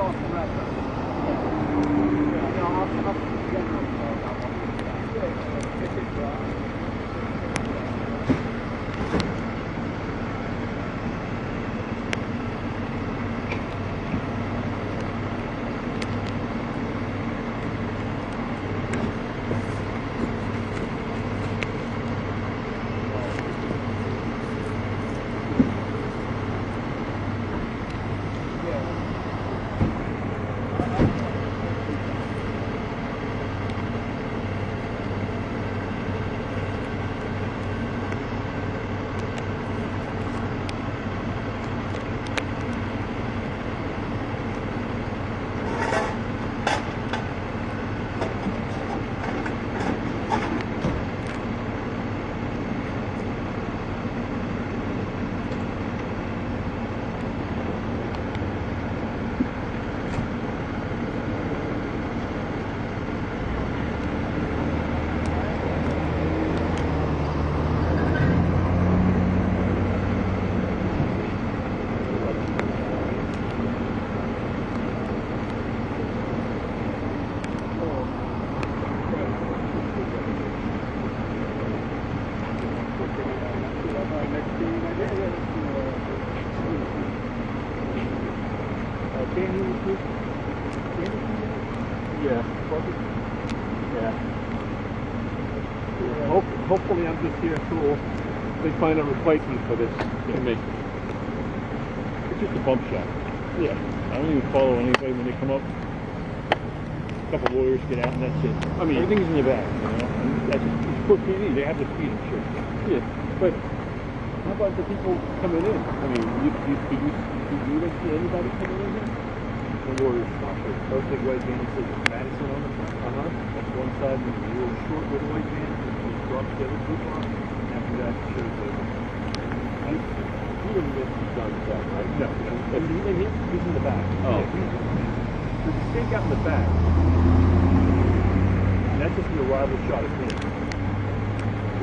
off the record. Yeah, no, I'll get Hopefully I'm just here until they find a replacement for this inmate. It's just a bump shot. Yeah. I don't even follow anybody when they come up. A couple lawyers get out and that's it. I mean, everything's in the bag, you know. And that's it's for TV. They have the speed and shit. Yeah. But how about the people coming in? I mean, you don't see anybody coming in here? The lawyers stop it. Those big white vans says Madison on the front. That's one side, and the little short little white van. Drop the other two car. After that, it shows over. You wouldn't miss these on the back, right? No. He's in the back. Oh. Yeah, there's a stake out in the back. And that's just an arrival shot of him.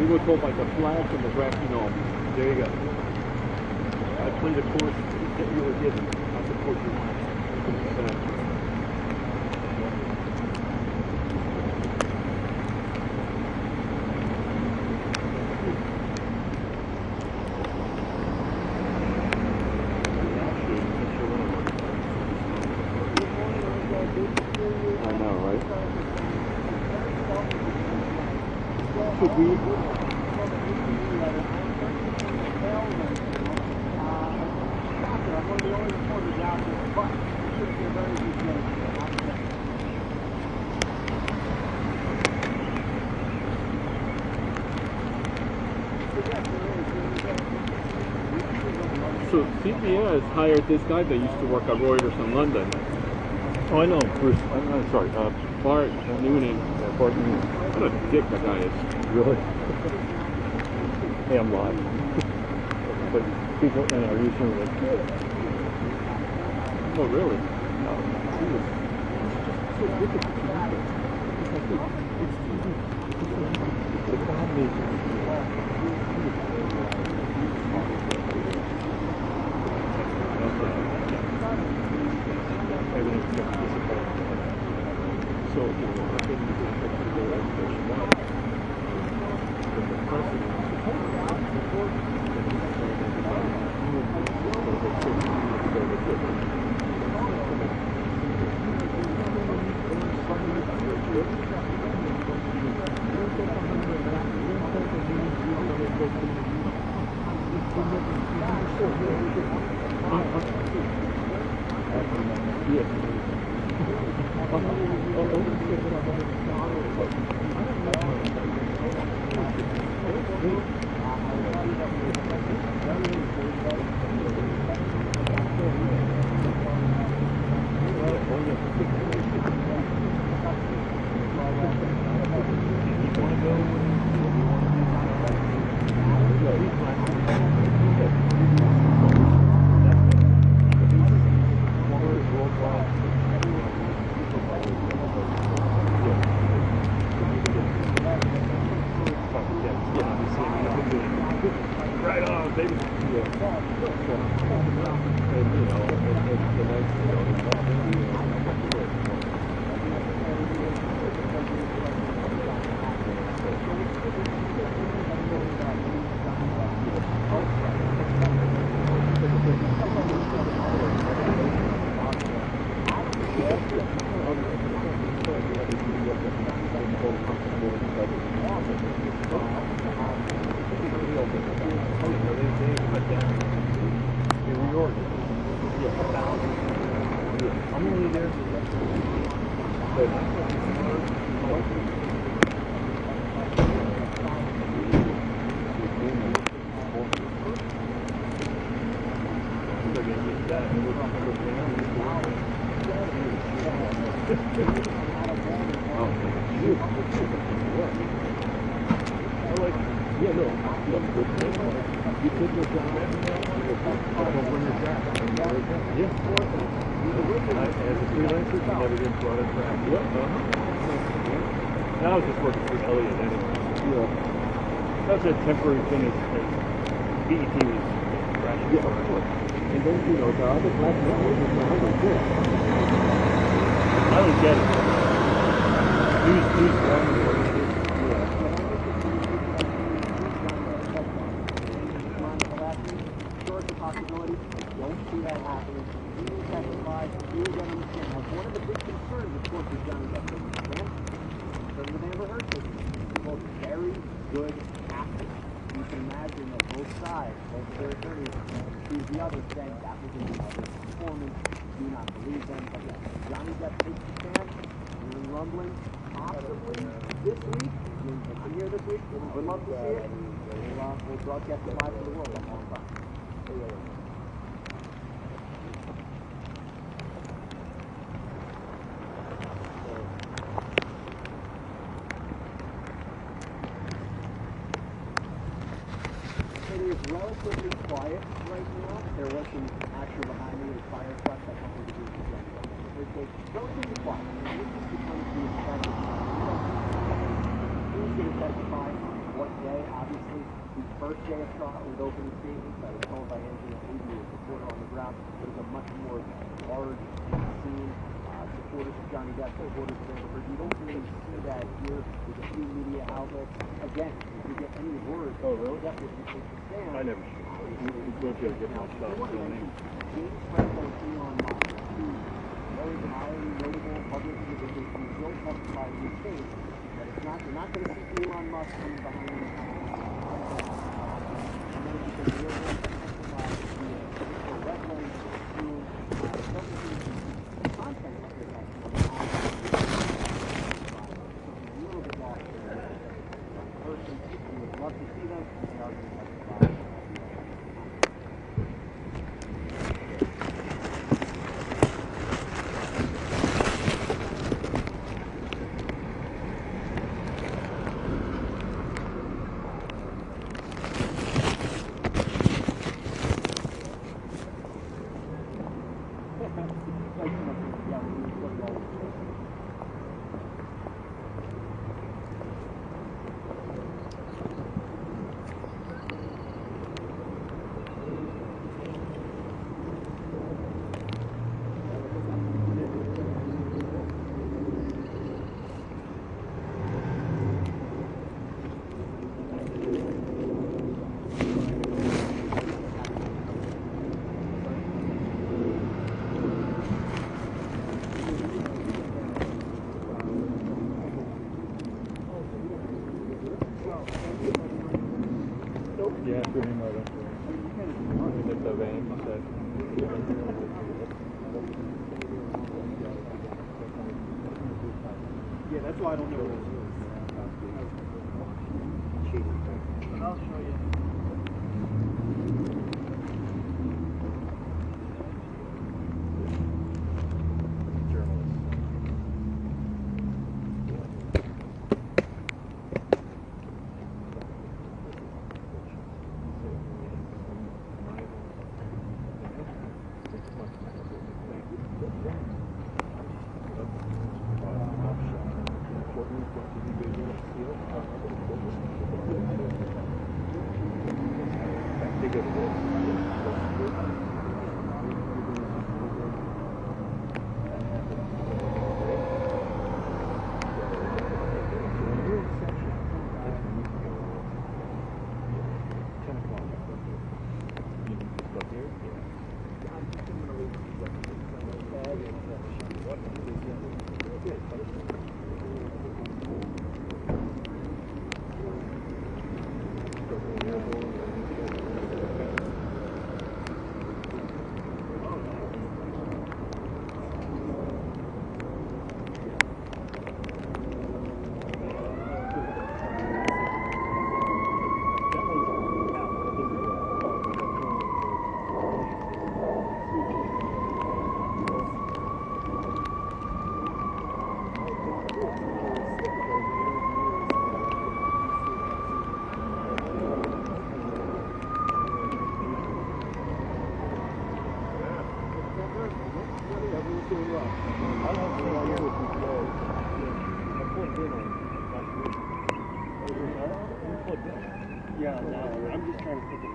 We were told by the flash and the grassy knoll. There you go. I played the course that you were given, not the course you wanted. Should we? So CBS has hired this guy that used to work at Reuters in London. Oh, I know. Bruce. I'm sorry. Bart Noonan. Bart Noonan. What a dick that guy is. Really? Hey, I'm live. But people are usually like, oh, really? No. He was so wicked. It's the problem is, so, you know, I think you can take the day education but the president I was just working for Elliot anyway. Yeah. That was a temporary thing as BET was crashing. Yeah, of course. And then, you know, the other black network was behind them too. I don't get it. Who's wrong with it? Sure, it's a possibility. Don't see that happening. He will testify. He will get on the stand. Now, one of the big concerns, of course, is Johnny Depp. Because of Amber Heard case, they're both very good actors. You can imagine that both sides, both their attorneys, choose the other, saying that was a performance. Do not believe them. But yes, Johnny Depp takes the stand. Hearing rumbling, possibly this week. I'm here this week. Would love to see it. We'll broadcast it live to the world on all time. It is relatively quiet right now. There was some action behind me with fire trucks that have nothing to do with the Johnny Depp. It's relatively quiet. Now, this just becomes the expected. Who's going to testify on what day? Obviously, the first day of trial with opening statements, I was told by Angela Avery, a reporter on the ground, there's a much more large scene. Supporters of Johnny Depp, supporters of Amber Heard. You don't really see that here with a few media outlets. Again, if you get any word, Depp would take the stand. I never should. He's going to get my stuff. James Franco and Elon Musk, two very highly notable public individuals who will testify in this case, but it's not, you're not going to see Elon Musk coming behind him. And then you can really testify the red lane through the content of their testimony. A little bit lost in person. We would love to see them. They are going to testify. Yeah, for him, I don't know. It's a vein, so. Yeah, that's why I don't know what it is. But I'll show you. Yeah, no, I'm just trying to think of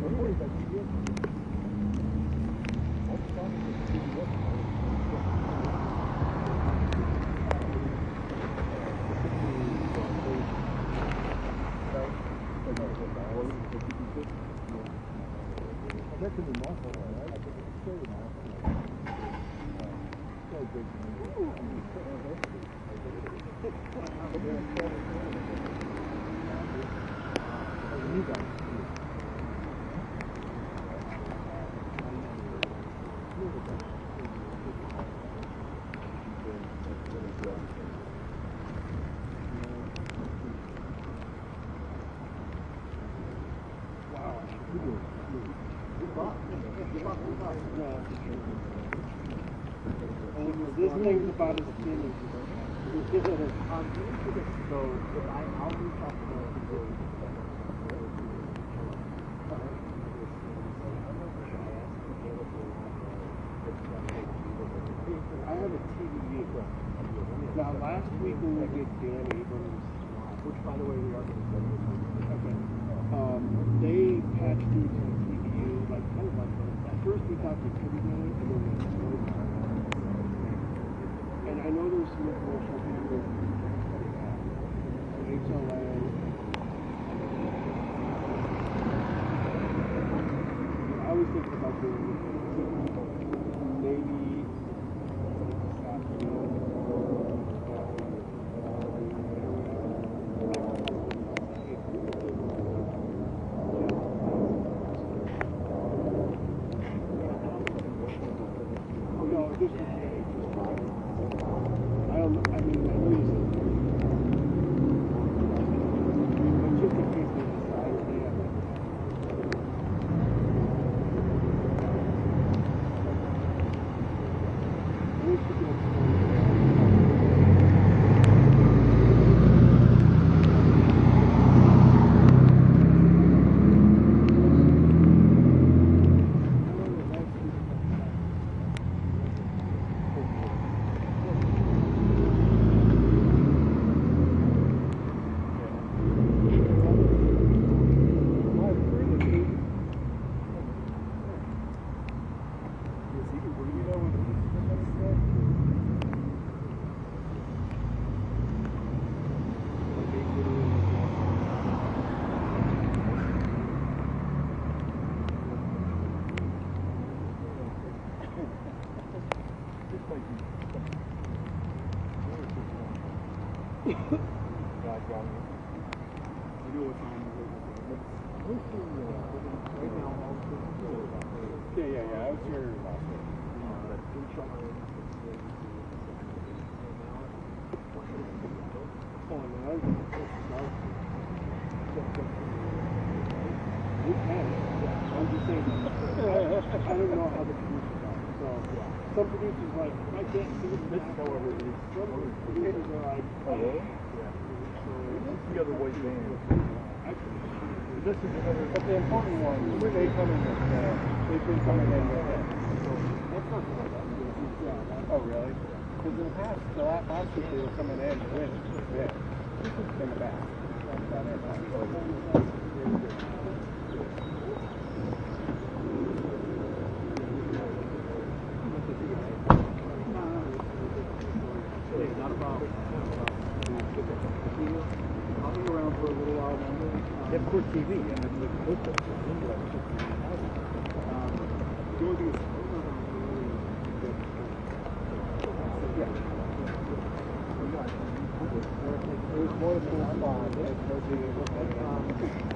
a way that you this thing's about as thin as so if I'll reach out to I have a TVU. Now last week when we did Dan Abrams, which by the way we are going to send okay. They patched through to the TVU, like kind of like at first we thought they couldn't get it, and then they started. And I know there's some information people HLA. I was thinking about doing maybe this afternoon. Some producers like, I can't see this, however, some producers are like, oh, yeah. So, the other white band. This is another. But the important one, when they come in with, they've been coming in with that. That's not the way that is. Oh, really? Because in the past, the last week they were coming in with this in the back. Not about I'll be around for a little while longer. They have court TV, and it's like football. It was more than a spot.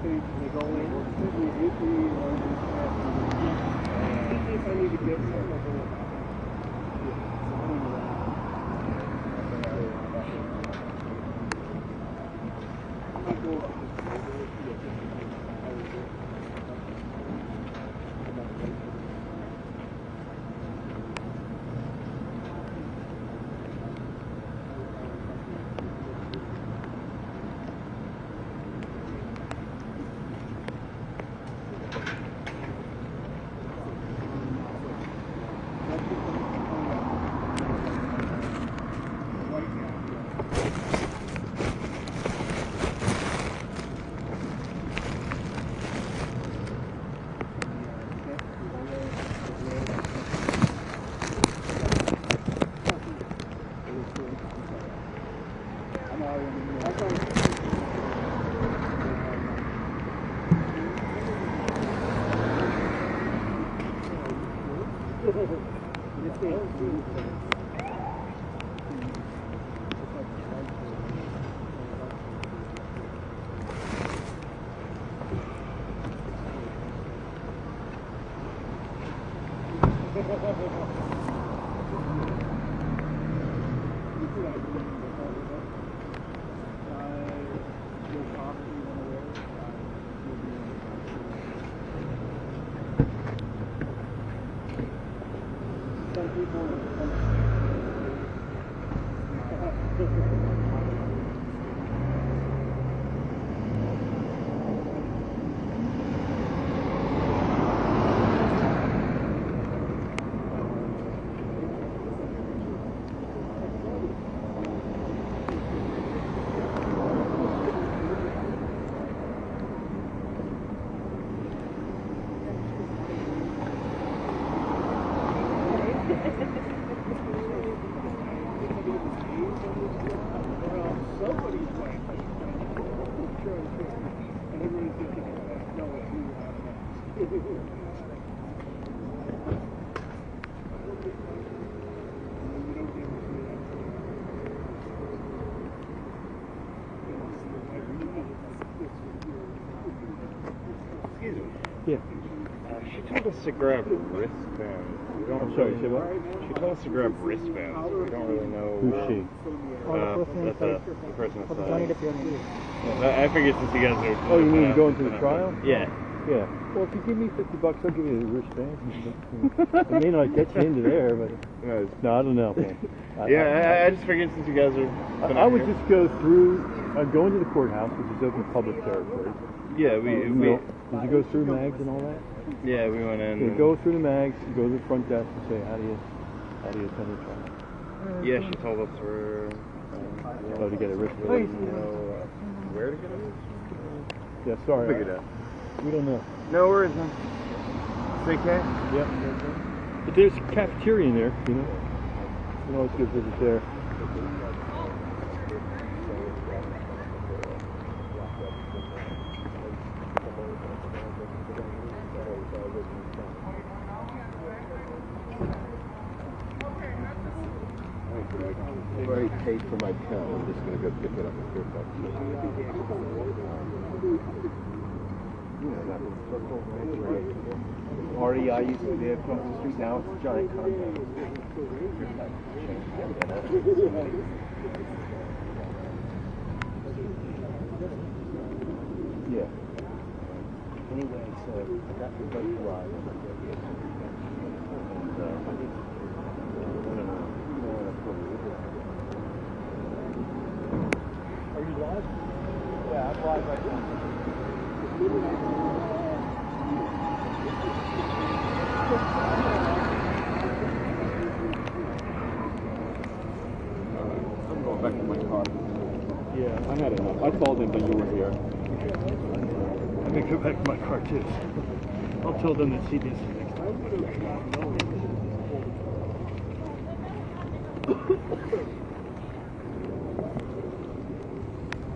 They go in, I need to get some. Yeah. She told us to grab wristbands. We don't I'm sorry, really, say what? She told us to grab wristbands. We don't really know. Who's she? That's the person that's Yeah. I figured since you guys are. Oh, you mean going to the trial? Yeah. Yeah. Well, if you give me $50, I'll give you the wristband. It may not get you into there, but no, I don't know. I just figured since you guys are. I would just go through. I'd go into the courthouse, which is open public territory. Yeah, we did you go through mags and all that? Yeah, we went in. You go through the mags, you go to the front desk and say, how do you attend the trial? Yeah, she told us where. To get a wristband. Where to get a wristband? Yeah, sorry. Figured out. We don't know. No worries, man. CK? Yep. But there's a cafeteria in there, you know. You can always get a visit there. I've already paid for my pen. I'm just going to go pick it up at Fairfax. You know, that little circle right? REI used to be across the street. Now it's a giant compound. Yeah. Anyway, so I got the boat ride. Are you live? Yeah, I'm live right now. I'm going back to my car. Yeah, I had enough. I told him that you were here. I'm going to go back to my car too. I'll tell them that she did some next time.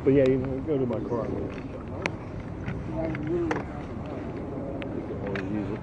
But yeah, you know, go to my car. Always use it.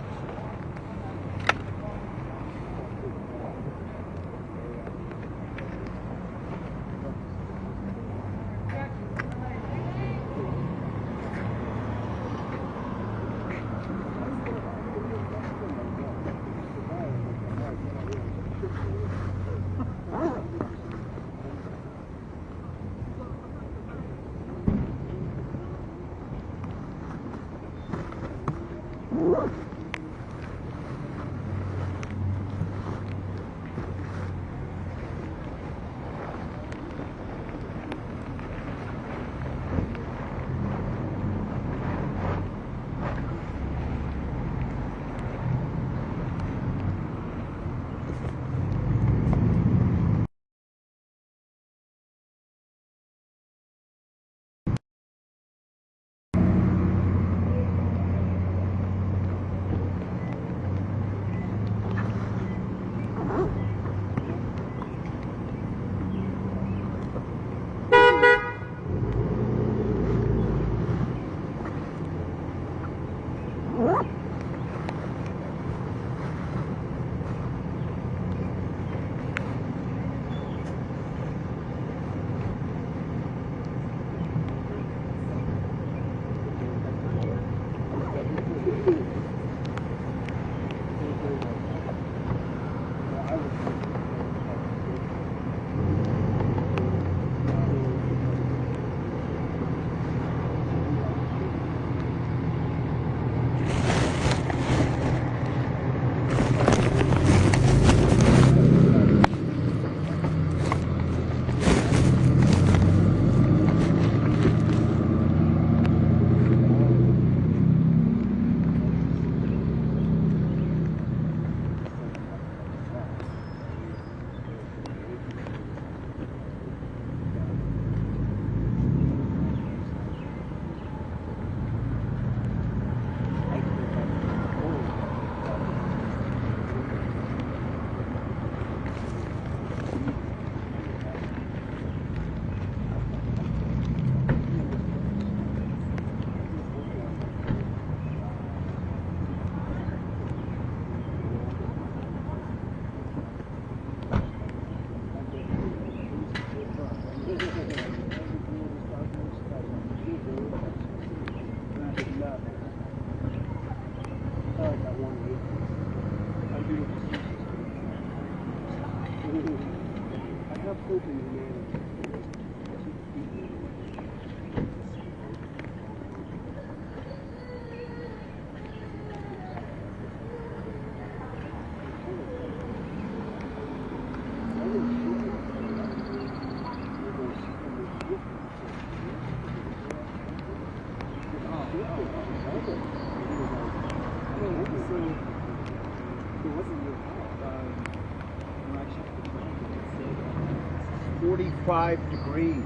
Degrees.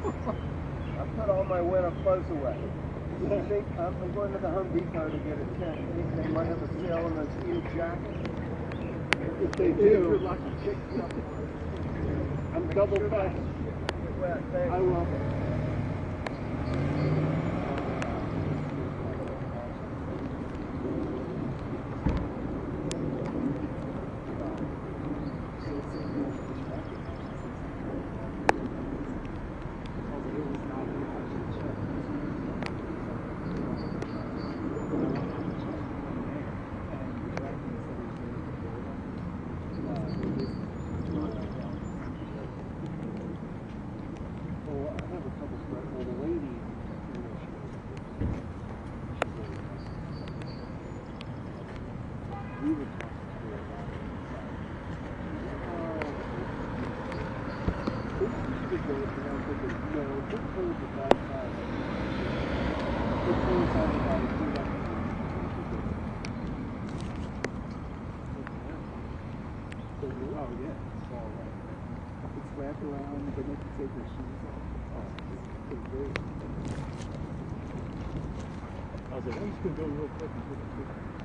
I put all my winter clothes away. I think I'm going to the Home Depot to get a tent. I think they might have a sale on those steel jackets. If they do, I'm double packed. I will. Oh yeah, it's all right. It's wrapped around, but they can take their shoes off. Oh, it's great. I was like, I'm just gonna go real quick and take a quick.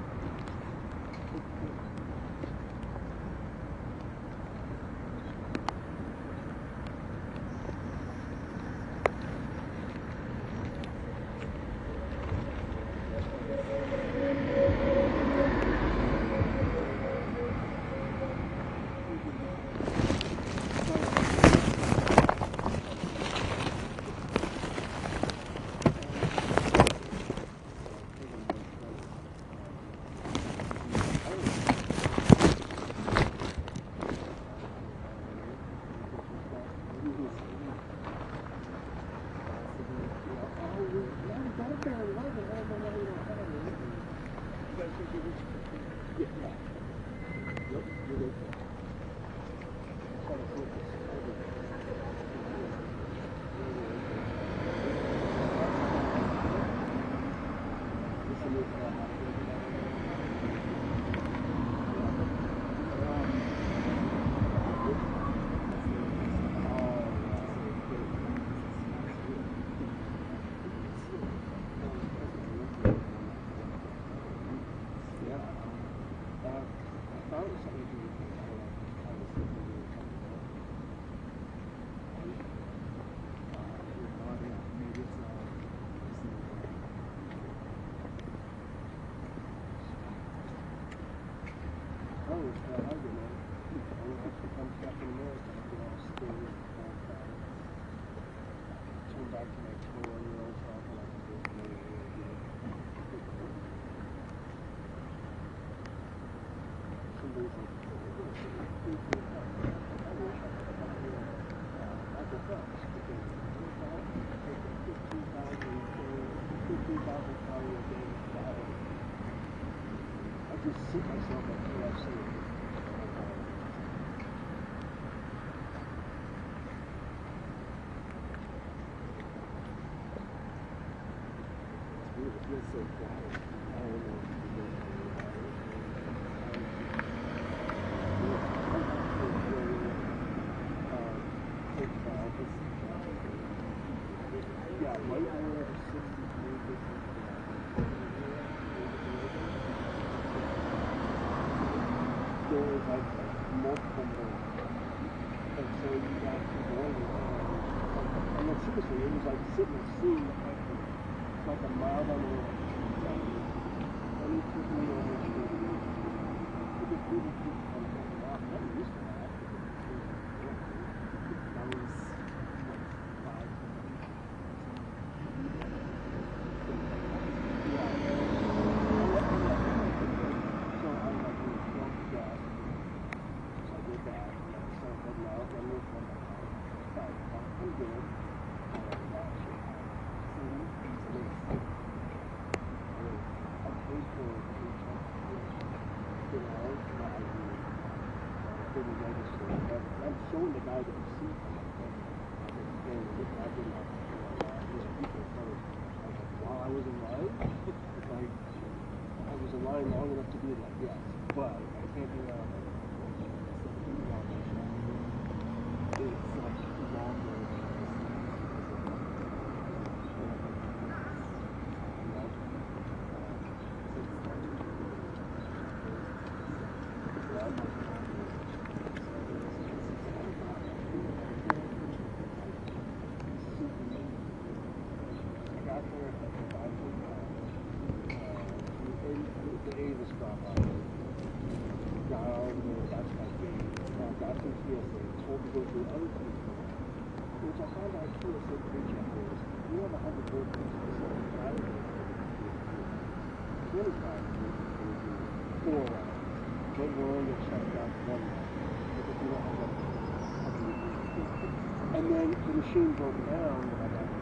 And then the machine broke down when I got to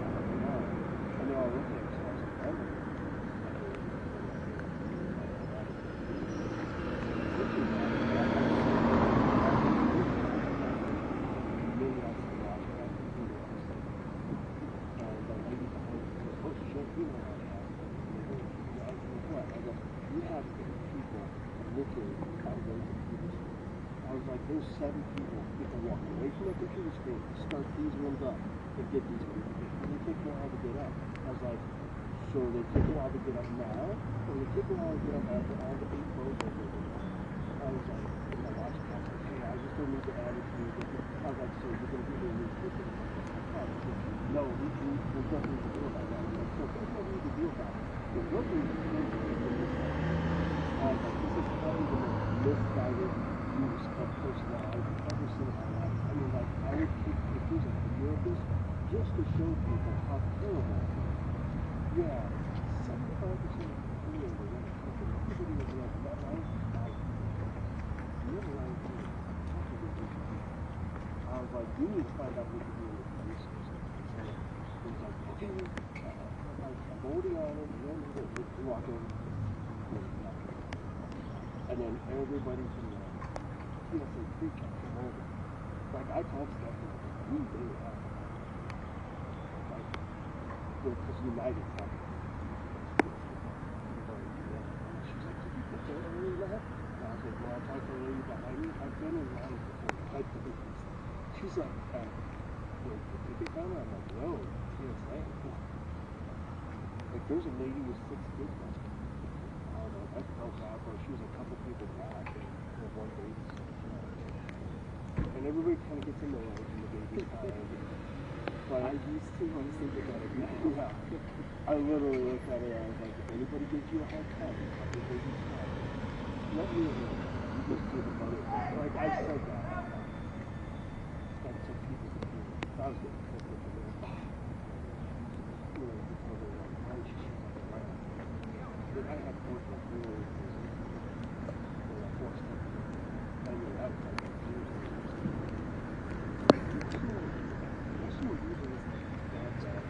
and they all looked at themselves and there's 7 people walking away from the computer screen to start these ones up and get these ones. And they take a while to get up. I was like, so they take a while to get up now, or they take a while to get up after all the 8 votes are over? I was like, in my watch, I was like, hey, I just don't need to add it to you. I was like, so you're going to give me a new ticket? No, there's nothing to do about that. Like, so there's nothing to do about it. There's nothing to do about it. I was like, this is probably the most misguided use of personnel I've ever seen in my life. I mean, like, I would take pictures and video of this just to show people how terrible. Yeah, 75% of the people were like, everybody was like, that line is fine. Never line to it. I was like, we need to find out what to do with the resources. So he was like, okay, I'm already on it, and then we walk over. And then everybody from the PSA 3 came over. Like, I called Stephanie, we did it. Like, because United happened. She's like, did you get there early left? And I was like, well, I talked to a lady behind me. I've been in line before. She's like, the ticket counter? I'm like, no, TSA. Like, there's a lady with 6 kids left. I don't know, that felt bad, but she was a couple people back and one baby. And everybody kind of gets in the line and the baby's crying. But I used to want to think about it now. Yeah. I literally looked at her and I was like, if anybody gives you a hard time, your baby's crying, let me in. You just do the mother. Like, I said that. Like, some people can do it. I was getting pissed at the little. You know, you told her, like, why is she like, right? But I had 4 kids really like 4 steps. I mean, that was like national usually isn't that bad.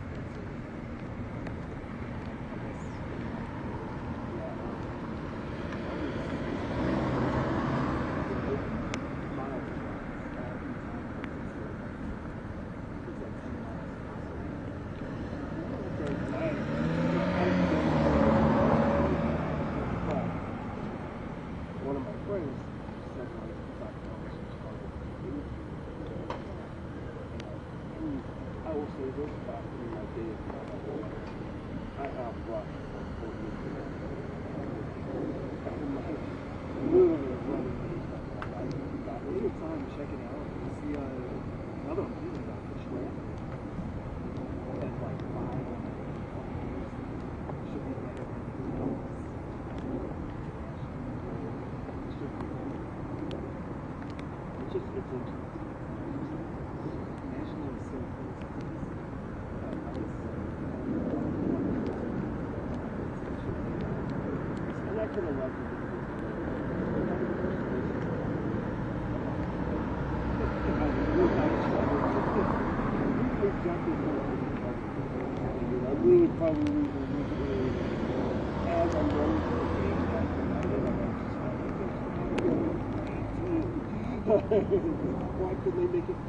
Why couldn't they make it 3-4?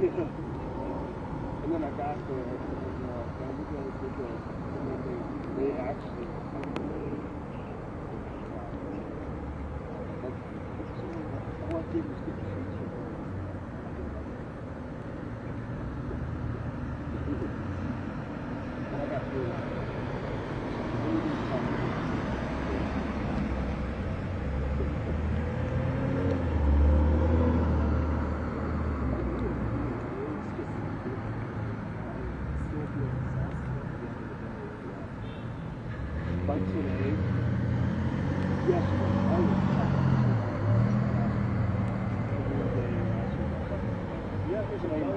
Yeah. And then I got there, and they actually. All I did was get the feature. And I got through it.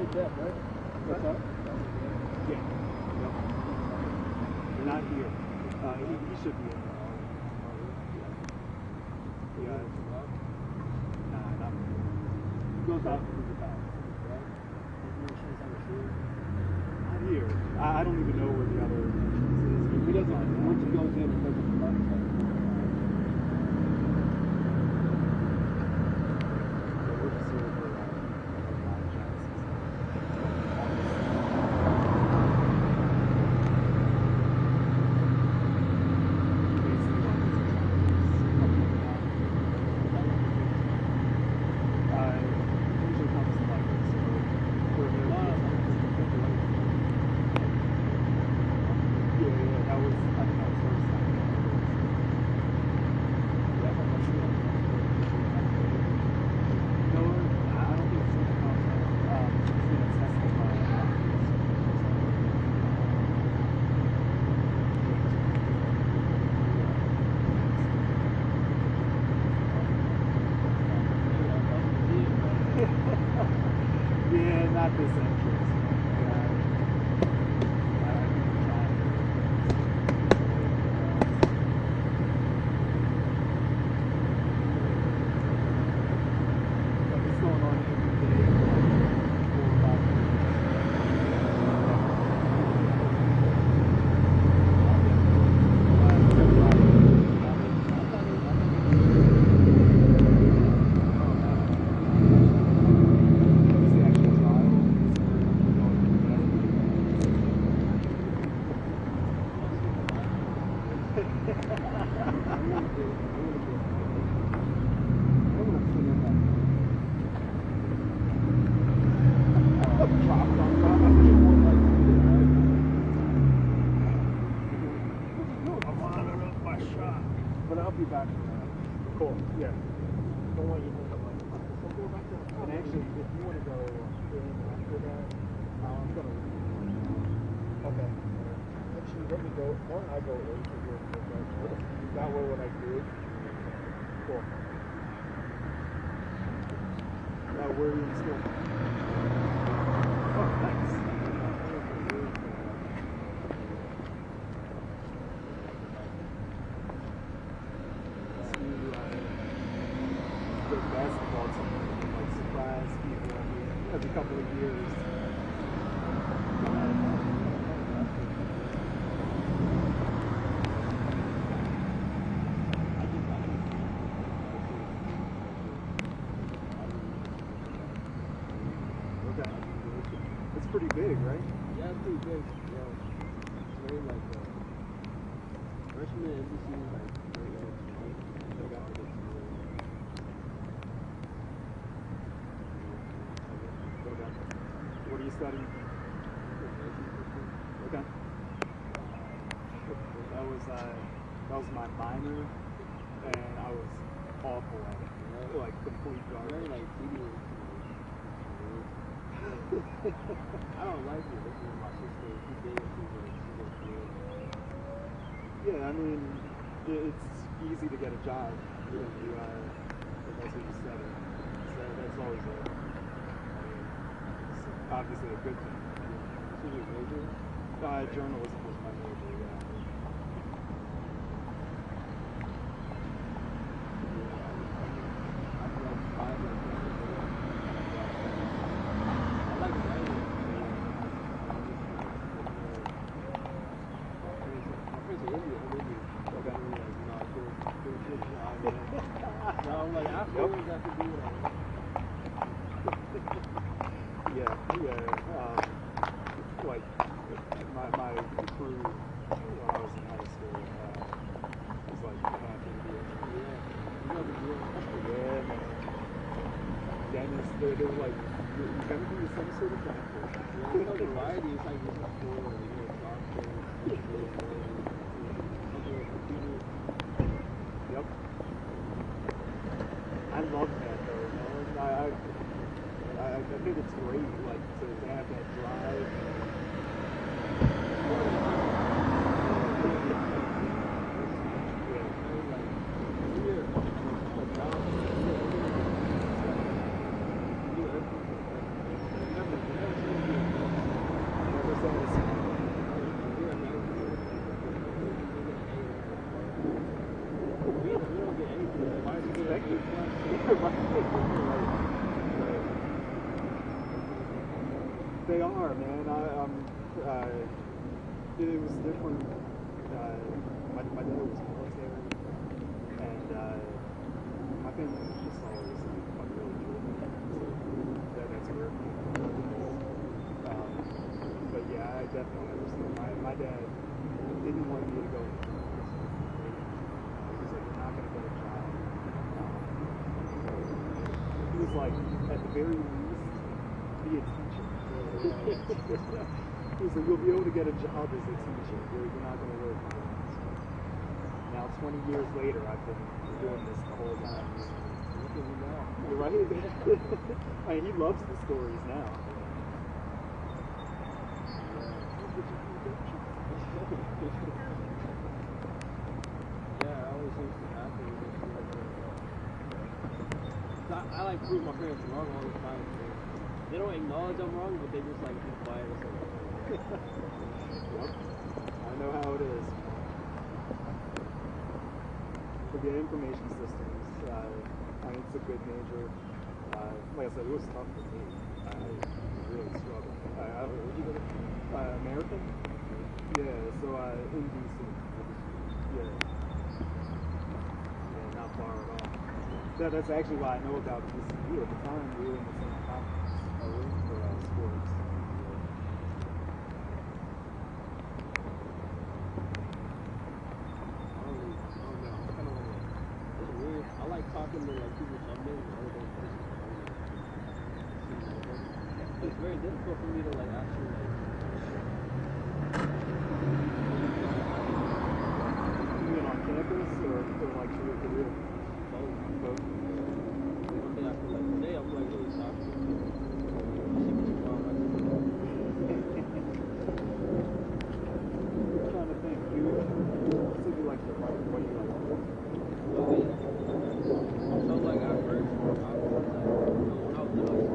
Depp, right? What's up? Yeah. Yep. Not here. He should be in there. Yeah. Nah, not here. He goes out through the back, right? Not here. I don't even know where the other entrance is. He doesn't. Once he goes in, he doesn't come out. got this interest. But I'll be back around. Cool. Yeah. Don't want you to think I'm like, so go back there. And actually, if you want to go in after that, I'm gonna leave. Okay. Actually, let me go. Why don't I go early for you? That way, when I do it. Cool. Now, where are you still? Oh, thanks. Basketball team, like surprise people every couple of years. Okay. It's pretty big, right? Yeah, it's pretty big. Yeah. It's very like freshman NBC like very What are you studying? Okay. That was my minor, and I was awful at it. Like complete garbage. very like tedious. I don't like it. This is my sister. She did it. She was good. Yeah, I mean, it's easy to get a job if that's what you study. So that's always obviously a good thing. This is your major? Journalism was my major, yeah. Like my crew when I was in high school was like half Indian. Yeah, man. Dennis, they were like, you gotta do some sort of transport. Yeah, it's a variety. It's like this is for doctors, Yep. I love that though, man. I think it's great, like, to have that drive. They are, man. It was different. My dad was military, and my family was just always like really driven. That's rare. But yeah, I definitely understand. My dad didn't want me to go. He was like, "You're not gonna get a job." He was like, at the very least, be a teacher. He was like, you'll be able to get a job as a teacher. You're not going to work. Now, 20 years later, I've been doing this the whole time. Look at me now. You're right. I mean, he loves the stories now. Yeah, I always used to happen. I like prove my parents wrong all the time. They don't acknowledge I'm wrong, but they just like be quiet or something. Yep. I know how it is. Forget information systems. I mean, it's a good major. Like I said, it was tough for me. I really struggled. Where'd you go to? American? Yeah, so in DC. Yeah. Yeah, not far at all. That's actually why I know about DCU. At the time, we were in the same conference for sports. I like talking to like people someday other than person. It's very difficult for me to like actually like. Even on campus or like through your career? Both. One day I feel like today I'm like really talking. I'm trying to think. You said you like to write. What do you like to do? So like at first, I was like, when I was little,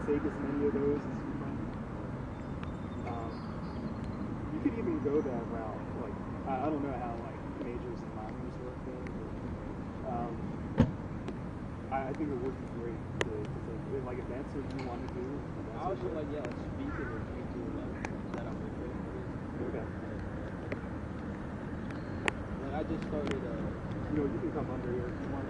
take as many of those as you can. You could even go that route. Like I don't know how like majors and minors work there, but I think it would be great to take, like if that's what you want to do. I also like like speaking or teaching like that I'm interested in. Okay. Like I just started you can come under here if you want.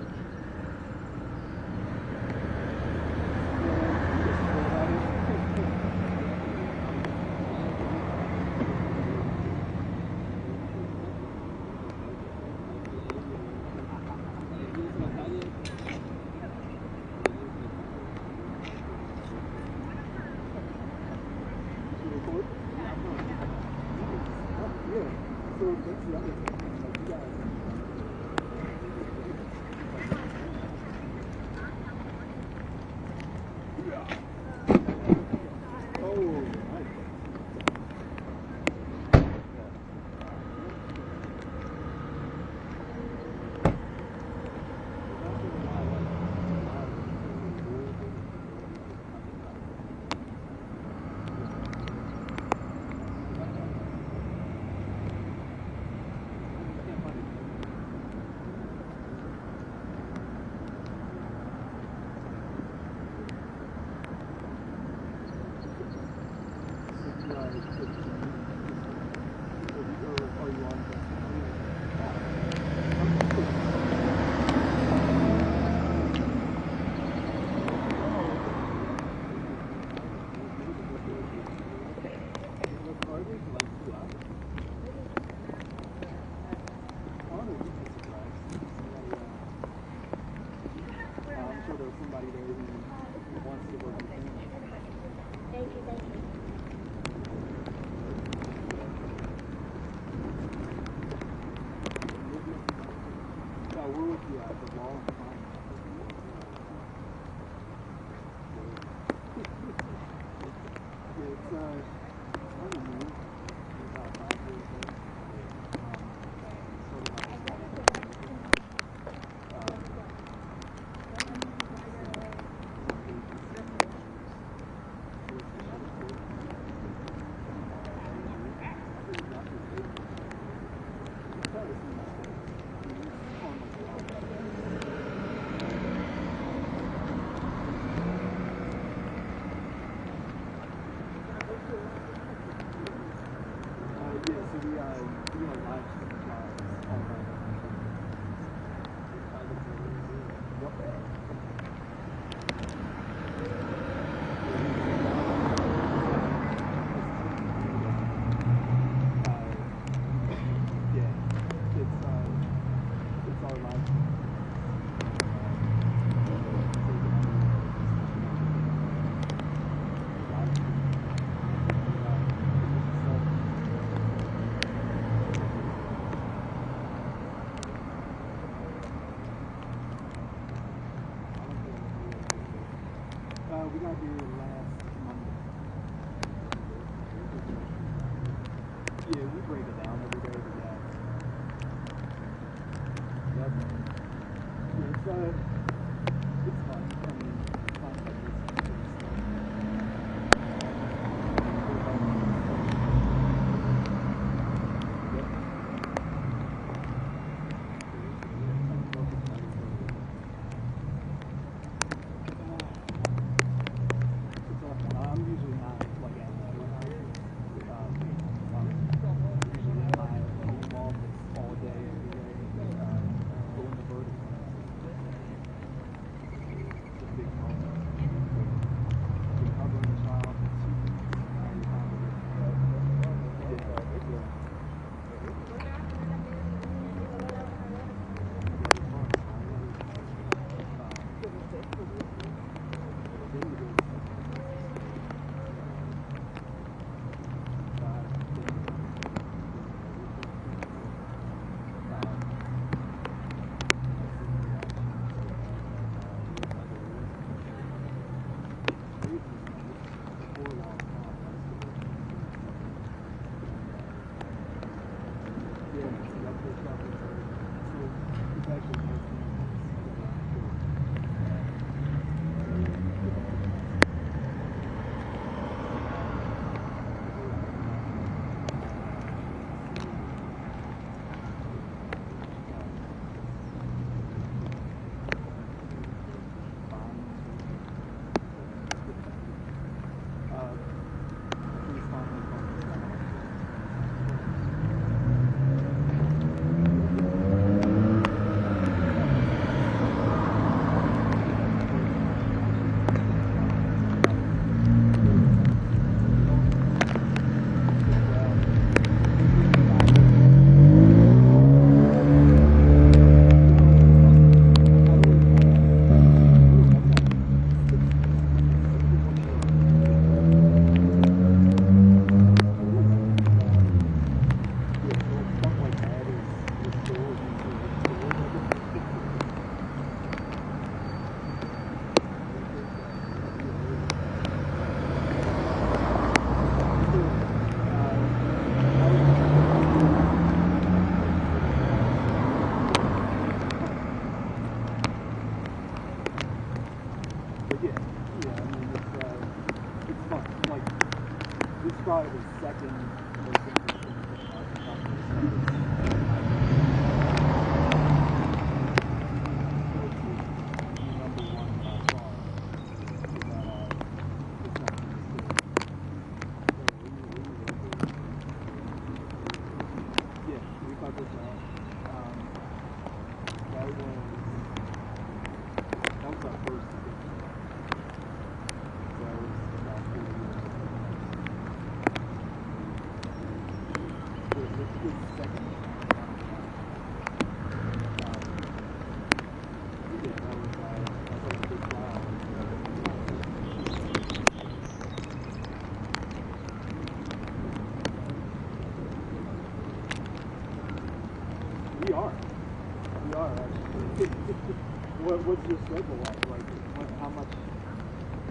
What's your schedule like? How much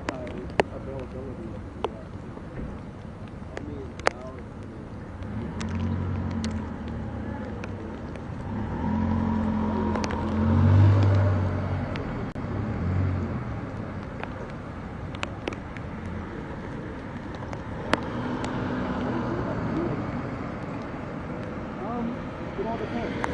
availability do you have? I mean, now it all depends.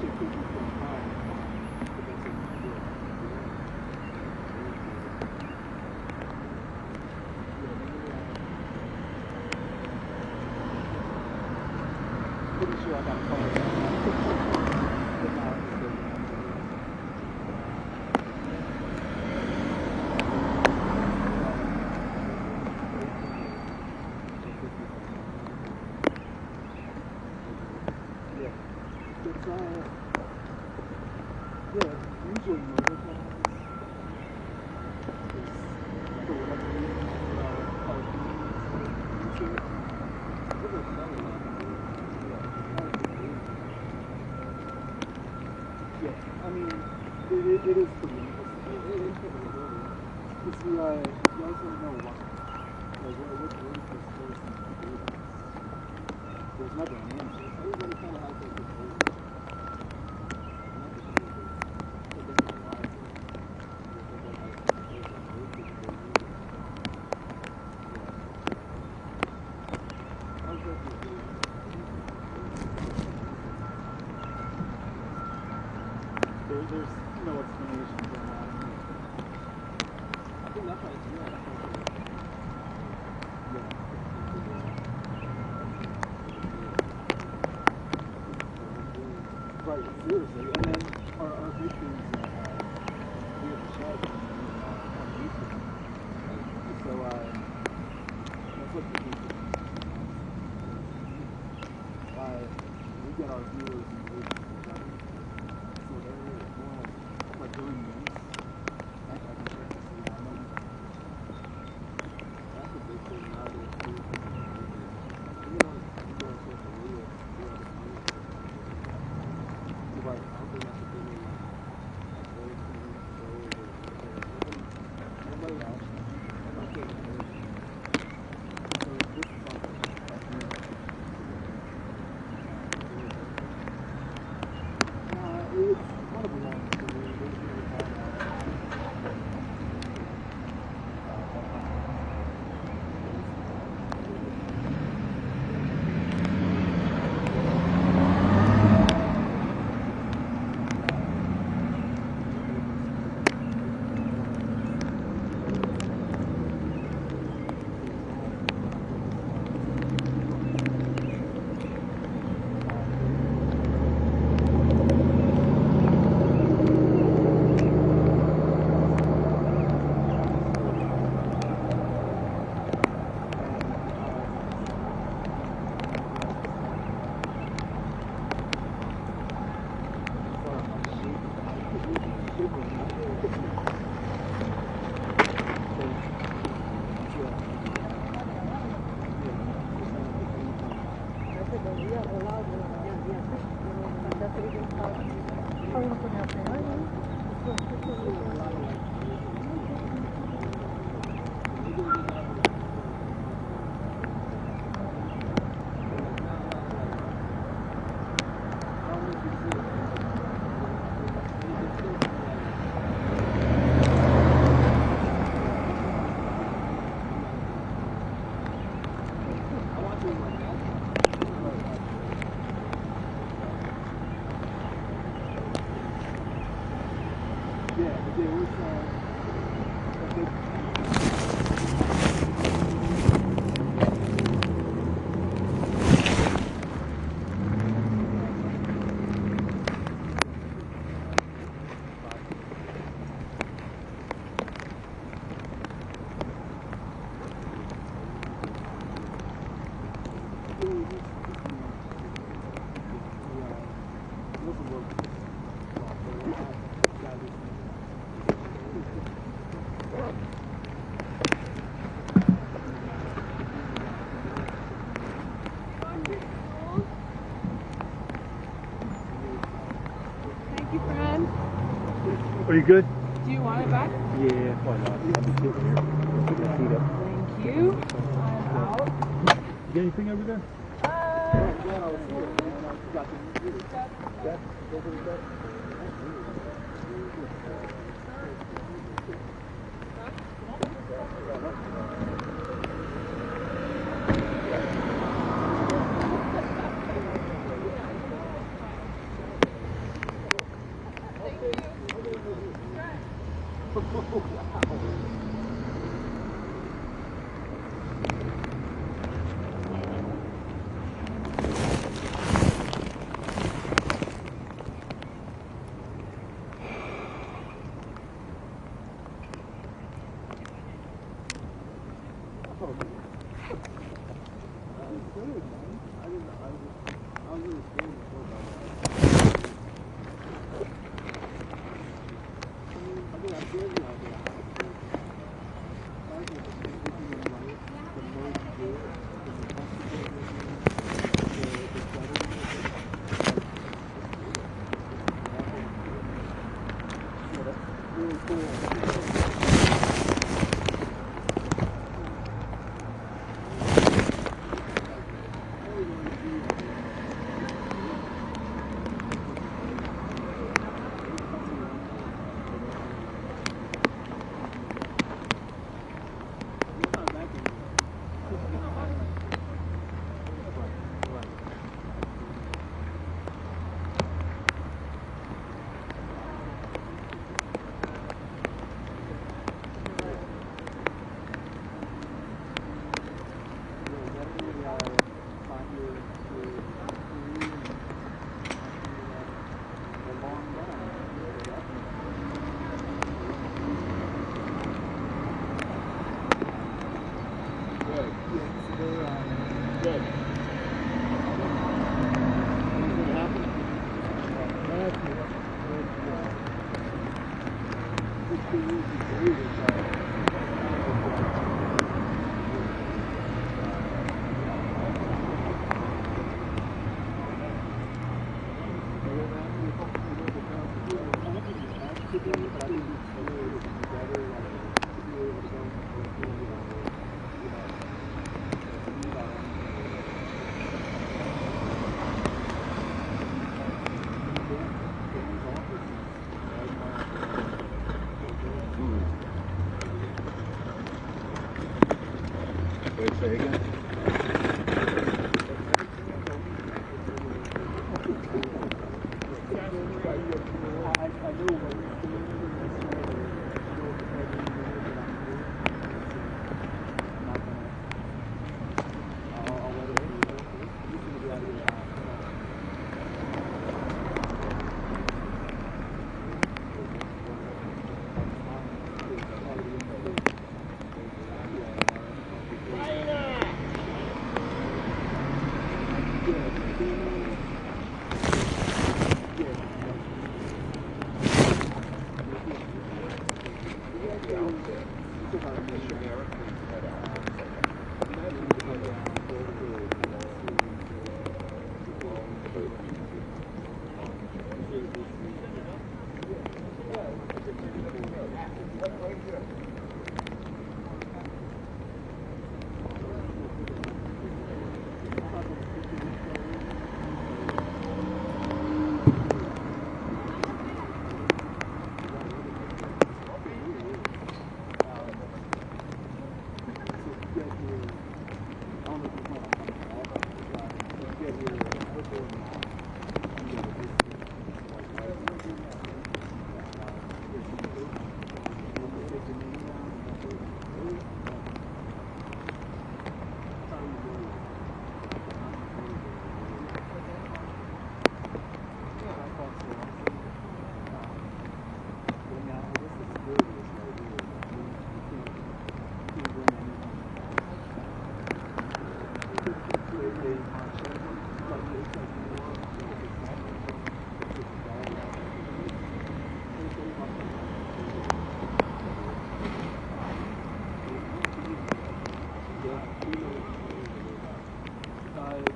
it could be from time, but that's it. Pretty sure I got called. It is pretty interesting. It is pretty interesting. Because you also know what, which is this person is. There's never an answer. Everybody kind of has like this whole there's no explanation for that. I think that's why it's real. Yeah. Right, seriously. And then our victims, we have the show on YouTube. So, that's what the people we get our viewers and viewers. So they're more like doing news. I can check to see how many. That's a big thing nowadays too. You know, you go on social media, you have the comments. You write something that's a thing like very TV shows or nobody else. I'm not getting it. So this is something that's new. It's one of the ones that we really have. Are you good? Do you want it back? Yeah, why not? I'm just sitting here. Put my feet up. Thank you. I'm out. You got anything over there? Wait, say again?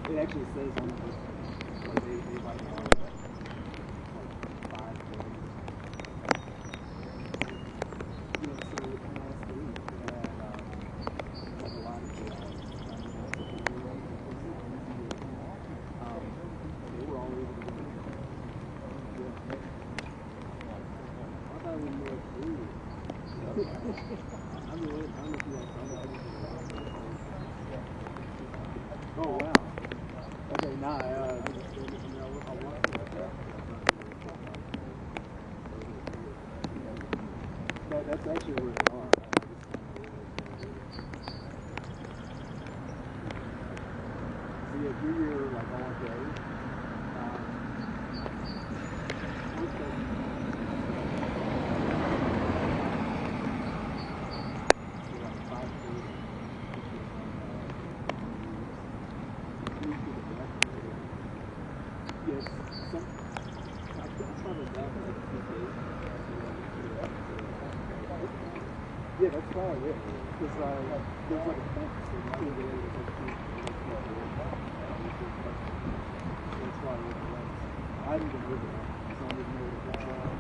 It actually says on this, like they like on it, like 5 days. You know, so last week they had like a lot of cases. They were all able to do it. Yeah. I thought it was more food. I don't know if you guys saw that. Oh wow. Okay, nah, that's actually where they are. So yeah, do your like all day. Yeah, that's fine, yeah. Because there's like a fence in there that's like that's why I didn't even live there, so I didn't know what it was.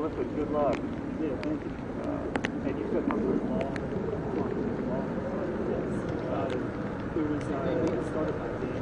listen, good luck. Yeah, thank you. And you said Concierge Law? Concierge Law? Yes. It was started by Dan.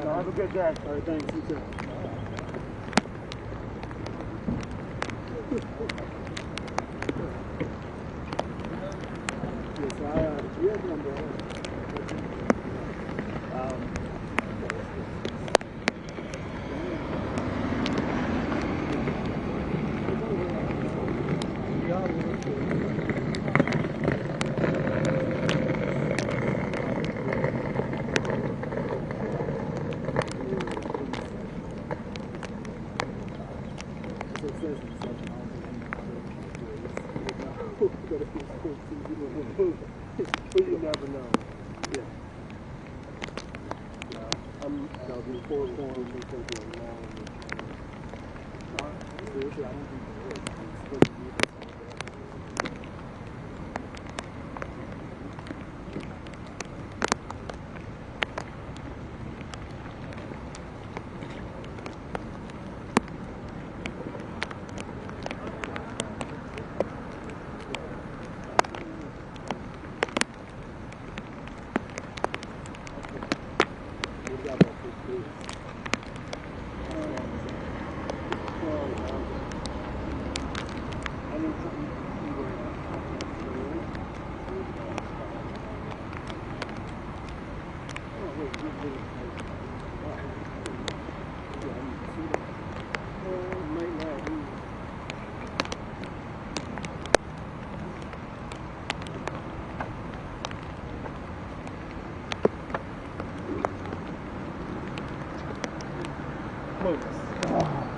Have a good day. All right, thanks. You too. Yes, you have an umbrella. But you never know. Yeah. That'll be 4 forms and take you a long seriously, I don't think there is. It's supposed to be this.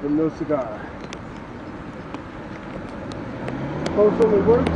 And no cigar. Oh, so it works.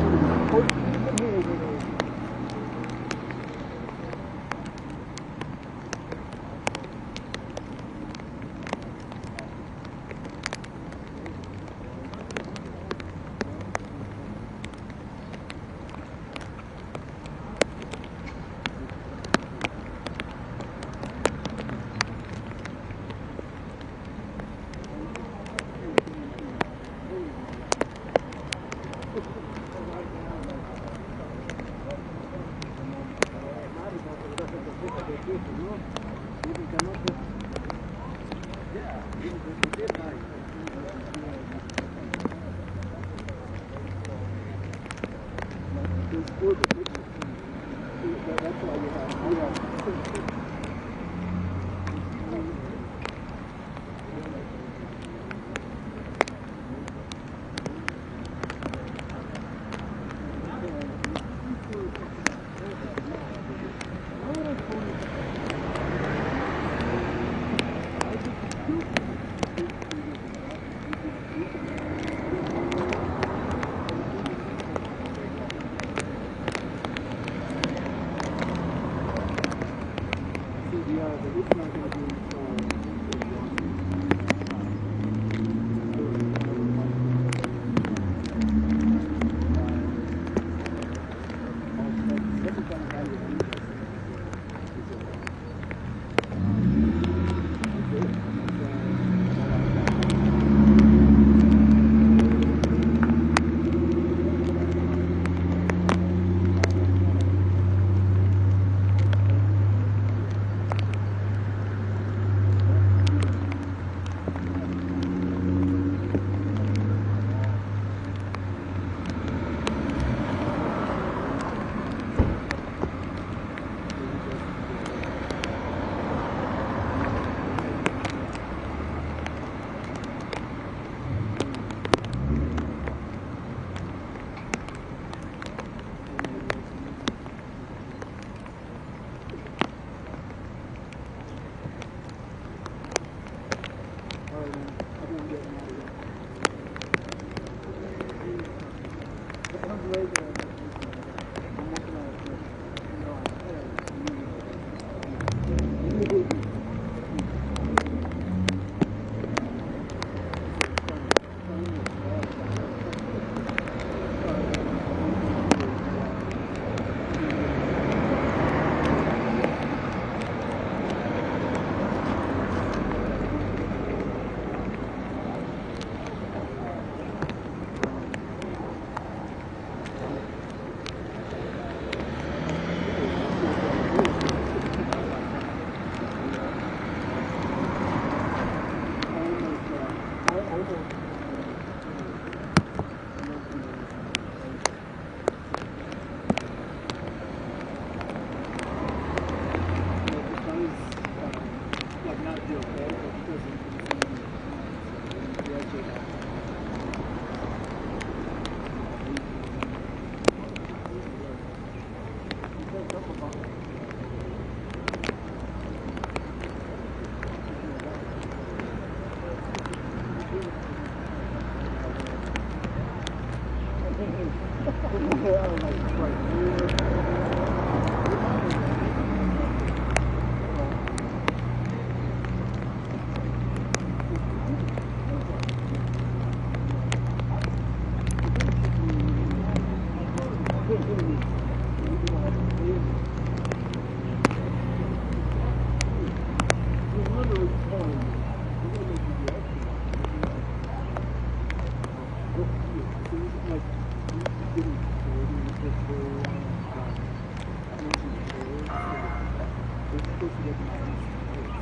supposed to get my own space.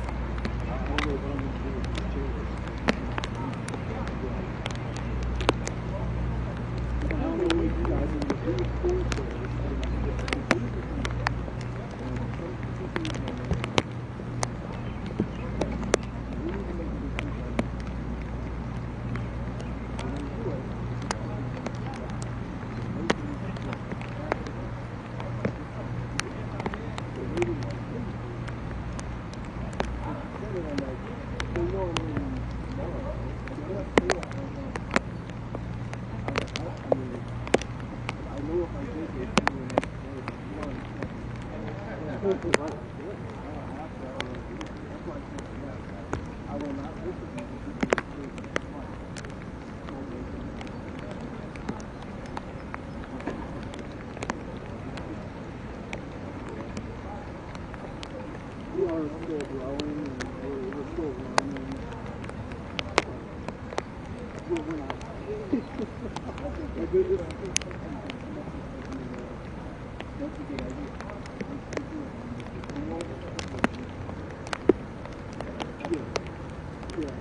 I don't know what I'm going to do with these chairs. I don't know what you guys are going to do with 4 chairs. We are still growing and we're still learning. We're not. That's a good idea. Yeah.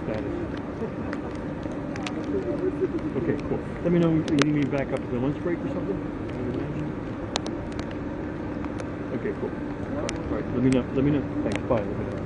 Status. Okay, cool. Let me know when you need me back up at the lunch break or something. Okay, cool. All right, let me know. Let me know. Thanks. Bye. Let me know.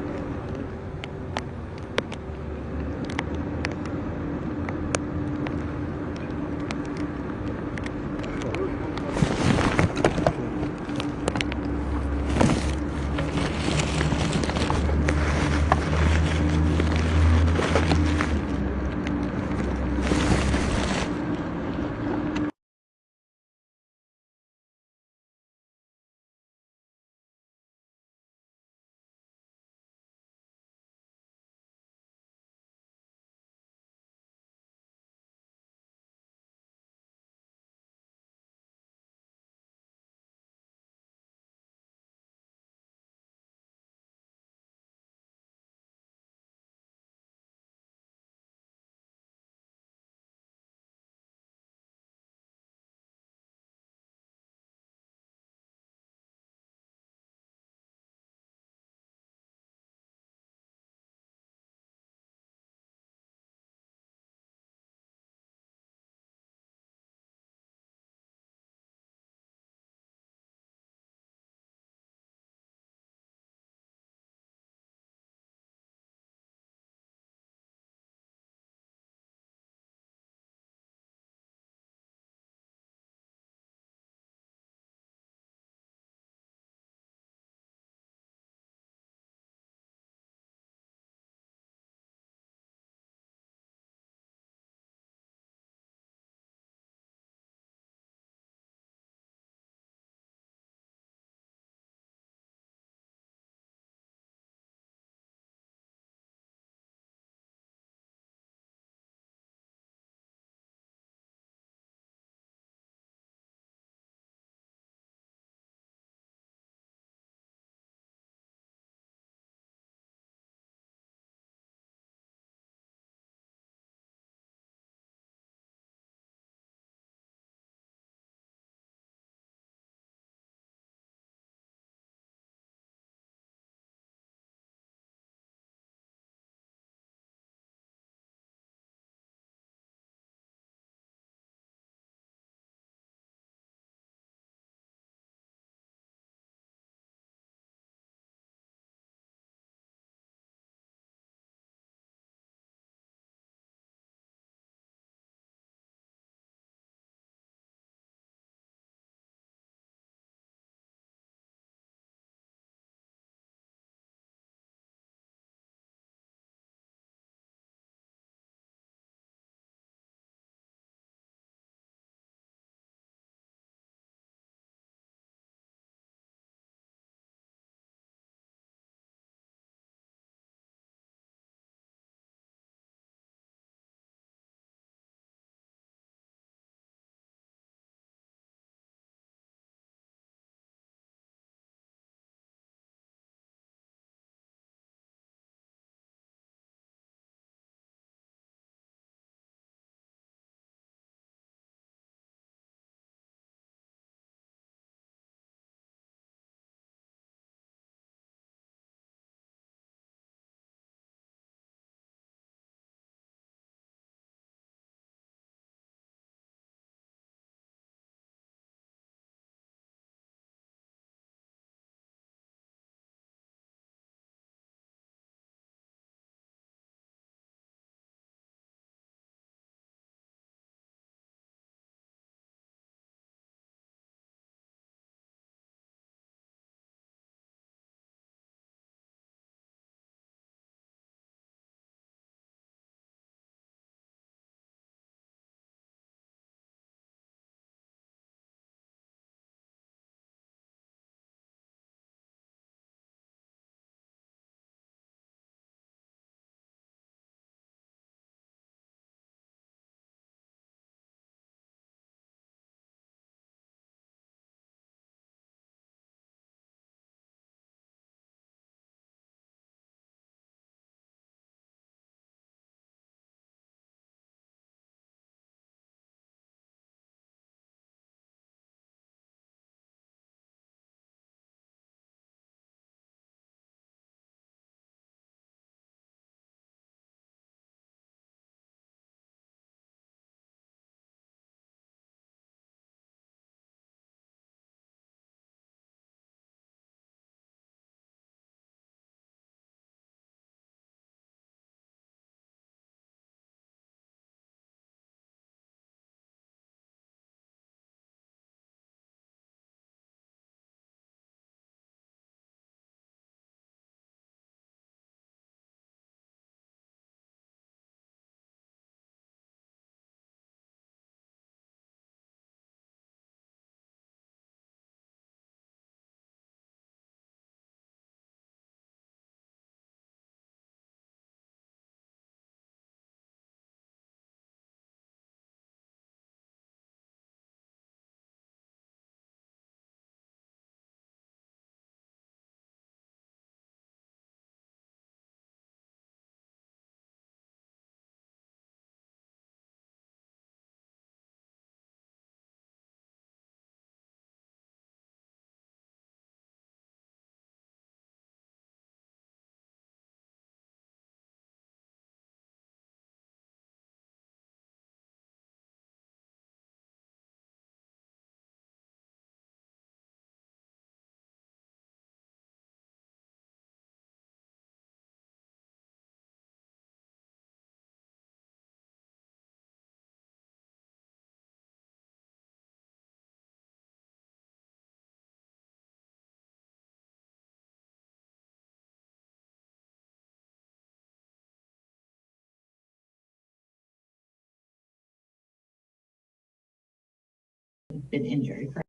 been injured, correct?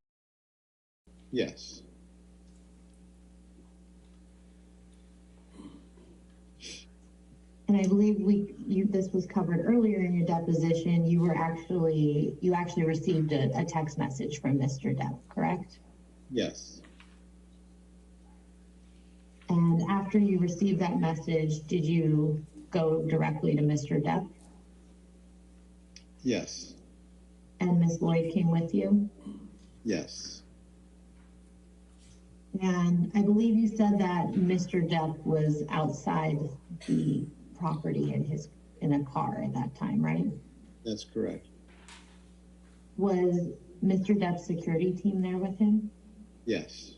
Yes. And I believe this was covered earlier in your deposition. You actually received a text message from Mr. Depp, correct? Yes. And after you received that message, did you go directly to Mr. Depp? Yes. And Ms. Lloyd came with you? Yes. And I believe you said that Mr. Depp was outside the property in a car at that time, right? That's correct. Was Mr. Depp's security team there with him? Yes.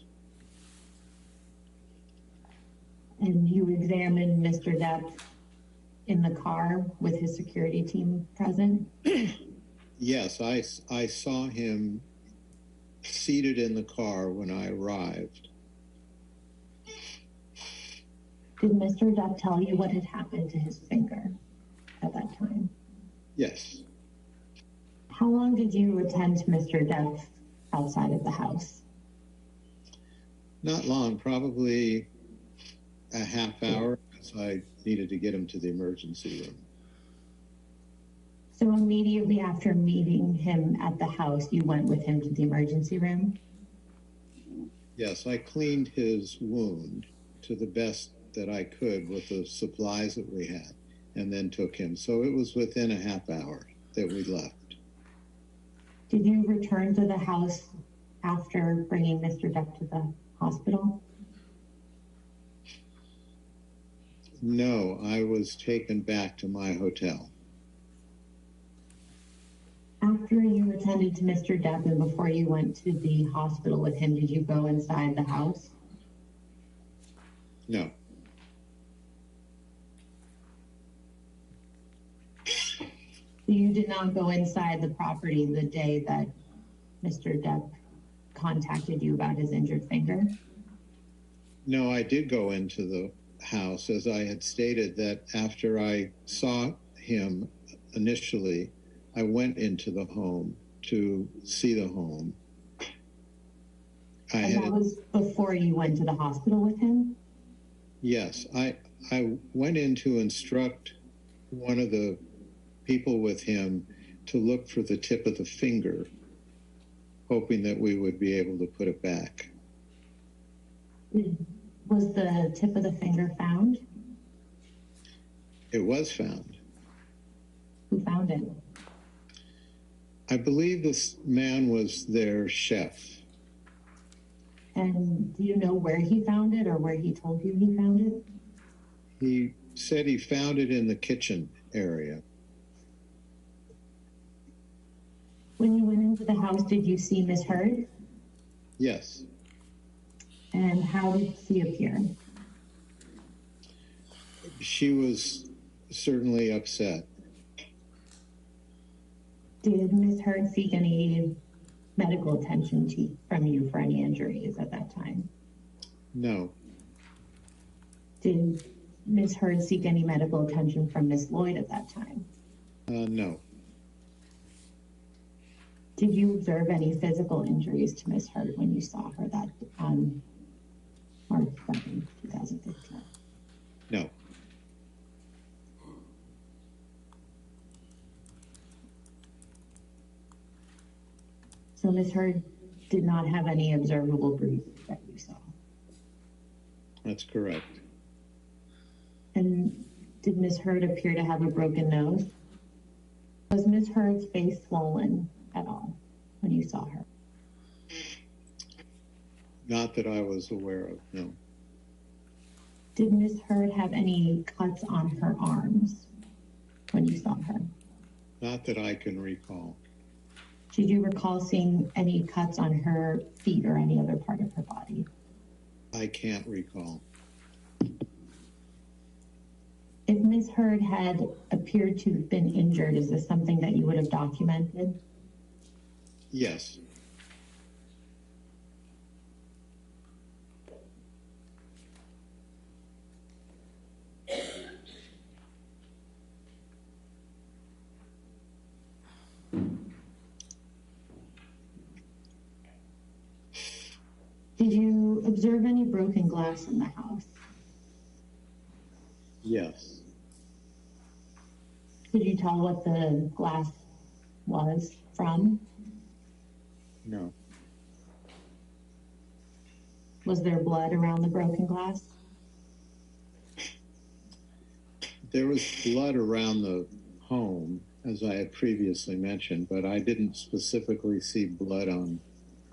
And you examined Mr. Depp in the car with his security team present? Yes, I saw him seated in the car when I arrived. Did Mr. Depp tell you what had happened to his finger at that time? Yes. How long did you attend to Mr. Depp outside of the house? Not long, probably a half hour, because I needed to get him to the emergency room. So immediately after meeting him at the house, you went with him to the emergency room? Yes, I cleaned his wound to the best that I could with the supplies that we had, and then took him. So it was within a half hour that we left. Did you return to the house after bringing Mr. Depp to the hospital? No, I was taken back to my hotel. After you attended to Mr. Depp and before you went to the hospital with him, did you go inside the house? No. So you did not go inside the property the day that Mr. Depp contacted you about his injured finger? No, I did go into the house, as I had stated, that after I saw him initially, I went into the home to see the home. That was before you went to the hospital with him? Yes, I went in to instruct one of the people with him to look for the tip of the finger, hoping that we would be able to put it back. Was the tip of the finger found? It was found. Who found it? I believe this man was their chef. And do you know where he found it or where he told you he found it? He said he found it in the kitchen area. When you went into the house, did you see Miss Heard? Yes. And how did she appear? She was certainly upset. Did Miss Heard seek any medical attention from you for any injuries at that time? No. Did Miss Heard seek any medical attention from Miss Lloyd at that time? No. Did you observe any physical injuries to Miss Heard when you saw her that on March 2nd, 2015? No. So Miss Heard did not have any observable bruises that you saw? That's correct. And did Miss Heard appear to have a broken nose? Was Miss Heard's face swollen at all when you saw her? Not that I was aware of, no. Did Miss Heard have any cuts on her arms when you saw her? Not that I can recall. Did you recall seeing any cuts on her feet or any other part of her body? I can't recall. If Miss Heard had appeared to have been injured, is this something that you would have documented? Yes. Did you observe any broken glass in the house? Yes. Could you tell what the glass was from? No. Was there blood around the broken glass? There was blood around the home, as I had previously mentioned, but I didn't specifically see blood on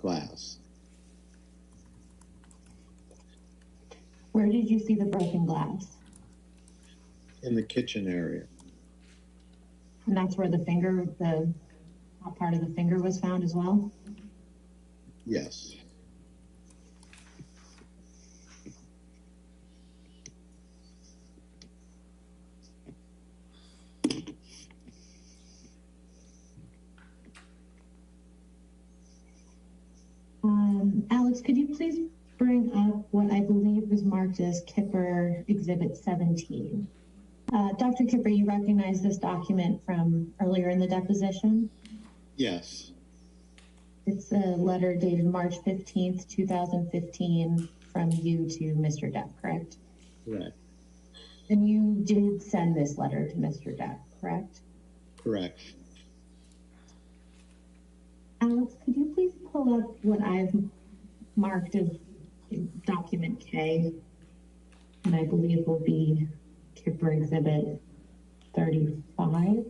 glass. Where did you see the broken glass? In the kitchen area. And that's where the finger, the top part of the finger was found as well? Yes. Alex, could you please bring up what I believe was marked as Kipper Exhibit 17? Dr. Kipper, you recognize this document from earlier in the deposition? Yes. It's a letter dated March 15th, 2015 from you to Mr. Depp, correct? Correct. And you did send this letter to Mr. Depp, correct? Correct. Alex, could you please pull up what I've marked as document K, and I believe will be Kipper Exhibit 35?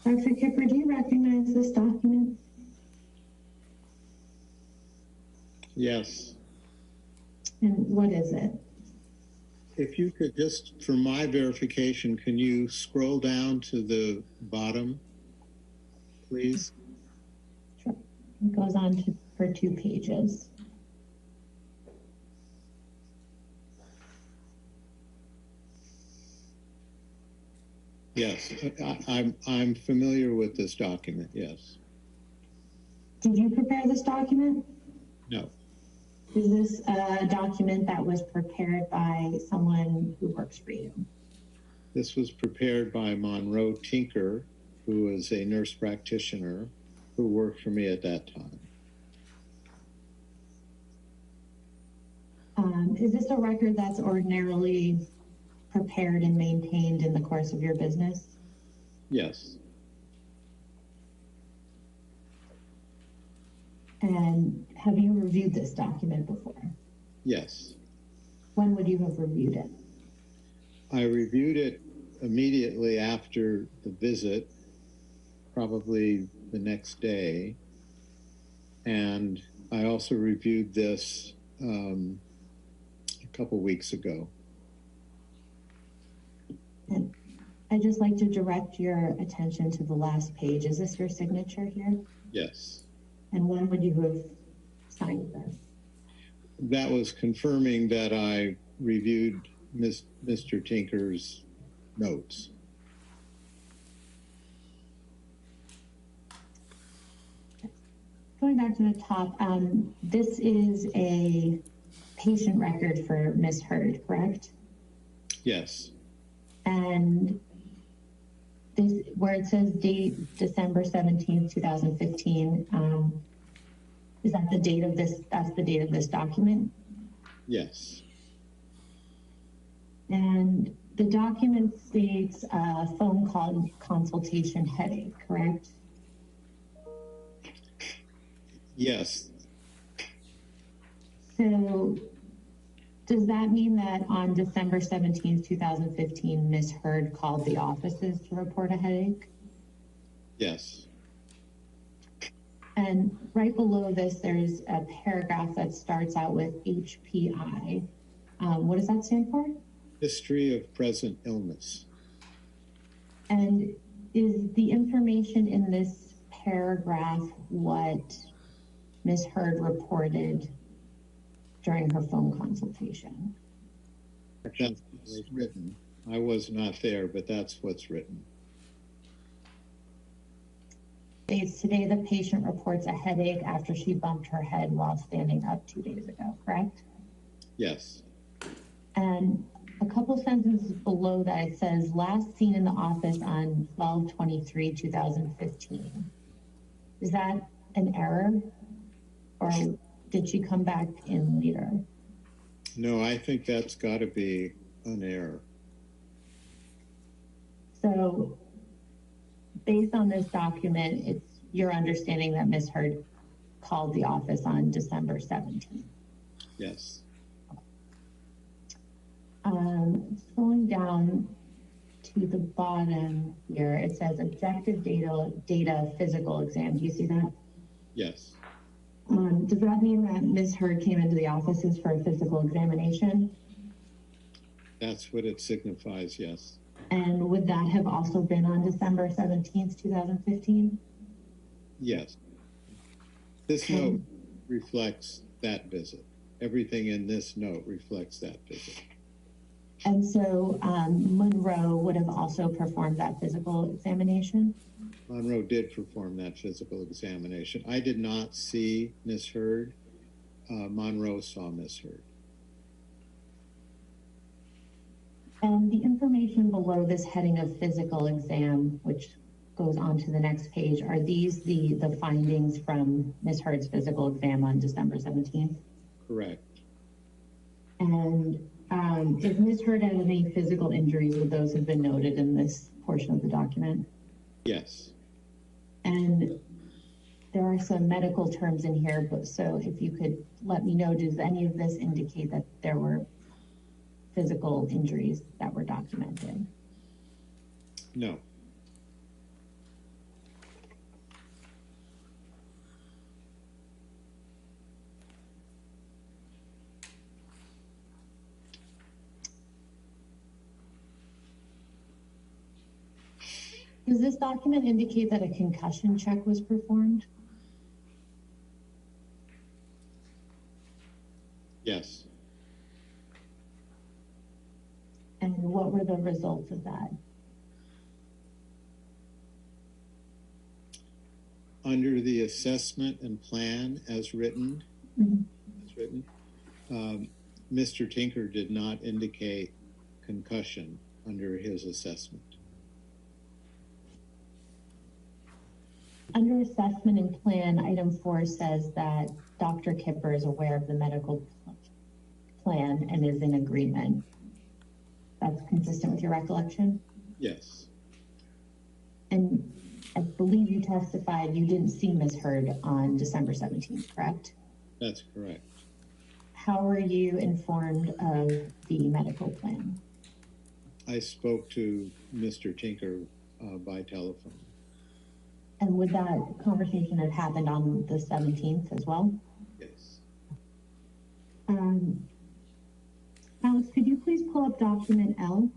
Dr. Kipper, do you recognize this document? Yes. And what is it? If you could just, for my verification, can you scroll down to the bottom, please? Sure. It goes on for 2 pages. Yes, I'm familiar with this document, yes. Did you prepare this document? No. Is this a document that was prepared by someone who works for you? This was prepared by Monroe Tinker, who is a nurse practitioner who worked for me at that time. Is this a record that's ordinarily prepared and maintained in the course of your business? Yes. And have you reviewed this document before? Yes. When would you have reviewed it? I reviewed it immediately after the visit, probably the next day. And I also reviewed this a couple weeks ago. And I'd just like to direct your attention to the last page. Is this your signature here? Yes. And when would you have signed this? That was confirming that I reviewed Mr. Tinker's notes. Going back to the top, this is a patient record for Ms. Heard, correct? Yes. And this, where it says date December 17th, 2015, is that the date of this, that's the date of this document? Yes. And the document states phone call consultation headache, correct? Yes. So does that mean that on December 17th, 2015, Ms. Heard called the offices to report a headache? Yes. And right below this, there's a paragraph that starts out with HPI. What does that stand for? History of present illness. And is the information in this paragraph what Ms. Heard reported during her phone consultation? That's written. I was not there, but that's what's written. States today the patient reports a headache after she bumped her head while standing up 2 days ago, correct? Yes. And a couple sentences below that it says last seen in the office on 12/23/2015. Is that an error, or did she come back in later? No, I think that's got to be an error. So based on this document, it's your understanding that Ms. Heard called the office on December 17th. Yes. Scrolling down to the bottom here, it says objective data physical exam. Do you see that? Yes. Does that mean that Ms. Heard came into the offices for a physical examination? That's what it signifies, yes. And would that have also been on December 17th, 2015? Yes. This note reflects that visit. Everything in this note reflects that visit. And so Monroe would have also performed that physical examination? Monroe did perform that physical examination. I did not see Ms. Heard. Monroe saw Ms. Heard. And the information below this heading of physical exam, which goes on to the next page, are these the findings from Ms. Heard's physical exam on December 17th? Correct. And if Ms. Heard had any physical injuries, would those have been noted in this portion of the document? Yes. And there are some medical terms in here, but so if you could let me know, does any of this indicate that there were physical injuries that were documented? No. Does this document indicate that a concussion check was performed? Yes. And what were the results of that? Under the assessment and plan as written, Mr. Tinker did not indicate concussion under his assessment. Under assessment and plan, item 4 says that Dr. Kipper is aware of the medical plan and is in agreement. That's consistent with your recollection? Yes. And I believe you testified you didn't see Ms. Heard on December 17th, correct? That's correct. How were you informed of the medical plan? I spoke to Mr. Tinker by telephone. And would that conversation have happened on the 17th as well? Yes. Alex, could you please pull up document L?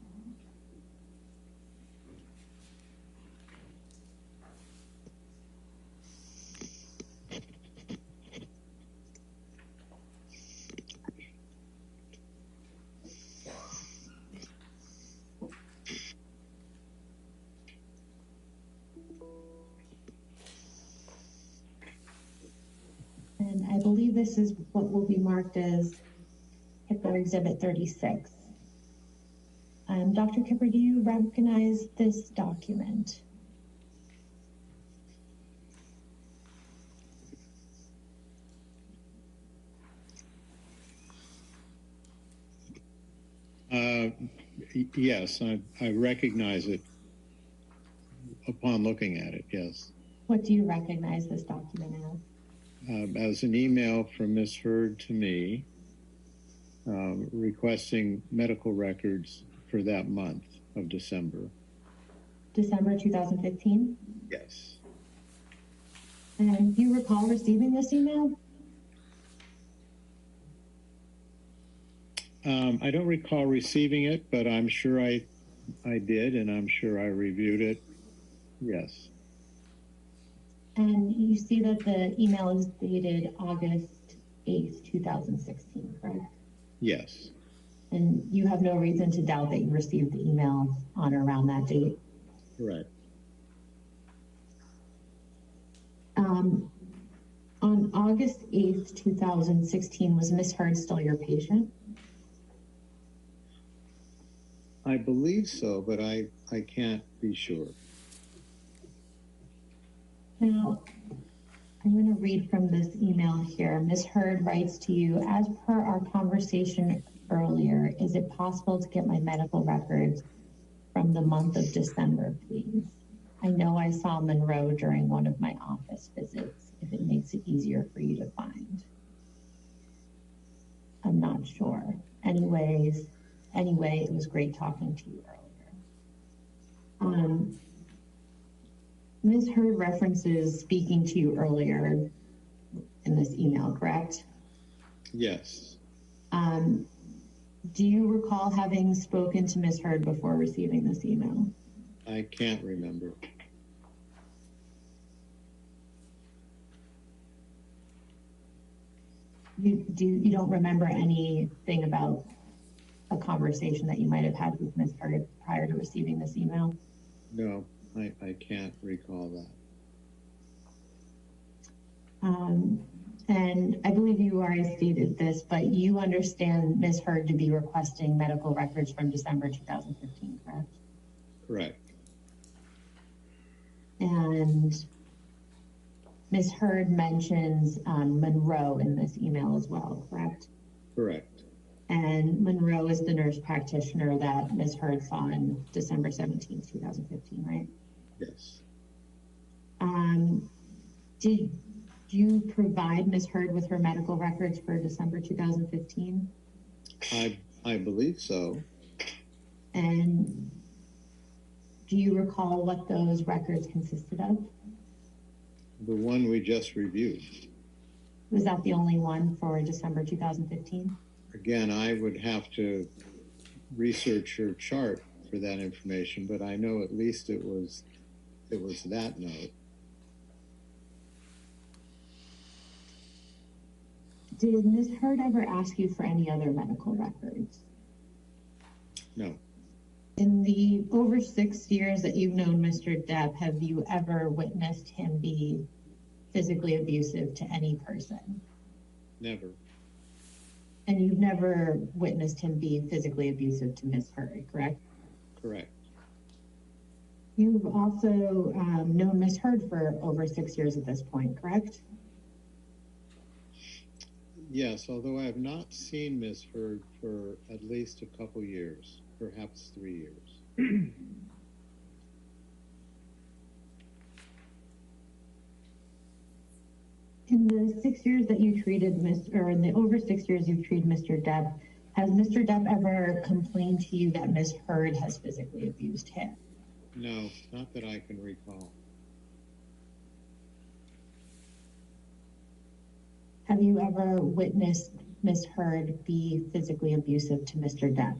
And I believe this is what will be marked as Kipper Exhibit 36. Dr. Kipper, do you recognize this document? Yes, I recognize it upon looking at it, yes. What do you recognize this document as? As an email from Ms. Heard to me requesting medical records for that month of December. December 2015? Yes. And do you recall receiving this email? I don't recall receiving it, but I'm sure I did, and I'm sure I reviewed it. Yes. And you see that the email is dated August 8th, 2016, correct? Yes. And you have no reason to doubt that you received the email on or around that date? Correct. On August 8th, 2016, was Ms. Heard still your patient? I believe so, but I can't be sure. Now, I'm going to read from this email here. Ms. Heard writes to you, as per our conversation earlier, is it possible to get my medical records from the month of December, please? I know I saw Monroe during one of my office visits, if it makes it easier for you to find. I'm not sure. Anyway, it was great talking to you earlier. Ms. Heard references speaking to you earlier in this email, correct? Yes. Do you recall having spoken to Ms. Heard before receiving this email? I can't remember. You don't remember anything about a conversation that you might have had with Ms. Heard prior to receiving this email? No, I can't recall that. And I believe you already stated this, but you understand Ms. Heard to be requesting medical records from December 2015, correct? Correct. And Ms. Heard mentions Monroe in this email as well, correct? Correct. And Monroe is the nurse practitioner that Ms. Heard saw in December 17, 2015, right? Yes. Did you provide Ms. Heard with her medical records for December 2015? I believe so. And do you recall what those records consisted of? The one we just reviewed. Was that the only one for December 2015? Again, I would have to research her chart for that information, but I know at least it was that note. Did Ms. Heard ever ask you for any other medical records? No. In the over 6 years that you've known Mr. Depp, have you ever witnessed him be physically abusive to any person? Never. And you've never witnessed him be physically abusive to Ms. Heard, correct? Correct. You've also known Ms. Heard for over 6 years at this point, correct? Yes, although I have not seen Ms. Heard for at least a couple years, perhaps 3 years. In the 6 years that you treated in the over 6 years you've treated Mr. Depp, has Mr. Depp ever complained to you that Ms. Heard has physically abused him? No, not that I can recall. Have you ever witnessed Ms. Heard be physically abusive to Mr. Depp?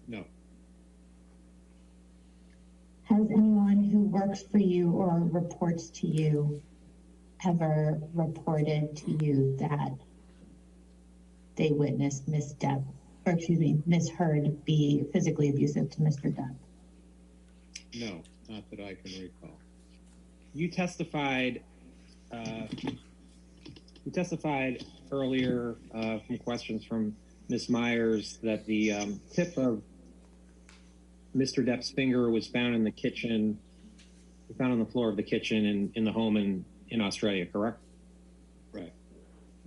No. Has anyone who works for you or reports to you ever reported to you that they witnessed Ms. Heard be physically abusive to Mr. Depp? No, not that I can recall. You testified earlier from questions from Ms. Myers that the tip of Mr. Depp's finger was found in the kitchen, found on the floor of the kitchen in the home in Australia, correct? Right.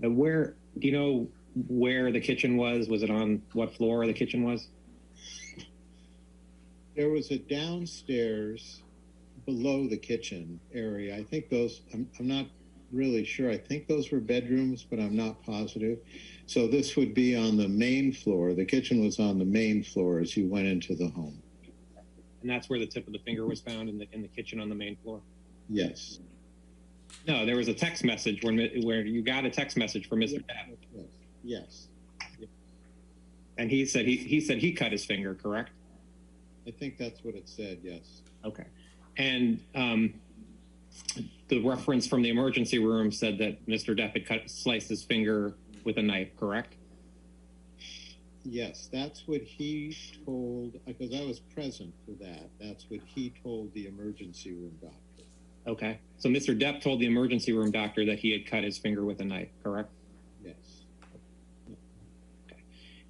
Where, do you know where the kitchen was? Was it on what floor the kitchen was? There was a downstairs below the kitchen area. I think those, I'm not really sure. I think those were bedrooms, but I'm not positive. So this would be on the main floor. The kitchen was on the main floor as you went into the home. And that's where the tip of the finger was found, in the kitchen on the main floor? Yes. No, there was a text message where you got a text message from Mr. Depp. Yes. And he said he cut his finger, correct? I think that's what it said, yes. Okay. And the reference from the emergency room said that Mr. Depp had sliced his finger with a knife, correct? Yes, that's what he told, because I was present for that. That's what he told the emergency room doctor. Okay. So Mr. Depp told the emergency room doctor that he had cut his finger with a knife, correct? Yes. Okay.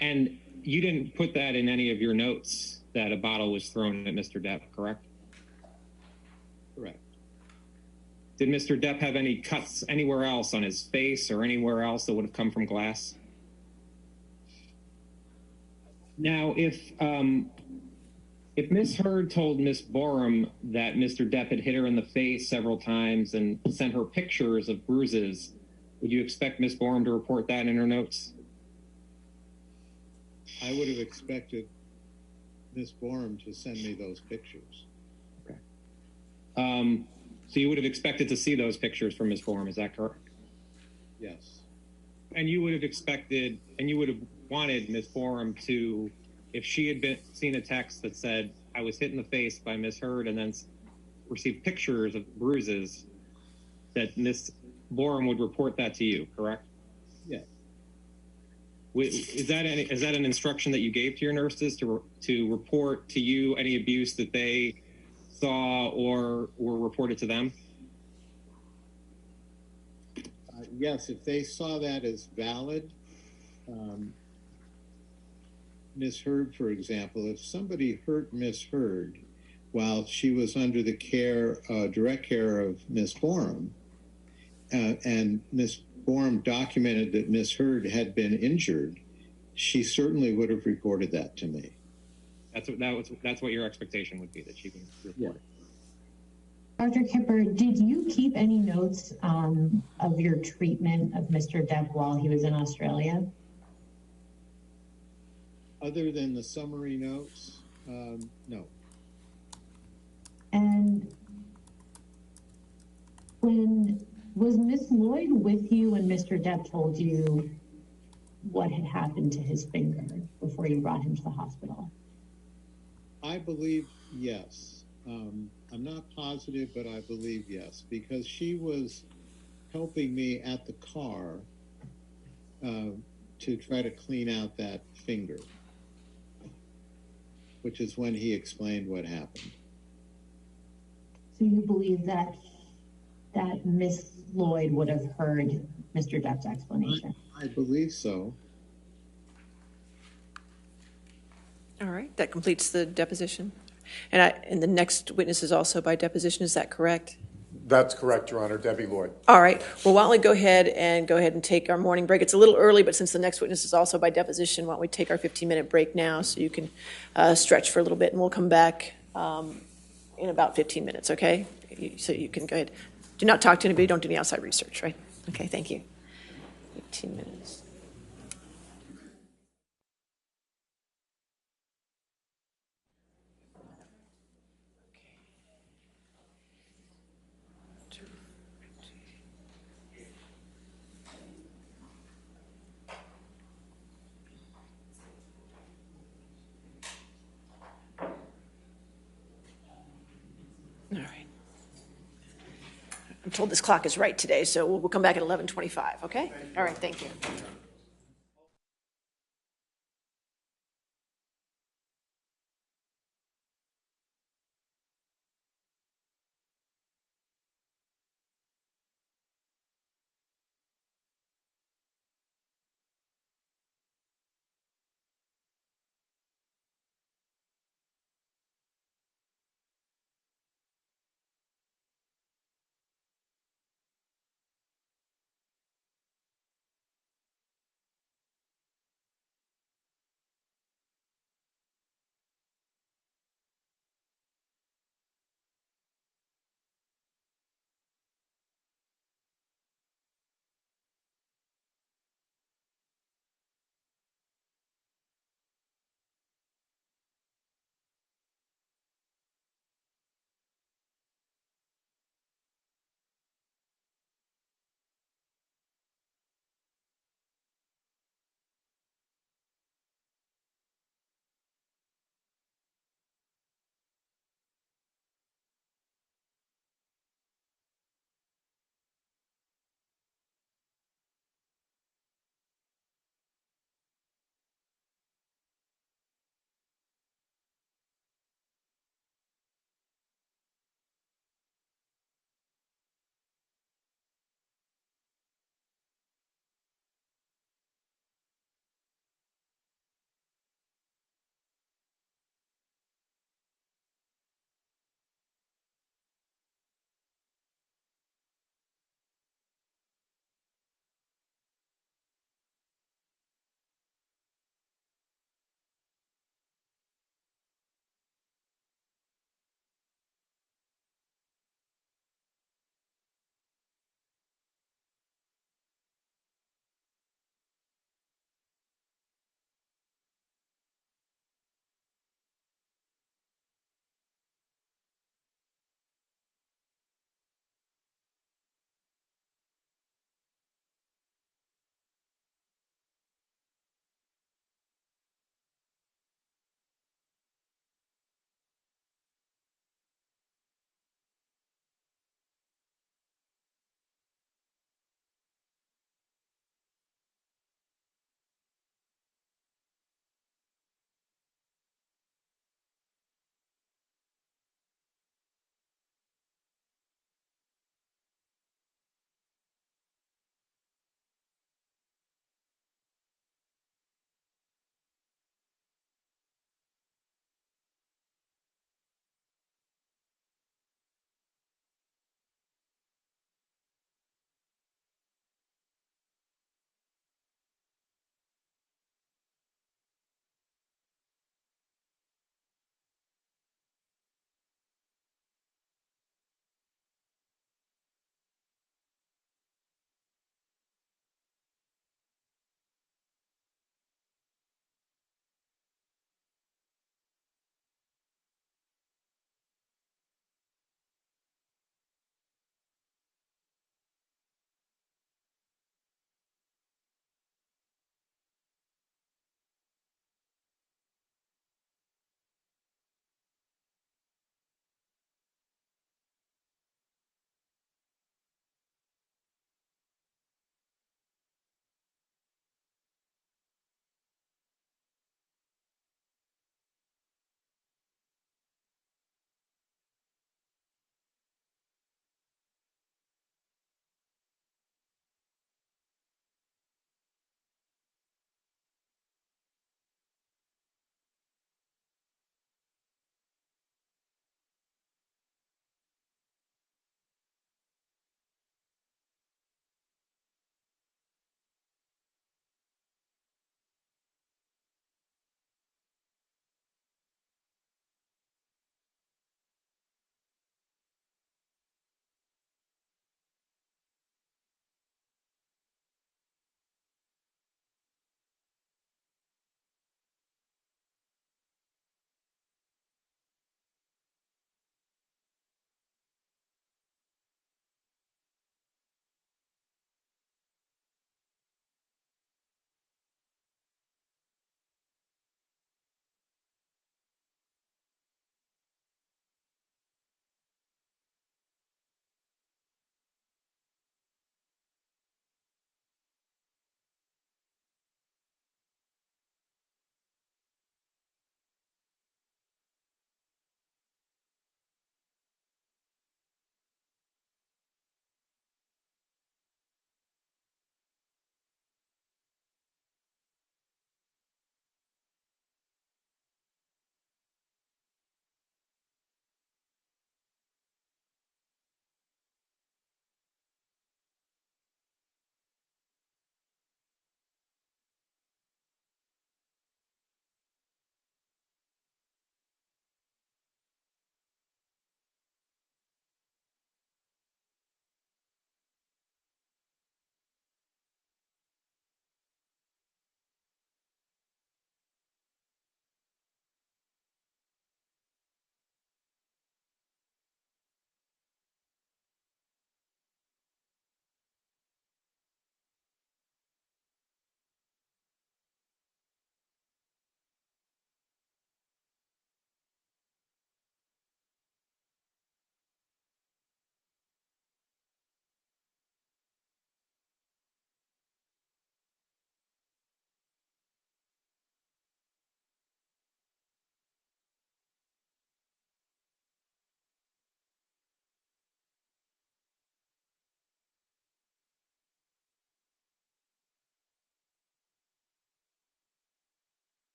And you didn't put that in any of your notes that a bottle was thrown at Mr. Depp, correct? Correct. Did Mr. Depp have any cuts anywhere else on his face or anywhere else that would have come from glass? Now, if Ms. Heard told Ms. Borum that Mr. Depp had hit her in the face several times and sent her pictures of bruises, would you expect Ms. Borum to report that in her notes? I would have expected Ms. Borum to send me those pictures. Okay. So you would have expected to see those pictures from Ms. Borum, is that correct? Yes. And you would have expected, and you would have wanted Ms. Borum to, if she had seen a text that said, I was hit in the face by Ms. Heard and then received pictures of bruises, that Ms. Borum would report that to you, correct? Yes. Is that an instruction that you gave to your nurses to report to you any abuse that they saw or were reported to them? Yes, if they saw that as valid. Ms. Heard, for example, if somebody hurt Ms. Heard while she was under the direct care of Ms. Borum, and Ms. Borum documented that Ms. Heard had been injured, she certainly would have reported that to me. That's what your expectation would be, that she can report it. Dr. Kipper, did you keep any notes of your treatment of Mr. Depp while he was in Australia? Other than the summary notes, no. And was Miss Lloyd with you when Mr. Depp told you what had happened to his finger before you brought him to the hospital? I believe yes. I'm not positive, but I believe yes, because she was helping me at the car to try to clean out that finger, which is when he explained what happened. So you believe that Miss Lloyd would have heard Mr. Depp's explanation? I believe so. All right, that completes the deposition. And the next witness is also by deposition, is that correct? That's correct, Your Honor. Debbie Lloyd. All right, well, why don't we go ahead and take our morning break. It's a little early, but since the next witness is also by deposition, why don't we take our 15-minute break now so you can stretch for a little bit, and we'll come back in about 15 minutes, okay? So you can go ahead. Do not talk to anybody, don't do any outside research, right? Okay, thank you. 15 minutes. All right. I'm told this clock is right today, so we'll come back at 11:25, okay? All right, thank you.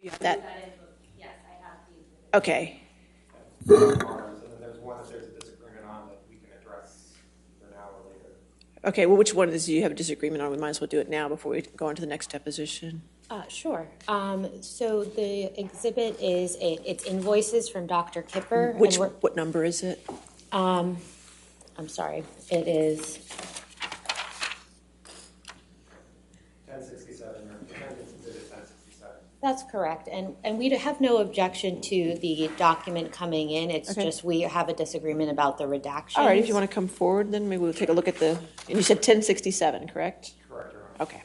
You have that? Yes, I have these. Okay. And then there's one that there's a disagreement on that we can address either now or later. Okay, well, which one do you have a disagreement on? We might as well do it now before we go on to the next deposition. Sure. So the exhibit is it's invoices from Dr. Kipper. What number is it? I'm sorry. It is 1067. Defendant's exhibit 1067. That's correct, and we have no objection to the document coming in. It's just we have a disagreement about the redactions. All right, if you want to come forward, then maybe we'll take a look at the. And you said 1067, correct? Correct, Your Honor. Okay.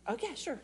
Oh, yeah, sure.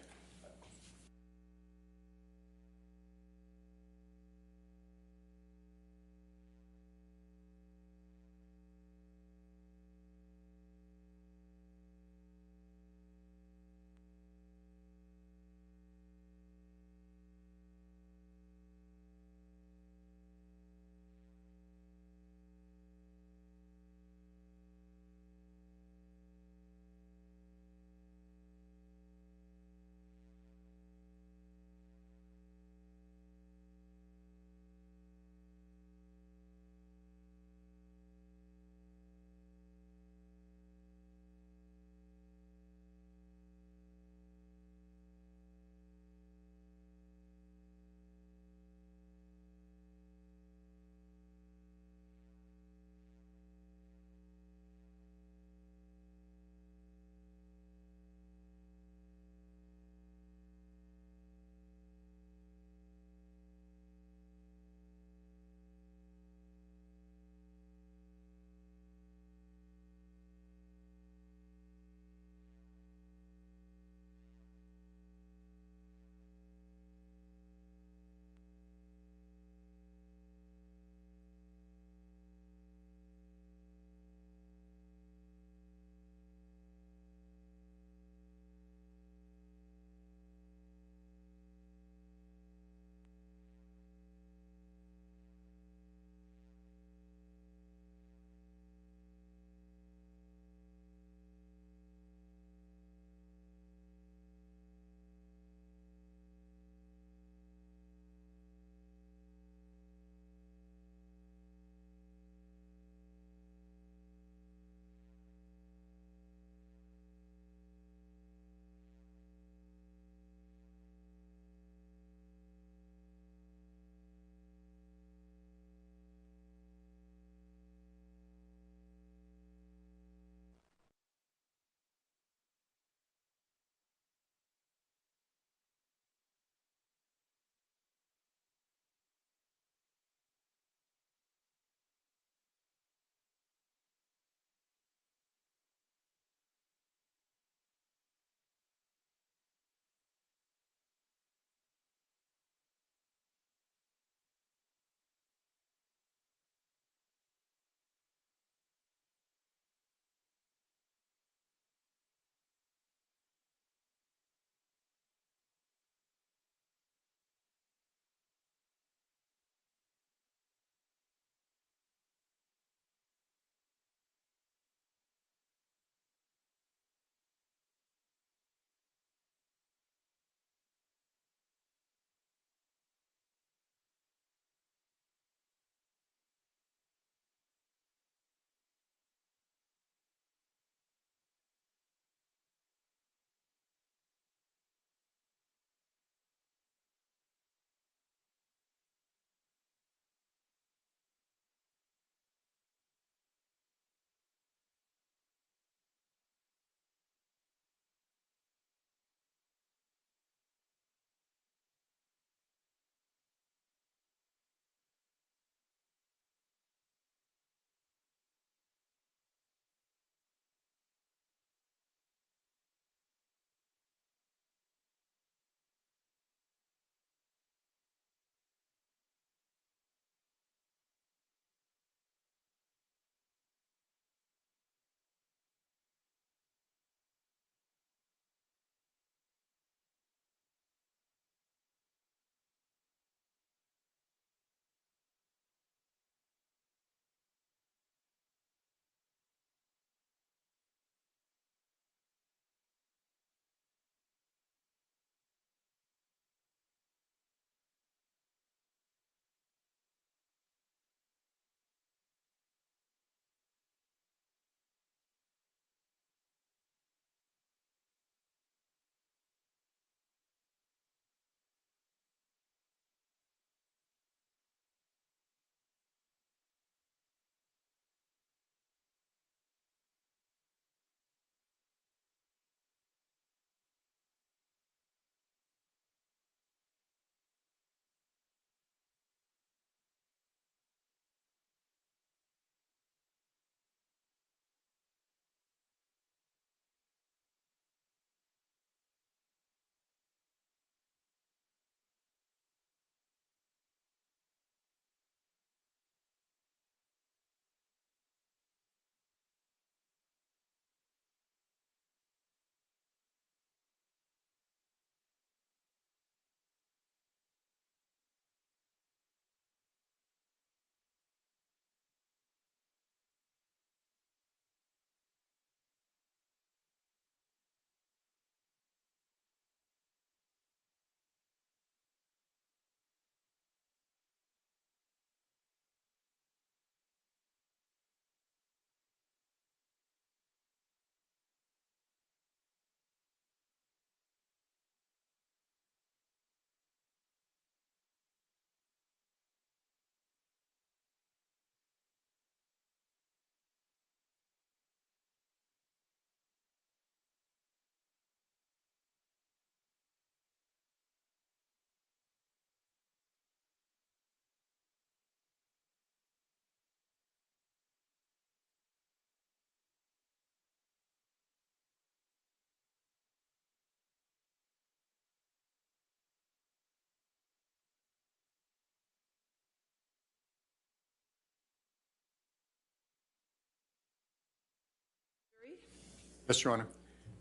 Yes, Your Honor.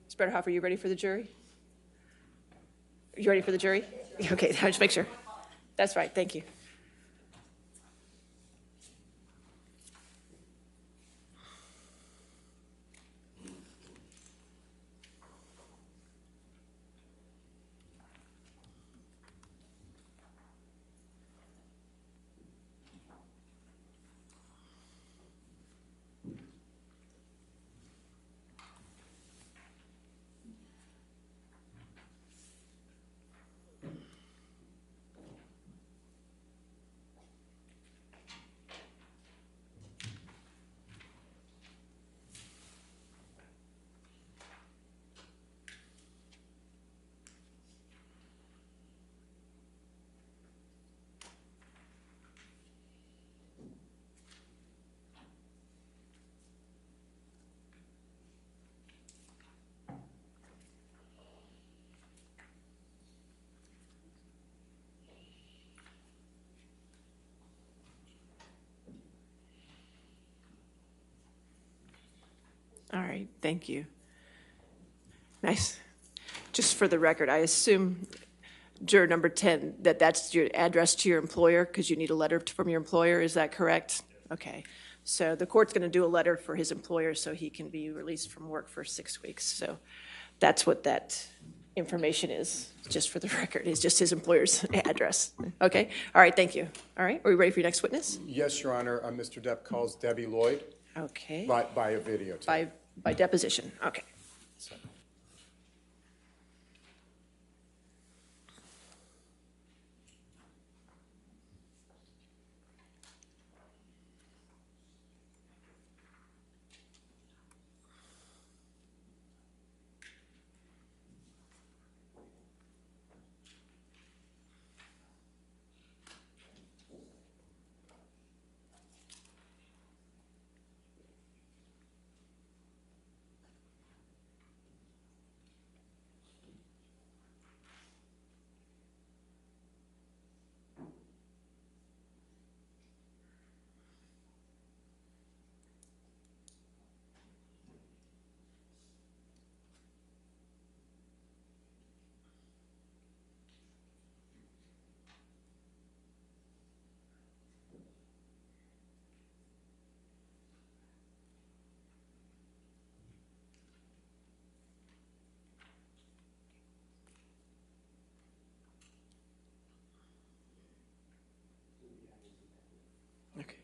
Mr. Betterhoff, are you ready for the jury? You ready for the jury? Okay, just make sure. That's right, thank you. All right, thank you. Nice. Just for the record, I assume juror number 10, that's your address to your employer because you need a letter from your employer, is that correct? Okay, so the court's going to do a letter for his employer so he can be released from work for 6 weeks. So that's what that information is, just for the record. It's just his employer's address. Okay, all right, thank you. All right, are we ready for your next witness? Yes, Your Honor. Mr. Depp calls Debbie Lloyd. Okay. By a video. By deposition, okay. Okay.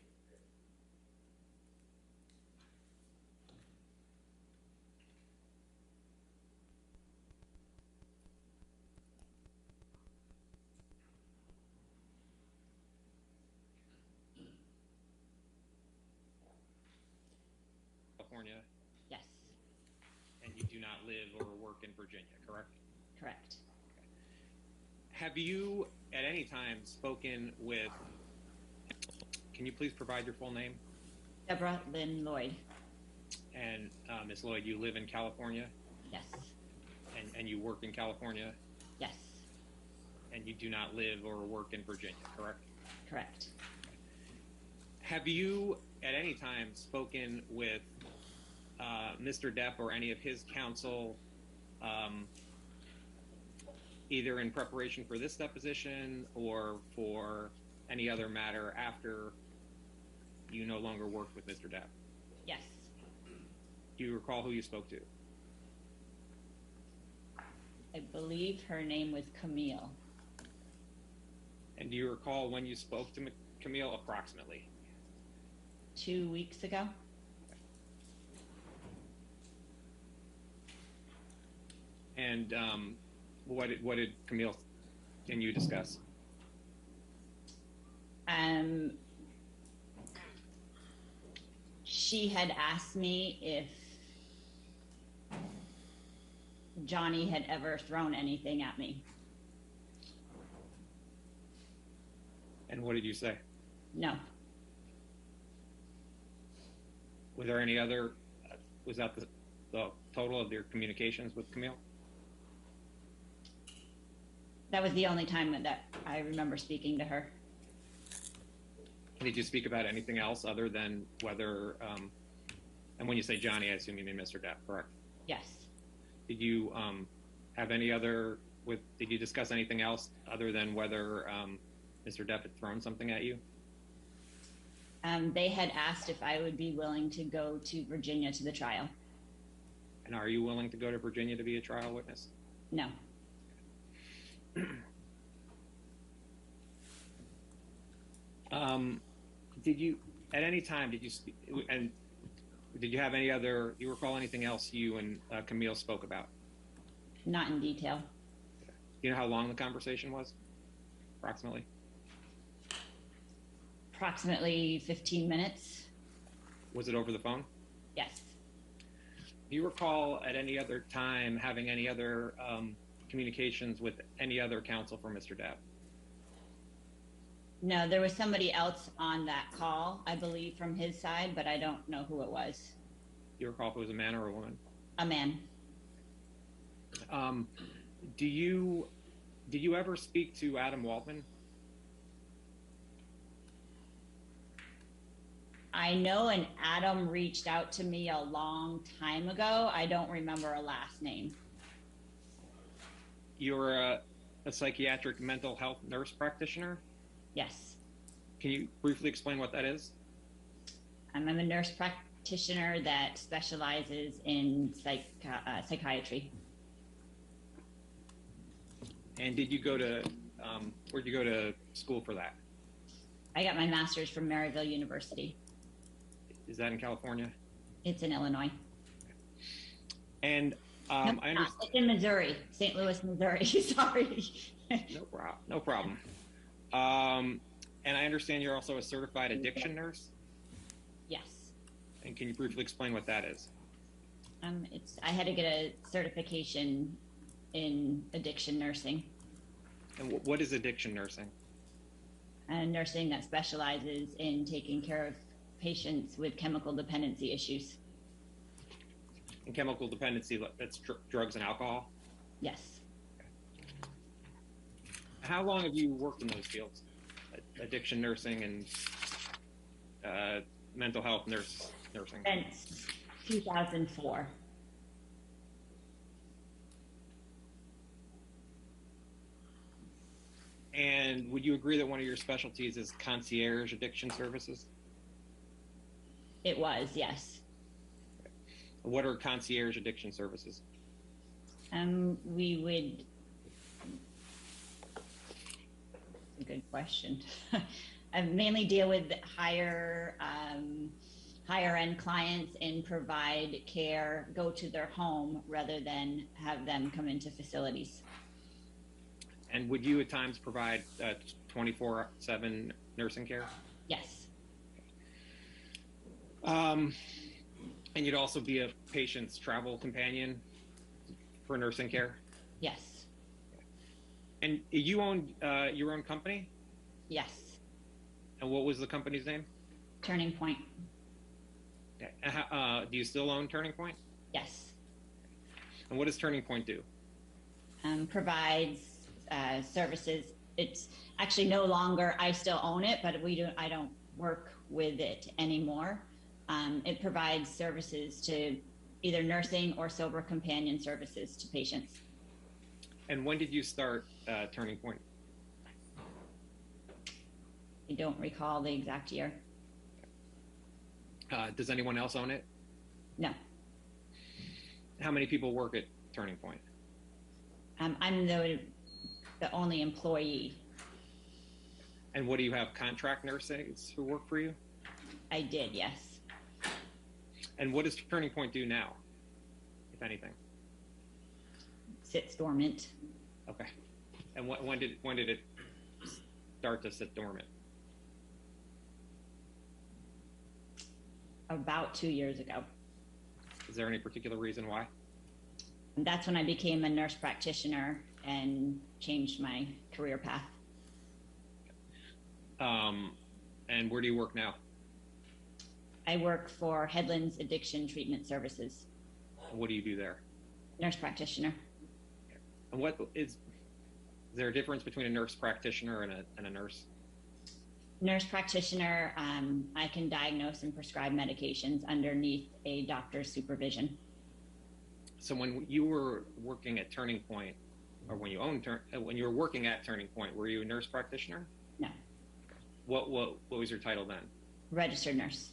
California, Yes, and you do not live or work in Virginia, correct? correct. Have you at any time spoken with, can you please provide your full name? Deborah Lynn Lloyd. And Ms. Lloyd, you live in California? Yes, And you work in California? yes, And you do not live or work in Virginia, correct? correct. Have you at any time spoken with Mr. Depp or any of his counsel, either in preparation for this deposition or for any other matter after you no longer worked with Mr. Depp? Yes. Do you recall who you spoke to? I believe her name was Camille. And do you recall when you spoke to Camille approximately? 2 weeks ago. And what did Camille and you discuss? She had asked me if Johnny had ever thrown anything at me. And what did you say? No. Was there any other, was that the total of your communications with Camille? That was the only time that I remember speaking to her. Did you speak about anything else other than whether, and when you say Johnny, I assume you mean Mr. Depp, correct? Yes. Did you have any other, did you discuss anything else other than whether Mr. Depp had thrown something at you? They had asked if I would be willing to go to Virginia to the trial. And are you willing to go to Virginia to be a trial witness? No. Did you, at any time, did you speak, and did you have any other, do you recall anything else you and Camille spoke about? Not in detail. You know how long the conversation was, approximately? Approximately 15 minutes. Was it over the phone? Yes. Do you recall at any other time having any other communications with any other counsel for Mr. Depp? No, there was somebody else on that call, I believe, from his side, but I don't know who it was. Do you recall if it was a man or a woman? A man. Did you ever speak to Adam Waldman? I know an Adam reached out to me a long time ago. I don't remember a last name. You're a psychiatric mental health nurse practitioner? Yes. Can you briefly explain what that is? I'm a nurse practitioner that specializes in psychiatry. And did you go to, where'd you go to school for that? I got my master's from Maryville University. Is that in California? It's in Illinois. And I understand. It's in Missouri, St. Louis, Missouri. Sorry. No problem. And I understand you're also a certified addiction nurse? Yes. And can you briefly explain what that is? I had to get a certification in addiction nursing. And what is addiction nursing? Nursing that specializes in taking care of patients with chemical dependency issues. And chemical dependency, that's drugs and alcohol? Yes. How long have you worked in those fields? Addiction nursing and mental health nursing? Since 2004. And would you agree that one of your specialties is concierge addiction services? It was, yes. What are concierge addiction services? We would. Good question. I mainly deal with higher end clients and provide care, go to their home rather than have them come into facilities. And would you at times provide 24/7 nursing care? Yes. And you'd also be a patient's travel companion for nursing care? Yes. And you own your own company? Yes. And what was the company's name? Turning Point. Okay. And do you still own Turning Point? Yes. And what does Turning Point do? Provides services. It's actually no longer, I still own it, but I don't work with it anymore. It provides services to either nursing or sober companion services to patients. And when did you start Turning Point? I don't recall the exact year. Does anyone else own it? No. How many people work at Turning Point? I'm the only employee. And what do you have, contract nurses who work for you? I did, yes. And what does Turning Point do now, if anything? Sits dormant. Okay. And when did it start to sit dormant? About 2 years ago. Is there any particular reason why? And that's when I became a nurse practitioner and changed my career path. And where do you work now? I work for Headlands Addiction Treatment Services. What do you do there? Nurse practitioner. And what is there a difference between a nurse practitioner and a nurse? Nurse practitioner, I can diagnose and prescribe medications underneath a doctor's supervision. So when you were working at Turning Point, or when you were working at Turning Point, were you a nurse practitioner? No. What was your title then? Registered nurse.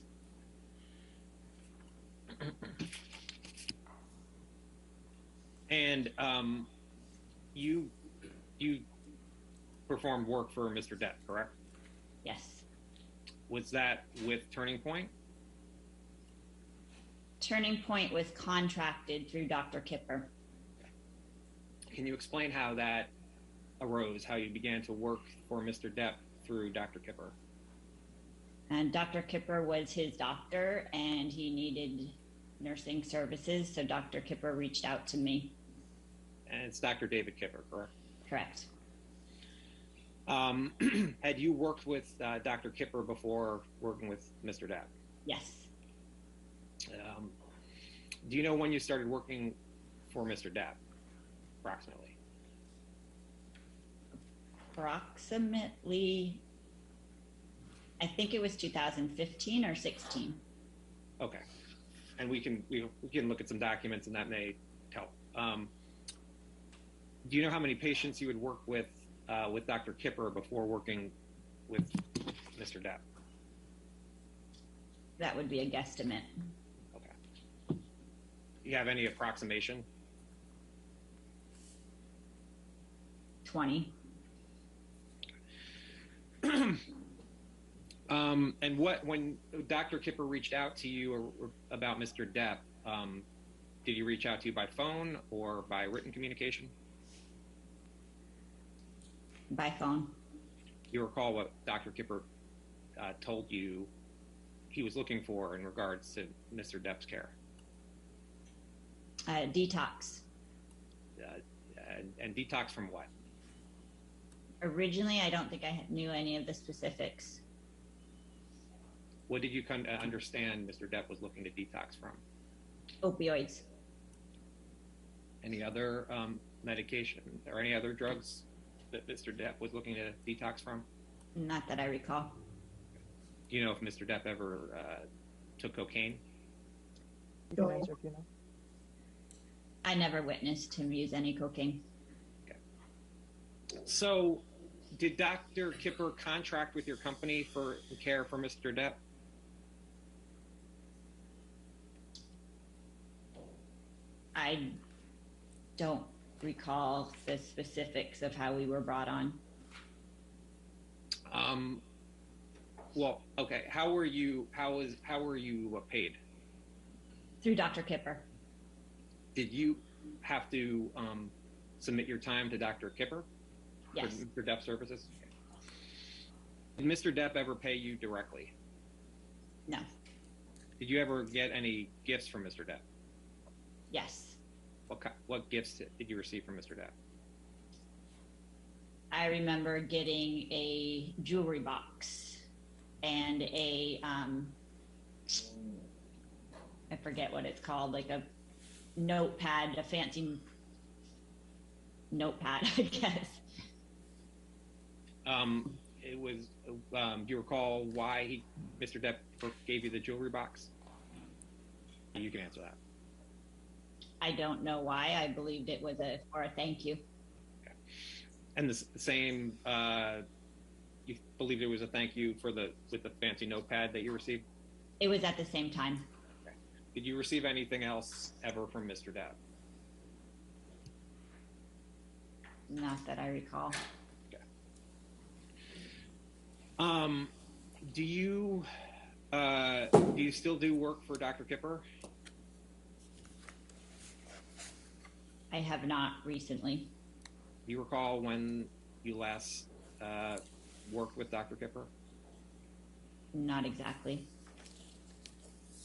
And you performed work for Mr. Depp, correct? Yes. Was that with Turning Point? Turning Point was contracted through Dr. Kipper. Can you explain how that arose, how you began to work for Mr. Depp through Dr. Kipper? And Dr. Kipper was his doctor, and he needed nursing services, so Dr. Kipper reached out to me. And it's Dr. David Kipper, correct? Correct. Had you worked with Dr. Kipper before working with Mr. Depp? Yes. Do you know when you started working for Mr. Depp, approximately? Approximately, I think it was 2015 or 16. Okay. And we can look at some documents, and that may help. Do you know how many patients you would work with Dr. Kipper before working with Mr. Depp? That would be a guesstimate. Okay. Do you have any approximation? 20. And when Dr. Kipper reached out to you about Mr. Depp, did he reach out to you by phone or by written communication? By phone. Do you recall what Dr. Kipper told you he was looking for in regards to Mr. Depp's care? Detox. And detox from what? Originally, I don't think I knew any of the specifics. What did you understand Mr. Depp was looking to detox from? Opioids. Any other medication or any other drugs that Mr. Depp was looking to detox from? Not that I recall. Do you know if Mr. Depp ever took cocaine? You can answer if you know. I never witnessed him use any cocaine. Okay. So, did Dr. Kipper contract with your company for care for Mr. Depp? I don't recall the specifics of how we were brought on. Well, okay. How were you paid? Through Dr. Kipper. Did you have to submit your time to Dr. Kipper? Yes. For Mr. Depp services? Did Mr. Depp ever pay you directly? No. Did you ever get any gifts from Mr. Depp? Yes. What gifts did you receive from Mr. Depp? I remember getting a jewelry box and a, I forget what it's called, like a notepad, a fancy notepad, I guess. It was, do you recall why Mr. Depp gave you the jewelry box? You can answer that. I don't know why. I believed it was for a thank you. Okay. And the same, you believed it was a thank you with the fancy notepad that you received? It was at the same time. Okay. Did you receive anything else ever from Mr. Depp? Not that I recall. Okay. Do you still do work for Dr. Kipper? I have not recently. Do you recall when you last worked with Dr. Kipper? Not exactly.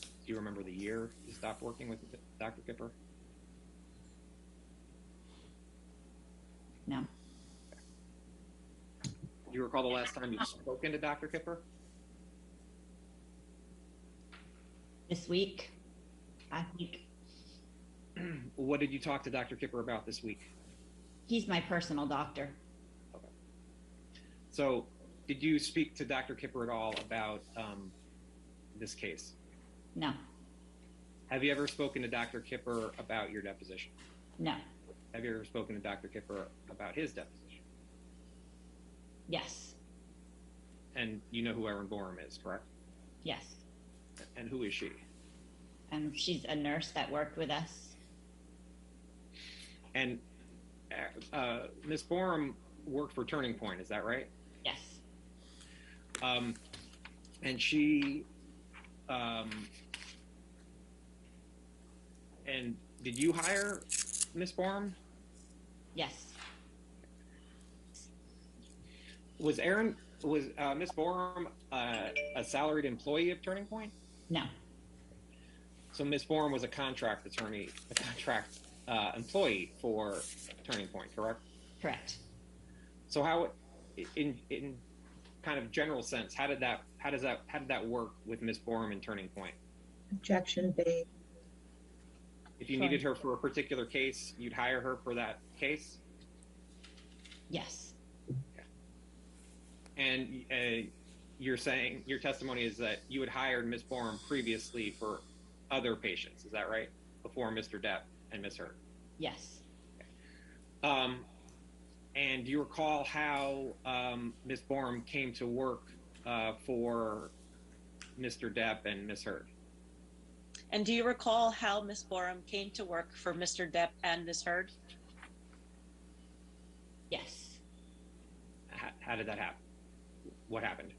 Do you remember the year you stopped working with Dr. Kipper? No. Do you recall the last time you spoke to Dr. Kipper? This week, I think. What did you talk to Dr. Kipper about this week? He's my personal doctor. Okay. So, did you speak to Dr. Kipper at all about this case? No. Have you ever spoken to Dr. Kipper about your deposition? No. Have you ever spoken to Dr. Kipper about his deposition? Yes. And you know who Erin Borum is, correct? Yes. And who is she? She's a nurse that worked with us. And Ms. Borum worked for Turning Point, is that right? Yes. And she, and did you hire Ms. Borum? Yes. Was Ms. Borum a salaried employee of Turning Point? No. So Ms. Borum was a contract employee for Turning Point, correct? Correct. So how, in kind of general sense, how did that work with Ms. Borum and Turning Point? Objection made. If you needed her for a particular case, you'd hire her for that case? Yes. Okay. And you're saying, your testimony is that you had hired Ms. Borum previously for other patients, is that right? Before Mr. Depp and Ms. Hurd? Yes. Okay. And do you recall how Ms. Borum came to work for Mr. Depp and Ms. Hurd? And do you recall how Ms. Borum came to work for Mr. Depp and Ms. Hurd? Yes. How did that happen? What happened?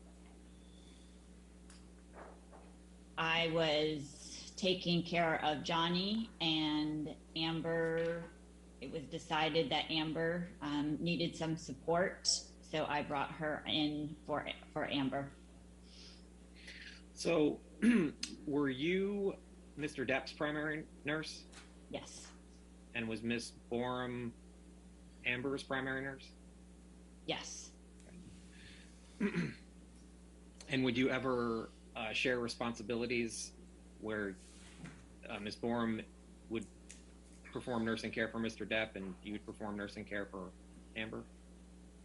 I was taking care of Johnny and Amber. It was decided that Amber needed some support, so I brought her in for Amber. So were you Mr. Depp's primary nurse? Yes. And was Ms. Borum Amber's primary nurse? Yes. And would you ever share responsibilities where Ms. Borum would perform nursing care for Mr. Depp and you would perform nursing care for Amber?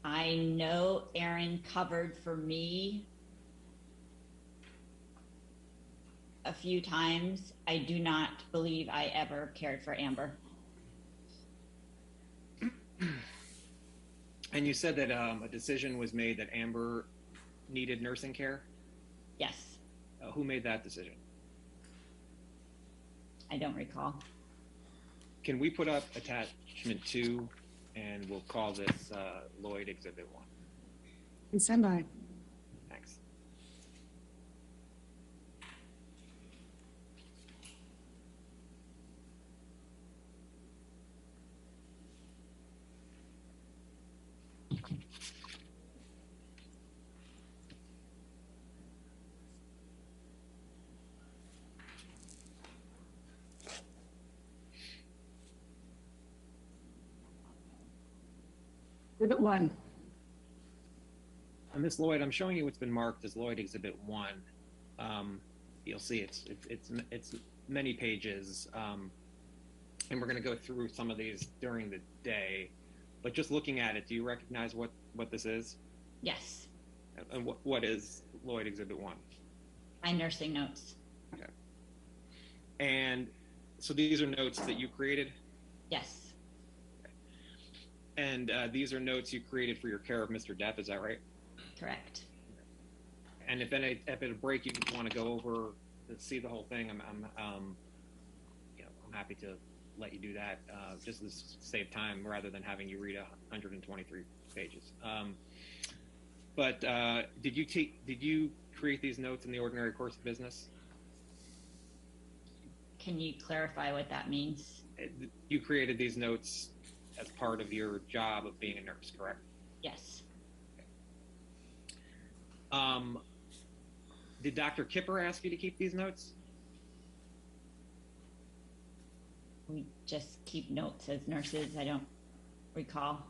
I know Erin covered for me a few times. I do not believe I ever cared for Amber. And you said that a decision was made that Amber needed nursing care? Yes. Who made that decision? I don't recall. Can we put up attachment 2 and we'll call this Lloyd Exhibit 1? And stand by. Thanks. Exhibit 1. Ms. Lloyd, I'm showing you what's been marked as Lloyd Exhibit 1. You'll see it's many pages, and we're going to go through some of these during the day. But just looking at it, do you recognize what this is? Yes. And what is Lloyd Exhibit 1? My nursing notes. Okay. And so these are notes that you created? Yes. And these are notes you created for your care of Mr. Depp, is that right? Correct. And if at a break you want to go over to see the whole thing, I'm happy to let you do that, just to save time rather than having you read 123 pages. But did you create these notes in the ordinary course of business? Can you clarify what that means? You created these notes as part of your job of being a nurse, correct? Yes. Did Dr. Kipper ask you to keep these notes? We just keep notes as nurses. I don't recall.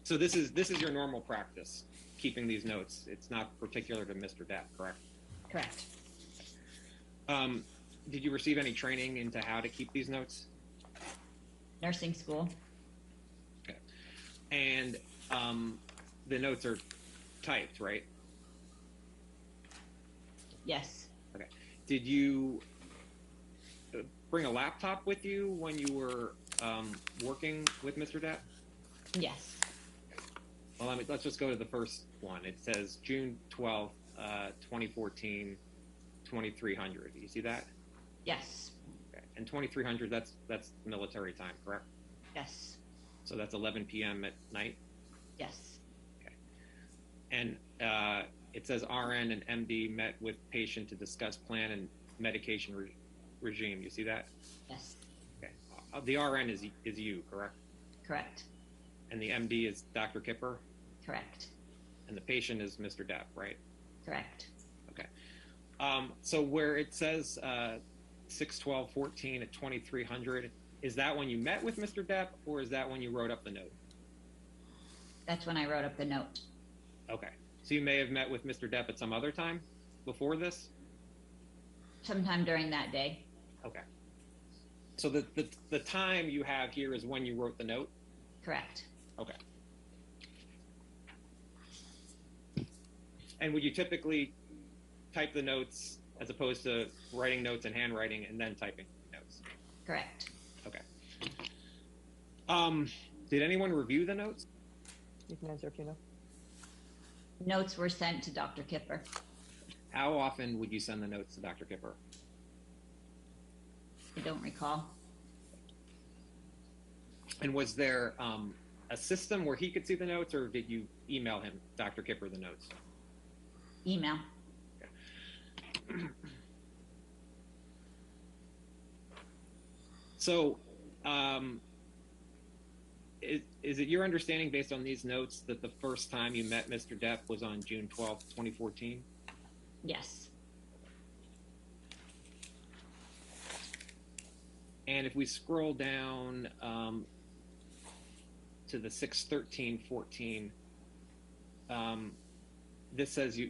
So this is your normal practice, keeping these notes. It's not particular to Mr. Depp, correct? Correct. Did you receive any training into how to keep these notes? Nursing school. Okay. And the notes are typed, right? Yes. Okay. Did you bring a laptop with you when you were working with Mr. Depp? Yes. Well, let's just go to the first one. It says June 12th, 2014, 2300. You see that? Yes. Okay. And 2300, that's military time, correct? Yes. So that's 11 p.m. at night? Yes. Okay. And it says RN and MD met with patient to discuss plan and medication regime. You see that? Yes. Okay. The RN is you, correct? Correct. And the MD is Dr. Kipper? Correct. And the patient is Mr. Depp, right? Correct. Okay. So where it says 6/12/14 at 2300, is that when you met with Mr. Depp, or is that when you wrote up the note? That's when I wrote up the note. Okay. So you may have met with Mr. Depp at some other time before this? Sometime during that day. Okay. So the time you have here is when you wrote the note? Correct. Okay. And would you typically type the notes as opposed to writing notes in handwriting and then typing notes? Correct. Okay. Did anyone review the notes? You can answer if you know. Notes were sent to Dr. Kipper. How often would you send the notes to Dr. Kipper? I don't recall. And was there a system where he could see the notes, or did you email him, Dr. Kipper, the notes? Email. Okay. So, is it your understanding, based on these notes, that the first time you met Mr. Depp was on June 12th, 2014? Yes. And if we scroll down to the 6/13/14, this says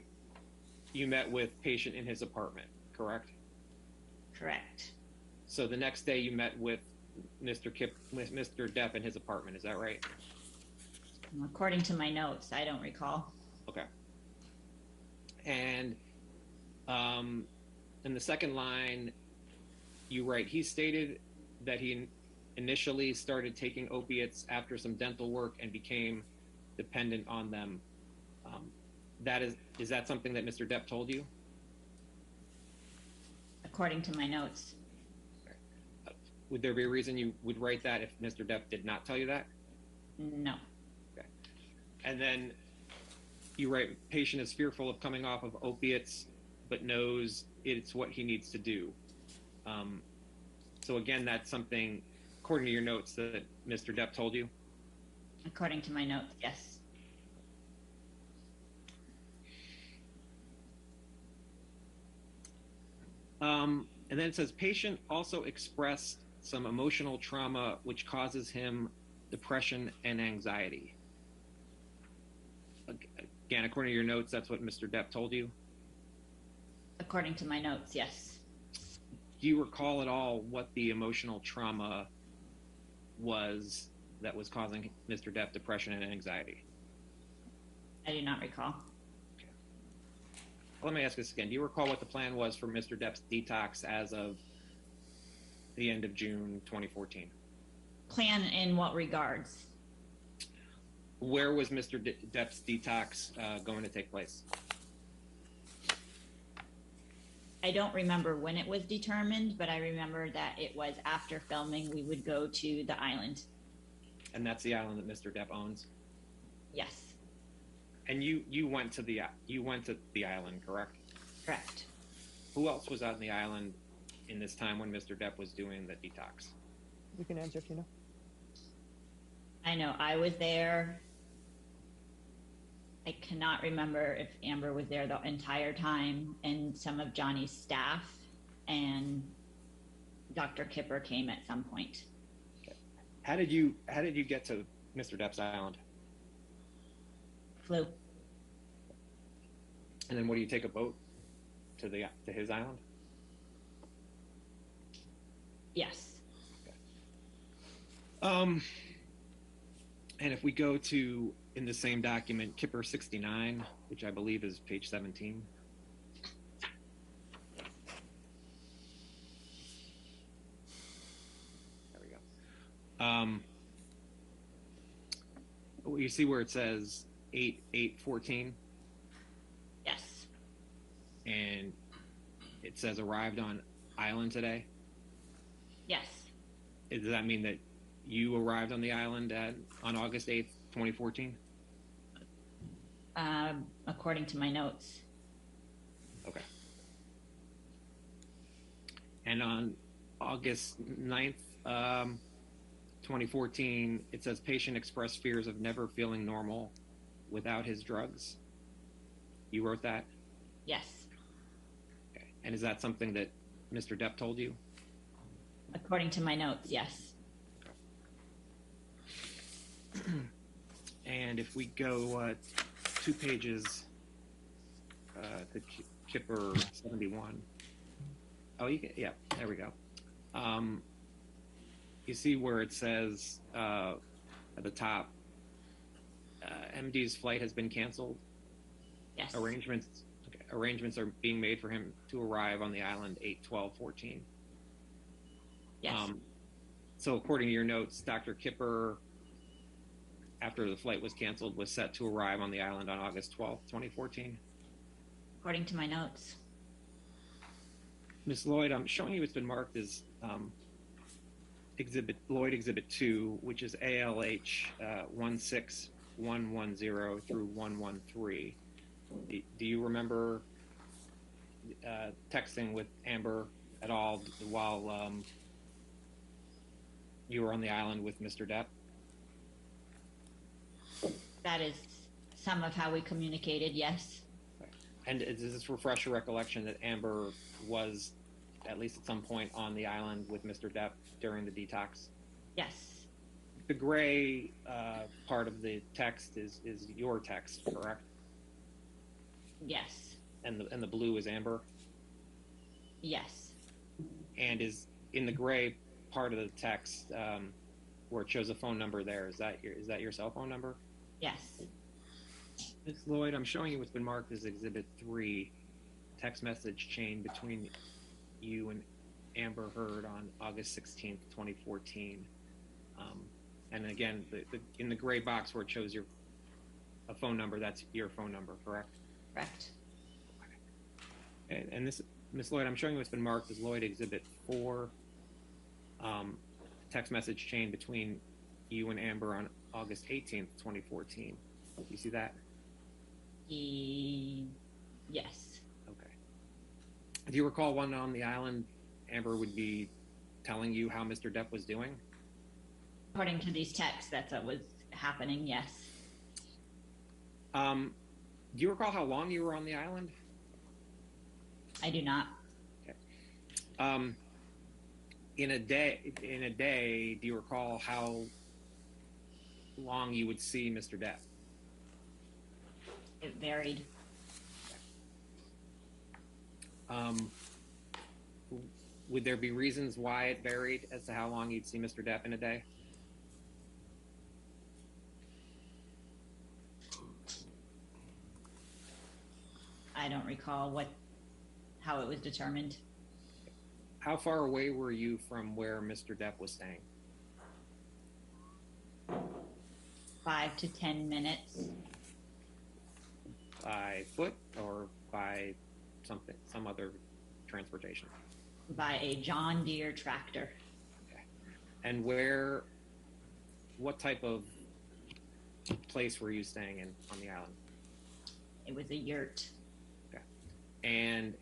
you met with patient in his apartment, correct? Correct. So the next day you met with Mr. Depp in his apartment, is that right? According to my notes, I don't recall. Okay. And in the second line, you write, he stated that he initially started taking opiates after some dental work and became dependent on them. Is that something that Mr. Depp told you? According to my notes. Would there be a reason you would write that if Mr. Depp did not tell you that? No. Okay. And then you write, patient is fearful of coming off of opiates, but knows it's what he needs to do. So again, that's something, according to your notes, that Mr. Depp told you? According to my notes, yes. And then it says, patient also expressed some emotional trauma which causes him depression and anxiety. Again, according to your notes, that's what Mr. Depp told you? According to my notes, yes. Do you recall at all what the emotional trauma was that was causing Mr. Depp depression and anxiety? I do not recall. Let me ask this again. Do you recall what the plan was for Mr. Depp's detox as of the end of June 2014? Plan in what regards? Where was Mr. Depp's detox going to take place? I don't remember when it was determined, but I remember that it was after filming. We would go to the island. And that's the island that Mr. Depp owns? Yes. And you went to the island, correct? Correct. Who else was on the island in this time when Mr. Depp was doing the detox? You can answer if you know. I know I was there. I cannot remember if Amber was there the entire time, and some of Johnny's staff, and Dr. Kipper came at some point. Okay. How did you get to Mr. Depp's island? Flew. And then what, do you take a boat to his island? Yes. Okay. And if we go to, in the same document, Kipper 69, which I believe is page 17. You see where it says 8/8/14, Yes. and it says arrived on island today. Yes. Does that mean that you arrived on the island on August 8th, 2014? According to my notes. Okay. And on August 9th, 2014, it says patient expressed fears of never feeling normal without his drugs. You wrote that? Yes. Okay. And is that something that Mr. Depp told you? According to my notes, yes. And if we go 2 pages to Kipper 71. Oh, you can, yeah, there we go. You see where it says at the top, MD's flight has been canceled. Yes. Arrangements are being made for him to arrive on the island 8/12/14. Yes. So according to your notes, Dr. Kipper, after the flight was canceled, was set to arrive on the island on August 12th, 2014. According to my notes. Ms. Lloyd, I'm showing you it's been marked as Exhibit 2, which is ALH 16110 through 113. Do you remember texting with Amber at all while you were on the island with Mr. Depp? That is some of how we communicated, yes. And does this refresh your recollection that Amber was, at least at some point, on the island with Mr. Depp during the detox? Yes. The gray part of the text is your text, correct? Yes. And the blue is Amber? Yes. And is in the gray part of the text where it shows a phone number there, is that your cell phone number? Yes. Ms. Lloyd, I'm showing you what's been marked as Exhibit 3, text message chain between you and Amber Heard on August 16th, 2014. And again, in the gray box where it shows a phone number, that's your phone number, correct? Correct. And this, Ms. Lloyd, I'm showing you what's been marked as Lloyd Exhibit 4, text message chain between you and Amber on August 18th, 2014. Do you see that? Yes. Okay. Do you recall when on the island Amber would be telling you how Mr. Depp was doing? According to these texts, that's what was happening, yes. Do you recall how long you were on the island? I do not. Okay. In a day, do you recall how long you would see Mr. Depp? It varied. Would there be reasons why it varied as to how long you'd see Mr. Depp in a day? I don't recall how it was determined. How far away were you from where Mr. Depp was staying? 5 to 10 minutes. By foot or by some other transportation? By a John Deere tractor. Okay. And what type of place were you staying in on the island? It was a yurt. Okay. And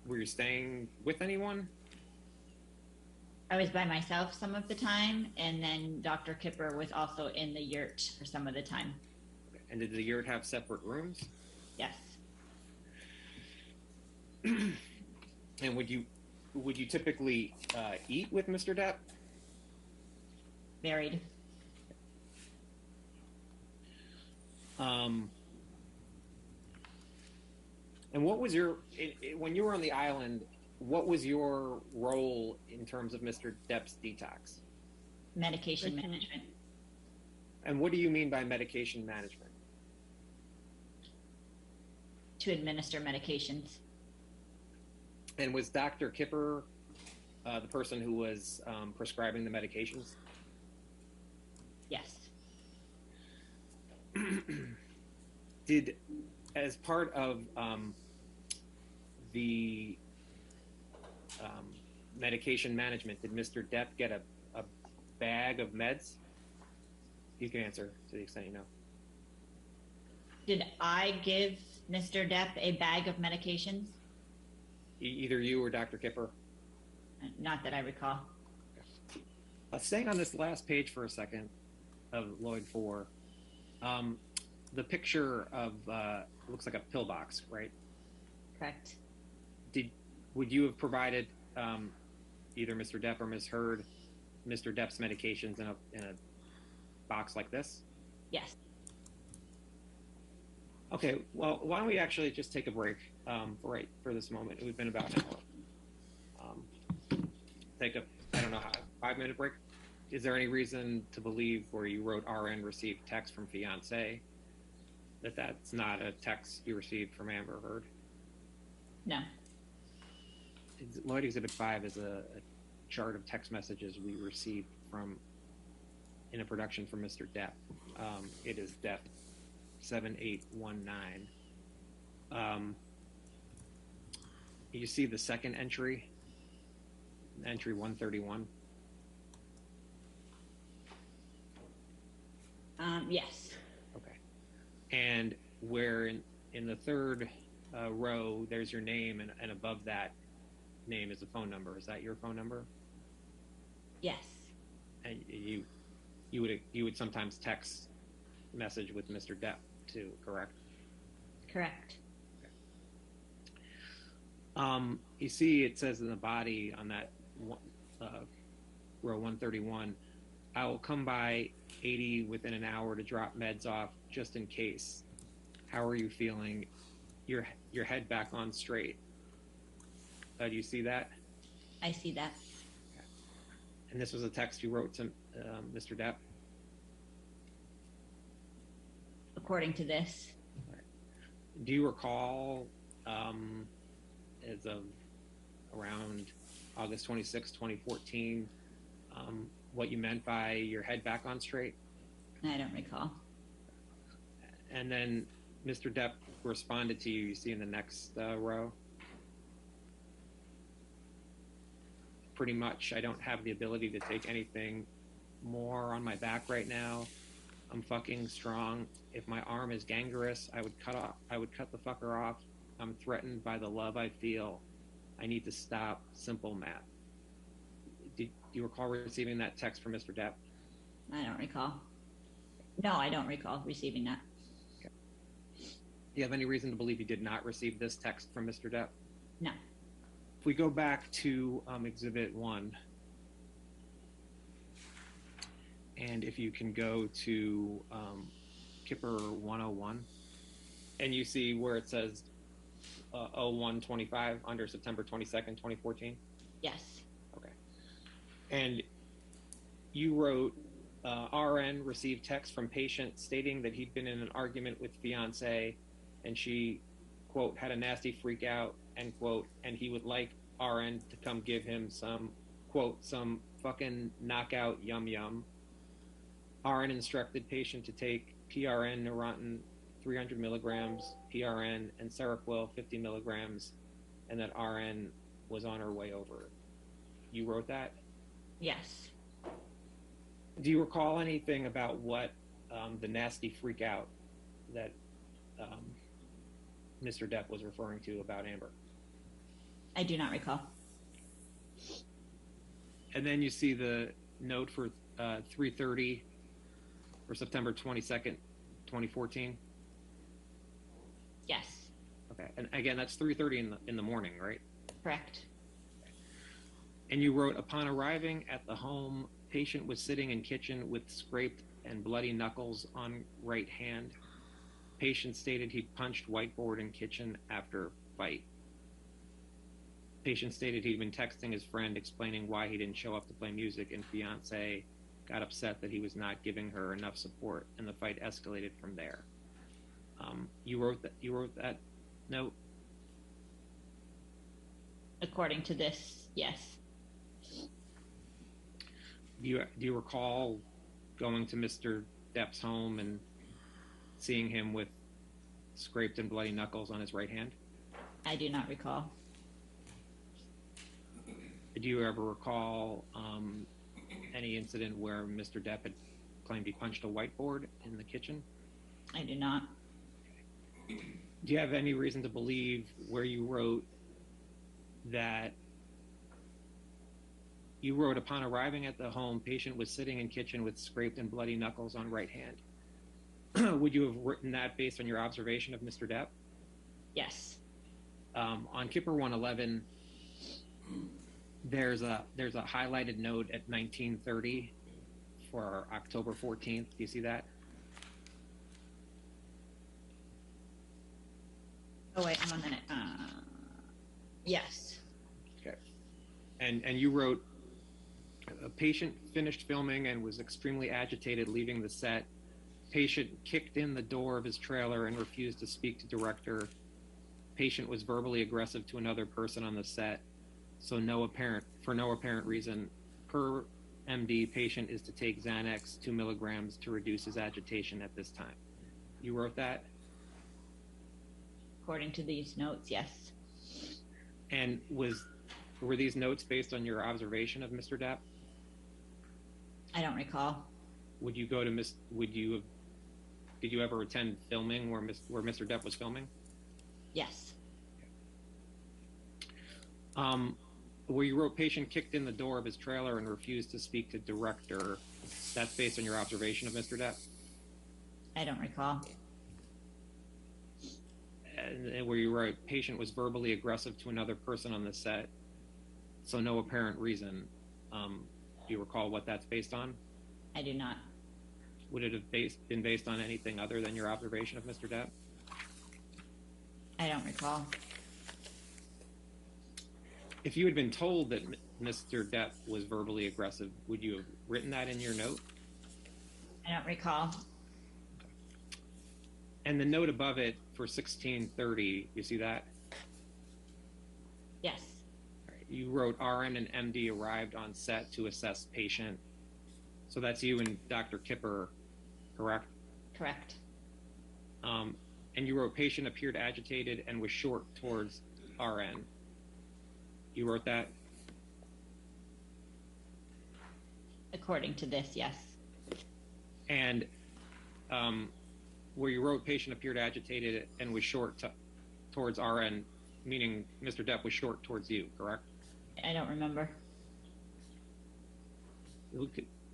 were you staying with anyone? I was by myself some of the time, and then Dr. Kipper was also in the yurt for some of the time. Okay. And did the yurt have separate rooms? Yes. And would you typically eat with Mr. Depp? Varied. And what was when you were on the island, what was your role in terms of Mr. Depp's detox? Medication management. And what do you mean by medication management? To administer medications. And was Dr. Kipper the person who was prescribing the medications? Yes. Did, as part of the medication management, did Mr. Depp get a bag of meds? You can answer to the extent you know. Did I give Mr. Depp a bag of medications? Either you or Dr. Kipper? Not that I recall. Staying on this last page for a second of Lloyd 4, the picture of looks like a pillbox, right? Correct. Would you have provided either Mr. Depp or Ms. Heard Mr. Depp's medications in a box like this? Yes. Okay. Well, why don't we actually just take a break for this moment? We've been about an hour. Take a 5-minute break. Is there any reason to believe where you wrote RN received text from fiance that's not a text you received from Amber Heard? No. Lloyd Exhibit 5 is a chart of text messages we received in a production from Mr. Depp. It is Depp 7819. You see the second entry, entry 131. Yes. Okay. And where in the third row, there's your name, and above that name is a phone number. Is that your phone number? Yes. And you would sometimes text message with Mr. Depp too, correct? Correct. Okay. You see, it says in the body on that row 131, I will come by 80 within an hour to drop meds off just in case. How are you feeling? Your head back on straight. Do you see that? I see that. Okay. And this was a text you wrote to Mr. Depp? According to this. Right. Do you recall, as of around August 26, 2014, what you meant by your head back on straight? I don't recall. And then Mr. Depp responded to you see in the next row? Pretty much, I don't have the ability to take anything more on my back right now. I'm fucking strong. If my arm is gangrenous, I would cut the fucker off. I'm threatened by the love I feel. I need to stop. Simple math. Do you recall receiving that text from Mr. Depp? I don't recall. No, I don't recall receiving that. Okay. Do you have any reason to believe you did not receive this text from Mr. Depp? No. If we go back to Exhibit 1, and if you can go to Kipper 101, and you see where it says 0125 under September 22nd, 2014? Yes. Okay. And you wrote, RN received text from patient stating that he'd been in an argument with fiance, and she, quote, had a nasty freak out, end quote, and he would like RN to come give him some, quote, some fucking knockout yum yum. RN instructed patient to take PRN Neurontin 300 milligrams, PRN, and Seroquel 50 milligrams, and that RN was on her way over. You wrote that? Yes. Do you recall anything about what the nasty freak out that Mr. Depp was referring to about Amber? I do not recall. And then you see the note for 3:30 for September 22nd, 2014? Yes. Okay. And again, that's 3:30 in the morning, right? Correct. And you wrote, upon arriving at the home, patient was sitting in kitchen with scraped and bloody knuckles on right hand. Patient stated he punched whiteboard in kitchen after fight. Patient stated he'd been texting his friend explaining why he didn't show up to play music, and fiance got upset that he was not giving her enough support, and the fight escalated from there. You wrote that note? According to this, yes. Do you recall going to Mr. Depp's home and seeing him with scraped and bloody knuckles on his right hand? I do not recall. Did you ever recall any incident where Mr. Depp had claimed he punched a whiteboard in the kitchen? I do not. Do you have any reason to believe where you wrote that you wrote, upon arriving at the home, patient was sitting in kitchen with scraped and bloody knuckles on right hand? Would you have written that based on your observation of Mr. Depp? Yes. On Kipper 111, there's a highlighted note at 1930 for October 14th. Do you see that? Oh wait, I'm on minute. Yes. Okay. And you wrote, a patient finished filming and was extremely agitated leaving the set. Patient kicked in the door of his trailer and refused to speak to director. Patient was verbally aggressive to another person on the set. So for no apparent reason. Per MD, patient is to take Xanax 2 milligrams to reduce his agitation at this time. You wrote that? According to these notes, yes. And were these notes based on your observation of Mr. Depp? I don't recall. Would you go to did you ever attend filming where Mr. Depp was filming? Yes. Where you wrote patient kicked in the door of his trailer and refused to speak to director, that's based on your observation of Mr. Depp? I don't recall. And where you wrote patient was verbally aggressive to another person on the set, so no apparent reason. Do you recall what that's based on? I do not. Would it have been based on anything other than your observation of Mr. Depp? I don't recall. If you had been told that Mr. Depp was verbally aggressive, would you have written that in your note? I don't recall. And the note above it for 1630, you see that? Yes. You wrote RN and MD arrived on set to assess patient. So that's you and Dr. Kipper, correct? Correct. And you wrote patient appeared agitated and was short towards RN. You wrote that? According to this, yes. And where you wrote patient appeared agitated and was short towards RN, meaning Mr. Depp was short towards you, correct? I don't remember.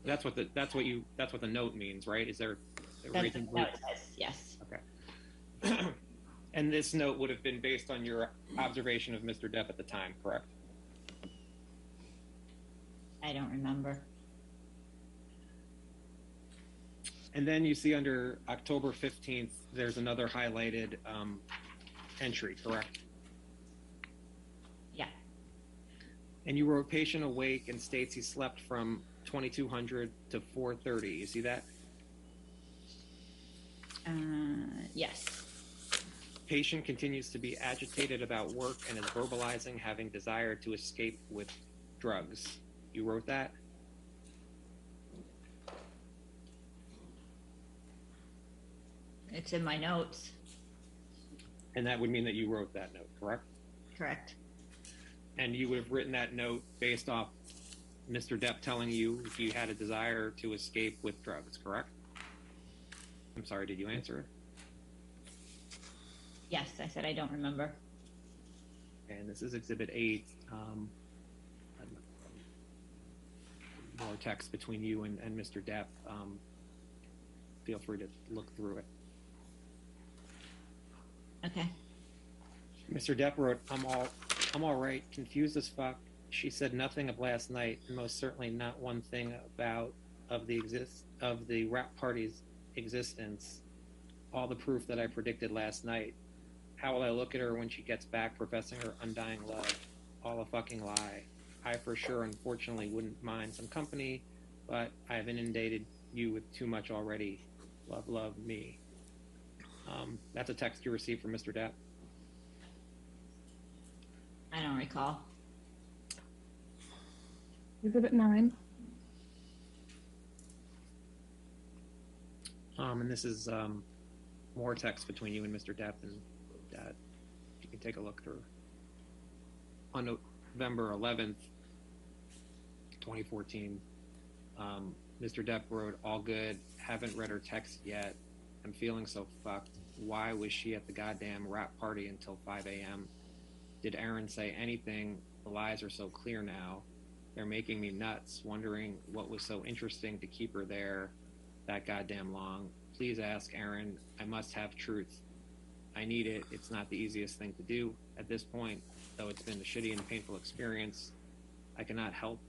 That's what the note means, right? Is there a reason? Yes. Okay. And this note would have been based on your observation of Mr. Depp at the time, correct? I don't remember. And then you see under October 15th, there's another highlighted entry, correct? Yeah. And you wrote patient awake and states he slept from 2200 to 4:30. You see that? Yes. Patient continues to be agitated about work and is verbalizing having desire to escape with drugs. You wrote that? It's in my notes. And that would mean that you wrote that note, correct? Correct. And you would have written that note based off Mr. Depp telling you he had a desire to escape with drugs, correct? I'm sorry, did you answer it? Yes, I said I don't remember. And this is Exhibit 8. More text between you and Mr. Depp. Feel free to look through it. Okay. Mr. Depp wrote, I'm all right, confused as fuck. She said nothing of last night, and most certainly not one thing of the rap party's existence. All the proof that I predicted last night. How will I look at her when she gets back professing her undying love? All a fucking lie. I for sure, unfortunately, wouldn't mind some company, but I have inundated you with too much already. Love, love, me. That's a text you received from Mr. Depp. I don't recall. Exhibit 9. And this is more text between you and Mr. Depp, and you can take a look through. On November 11th, 2014, Mr. Depp wrote, "All good, haven't read her text yet. I'm feeling so fucked. Why was she at the goddamn rap party until 5 a.m.? Did Aaron say anything? The lies are so clear now. They're making me nuts, wondering what was so interesting to keep her there that goddamn long. Please ask Aaron. I must have truth. I need it. It's not the easiest thing to do at this point, though it's been a shitty and painful experience. I cannot help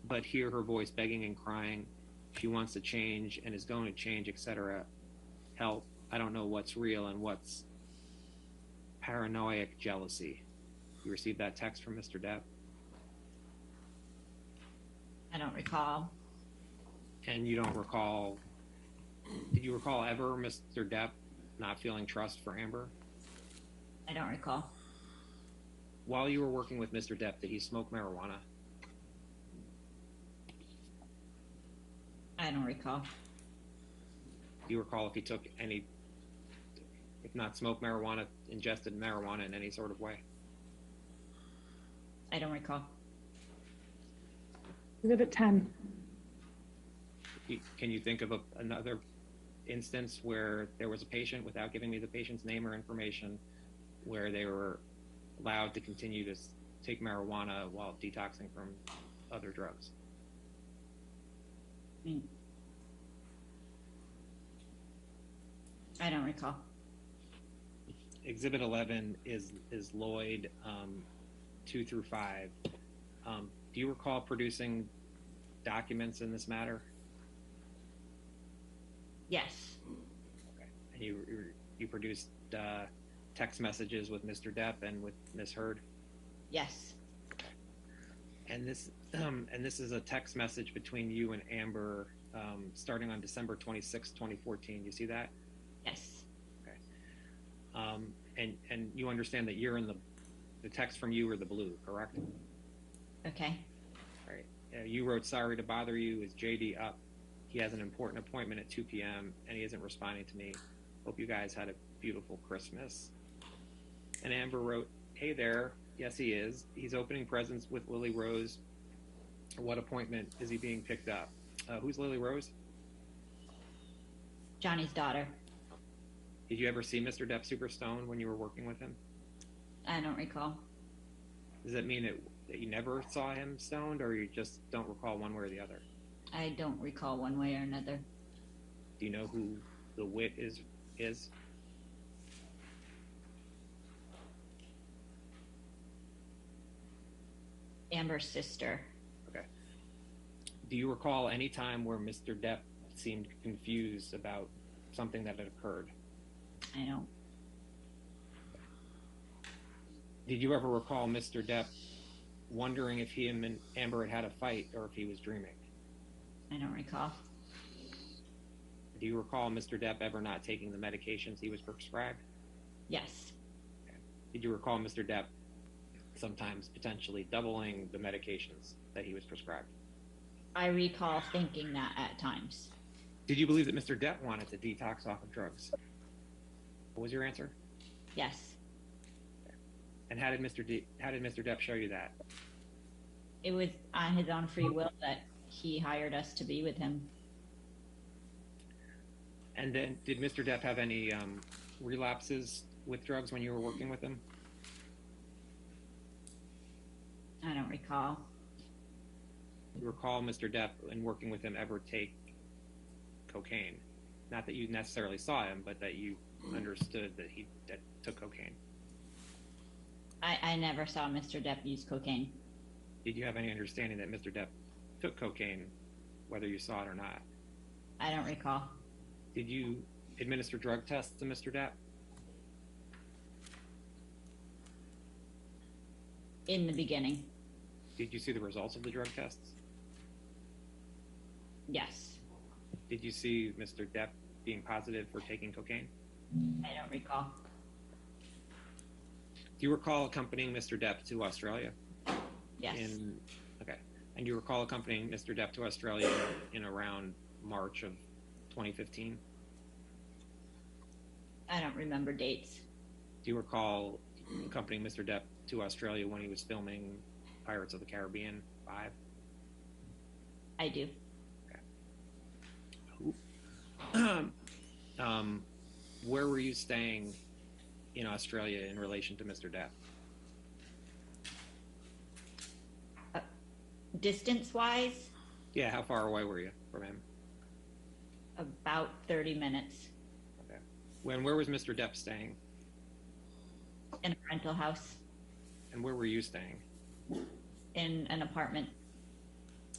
but hear her voice begging and crying. She wants to change and is going to change, etc. Help. I don't know what's real and what's paranoid jealousy." You received that text from Mr. Depp? I don't recall. And you don't recall, did you recall ever Mr. Depp not feeling trust for Amber? I don't recall. While you were working with Mr. Depp, did he smoke marijuana? I don't recall. Do you recall if he took any, if not smoked marijuana, ingested marijuana in any sort of way? I don't recall. Exhibit 10. Can you think of another instance where there was a patient, without giving me the patient's name or information, where they were allowed to continue to take marijuana while detoxing from other drugs? I don't recall. Exhibit 11 is Lloyd 2 through 5. Do you recall producing documents in this matter? Yes. Okay. And you produced text messages with Mr. Depp and with Ms. Heard? Yes. And this is a text message between you and Amber starting on December 26, 2014. You see that? Yes. Okay. And you understand that you're in the text from you are the blue, correct? Okay. All right. You wrote, "Sorry to bother you. Is JD up? He has an important appointment at 2 p.m. and he isn't responding to me. Hope you guys had a beautiful Christmas." And Amber wrote, "Hey there. Yes, he is. He's opening presents with Lily Rose. What appointment is he being picked up?" Who's Lily Rose? Johnny's daughter. Did you ever see Mr. Depp super stoned when you were working with him? I don't recall. Does that mean that you never saw him stoned, or you just don't recall one way or the other? I don't recall one way or another. Do you know who the wit is? Amber's sister. Okay. Do you recall any time where Mr. Depp seemed confused about something that had occurred? I don't. Did you ever recall Mr. Depp wondering if he and Amber had a fight or if he was dreaming? I don't recall. Do you recall Mr. Depp ever not taking the medications he was prescribed? Yes. Okay. Did you recall Mr. Depp sometimes potentially doubling the medications that he was prescribed? I recall thinking that at times. Did you believe that Mr. Depp wanted to detox off of drugs? What was your answer? Yes. Okay. And how did Mr. Depp show you that? It was on his own free will that he hired us to be with him. And then did Mr. Depp have any relapses with drugs when you were working with him? I don't recall. Do you recall Mr. Depp in working with him ever take cocaine? Not that you necessarily saw him, but that you understood that he took cocaine. I never saw Mr. Depp use cocaine. Did you have any understanding that Mr. Depp took cocaine, whether you saw it or not? I don't recall. Did you administer drug tests to Mr. Depp? In the beginning. Did you see the results of the drug tests? Yes. Did you see Mr. Depp being positive for taking cocaine? I don't recall. Do you recall accompanying Mr. Depp to Australia? Yes. Okay. And you recall accompanying Mr. Depp to Australia in around March of 2015? I don't remember dates. Do you recall accompanying Mr. Depp to Australia when he was filming Pirates of the Caribbean 5? I do. Where were you staying in Australia in relation to Mr. Depp? Distance-wise, Yeah, how far away were you from him? about 30 minutes Okay. Where was Mr. Depp staying? in a rental house, And where were you staying? in an apartment.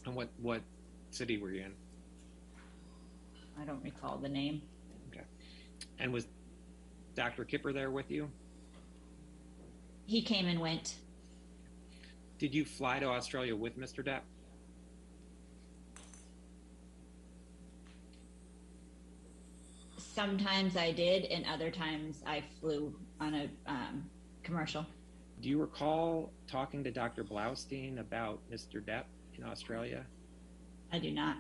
And what city were you in? I don't recall the name. Okay. And was Dr. Kipper there with you? He came and went. Did you fly to Australia with Mr. Depp? Sometimes I did, and other times I flew on a commercial. Do you recall talking to Dr. Blaustein about Mr. Depp in Australia? I do not.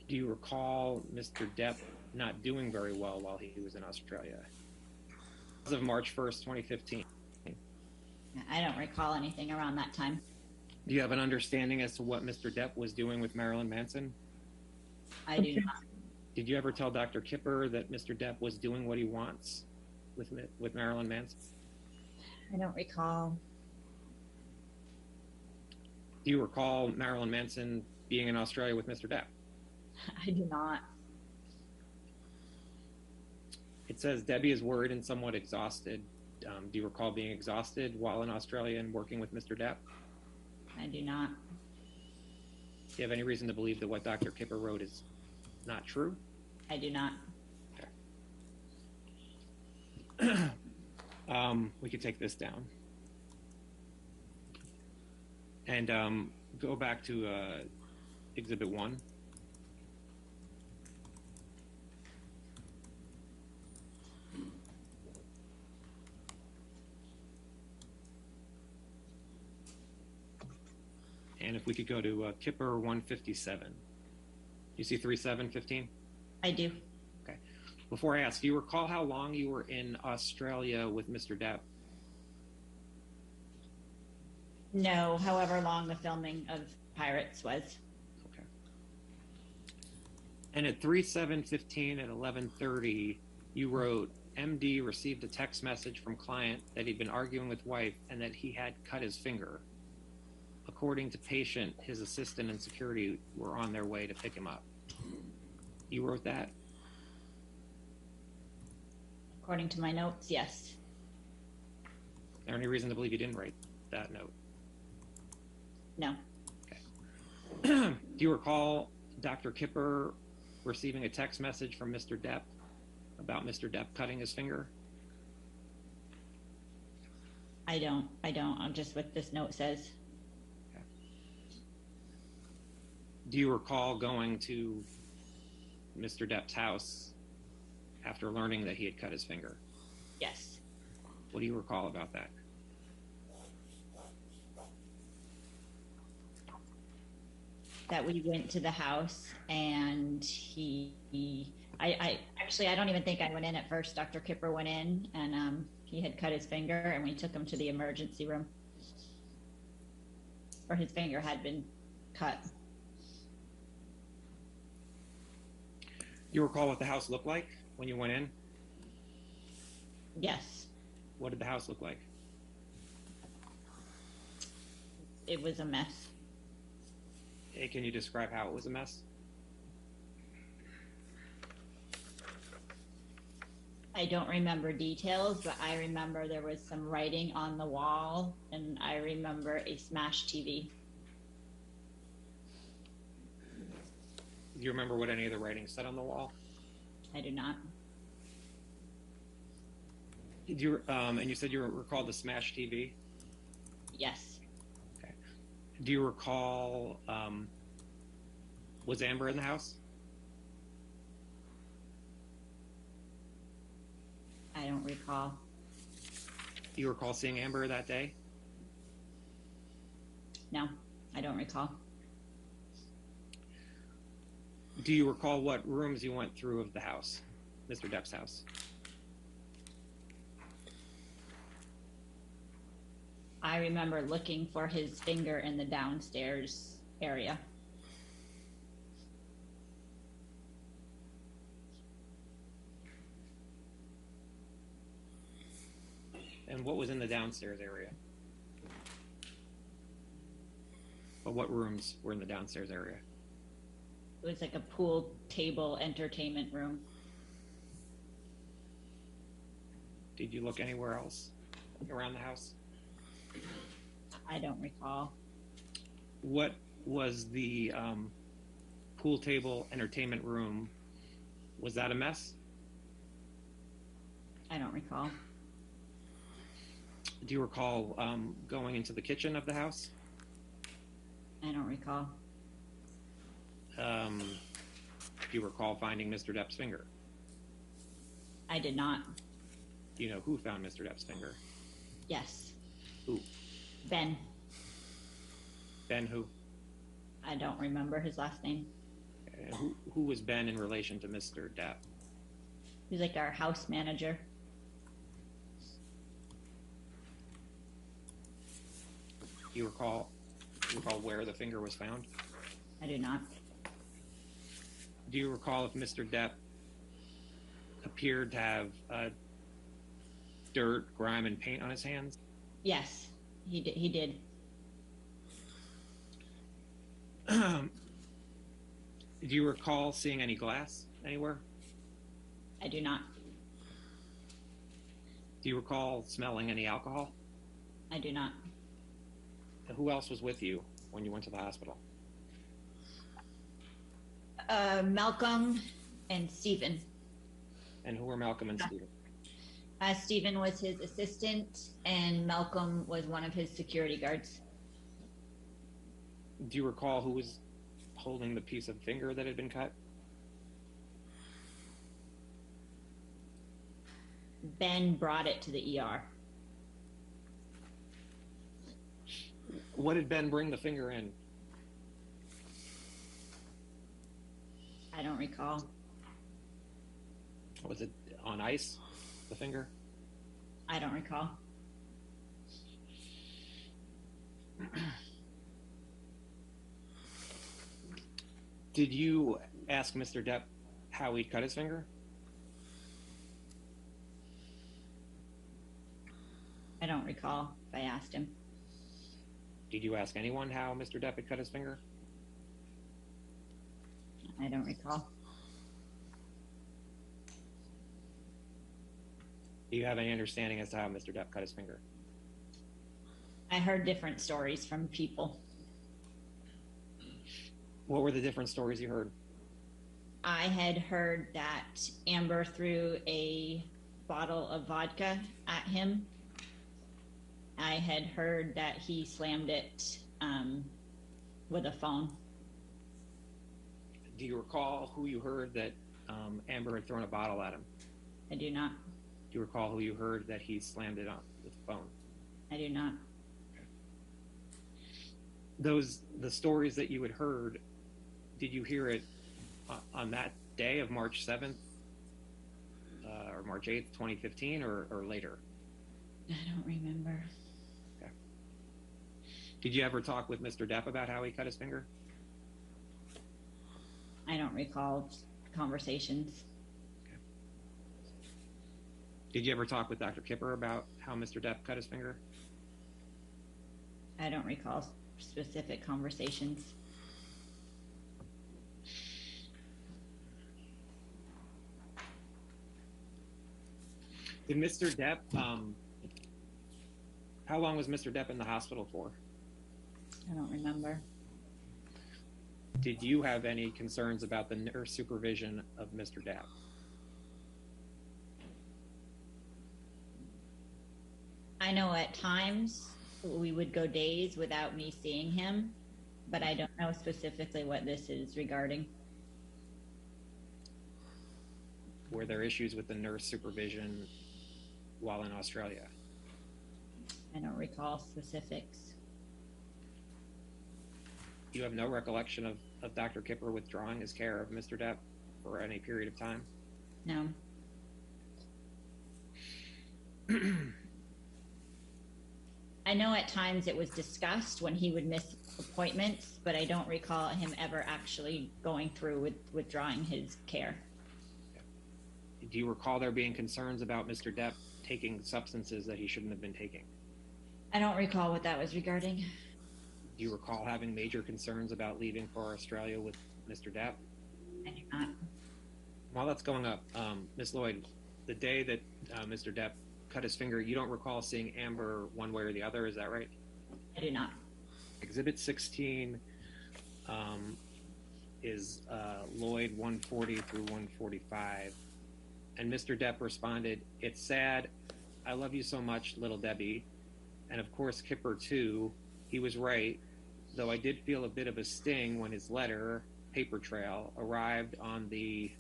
Do you recall Mr. Depp not doing very well while he was in Australia? As of March 1st, 2015. I don't recall anything around that time. Do you have an understanding as to what Mr. Depp was doing with Marilyn Manson? I do not. Did you ever tell Dr. Kipper that Mr. Depp was doing what he wants with Marilyn Manson? I don't recall. Do you recall Marilyn Manson being in Australia with Mr. Depp? I do not. It says Debbie is worried and somewhat exhausted. Do you recall being exhausted while in Australia and working with Mr. Depp? I do not. Do you have any reason to believe that what Dr. Kipper wrote is not true? I do not. Okay. We could take this down. And go back to Exhibit 1. And if we could go to Kipper 157. You see 3715? I do. Okay. Before I ask, do you recall how long you were in Australia with Mr. Depp? No, however long the filming of Pirates was. Okay. And at 3715 at 11:30, you wrote, MD received a text message from client that he'd been arguing with wife and that he had cut his finger. According to patient, his assistant and security were on their way to pick him up. You wrote that? According to my notes, yes. Is there any reason to believe you didn't write that note? No. Okay. Do you recall Dr. Kipper receiving a text message from Mr. Depp about Mr. Depp cutting his finger? I don't. I'm just what this note says. Okay. Do you recall going to Mr. Depp's house after learning that he had cut his finger? Yes. What do you recall about that? That we went to the house and I don't even think I went in at first. Dr. Kipper went in and he had cut his finger and we took him to the emergency room. Or his finger had been cut. You recall what the house looked like when you went in? Yes. What did the house look like? It was a mess. Hey, can you describe how it was a mess? I don't remember details, but I remember there was some writing on the wall and I remember a smashed TV. Do you remember what any of the writing said on the wall? I do not. Did you, and you said you recalled the smashed TV? Yes. Okay. Do you recall, was Amber in the house? I don't recall. Do you recall seeing Amber that day? No. I don't recall. Do you recall what rooms you went through of the house, Mr. Depp's house? I remember looking for his finger in the downstairs area. And what was in the downstairs area? But what rooms were in the downstairs area? It was like a pool table entertainment room. Did you look anywhere else around the house? I don't recall. What was the pool table entertainment room? Was that a mess? I don't recall. Do you recall going into the kitchen of the house? I don't recall. Do you recall finding Mr. Depp's finger? I did not. Do you know who found Mr. Depp's finger? Yes. Who? Ben. Ben who? I don't remember his last name. And who was Ben in relation to Mr. Depp? He was like our house manager. Do you recall where the finger was found? I do not. Do you recall if Mr. Depp appeared to have dirt, grime, and paint on his hands? Yes, he did. He did. Do you recall seeing any glass anywhere? I do not. Do you recall smelling any alcohol? I do not. And who else was with you when you went to the hospital? Malcolm and Stephen. And who were Malcolm and Stephen? Stephen was his assistant, and Malcolm was one of his security guards. Do you recall who was holding the piece of finger that had been cut? Ben brought it to the ER. What did Ben bring the finger in? I don't recall. Was it on ice, the finger? I don't recall. Did you ask Mr. Depp how he'd cut his finger? I don't recall if I asked him. Did you ask anyone how Mr. Depp had cut his finger? I don't recall. Do you have any understanding as to how Mr. Depp cut his finger? I heard different stories from people. What were the different stories you heard? I had heard that Amber threw a bottle of vodka at him. I had heard that he slammed it with a phone. Do you recall who you heard that Amber had thrown a bottle at him? I do not. Do you recall who you heard that he slammed it on with the phone? I do not. The stories that you had heard, did you hear it on that day of March 7th or March 8th, 2015 or later? I don't remember. Okay. Did you ever talk with Mr. Depp about how he cut his finger? I don't recall conversations. Okay. Did you ever talk with Dr. Kipper about how Mr. Depp cut his finger? I don't recall specific conversations. Did Mr. Depp, how long was Mr. Depp in the hospital for? I don't remember. Did you have any concerns about the nurse supervision of Mr. Depp? I know at times we would go days without me seeing him, but I don't know specifically what this is regarding. Were there issues with the nurse supervision while in Australia? I don't recall specifics. You have no recollection of Dr. Kipper withdrawing his care of Mr. Depp for any period of time? No. I know at times it was discussed when he would miss appointments, but I don't recall him ever actually going through with withdrawing his care. Do you recall there being concerns about Mr. Depp taking substances that he shouldn't have been taking? I don't recall what that was regarding. Do you recall having major concerns about leaving for Australia with Mr. Depp? I do not. While that's going up, Ms. Lloyd, the day that Mr. Depp cut his finger, you don't recall seeing Amber one way or the other, is that right? I do not. Exhibit 16 is Lloyd 140 through 145. And Mr. Depp responded, "It's sad. I love you so much, little Debbie." And of course, Kipper too. He was right, though I did feel a bit of a sting when his letter, paper trail, arrived on the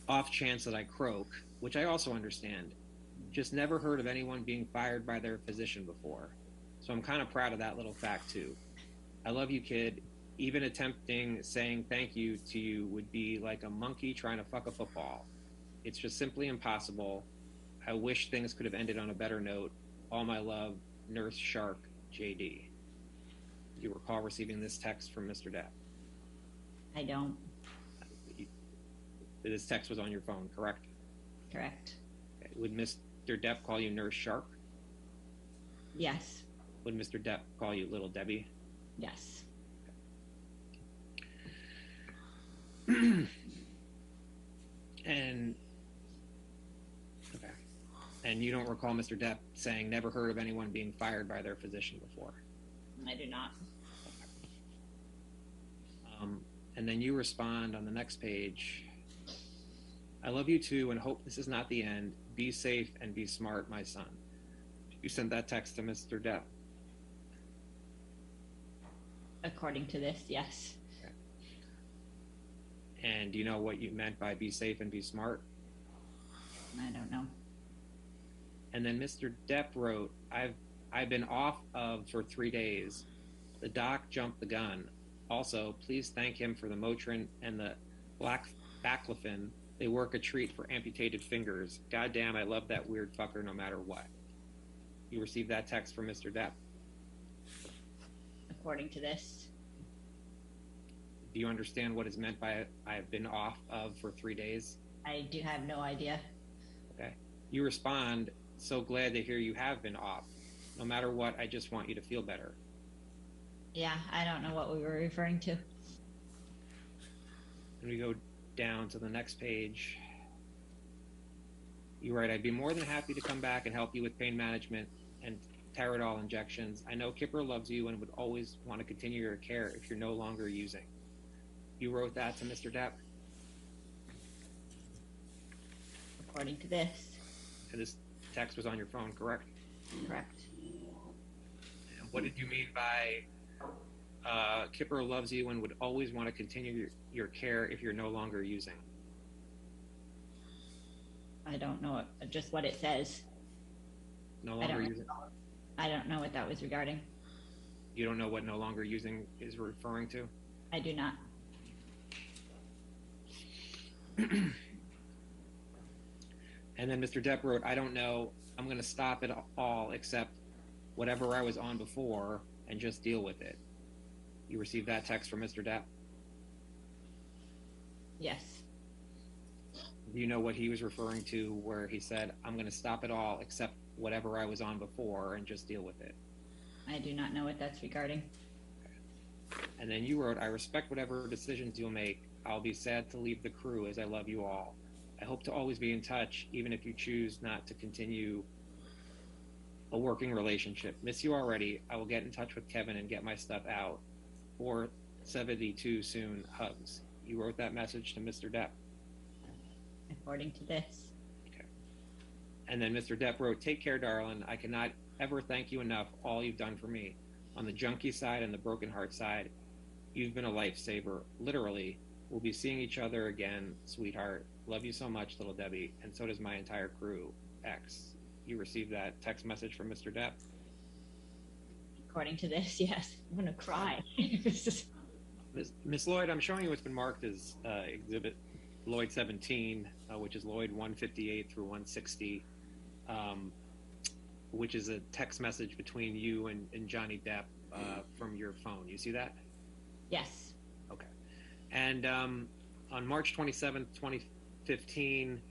off chance that I croak, which I also understand. Just never heard of anyone being fired by their physician before. So I'm kind of proud of that little fact too. I love you, kid. Even attempting saying thank you to you would be like a monkey trying to fuck a football. It's just simply impossible. I wish things could have ended on a better note. All my love, Nurse Shark, JD. Do you recall receiving this text from Mr. Depp? I don't. This text was on your phone, correct? Correct. Okay. Would Mr. Depp call you Nurse Shark? Yes. Would Mr. Depp call you Little Debbie? Yes. And you don't recall Mr. Depp saying never heard of anyone being fired by their physician before? I do not. And then you respond on the next page, "I love you too and hope this is not the end. Be safe and be smart, my son." You sent that text to Mr. Depp. According to this, yes. Okay. And do you know what you meant by be safe and be smart? I don't know. And then Mr. Depp wrote, I've been off of for 3 days. The doc jumped the gun. Also, please thank him for the Motrin and the black baclofen. They work a treat for amputated fingers. Goddamn, I love that weird fucker no matter what. You received that text from Mr. Depp. According to this. Do you understand what is meant by I've been off of for 3 days? I do have no idea. Okay. You respond, so glad to hear you have been off. No matter what, I just want you to feel better. Yeah, I don't know what we were referring to. And we go down to the next page. You write, I'd be more than happy to come back and help you with pain management and Taradol injections. I know Kipper loves you and would always want to continue your care if you're no longer using. You wrote that to Mr. Depp? According to this. And this text was on your phone, correct? Correct. And what did you mean by Kipper loves you and would always want to continue your care if you're no longer using? I don't know just what it says. No longer using? I don't know what that was regarding. You don't know what no longer using is referring to? I do not. And then Mr. Depp wrote, I don't know, I'm going to stop it all except whatever I was on before and just deal with it. You received that text from Mr. Depp? Yes. Do you know what he was referring to where he said, I'm going to stop it all except whatever I was on before and just deal with it? I do not know what that's regarding. Okay. And then you wrote, I respect whatever decisions you'll make. I'll be sad to leave the crew as I love you all. I hope to always be in touch, even if you choose not to continue a working relationship. Miss you already. I will get in touch with Kevin and get my stuff out. 472 soon. Hugs. You wrote that message to Mr. Depp? According to this. Okay. And then Mr. Depp wrote, take care, darling. I cannot ever thank you enough all you've done for me. On the junkie side and the broken heart side, you've been a lifesaver. Literally. We'll be seeing each other again, sweetheart. Love you so much, little Debbie, and so does my entire crew. X. You received that text message from Mr. Depp? according to this, yes. I'm gonna cry. Miss Lloyd, I'm showing you what's been marked as Exhibit Lloyd 17, which is Lloyd 158 through 160, which is a text message between you and Johnny Depp from your phone. You see that? Yes. Okay. And on March 27th, 2015,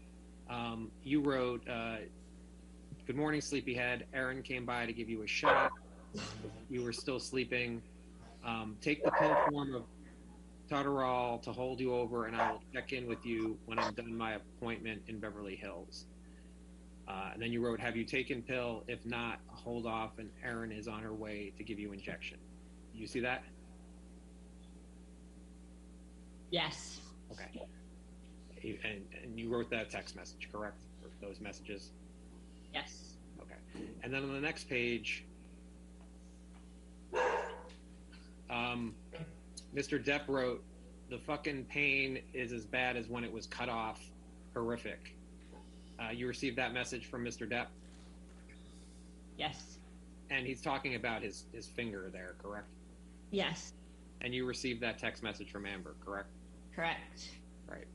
you wrote, "Good morning, sleepyhead. Aaron came by to give you a shot. You were still sleeping. Take the pill form of Tadderall to hold you over, and I will check in with you when I'm done my appointment in Beverly Hills." And then you wrote, "Have you taken pill? If not, hold off, and Erin is on her way to give you injection." You see that? Yes. Okay. And you wrote that text message, correct? Or those messages? Yes. Okay. And then on the next page, Mr. Depp wrote, "The fucking pain is as bad as when it was cut off. Horrific." You received that message from Mr. Depp? Yes. And he's talking about his finger there, correct? Yes. And you received that text message from Amber, correct? Correct. Right.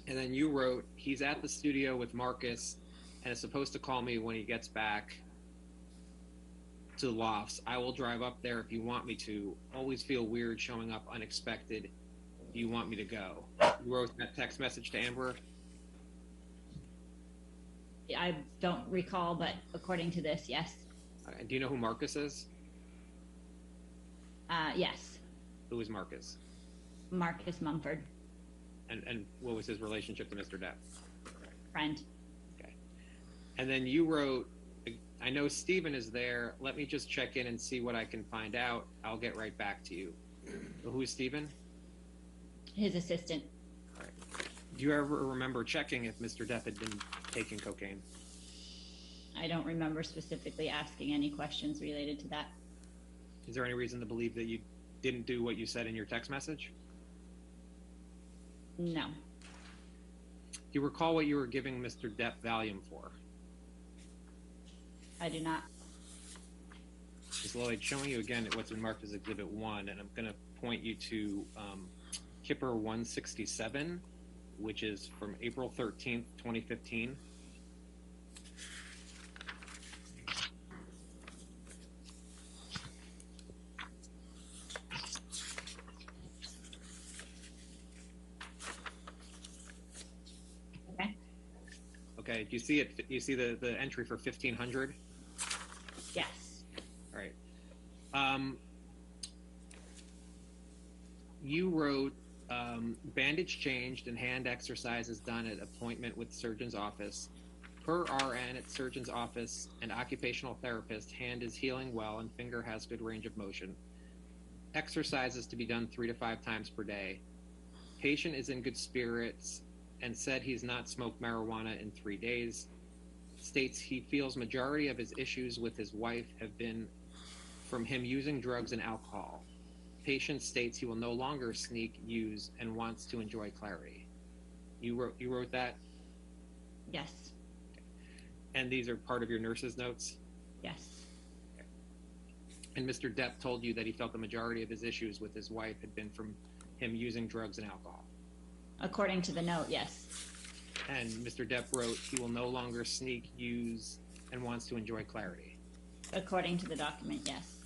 And then you wrote, "He's at the studio with Marcus and is supposed to call me when he gets back to Lofts. I will drive up there if you want me to. Always feel weird showing up unexpected. Do you want me to go?" You wrote that text message to Amber? I don't recall, but according to this, yes. Do you know who Marcus is? Yes. Who is Marcus? Marcus Mumford. And what was his relationship to Mr. Depp? Friend. Okay. And then you wrote, "I know Steven is there. Let me just check in and see what I can find out. I'll get right back to you." Who's Steven? His assistant. All right. Do you ever remember checking if Mr. Depp had been taking cocaine? I don't remember specifically asking any questions related to that. Is there any reason to believe that you didn't do what you said in your text message? No. Do you recall what you were giving Mr. Depp Valium for? I do not. Ms. Lloyd, showing you again what's been marked as Exhibit 1, and I'm going to point you to Kipper 167, which is from April 13th, 2015. Okay, do you see it? You see the entry for 1500? Yes. All right. You wrote, "Bandage changed and hand exercises done at appointment with surgeon's office. Per RN at surgeon's office and occupational therapist, hand is healing well and finger has good range of motion. Exercises to be done 3 to 5 times per day. Patient is in good spirits and said he's not smoked marijuana in 3 days. States he feels majority of his issues with his wife have been from him using drugs and alcohol. Patient states he will no longer sneak, use, and wants to enjoy clarity." You wrote that? Yes. And these are part of your nurse's notes? Yes. Okay. And Mr. Depp told you that he felt the majority of his issues with his wife had been from him using drugs and alcohol? According to the note, yes. And Mr. Depp wrote he will no longer sneak, use, and wants to enjoy clarity? According to the document, yes.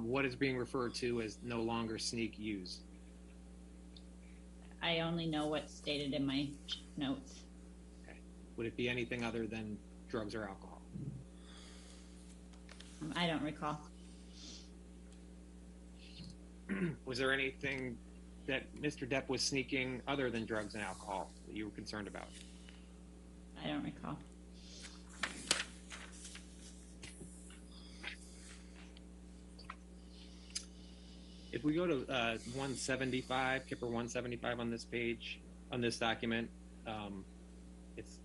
What is being referred to as no longer sneak, use? I only know what's stated in my notes. Okay. Would it be anything other than drugs or alcohol? I don't recall. Was there anything that Mr. Depp was sneaking other than drugs and alcohol that you were concerned about? I don't recall. If we go to 175, Kipper 175 on this page, on this document, it's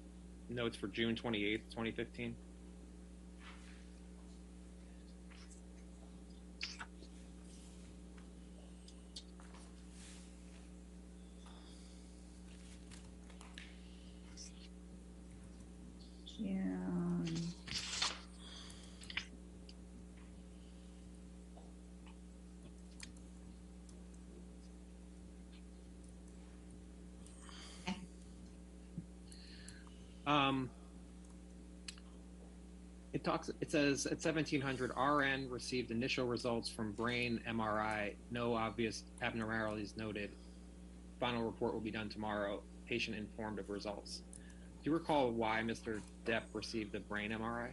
notes for June 28th, 2015. June It says at 1700, RN received initial results from brain MRI. No obvious abnormalities noted. Final report will be done tomorrow. Patient informed of results. Do you recall why Mr. Depp received the brain MRI?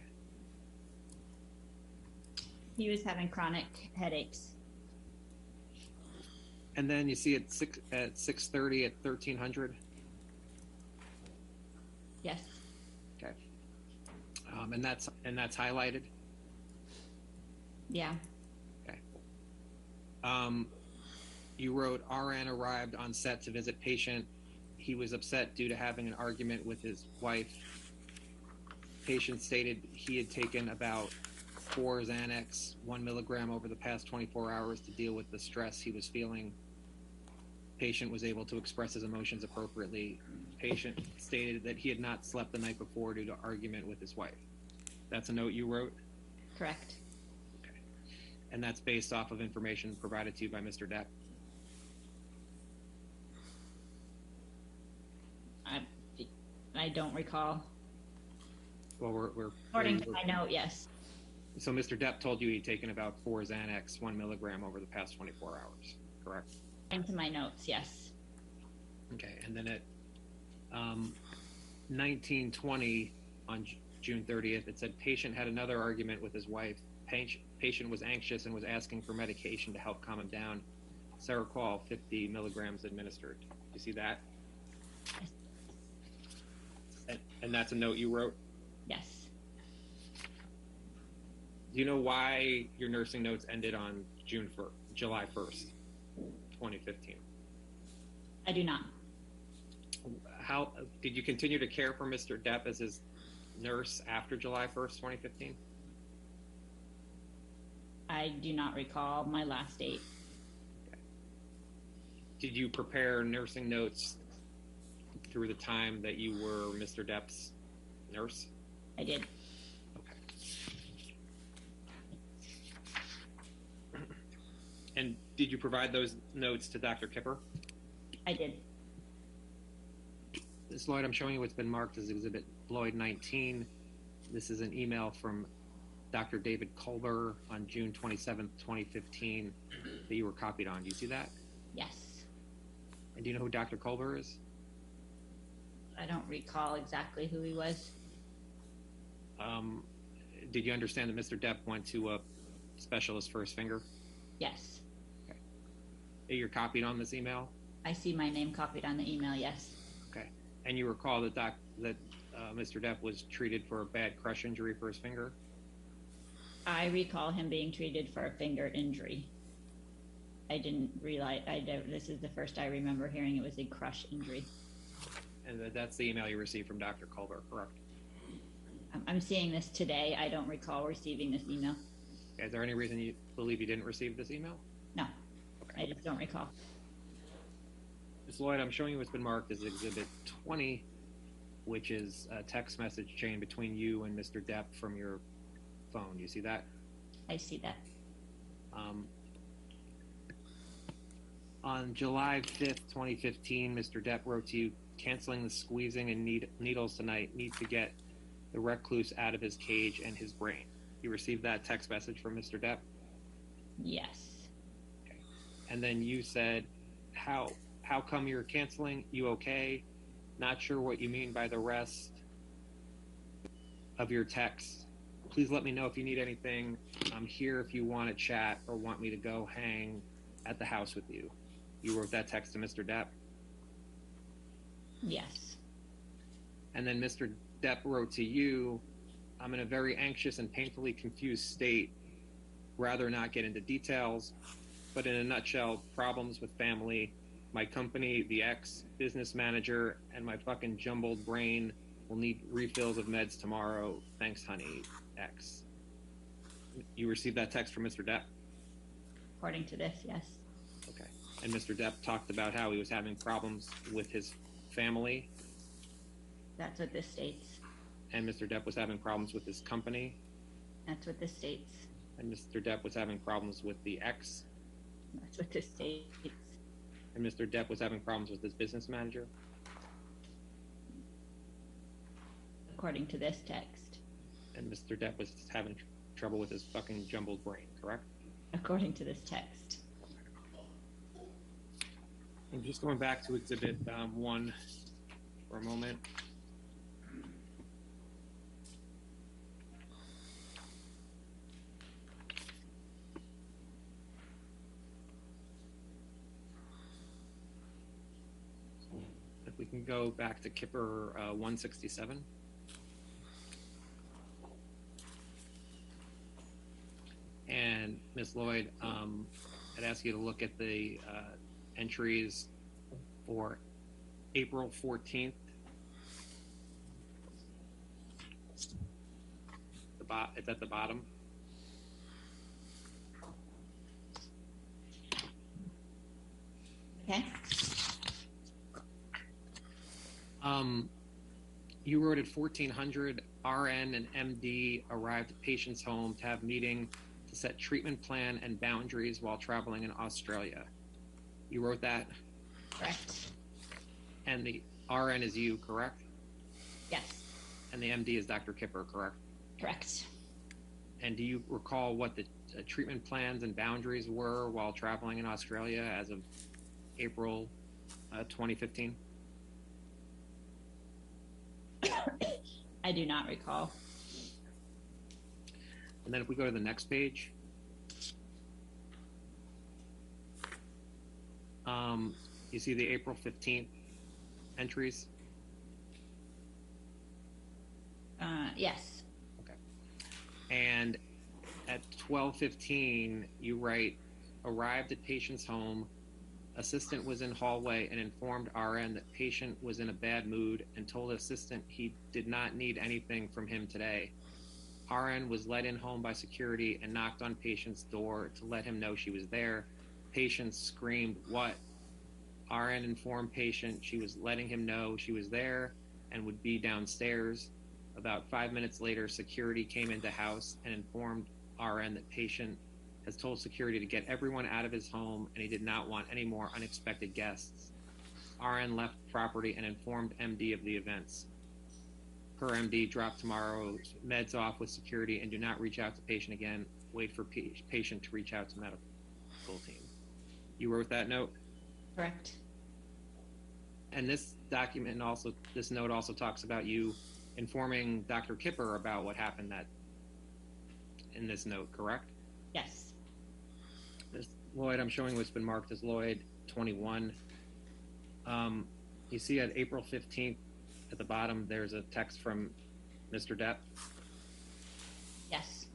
He was having chronic headaches. And then you see at 6:30 at 1300. Yes. Okay. And that's highlighted. Yeah. Okay. You wrote RN arrived on set to visit patient. He was upset due to having an argument with his wife. Patient stated he had taken about 4 Xanax, 1 milligram over the past 24 hours to deal with the stress he was feeling. Patient was able to express his emotions appropriately. Patient stated that he had not slept the night before due to argument with his wife. That's a note you wrote? Correct. Okay. And that's based off of information provided to you by Mr. Depp? I don't recall. Well, we're according to my note, yes. So Mr. Depp told you he'd taken about 4 Xanax, 1 milligram over the past 24 hours, correct? According to my notes, yes. Okay, and then at 1920 on June 30th, it said patient had another argument with his wife. Patient was anxious and was asking for medication to help calm him down. Seroquel, 50 milligrams administered. You see that? Yes. And that's a note you wrote? Yes. Do you know why your nursing notes ended on July 1st, 2015? I do not. How did you continue to care for Mr. Depp as his nurse after July 1st, 2015? I do not recall my last date. Okay. Did you prepare nursing notes through the time that you were Mr. Depp's nurse? I did. Okay. And did you provide those notes to Dr. Kipper? I did. This, Lloyd, I'm showing you what's been marked as Exhibit Lloyd 19. This is an email from Dr. David Kipper on June 27th, 2015 that you were copied on. Do you see that? Yes. And do you know who Dr. Kipper is? I don't recall exactly who he was. Did you understand that Mr. Depp went to a specialist for his finger? Yes. Okay. You're copied on this email? I see my name copied on the email, yes. Okay. And you recall that Mr. Depp was treated for a bad crush injury for his finger? I recall him being treated for a finger injury. I didn't realize, this is the first I remember hearing it was a crush injury. And that's the email you received from Dr. Kipper, correct? I'm seeing this today. I don't recall receiving this email. Okay, is there any reason you believe you didn't receive this email? No, okay. I just don't recall. Ms. Lloyd, I'm showing you what's been marked as Exhibit 20, which is a text message chain between you and Mr. Depp from your phone. You see that? I see that. On July 5th, 2015, Mr. Depp wrote to you, canceling the squeezing and needles tonight, need to get the recluse out of his cage and his brain. You received that text message from Mr. Depp? Yes. Okay. And then you said, how come you're canceling? You okay? Not sure what you mean by the rest of your text. Please let me know if you need anything. I'm here if you want to chat or want me to go hang at the house with you. You wrote that text to Mr. Depp? Yes. And then Mr. Depp wrote to you, I'm in a very anxious and painfully confused state. Rather not get into details, but in a nutshell, problems with family, my company, the ex, business manager, and my fucking jumbled brain will need refills of meds tomorrow. Thanks, honey, X. You received that text from Mr. Depp? According to this, yes. Okay. And Mr. Depp talked about how he was having problems with his family. That's what this states. And Mr. Depp was having problems with his company. That's what this states. And Mr. Depp was having problems with the ex. That's what this states. And Mr. Depp was having problems with his business manager. according to this text. And Mr. Depp was having trouble with his fucking jumbled brain, correct? According to this text. I'm just going back to Exhibit 1 for a moment. If we can go back to Kipper 167. And Ms. Lloyd, I'd ask you to look at the entries for April 14th. It's at the bottom. Okay. You wrote at 1400, RN and MD arrived at patient's home to have meeting to set treatment plan and boundaries while traveling in Australia. You wrote that? Correct. And the RN is you, correct? Yes. And the MD is Dr. Kipper, correct? Correct. And do you recall what the treatment plans and boundaries were while traveling in Australia as of April 2015? I do not recall. And then if we go to the next page, you see the April 15th entries? Yes. Okay. And at 12:15, you write, arrived at patient's home, assistant was in hallway and informed RN that patient was in a bad mood and told assistant he did not need anything from him today. RN was let in home by security and knocked on patient's door to let him know she was there. Patient screamed, "What?" RN informed patient she was letting him know she was there and would be downstairs. About 5 minutes later, security came into house and informed RN that patient has told security to get everyone out of his home and he did not want any more unexpected guests. RN left property and informed MD of the events. Per MD, drop tomorrow's meds off with security and do not reach out to patient again. Wait for patient to reach out to medical team. You wrote that note? Correct. And this document also, this note also talks about you informing Dr. Kipper about what happened in this note, correct? Yes. This Lloyd I'm showing what's been marked as Lloyd 21. You see at April 15th at the bottom, there's a text from Mr. Depp. Yes.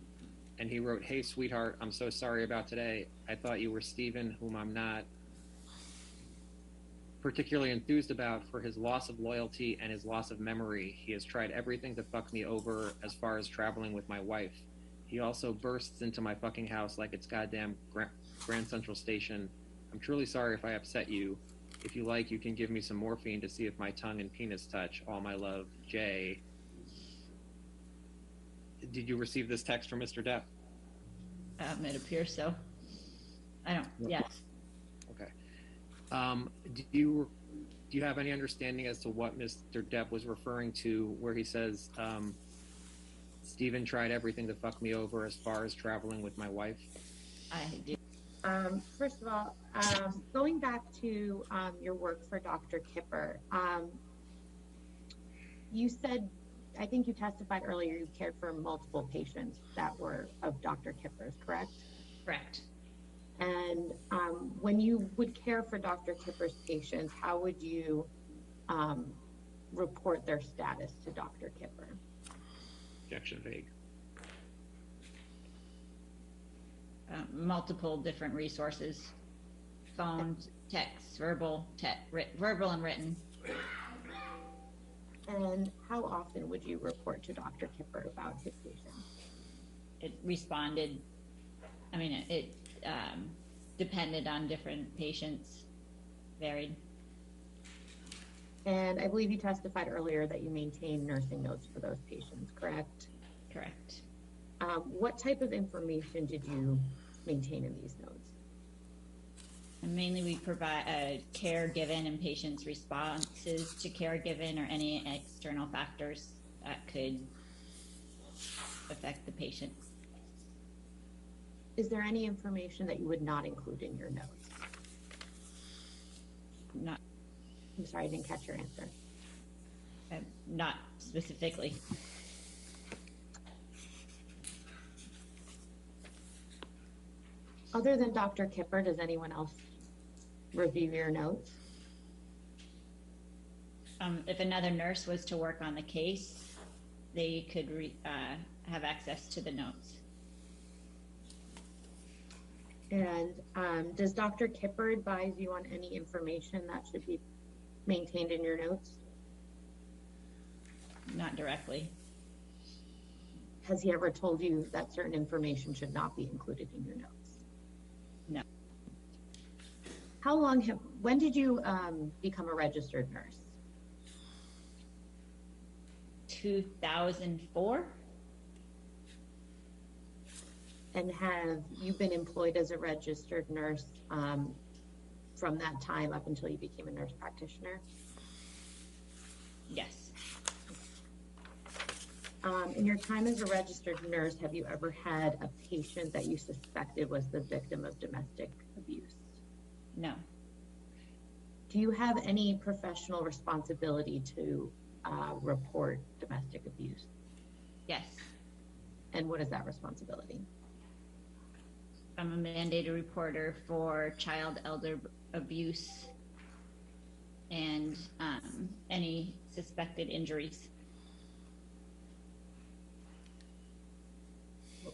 And he wrote, "Hey, sweetheart, I'm so sorry about today. I thought you were Stephen, whom I'm not. Particularly enthused about for his loss of loyalty and his loss of memory. He has tried everything to fuck me over as far as traveling with my wife. He also bursts into my fucking house like it's goddamn Grand Central Station. I'm truly sorry if I upset you. If you like, you can give me some morphine to see if my tongue and penis touch. All my love, Jay." Did you receive this text from Mr. Depp? It appears so. I don't, yes. Okay. Do you have any understanding as to what Mr. Depp was referring to where he says, Stephen tried everything to fuck me over as far as traveling with my wife? I do. First of all, going back to your work for Dr. Kipper, you said, I think you testified earlier, you cared for multiple patients that were of Dr. Kipper's, correct? Correct. And when you would care for Dr. Kipper's patients, how would you report their status to Dr. Kipper? Objection vague. Multiple different resources, phone, text, verbal and written. And how often would you report to Dr. Kipper about his patients? It responded, I mean, it depended on different patients, varied. And I believe you testified earlier that you maintain nursing notes for those patients, correct? Correct. What type of information did you maintain in these notes? And mainly we provide care given and patients' responses to care given or any external factors that could affect the patient. Is there any information that you would not include in your notes? Not. I'm sorry, I didn't catch your answer. Not specifically. Other than Dr. Kipper, does anyone else review your notes? If another nurse was to work on the case, they could have access to the notes. And does Dr. Kipper advise you on any information that should be maintained in your notes? Not directly. Has he ever told you that certain information should not be included in your notes? No. When did you become a registered nurse? 2004. And have you been employed as a registered nurse from that time up until you became a nurse practitioner? Yes. In your time as a registered nurse, have you ever had a patient that you suspected was the victim of domestic abuse? No. Do you have any professional responsibility to report domestic abuse? Yes. And what is that responsibility? I'm a mandated reporter for child elder abuse and any suspected injuries.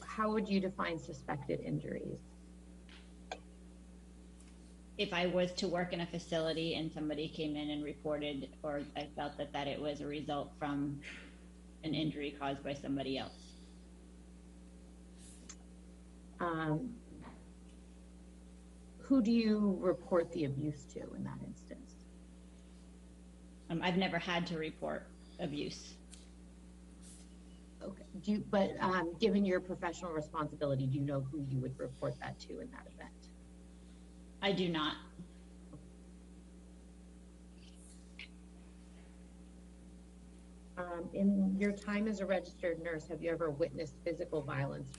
How would you define suspected injuries? If I was to work in a facility and somebody came in and reported, or I felt that it was a result from an injury caused by somebody else. Who do you report the abuse to in that instance? I've never had to report abuse. Okay. But given your professional responsibility, do you know who you would report that to in that event? I do not. In your time as a registered nurse, have you ever witnessed physical violence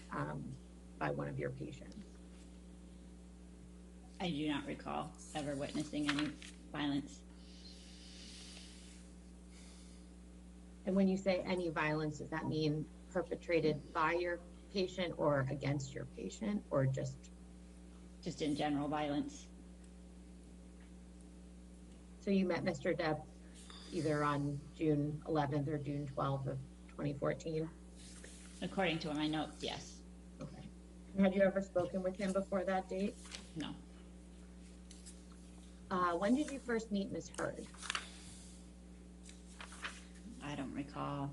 by one of your patients? I do not recall ever witnessing any violence. And when you say any violence, does that mean perpetrated by your patient or against your patient, or just in general violence? So you met Mr. Depp either on June 11th or June 12th of 2014? According to my notes, yes. Okay. And had you ever spoken with him before that date? No. When did you first meet Ms. Heard? I don't recall.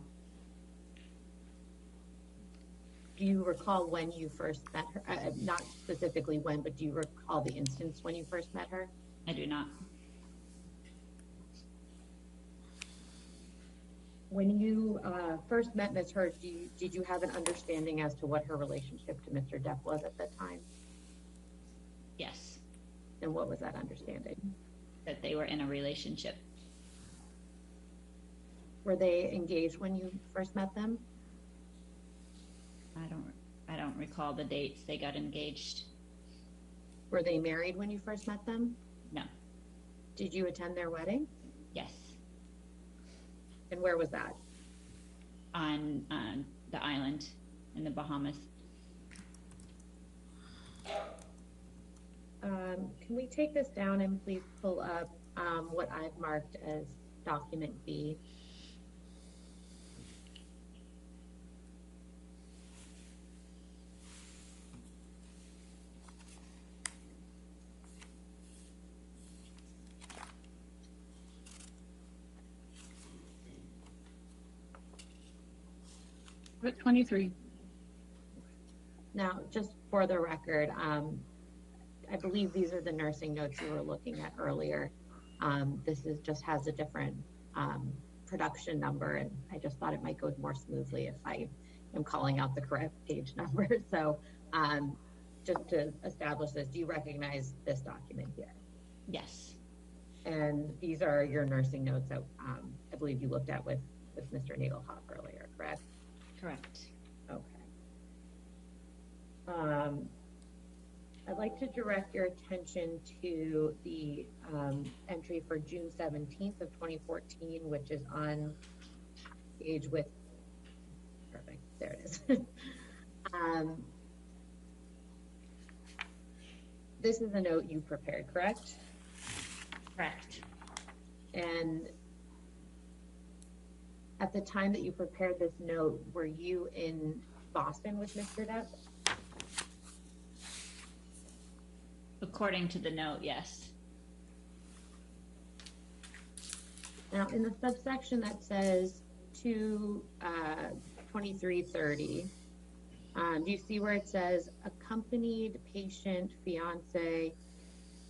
Do you recall when you first met her? Not specifically when, but do you recall the instance when you first met her? I do not. When you first met Ms. Heard, did you have an understanding as to what her relationship to Mr. Depp was at that time? Yes. And what was that understanding? That they were in a relationship. Were they engaged when you first met them? I don't recall the dates they got engaged. Were they married when you first met them? No. Did you attend their wedding? Yes. And where was that? On the island in the Bahamas. Can we take this down and please pull up what I've marked as document B? But 23. Now, just for the record, I believe these are the nursing notes you were looking at earlier. This just has a different production number, and I just thought it might go more smoothly if I am calling out the correct page number. So just to establish this, do you recognize this document here? Yes. And these are your nursing notes that I believe you looked at with with Mr. Nagelhoff earlier, correct? Correct. Okay. I'd like to direct your attention to the entry for June 17th of 2014, which is on page with, perfect, there it is. This is a note you prepared, correct? Correct. And at the time that you prepared this note, were you in Boston with Mr. Depp? According to the note, yes. Now, in the subsection that says to 2330, do you see where it says accompanied patient, fiance,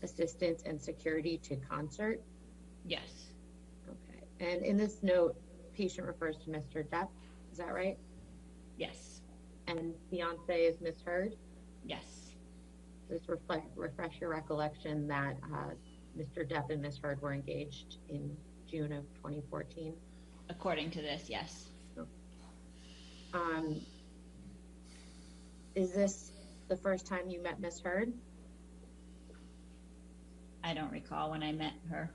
assistance, and security to concert? Yes. Okay. And in this note, patient refers to Mr. Depp. Is that right? Yes. And fiance is Ms. Heard? Yes. Just refresh your recollection that Mr. Depp and Ms. Heard were engaged in June of 2014. According to this, yes. Is this the first time you met Ms. Heard? I don't recall when I met her.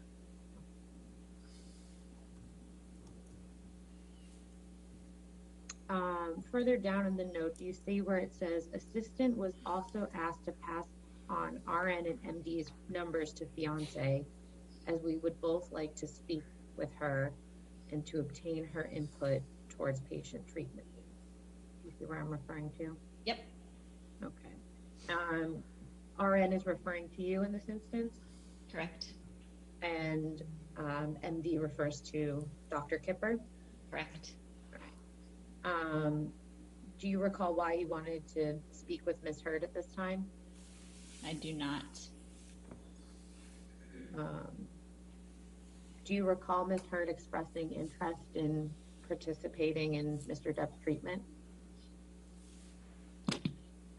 Further down in the note, do you see where it says assistant was also asked to pass on RN and MD's numbers to fiance, as we would both like to speak with her and to obtain her input towards patient treatment. Do you see where I'm referring to? Yep. Okay. RN is referring to you in this instance? Correct. And MD refers to Dr. Kipper? Correct. Do you recall why you wanted to speak with Ms. Heard at this time? I do not. Do you recall Ms. Heard expressing interest in participating in Mr. Depp's treatment?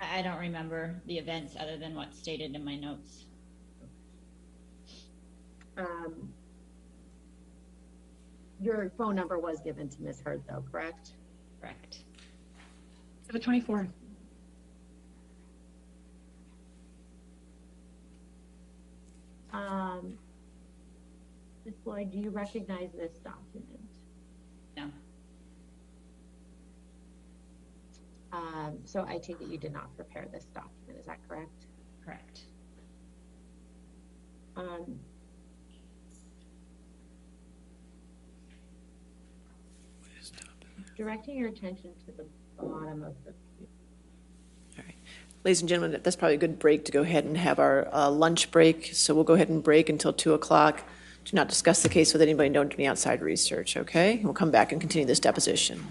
I don't remember the events other than what's stated in my notes. Your phone number was given to Ms. Heard, though, correct? Correct. 724. Ms. Floyd, do you recognize this document? No. So I take it you did not prepare this document, is that correct? Correct. Directing your attention to the bottom of the Ladies and gentlemen, that's probably a good break to go ahead and have our lunch break. So we'll go ahead and break until 2 o'clock. Do not discuss the case with anybody. Don't do any outside research, okay? And we'll come back and continue this deposition.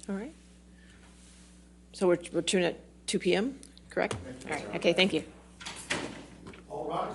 All right. So we're tuning at 2 p.m., correct? All right. Okay, thank you. All rise.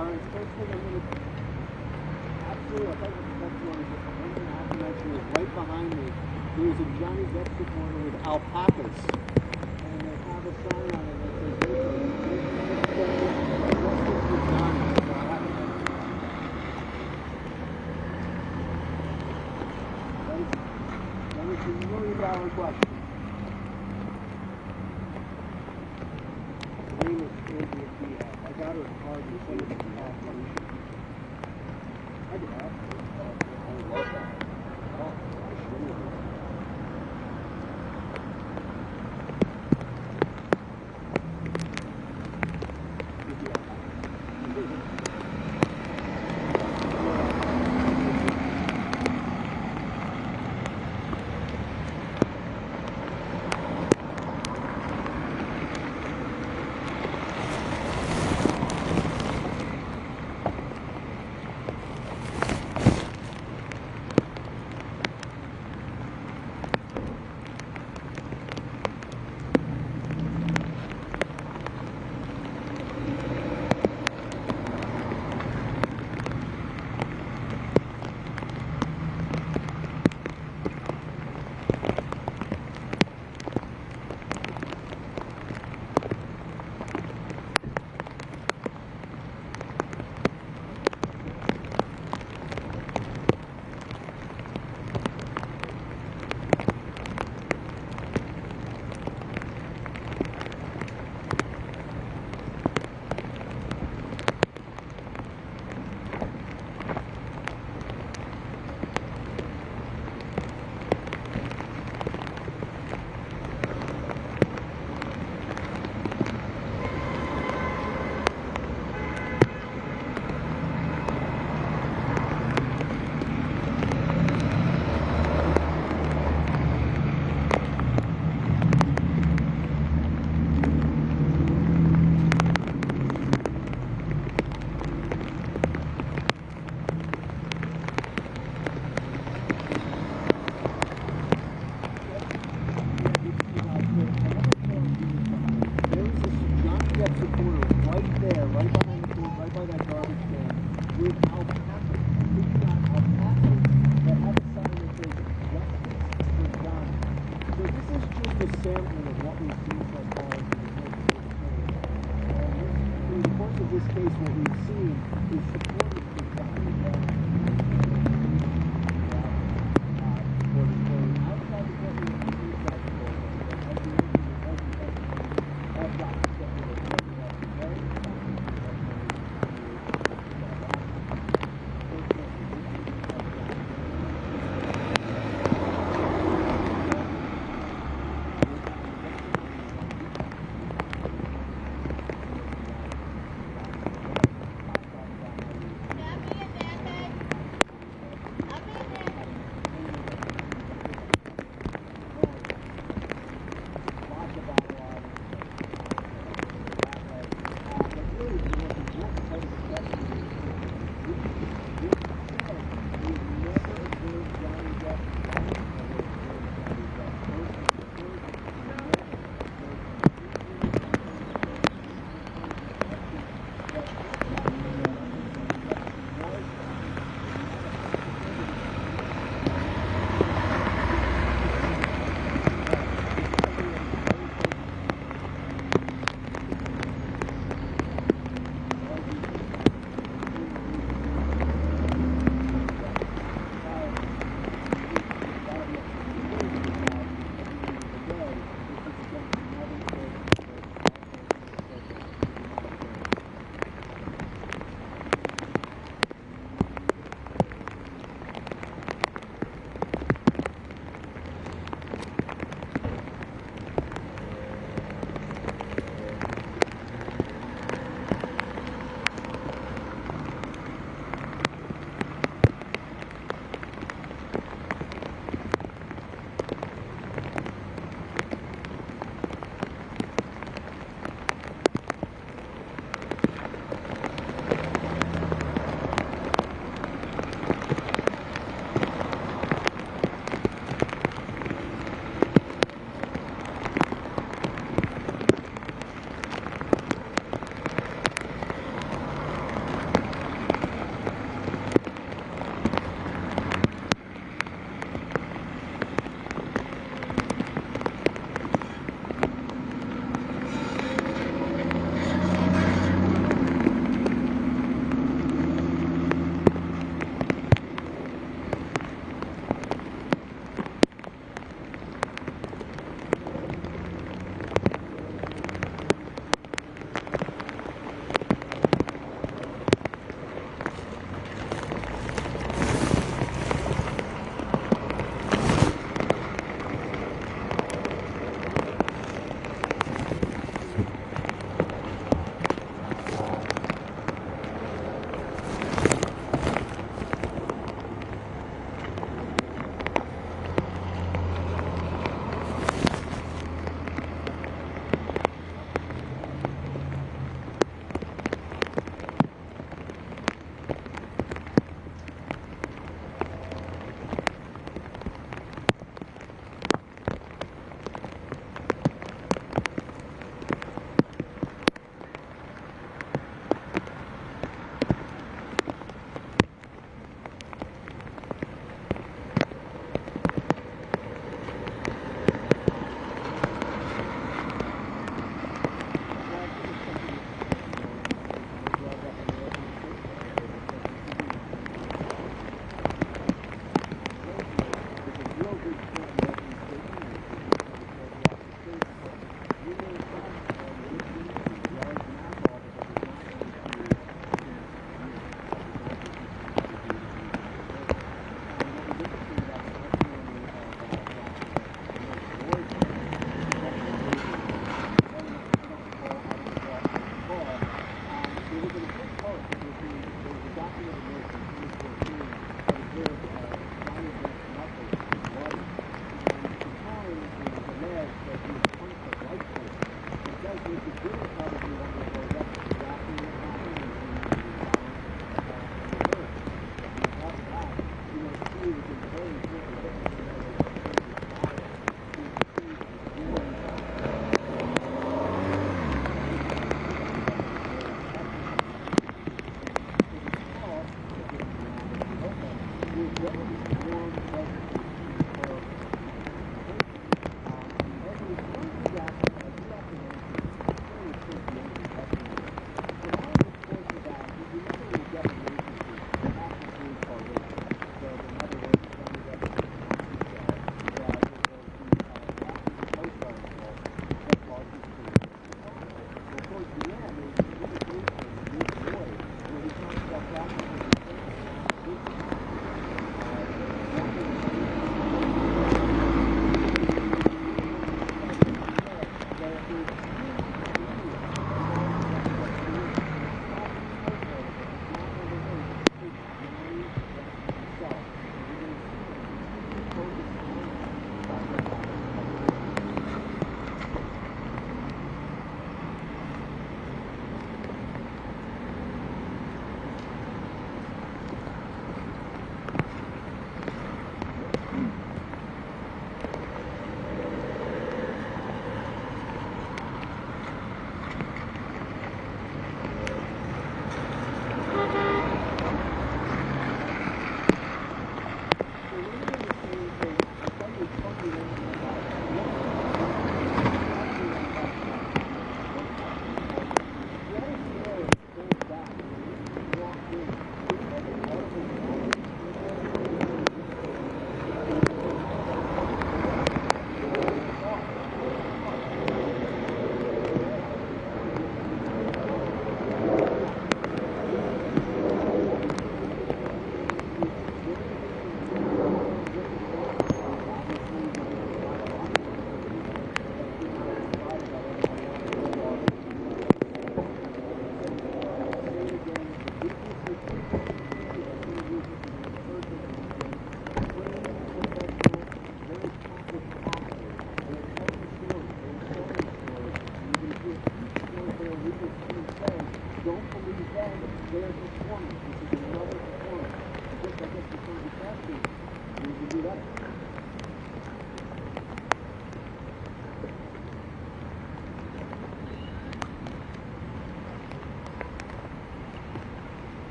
All right, first thing I'm going to... Absolutely, I'll tell you what the next one is. Just the one thing I have to mention is right behind me, there's a Johnny Depp supporter with alpacas. And they have a sign on it that says, justice for Johnny. So I have to mention that. That is the $1 million question. Her name is Andrea Diaz. I got her card and sent it to me. I did that. I love that. Oh, I should have.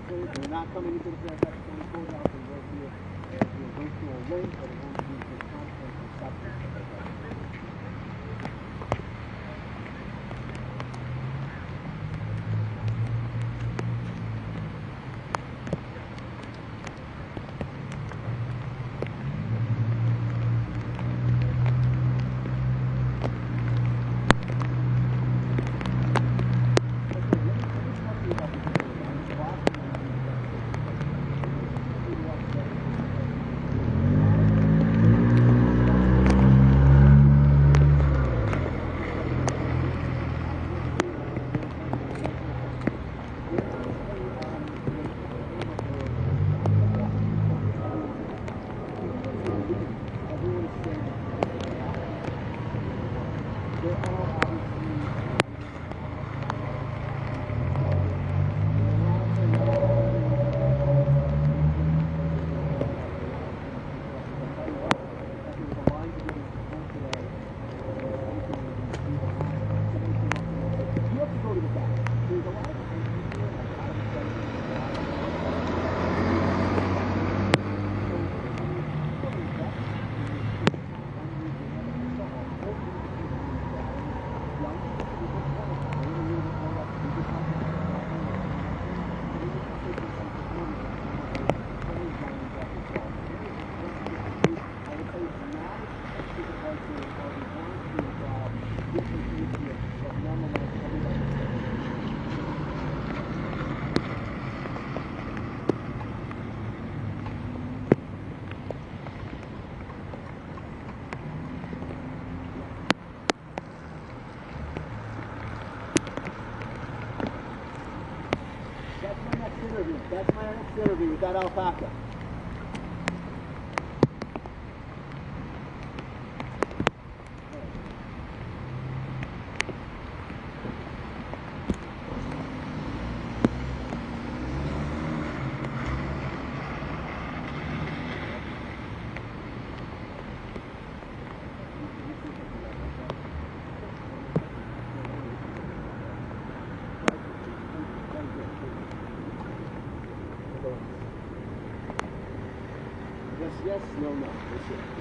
They're not coming into the Fairfax County Courthouse. They will be a virtual link, but it won't be the content and substance of it. with that alpaca. Yes, no, no. That's it.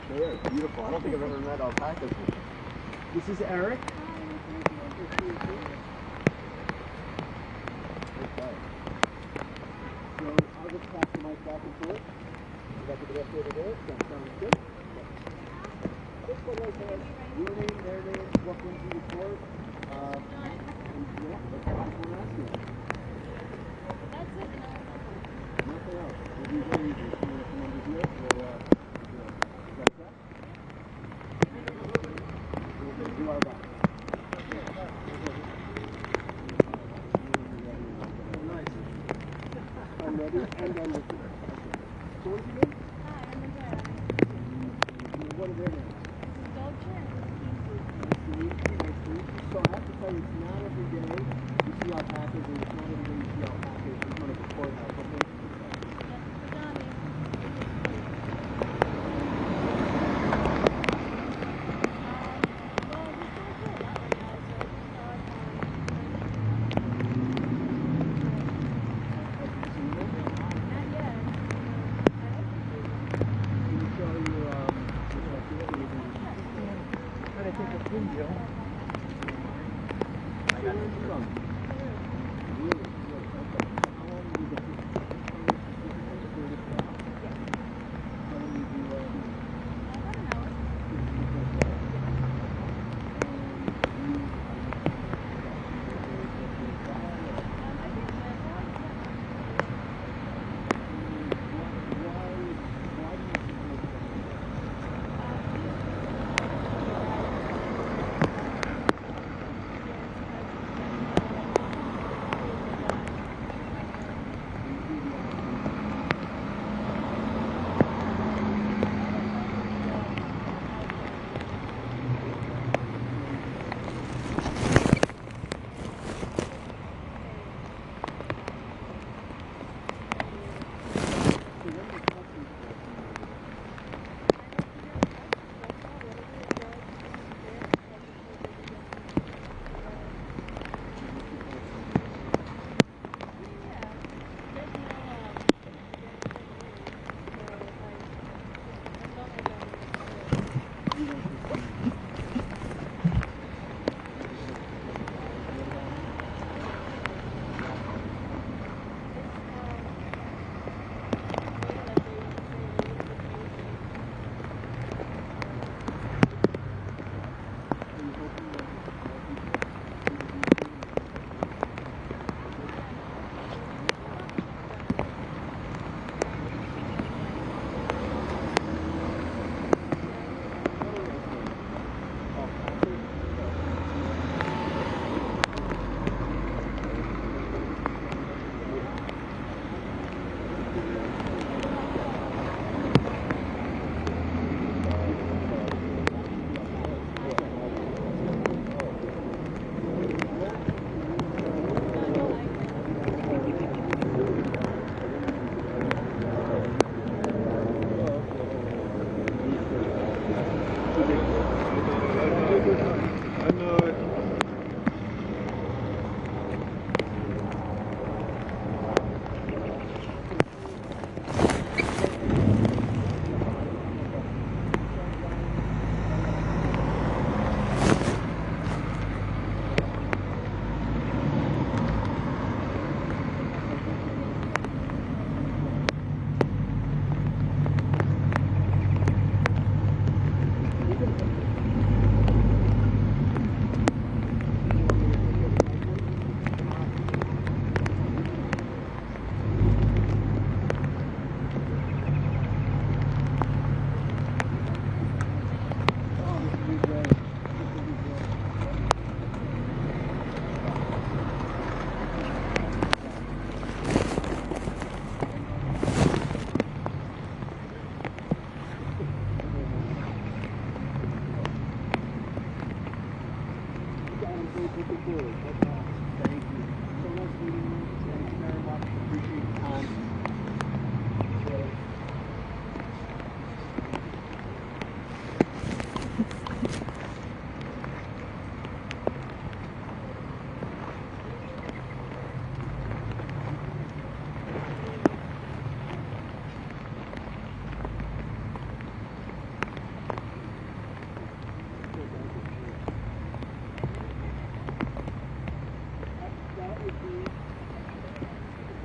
They're beautiful. I don't think I've ever met alpacas before. This is Eric. Okay. So I'll just pass the mic back and forth. Is that the best way to do it? That sounds good. Just go right ahead. Your name, their name, what brings you to court. Yeah, that's what I'm asking. That's it. Nothing else. It'll be very easy. If you want to come under here, we'll do our best. Nice. I'm ready and I'm with you. So what's your name? Hi, I'm Andrea. What are their names? This is Dolce and Nice to meet you. Nice to meet you. So I have to tell you, it's not every day you see alpacas, and it's not every day you see alpacas in front of a courthouse. What makes you say?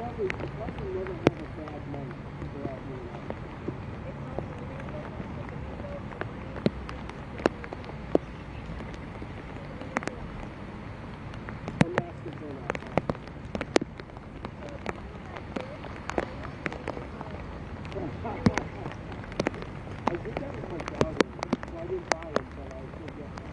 probably never have a bad month to go out and out. I'm asking for that. I did that with my daughter, so I didn't buy it, but I still get it.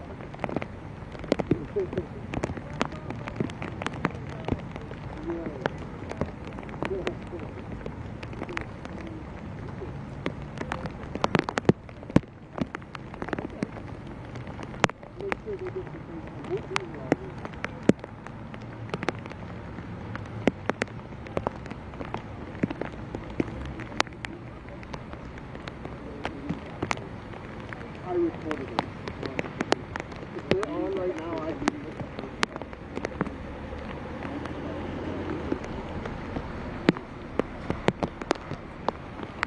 I recorded it. If they're on right now, I can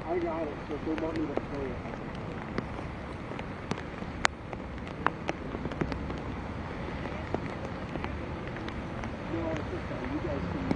I got it, so if they want me to play it. No, it's okay. You guys can.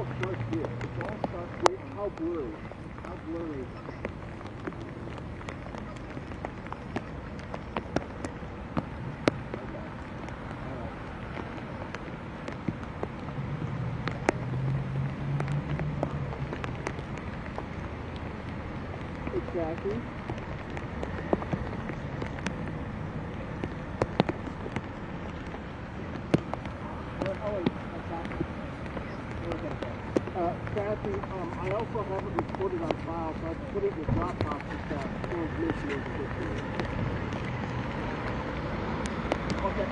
all starts here. It all starts with how blurry. How blurry. Exactly. Kathy, I also have it recorded on file, so I put it in the Dropbox with transmission as a picture. Okay.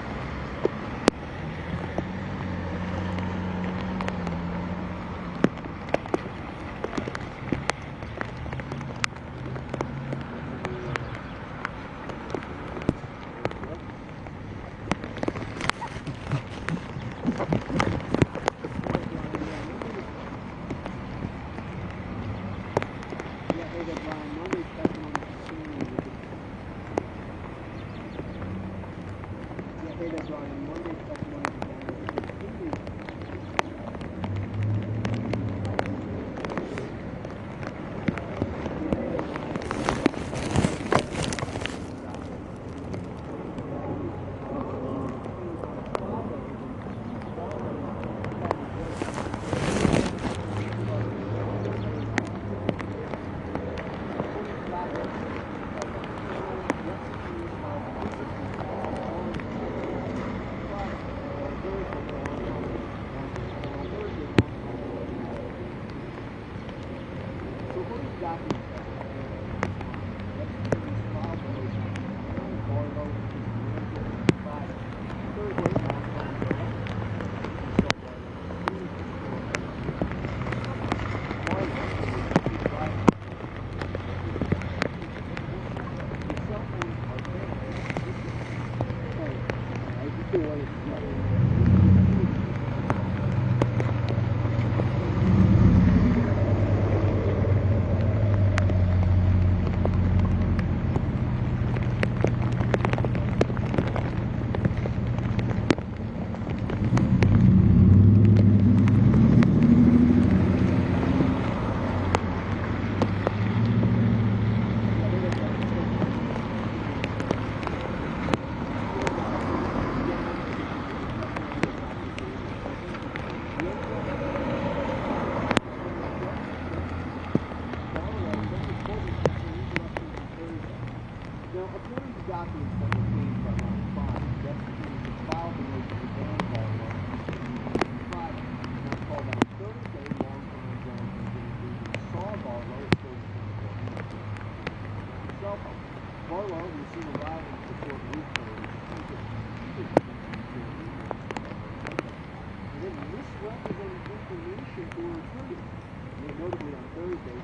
Notably on Thursday,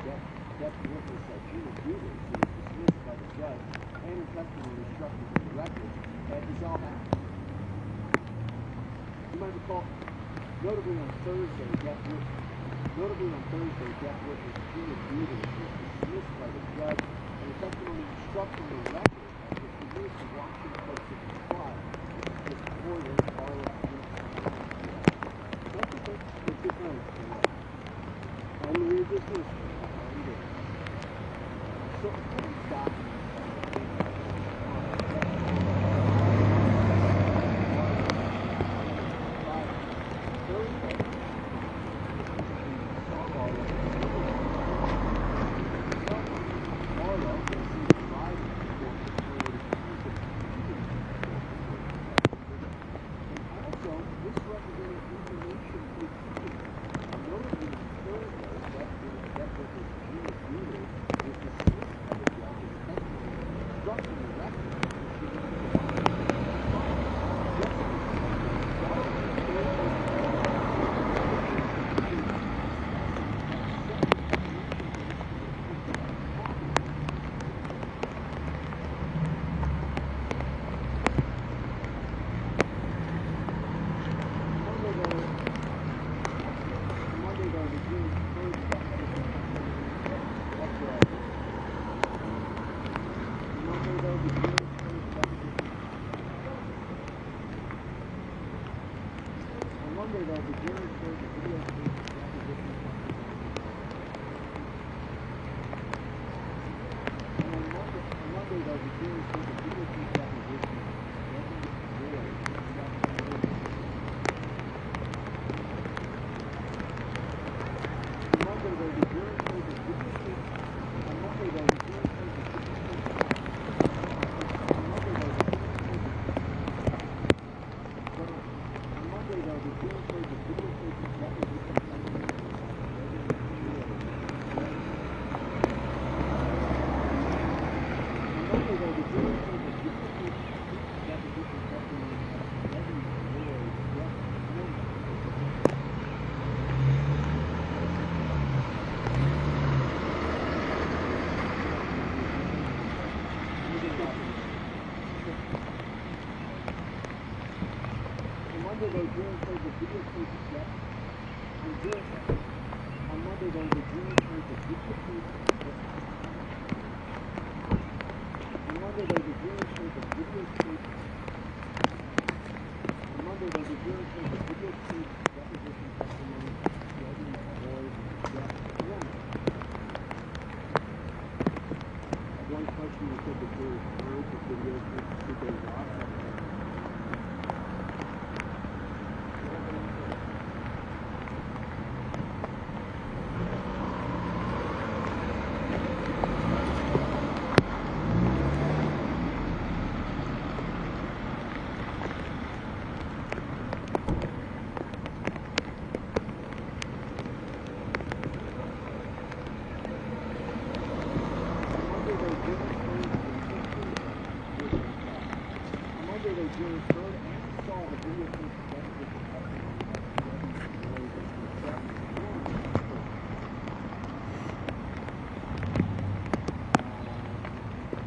Depp's witness, Gina Deuters, who was dismissed by the judge, and her testimony struck as a record, had dissolved out. You might recall, notably on Thursday, Depp witness Gina Deuters was dismissed by the judge, and her testimony struck from the record as was produced in Washington Post trial. This reporter, Borum, that's okay. Take your time. I'm going to read this history. So, police documents.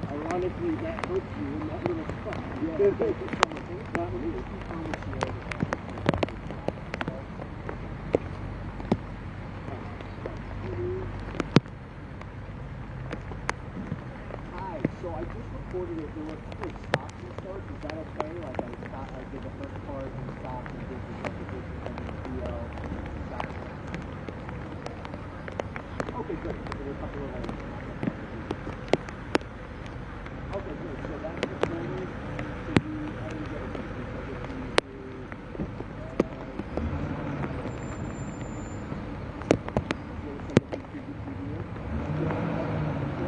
Ironically, that hurts you in that little spot. Yeah. That was it. Hi, so I just recorded it. There were a couple of stops and starts. Is that okay? Like I stopped, I did the first part and stopped and did the repetition and then the stop. Okay, good. So there were a couple of items. Okay, good. So that's recorded. So you, I didn't get a picture. So if you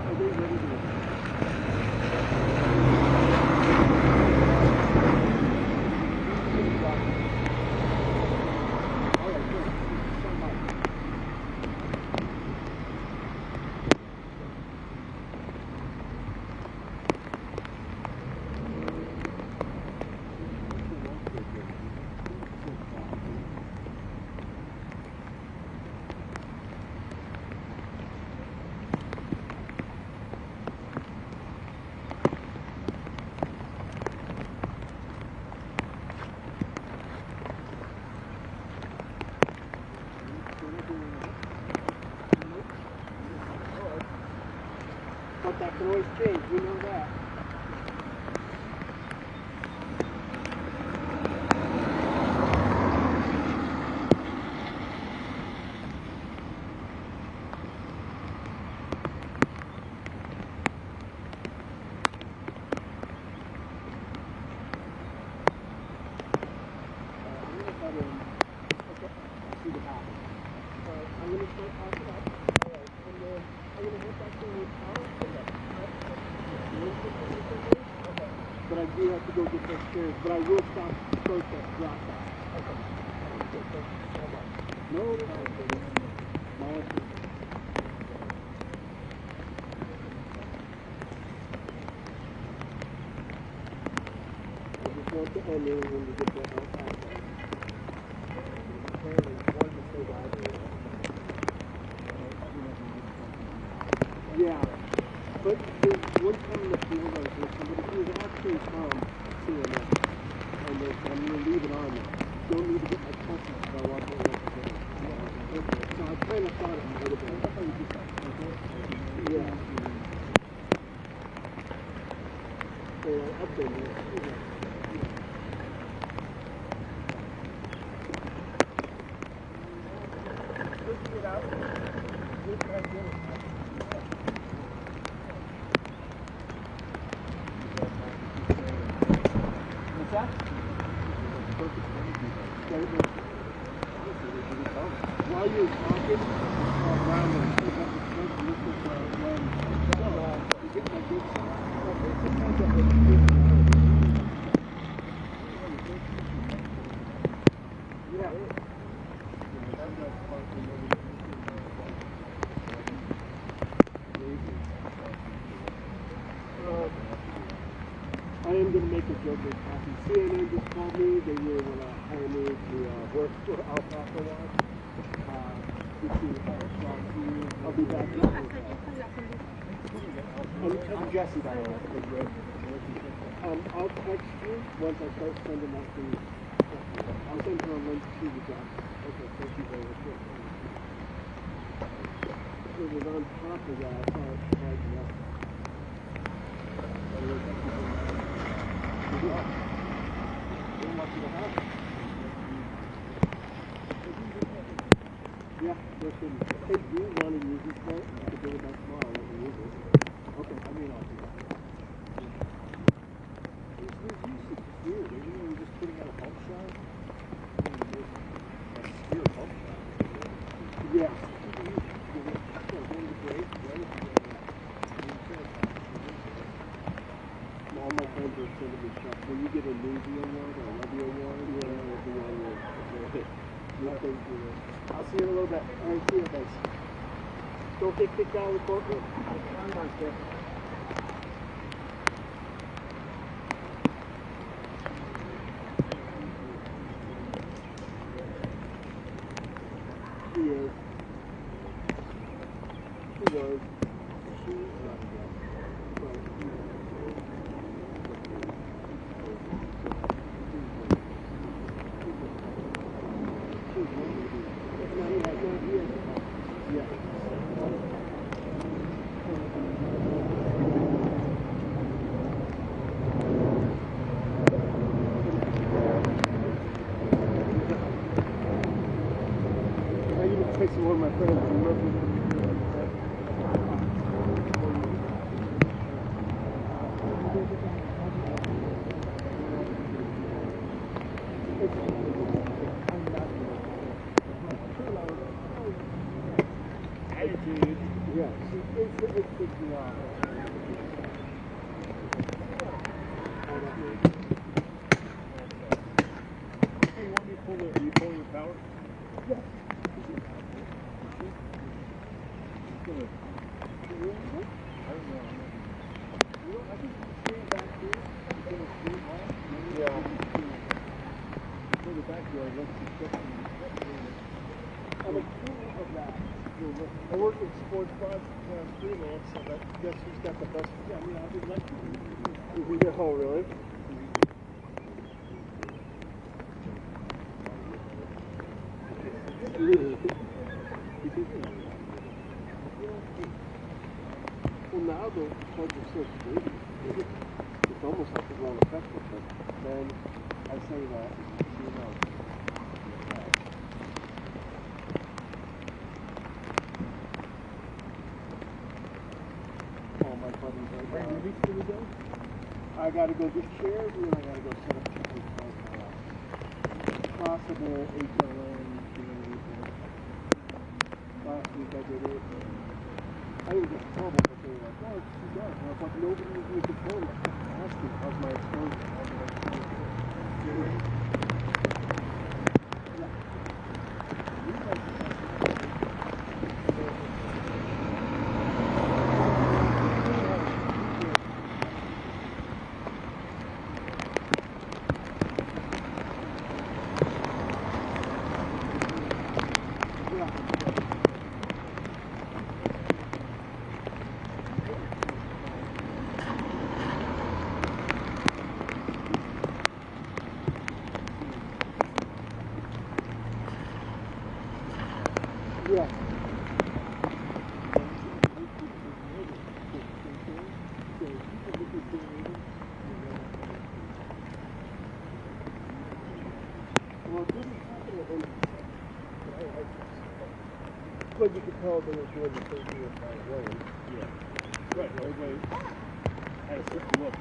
are they ready to but that can always change, you know that. But I do have to go get those chairs, but I will stop first at drop off. Okay. No, no, no. I just want to end it when we get that outside. Apparently, one mistake I did. Yeah. But there's one time in the field I was with somebody who was actually from CNN, and I'm going to leave it on there. Don't need to get my questions because I wasn't able to get it. So I kind of thought it would have been. Yeah. So I updated it. Just get out. Just right there. That? While you're talking, around and pick up the kids and look at when you get my good stuff. Yeah. I am going to make a joke with Kathy. CNN just called me. They really want to hire me to work for Alpaca Watch. I'll be back next week. I'm Jesse, by the way. I'll text you once I start sending out the. I'll send her a link to the job. Okay, thank you very much. It was on top of that. I thought I tried enough. Yeah, listen, if you want to use this boat, you can do it by tomorrow. Let me use it. Okay, I mean, I'll do that. It's usage. It's weird. You know, we're just putting out a pump shot. A steer pump shot. Yeah. All my friends are sending me stuff. When you get a Navy award or a Levy award, it'll be on your hit. I'll see you in a little bit. All right, see you guys. Don't get kicked out of the courtroom. I'm not there. She is. She was. She is. One of my friends attitude. Yeah, it's me off. Hey, you want me to pull your power? Yeah. I work in sports bars freelance, so guess who's got the best? Yeah, I mean, I would like to. Oh, really? Well, now the clubs are so big, it's almost like it's not effective, but then I say that, you know. All my buddies are where do we go? I gotta go get chairs, and then I gotta go set up people's possible HLN, last week I did it. I didn't get trouble, but they were like, oh, it's too dark. And I was like, nobody was in control. How's my exposure? Yeah. Well, it didn't happen at any but you could tell they were doing the same thing with my Williams. Yeah. Right, everybody had a certain look.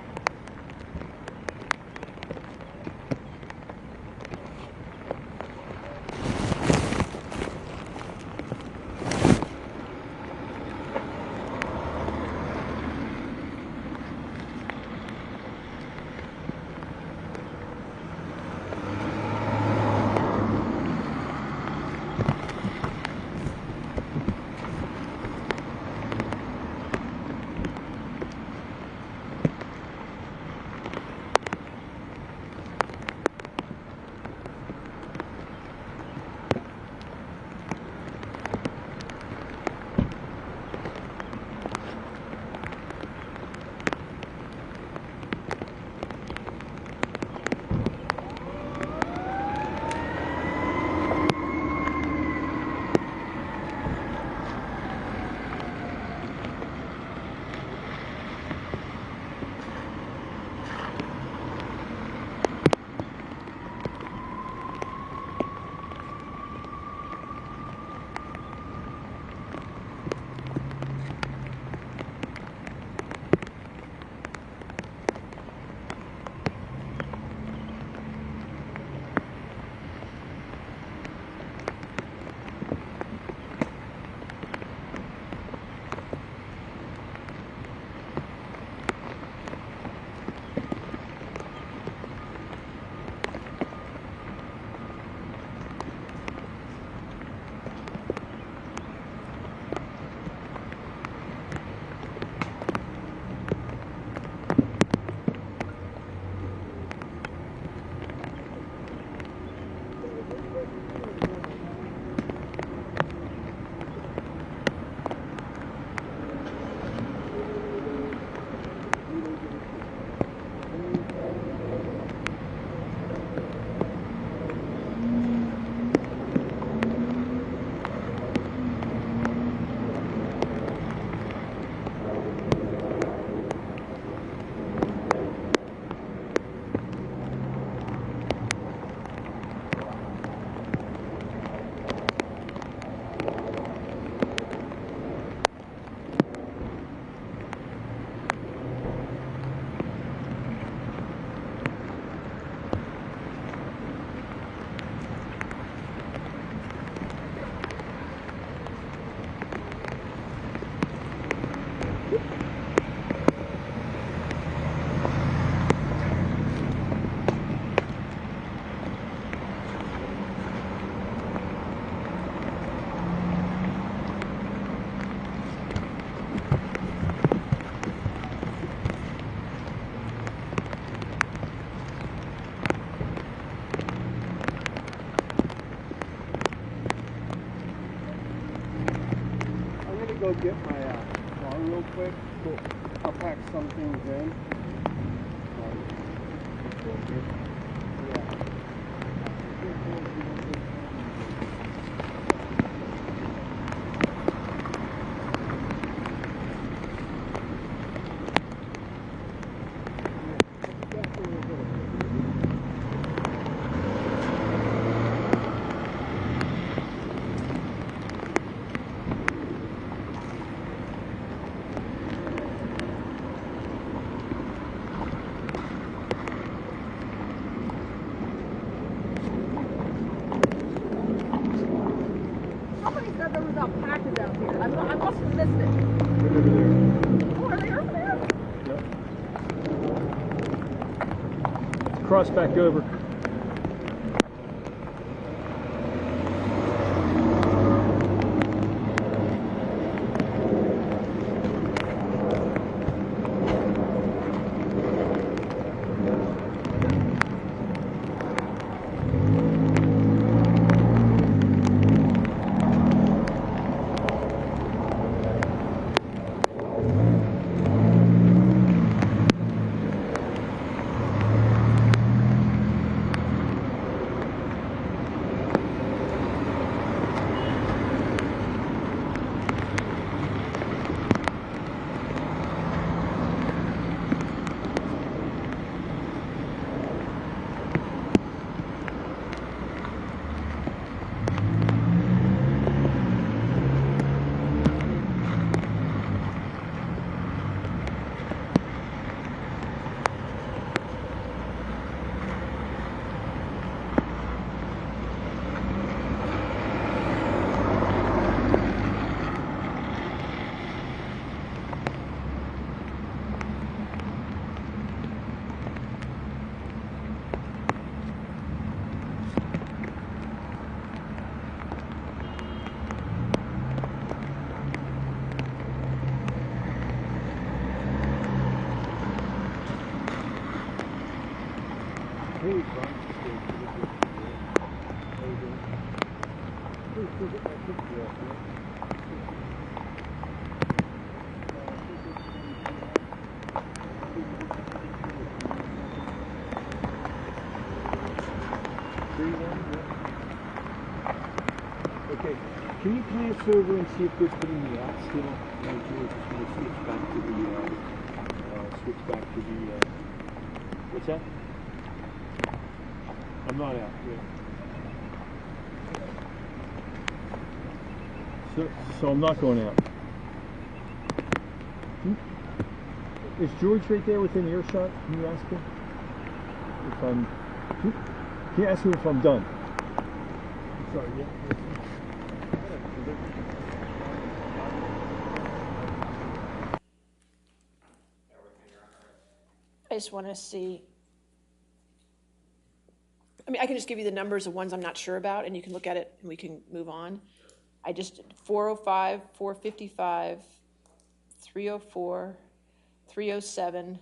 go get my car real quick. Cool. I'll pack some things in. Somebody said there was alpaca down here. I must have missed it. Oh, are they over there? Let's cross back over. Okay, can you glance over and see if they're putting the app still? Right here, just want to switch back to the, what's that? I'm not out, yeah. So I'm not going out. Is George right there within earshot? Can you ask him if I'm? Can you ask him if I'm done? Sorry, yeah. I just want to see. I mean, I can just give you the numbers of ones I'm not sure about, and you can look at it, and we can move on. I just 405, 455, 304, 307,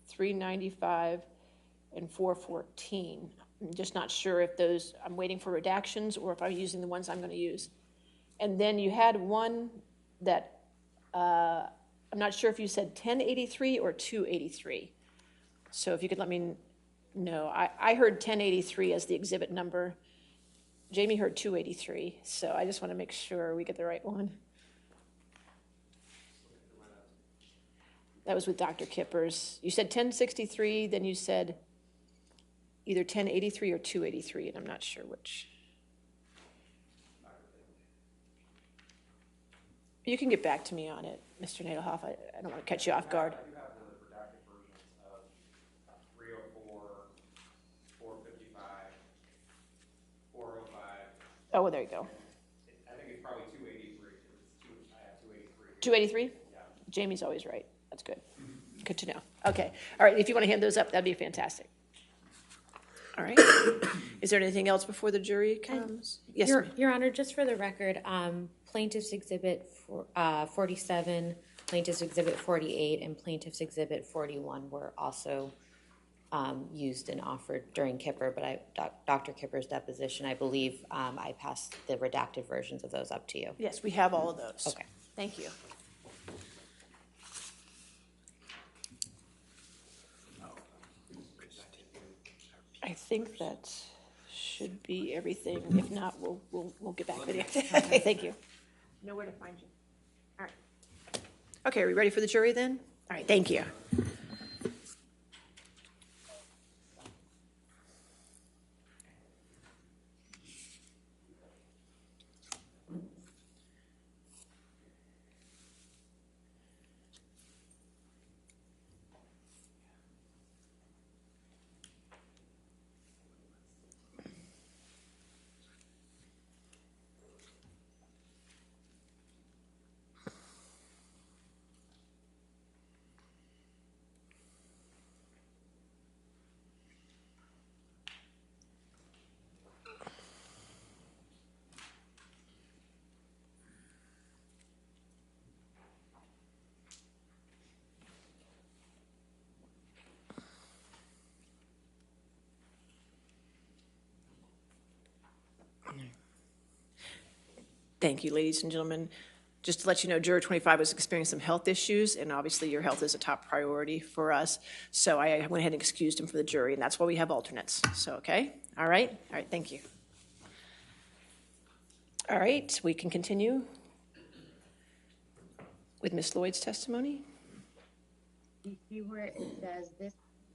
395, and 414. I'm just not sure if those, I'm waiting for redactions or if I'm using the ones I'm going to use. And then you had one that, I'm not sure if you said 1083 or 283. So if you could let me know. I heard 1083 as the exhibit number. Jamie heard 283, so I just want to make sure we get the right one. That was with Dr. Kippers. You said 1063, then you said either 1083 or 283, and I'm not sure which. You can get back to me on it, Mr. Nadelhoff. I don't want to catch you off guard. I do have the redacted versions of 304, 455, 405. Oh, well, there you go. I think it's probably 283. I have 283. 283? Yeah. Jamie's always right. That's good. Good to know. Okay. All right. If you want to hand those up, that'd be fantastic. All right. Is there anything else before the jury comes? Yes, Your Honor, just for the record, Plaintiff's Exhibit 47, Plaintiff's Exhibit 48, and Plaintiff's Exhibit 41 were also used and offered during Kipper, but Dr. Kipper's deposition, I believe I passed the redacted versions of those up to you. Yes, we have all of those. Okay. Thank you. I think that should be everything. If not, we'll get back with you. Thank you. Know where to find you. All right. Okay, are we ready for the jury then? All right, thank you. Thank you, ladies and gentlemen. Just to let you know, Juror 25 was experiencing some health issues, and obviously your health is a top priority for us. So I went ahead and excused him for the jury, and that's why we have alternates. So, okay? All right, thank you. All right, we can continue with Ms. Lloyd's testimony. Where it says this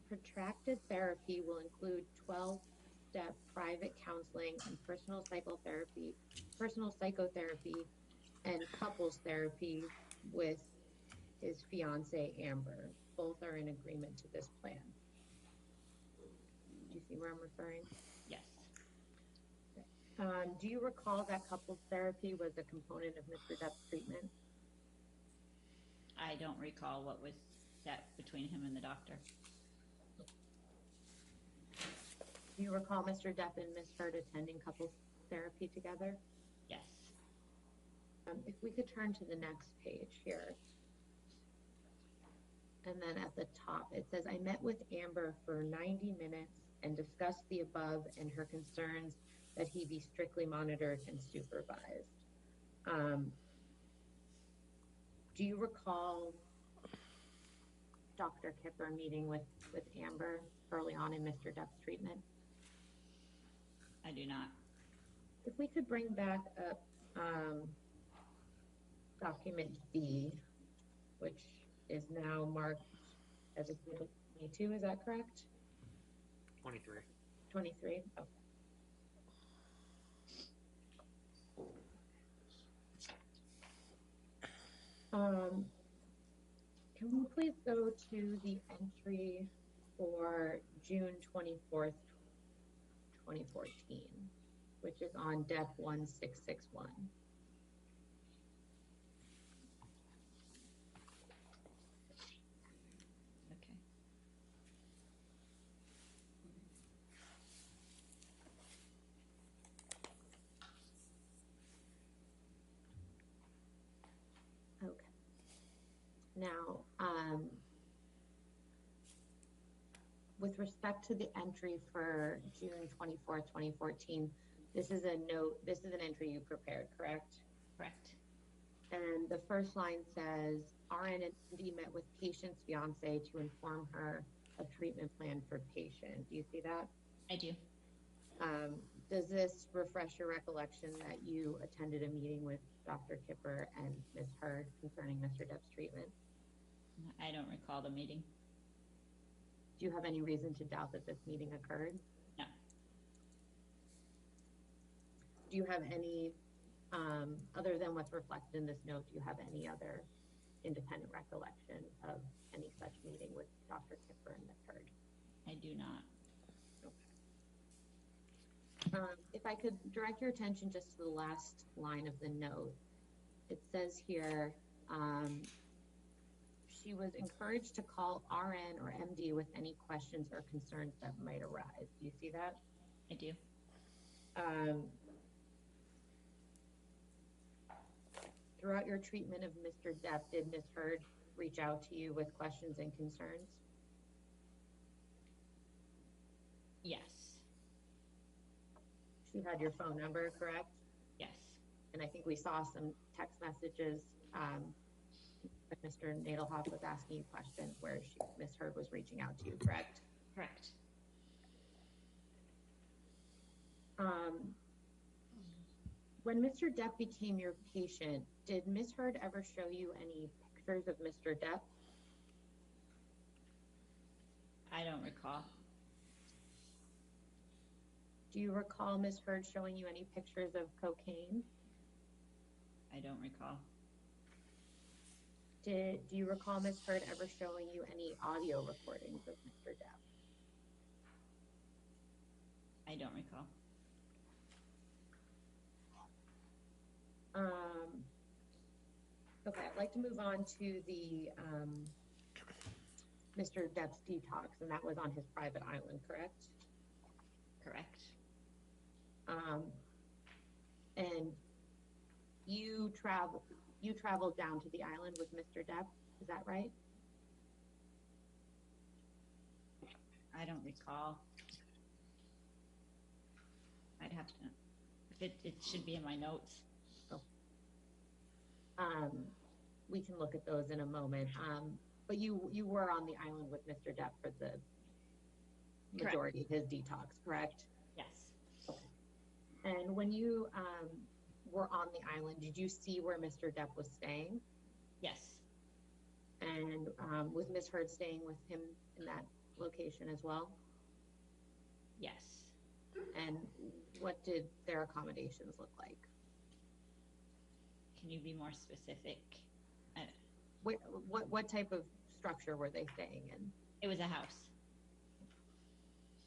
protracted therapy will include 12-step private counseling and personal psychotherapy, and couples therapy with his fiancee Amber. Both are in agreement to this plan. Do you see where I'm referring? Yes. Do you recall that couples therapy was a component of Mr. Depp's treatment? I don't recall what was set between him and the doctor. Do you recall Mr. Depp and Ms. Hurd attending couples therapy together? Yes. If we could turn to the next page here. And then at the top, it says, I met with Amber for 90 minutes and discussed the above and her concerns that he be strictly monitored and supervised. Do you recall Dr. Kipper meeting with Amber early on in Mr. Depp's treatment? I do not. If we could bring back up document B, which is now marked as Exhibit 22, is that correct? 23. 23, okay. Can we please go to the entry for June 24th, 2014, which is on Depp 1661. Okay. Okay. Now, with respect to the entry for June 24th, 2014, this is an entry you prepared, correct? Correct. And the first line says, RN and MD met with patient's fiance to inform her of treatment plan for patient. Do you see that? I do. Does this refresh your recollection that you attended a meeting with Dr. Kipper and Ms. Hurd concerning Mr. Depp's treatment? I don't recall the meeting. Do you have any reason to doubt that this meeting occurred? No. Do you have any, other than what's reflected in this note, do you have any other independent recollection of any such meeting with Dr. Kipper and Ms. Hurd? I do not. Okay. If I could direct your attention just to the last line of the note. It says here, she was encouraged to call RN or MD with any questions or concerns that might arise. Do you see that? I do. Throughout your treatment of Mr. Depp, did Ms. Hurd reach out to you with questions and concerns? Yes. She had your phone number, correct? Yes. And I think we saw some text messages but Mr. Nadelhoff was asking you questions where Ms. Heard was reaching out to you, correct? Correct. When Mr. Depp became your patient, did Ms. Heard ever show you any pictures of Mr. Depp? I don't recall. Do you recall Ms. Heard showing you any pictures of cocaine? I don't recall. Do you recall Ms. Heard ever showing you any audio recordings of Mr. Depp? I don't recall. Okay, I'd like to move on to the Mr. Depp's detox, and that was on his private island, correct? Correct. And you traveled down to the island with Mr. Depp, is that right? I don't recall. I'd have to, if it should be in my notes. We can look at those in a moment. But you were on the island with Mr. Depp for the majority of his detox, correct? Yes. Okay. And when you were on the island, did you see where Mr. Depp was staying? Yes. And was Ms. Heard staying with him in that location as well? Yes. And what did their accommodations look like? Can you be more specific? What type of structure were they staying in? It was a house.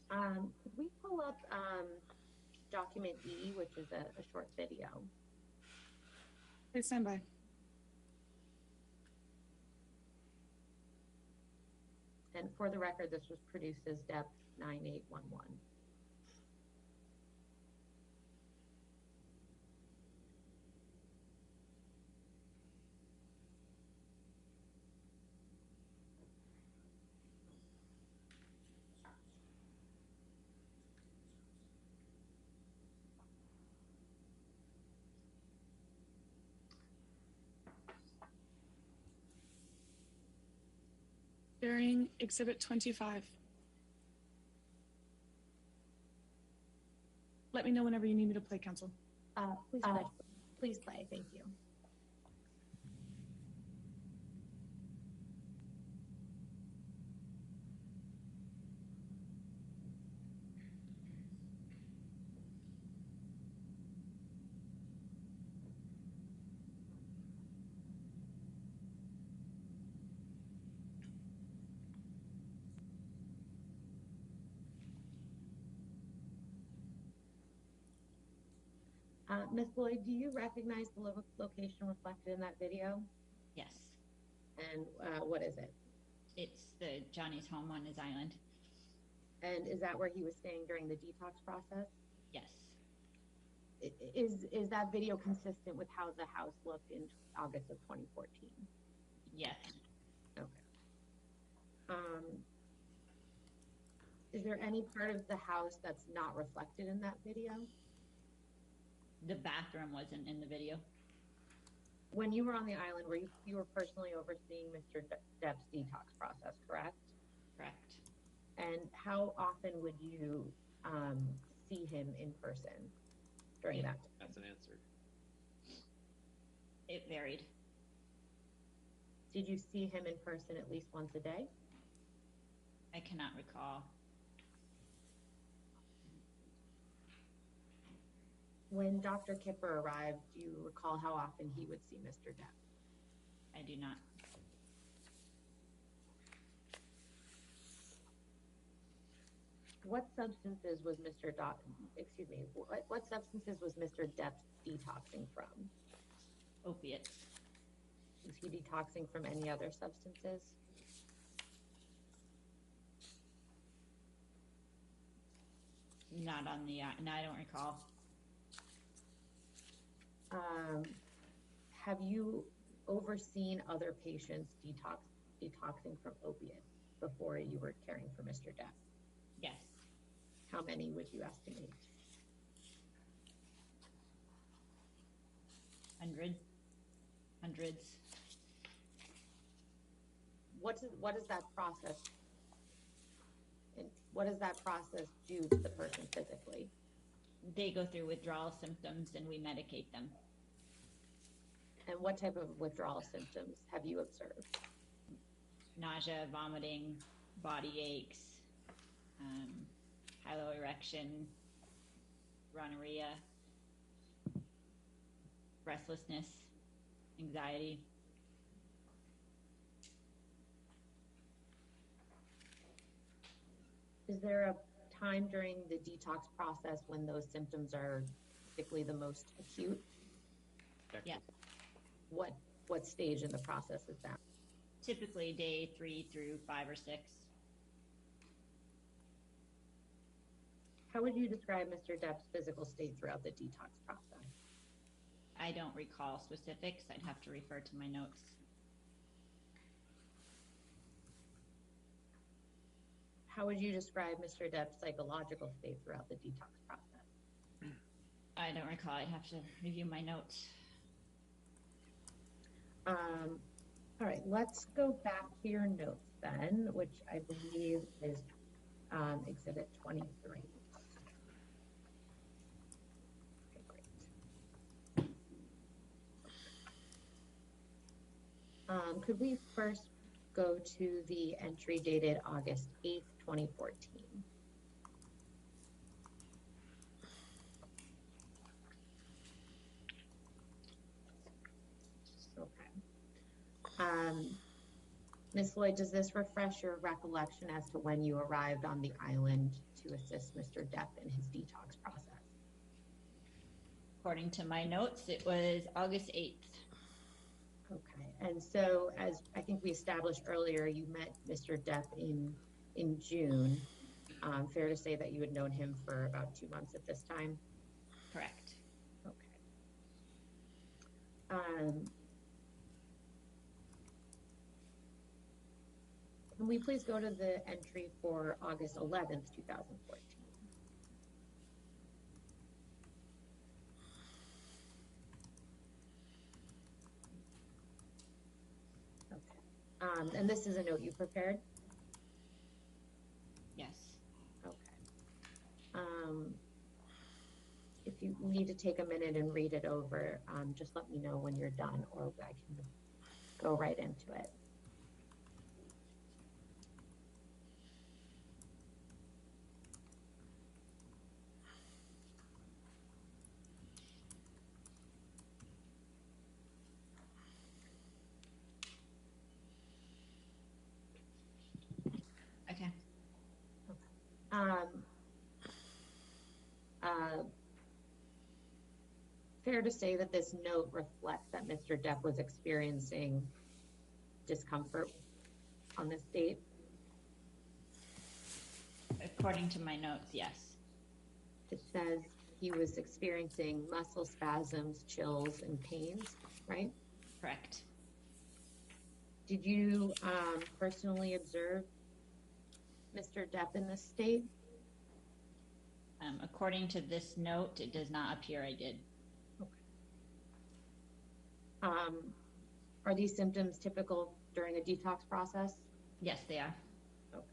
Could we pull up document E, which is a short video? Please stand by. And for the record, this was produced as Depp 9811. During Exhibit 25. Let me know whenever you need me to play, counsel. Please play, thank you. Ms. Lloyd, do you recognize the location reflected in that video? Yes. And what is it? It's the Johnny's home on his island. And is that where he was staying during the detox process? Yes. Is that video consistent with how the house looked in August of 2014? Yes. Okay. Is there any part of the house that's not reflected in that video? The bathroom wasn't in the video. When you were on the island, you were personally overseeing Mr. Depp's detox process, correct? Correct. And how often would you see him in person during that time? That's an answer. It varied. Did you see him in person at least once a day? I cannot recall. When Dr. Kipper arrived, do you recall how often he would see Mr. Depp? I do not. What substances was Mr. What substances was Mr. Depp detoxing from? Opiates. Was he detoxing from any other substances? Not on the, no, I don't recall. Have you overseen other patients detoxing from opiates before you were caring for Mr. Depp? Yes. How many would you estimate? 100, hundreds. What is that process? And what does that process do to the person physically? They go through withdrawal symptoms and we medicate them. And what type of withdrawal symptoms have you observed? Nausea, vomiting, body aches, hypoerection, rhinorrhea, restlessness, anxiety. Is there a time during the detox process when those symptoms are particularly the most acute? Yeah. What stage in the process is that? Typically day 3 through 5 or 6. How would you describe Mr. Depp's physical state throughout the detox process? I don't recall specifics. I'd have to refer to my notes. How would you describe Mr. Depp's psychological state throughout the detox process? I don't recall. I'd have to review my notes. All right, let's go back to your notes then, which I believe is Exhibit 23. Okay, great. Could we first go to the entry dated August 8th, 2014? Ms. Lloyd, does this refresh your recollection as to when you arrived on the island to assist Mr. Depp in his detox process? According to my notes, it was August 8th. Okay, and so as I think we established earlier, you met Mr. Depp in June. Fair to say that you had known him for about 2 months at this time? Correct. Okay. Can we please go to the entry for August 11th, 2014? Okay. And this is a note you prepared? Yes. Okay. If you need to take a minute and read it over, just let me know when you're done, or I can go right into it. Okay. Fair to say that this note reflects that Mr. Depp was experiencing discomfort on this date? According to my notes, yes. It says he was experiencing muscle spasms, chills, and pains, right? Correct. Did you personally observe Mr. Depp in this state? According to this note, it does not appear I did. Okay. Are these symptoms typical during a detox process? Yes, they are. Okay.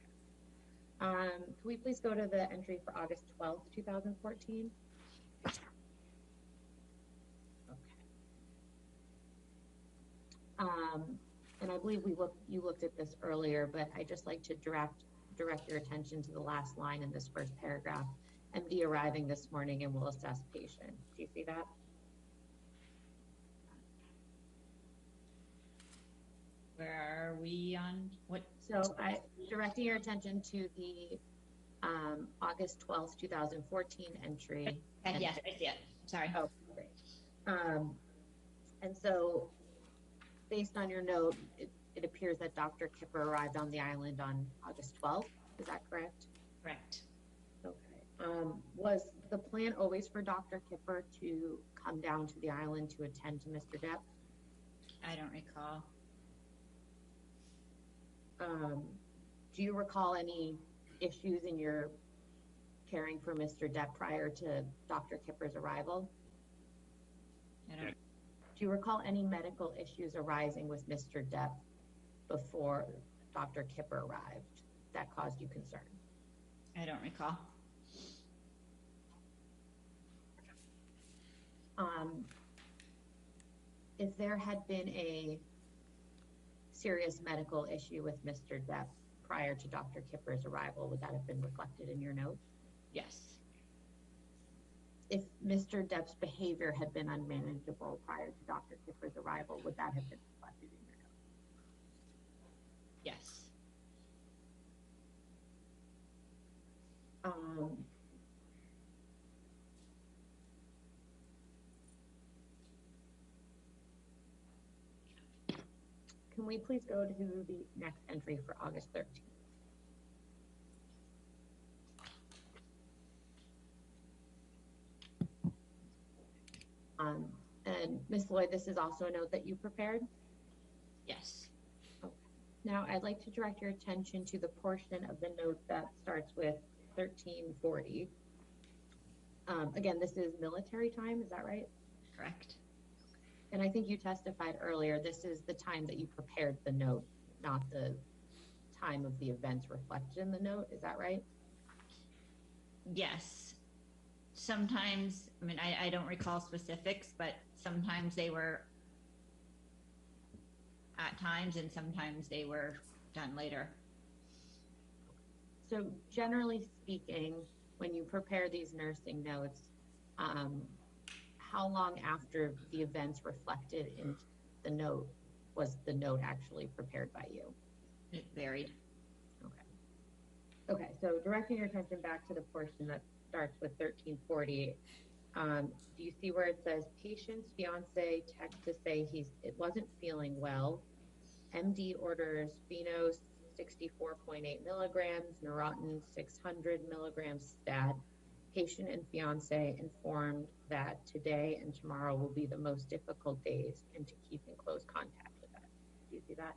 Can we please go to the entry for August 12th, 2014? Okay. And I believe you looked at this earlier, but I'd just like to direct your attention to the last line in this first paragraph. MD arriving this morning and will assess patient. Do you see that? Where are we on? What? So directing your attention to the August 12th, 2014 entry. Yes, I see it. Sorry. Oh, great. And so based on your note, it appears that Dr. Kipper arrived on the island on August 12th. Is that correct? Correct. Okay. Was the plan always for Dr. Kipper to come down to the island to attend to Mr. Depp? I don't recall. Do you recall any issues in your caring for Mr. Depp prior to Dr. Kipper's arrival? I don't. Do Do you recall any medical issues arising with Mr. Depp before Dr. Kipper arrived that caused you concern? I don't recall. If there had been a serious medical issue with Mr. Depp prior to Dr. Kipper's arrival, would that have been reflected in your notes? Yes. If Mr. Depp's behavior had been unmanageable prior to Dr. Kipper's arrival, would that have been reflected in your notes? Yes. Can we please go to the next entry for August 13th? And Ms. Lloyd, this is also a note that you prepared? Yes. Okay. Now, I'd like to direct your attention to the portion of the note that starts with 1340. Again, this is military time, is that right? Correct. And I think you testified earlier, this is the time that you prepared the note, not the time of the events reflected in the note, is that right? Yes. Sometimes, I mean, I don't recall specifics, but sometimes they were at times and sometimes they were done later. So generally speaking, when you prepare these nursing notes, how long after the events reflected in the note was the note actually prepared by you? It varied. Okay, so directing your attention back to the portion that starts with 1340, do you see where it says patient's fiance text to say it wasn't feeling well, MD orders Phenos 64.8 milligrams, Neurontin 600 milligrams stat. Patient and fiance informed that today and tomorrow will be the most difficult days and to keep in close contact with us. Do you see that?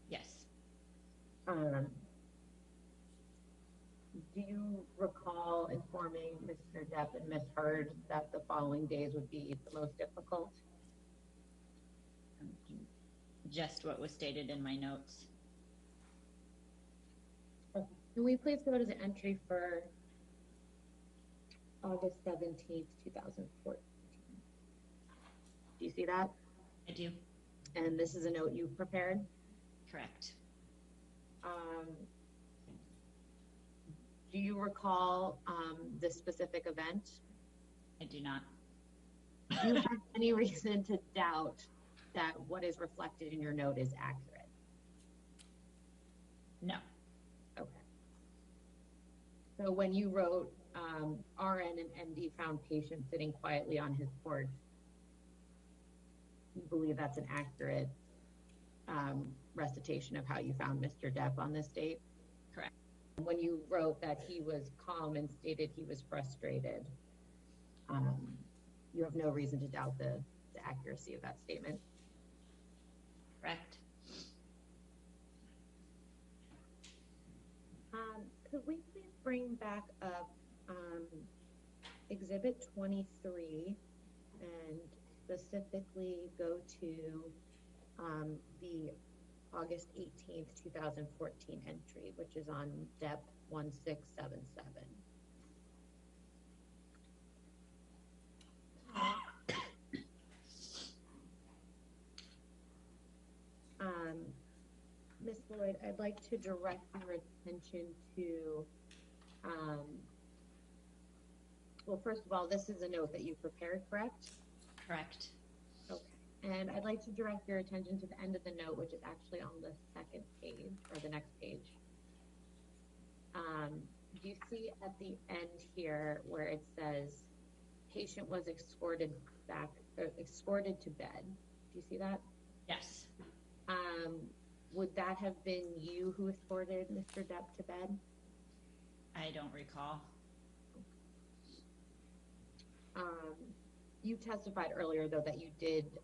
Yes. Do you recall informing Mr. Depp and Ms. Heard that the following days would be the most difficult? Just what was stated in my notes. Okay. Can we please go to the entry for August 17th, 2014? Do you see that? I do. And this is a note you prepared? Correct. Do you recall this specific event? I do not. Do you have any reason to doubt that what is reflected in your note is accurate? No. Okay. So when you wrote RN and MD found patient sitting quietly on his porch, you believe that's an accurate recitation of how you found Mr. Depp on this date? Correct. When you wrote that he was calm and stated he was frustrated, you have no reason to doubt the accuracy of that statement? Correct. Could we please bring back up Exhibit 23 and specifically go to the August 18th, 2014 entry, which is on Depp 1677. Ms. Lloyd, I'd like to direct your attention to, well, first of all, this is a note that you prepared, correct? Correct. Okay. And I'd like to direct your attention to the end of the note, which is actually on the second page, or the next page. Do you see at the end here where it says patient was escorted to bed? Do you see that? Yes. Would that have been you who escorted Mr. Depp to bed? I don't recall. You testified earlier, though, that you did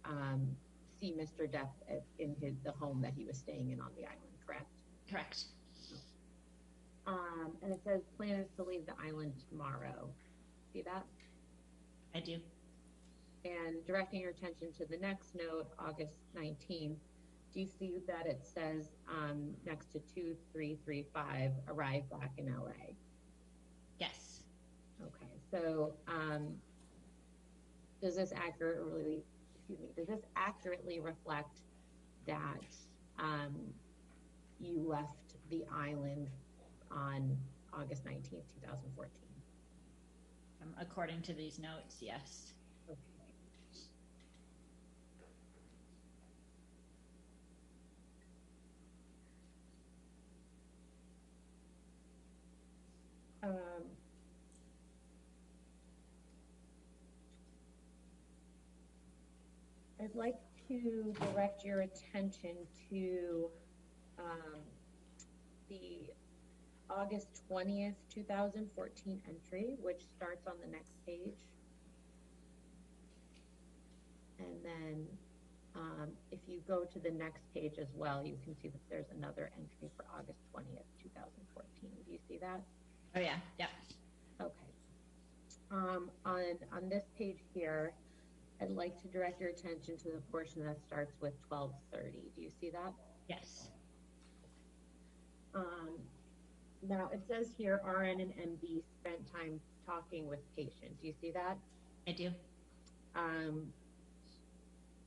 see Mr. Depp in the home that he was staying in on the island, correct? Correct. And it says plans to leave the island tomorrow. See that? I do. And directing your attention to the next note, August 19th, do you see that it says next to 2335, arrive back in LA? Yes. Okay, so does this accurately reflect that you left the island on August 19th, 2014? According to these notes, yes. Okay. I'd like to direct your attention to the August 20th, 2014 entry, which starts on the next page. And then if you go to the next page as well, you can see that there's another entry for August 20th, 2014. Do you see that? Oh, yeah. Yeah. Okay. On this page here, I'd like to direct your attention to the portion that starts with 1230. Do you see that? Yes. Now it says here RN and MD spent time talking with patient. Do you see that? I do.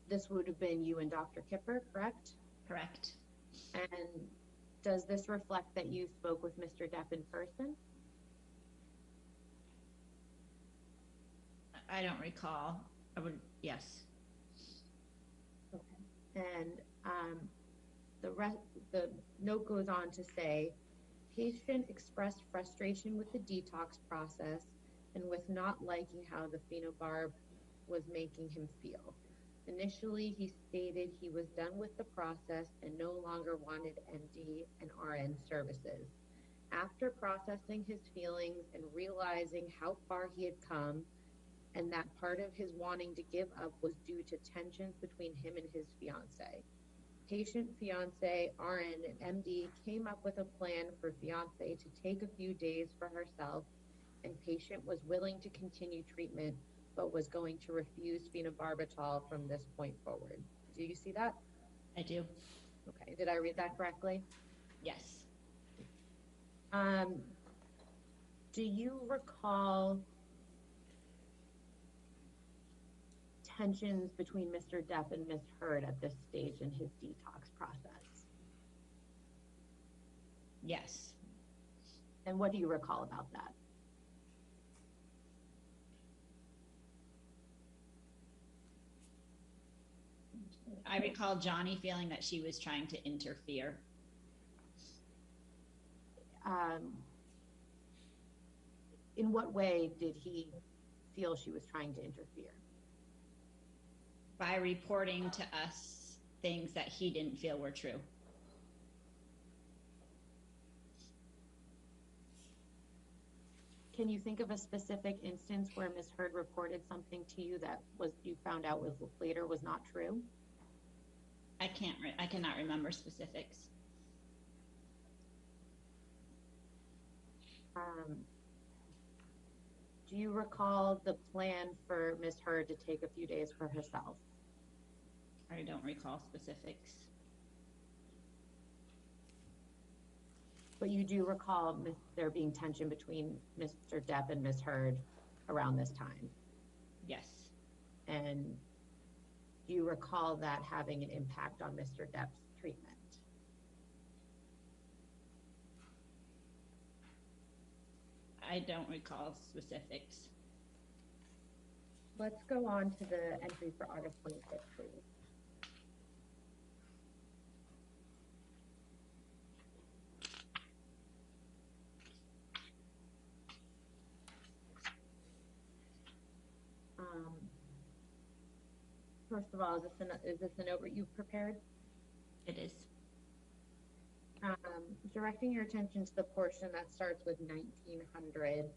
This would have been you and Dr. Kipper, correct? Correct. And does this reflect that you spoke with Mr. Depp in person? I don't recall. I would, yes. Okay. And the note goes on to say, patient expressed frustration with the detox process and with not liking how the phenobarb was making him feel. Initially, he stated he was done with the process and no longer wanted MD and RN services. After processing his feelings and realizing how far he had come, and that part of his wanting to give up was due to tensions between him and his fiance. Patient, fiance, RN, and MD came up with a plan for fiance to take a few days for herself, and patient was willing to continue treatment, but was going to refuse phenobarbital from this point forward. Do you see that? I do. Okay, did I read that correctly? Yes. Do you recall tensions between Mr. Depp and Ms. Heard at this stage in his detox process? Yes. And what do you recall about that? I recall Johnny feeling that she was trying to interfere. In what way did he feel she was trying to interfere? By reporting to us things that he didn't feel were true. Can you think of a specific instance where Ms. Heard reported something to you that you found out later was not true? I cannot remember specifics. Do you recall the plan for Ms. Heard to take a few days for herself? I don't recall specifics. But you do recall there being tension between Mr. Depp and Ms. Heard around this time? Yes. And do you recall that having an impact on Mr. Depp's treatment? I don't recall specifics. Let's go on to the entry for August 26th, please. First of all, is this a note that you've prepared? It is. Directing your attention to the portion that starts with 1900.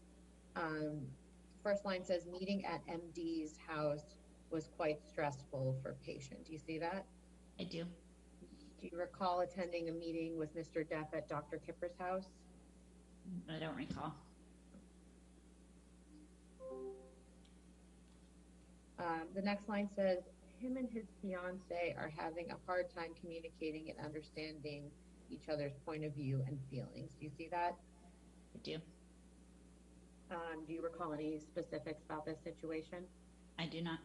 First line says, meeting at MD's house was quite stressful for patient. Do you see that? I do. Do you recall attending a meeting with Mr. Depp at Dr. Kipper's house? I don't recall. The next line says, him and his fiance are having a hard time communicating and understanding each other's point of view and feelings. Do you see that? I do. Do you recall any specifics about this situation? I do not.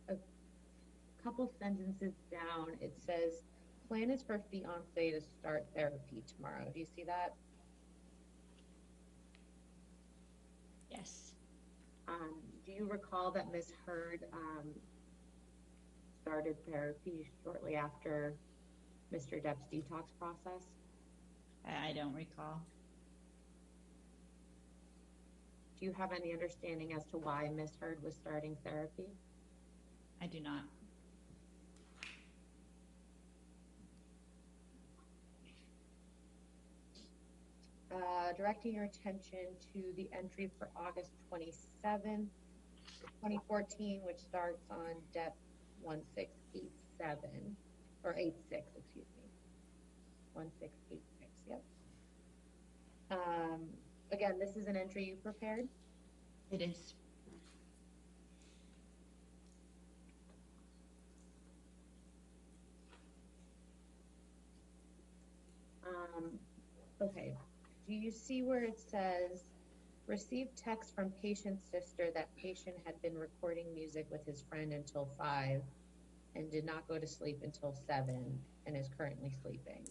A couple sentences down, it says, plan is for fiance to start therapy tomorrow. Do you see that? Yes. Do you recall that Ms. Hurd started therapy shortly after Mr. Depp's detox process? I don't recall. Do you have any understanding as to why Ms. Hurd was starting therapy? I do not. Directing your attention to the entry for August 27th, 2014, which starts on Depp 1687, or 86, excuse me. 1686, yep. Again, this is an entry you prepared? It is. Okay. Do you see where it says, received text from patient's sister that patient had been recording music with his friend until 5 and did not go to sleep until 7 and is currently sleeping?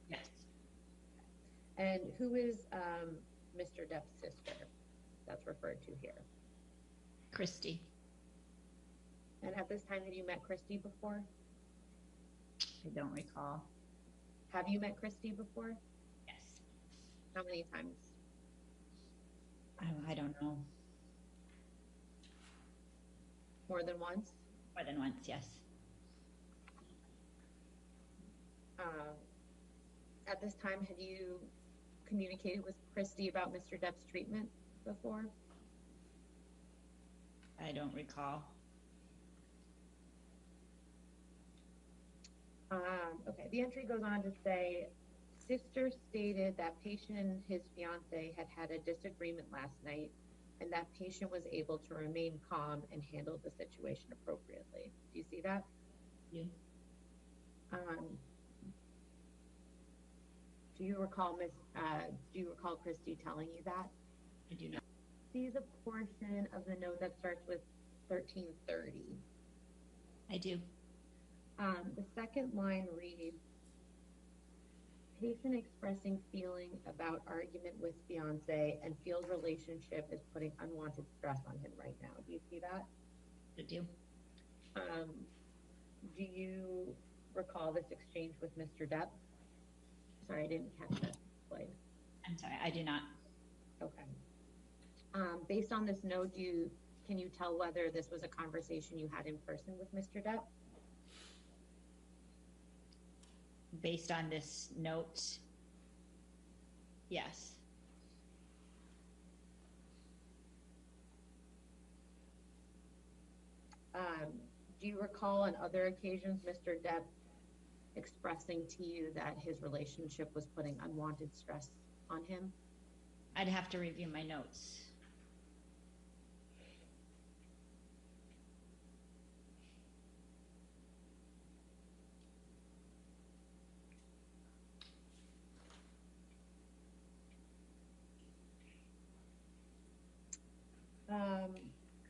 Yes. And who is Mr. Depp's sister that's referred to here? Christy. And at this time, had you met Christy before? I don't recall. Have you met Christy before? Yes. How many times? I don't know. More than once? More than once, yes. At this time, had you communicated with Christy about Mr. Depp's treatment before? I don't recall. Okay, the entry goes on to say, sister stated that patient and his fiance had had a disagreement last night and that patient was able to remain calm and handle the situation appropriately. Do you see that? Yeah. Do you recall Christy telling you that? I do not. See the portion of the note that starts with 1330. I do. The second line reads, patient expressing feeling about argument with fiance and feels relationship is putting unwanted stress on him right now. Do you see that? I do. Do you recall this exchange with Mr. Depp? Sorry, I didn't catch that. I'm sorry, I do not. Okay. Based on this note, can you tell whether this was a conversation you had in person with Mr. Depp? Based on this note, yes. Do you recall on other occasions Mr. Depp expressing to you that his relationship was putting unwanted stress on him? I'd have to review my notes.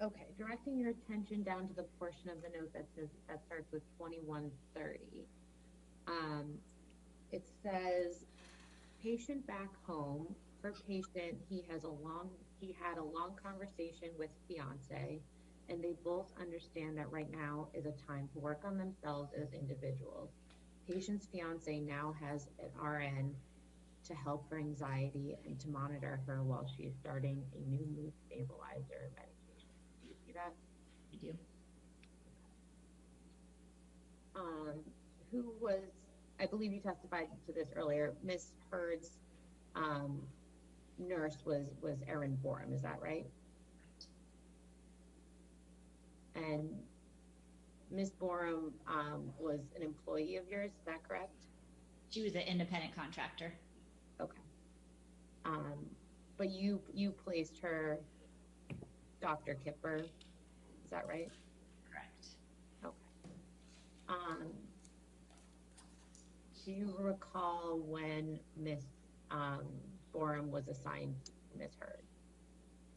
Okay, directing your attention down to the portion of the note that starts with 2130. It says, patient back home. For patient, he had a long conversation with fiance, and they both understand that right now is a time to work on themselves as individuals. Patient's fiance now has an RN to help her anxiety and to monitor her while she is starting a new mood stabilizer medication. Do you see that? I do. Who was, I believe you testified to this earlier, Ms. Hurd's nurse was Erin Borum, is that right? And Ms. Borum was an employee of yours, is that correct? She was an independent contractor. Okay. But you placed her, Dr. Kipper, is that right? Correct. Okay. Do you recall when Miss Borum was assigned Miss Heard?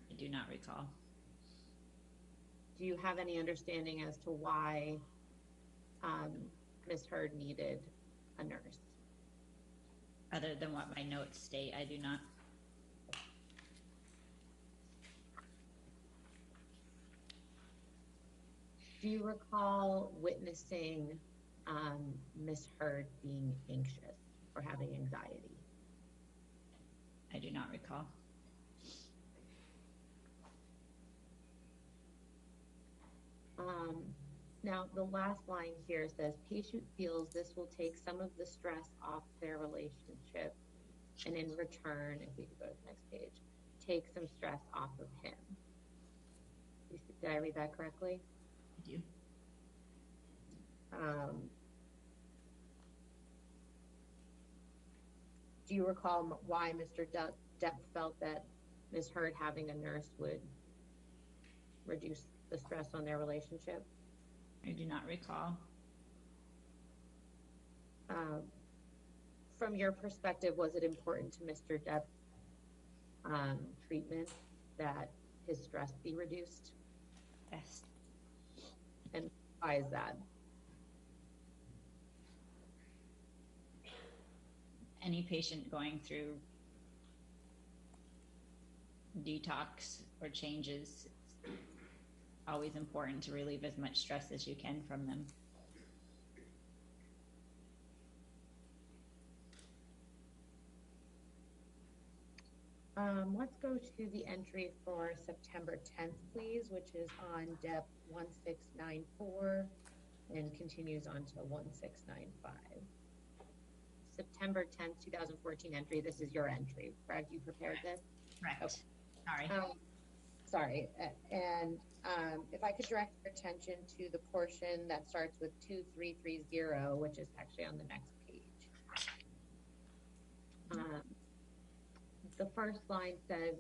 I do not recall. Do you have any understanding as to why Miss Heard needed a nurse? Other than what my notes state, I do not. Do you recall witnessing Miss Heard being anxious or having anxiety? I do not recall. Now, the last line here says, patient feels this will take some of the stress off their relationship, and in return, if we could go to the next page, take some stress off of him. Did I read that correctly? I do. Do you recall why Mr. Depp felt that Ms. Heard having a nurse would reduce the stress on their relationship? I do not recall. From your perspective, was it important to Mr. Depp's treatment that his stress be reduced? Yes. And why is that? Any patient going through detox or changes, it's always important to relieve as much stress as you can from them. Let's go to the entry for September 10th, please, which is on Depp 1694 and continues on to 1695. September 10th, 2014 entry. This is your entry, correct? You prepared this? Correct. Okay. Sorry. Sorry. And if I could direct your attention to the portion that starts with 2330, which is actually on the next page. The first line says,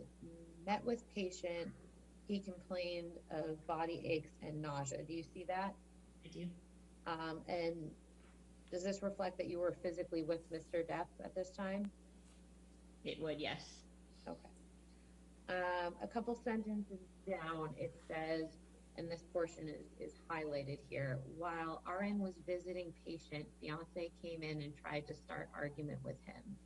met with patient, he complained of body aches and nausea. Do you see that? I do. And does this reflect that you were physically with Mr. Depp at this time? It would, yes. Okay. A couple sentences down, it says, and this portion is highlighted here, while RN was visiting patient, fiance came in and tried to start argument with him.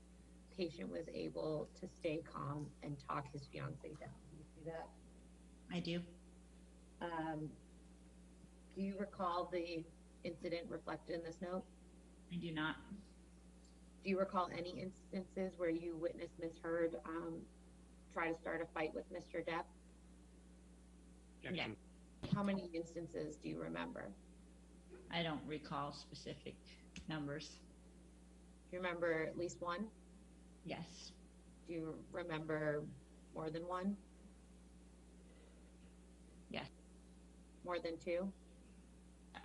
Patient was able to stay calm and talk his fiance down. Do you see that? I do. Do you recall the incident reflected in this note? I do not. Do you recall any instances where you witnessed Ms. Heard try to start a fight with Mr. Depp? Yeah. How many instances do you remember? I don't recall specific numbers. Do you remember at least one? Yes. Do you remember more than one? Yes. More than two?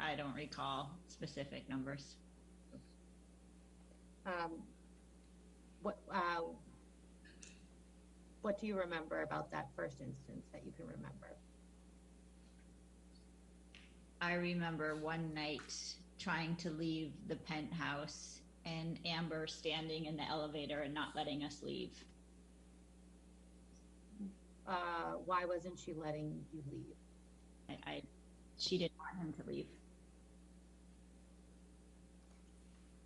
I don't recall specific numbers. What do you remember about that first instance that you can remember? I remember one night trying to leave the penthouse and Amber standing in the elevator and not letting us leave. Why wasn't she letting you leave? She didn't want him to leave.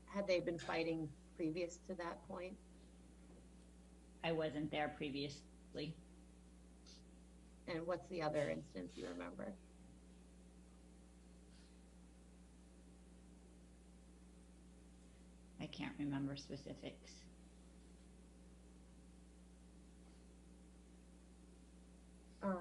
Had they been fighting previous to that point? I wasn't there previously. And what's the other instance you remember? I can't remember specifics. Do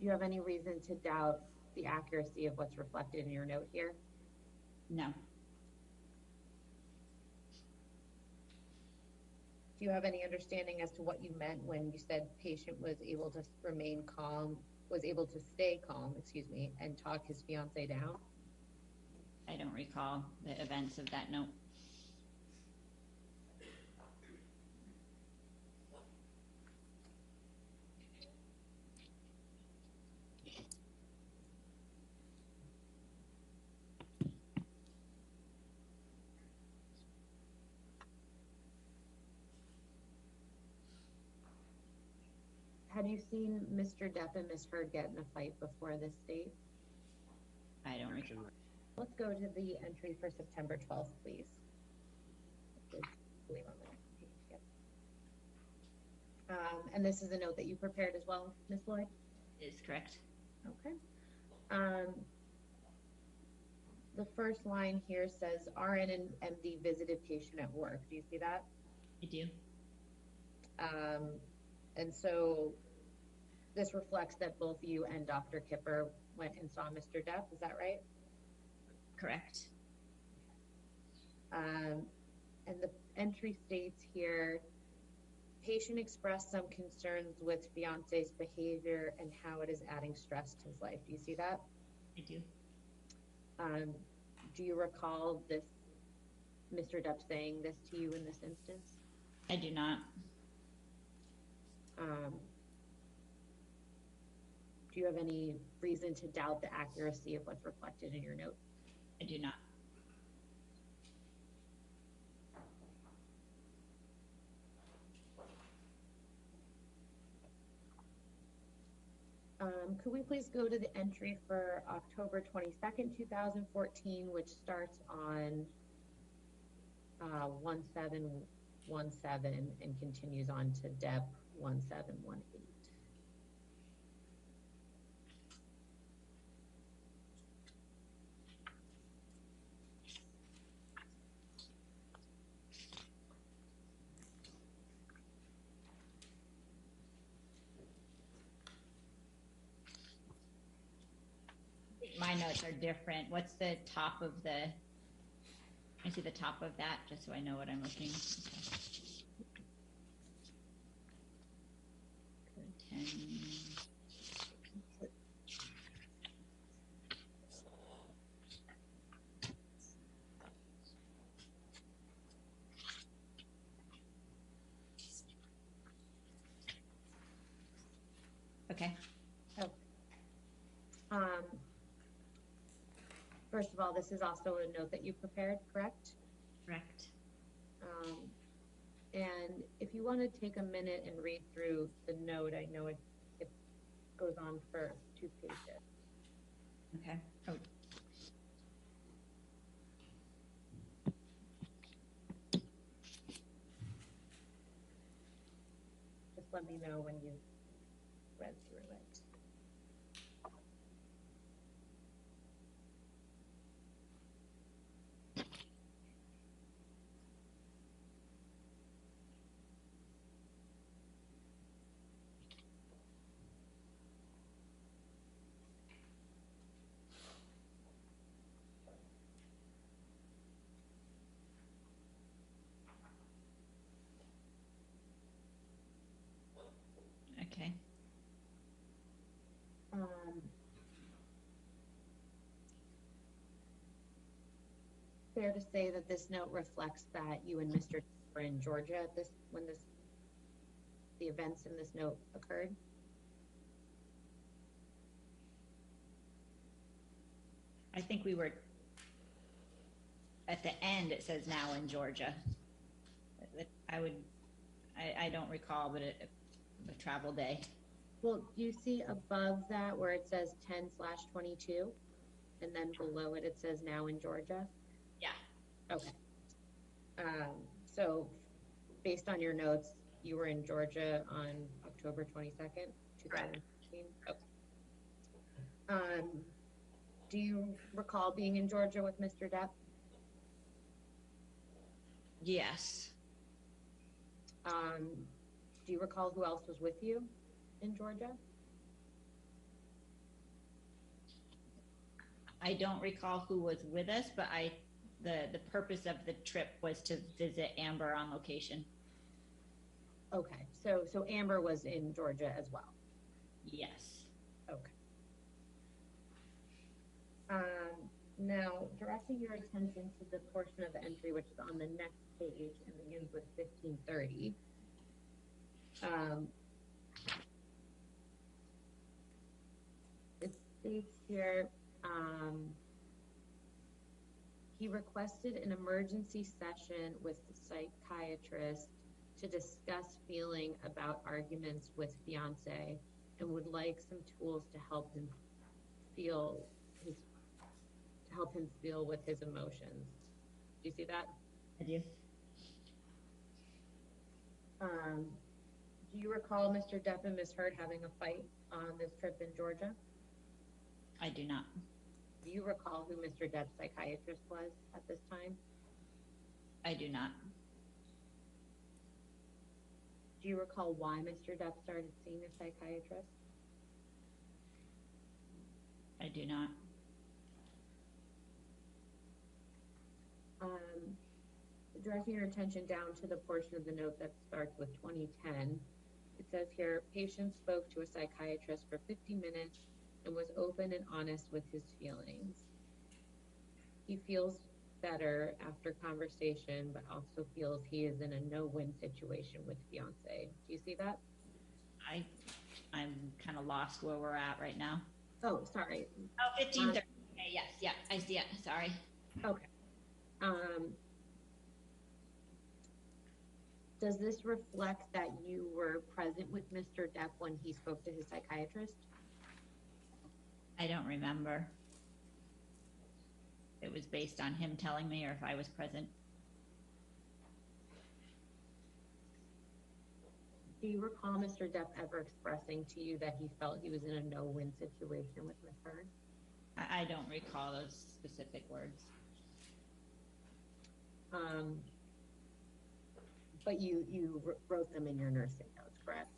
you have any reason to doubt the accuracy of what's reflected in your note here? No. Do you have any understanding as to what you meant when you said patient was able to remain calm, was able to stay calm, and talk his fiance down? I don't recall the events of that note. Had you seen Mr. Depp and Ms. Heard get in a fight before this date? I don't recall. Let's go to the entry for September 12th, please. I believe on the next page, yep. And this is a note that you prepared as well, Ms. Lloyd? Is correct. Okay. The first line here says RN and MD visited patient at work. Do you see that? I do. And so this reflects that both you and Dr. Kipper went and saw Mr. Depp. Is that right? Correct. And the entry states here, patient expressed some concerns with fiance's behavior and how it is adding stress to his life. Do you see that? I do. Do you recall this, Mr. Depp saying this to you in this instance? I do not. Do you have any reason to doubt the accuracy of what's reflected in your note? I do not. Could we please go to the entry for October 22nd, 2014, which starts on 1717 and continues on to Depp 1718. My notes are different. What's the top of the, I see the top of that just so I know what I'm looking. Okay. 10. Okay. Oh. First of all, this is also a note that you prepared, correct? Correct. And if you want to take a minute and read through the note, I know it goes on for 2 pages. Okay. Oh. Just let me know when you've read through it. Okay. Fair to say that this note reflects that you and Mr. were in Georgia at when the events in this note occurred? I think we were, at the end it says now in Georgia. I don't recall, but a travel day. Well, do you see above that where it says 10/22 and then below it, it says now in Georgia? Yeah. Okay. So based on your notes, you were in Georgia on October 22nd, 2015? Okay. Do you recall being in Georgia with Mr. Depp? Yes. Do you recall who else was with you in Georgia? I don't recall who was with us, but the purpose of the trip was to visit Amber on location. Okay, so Amber was in Georgia as well? Yes. Okay. Now, directing your attention to the portion of the entry which is on the next page and begins with 1530. It states here, he requested an emergency session with the psychiatrist to discuss feeling about arguments with fiance and would like some tools to help him feel with his emotions. Do you see that? I do. Do you recall Mr. Depp and Ms. Heard having a fight on this trip in Georgia? I do not. Do you recall who Mr. Depp's psychiatrist was at this time? I do not. Do you recall why Mr. Depp started seeing a psychiatrist? I do not. Directing your attention down to the portion of the note that starts with 2010, it says here, patient spoke to a psychiatrist for 50 minutes and was open and honest with his feelings. He feels better after conversation, but also feels he is in a no-win situation with fiance. Do you see that? I'm kind of lost where we're at right now. Oh, sorry. Oh, 15:30. Okay, yes, yeah, I see it. Sorry. Okay. Does this reflect that you were present with Mr. Depp when he spoke to his psychiatrist? I don't remember. It was based on him telling me or if I was present. Do you recall Mr. Depp ever expressing to you that he felt he was in a no-win situation with Ms. Heard? I don't recall those specific words. But you wrote them in your nursing notes, correct?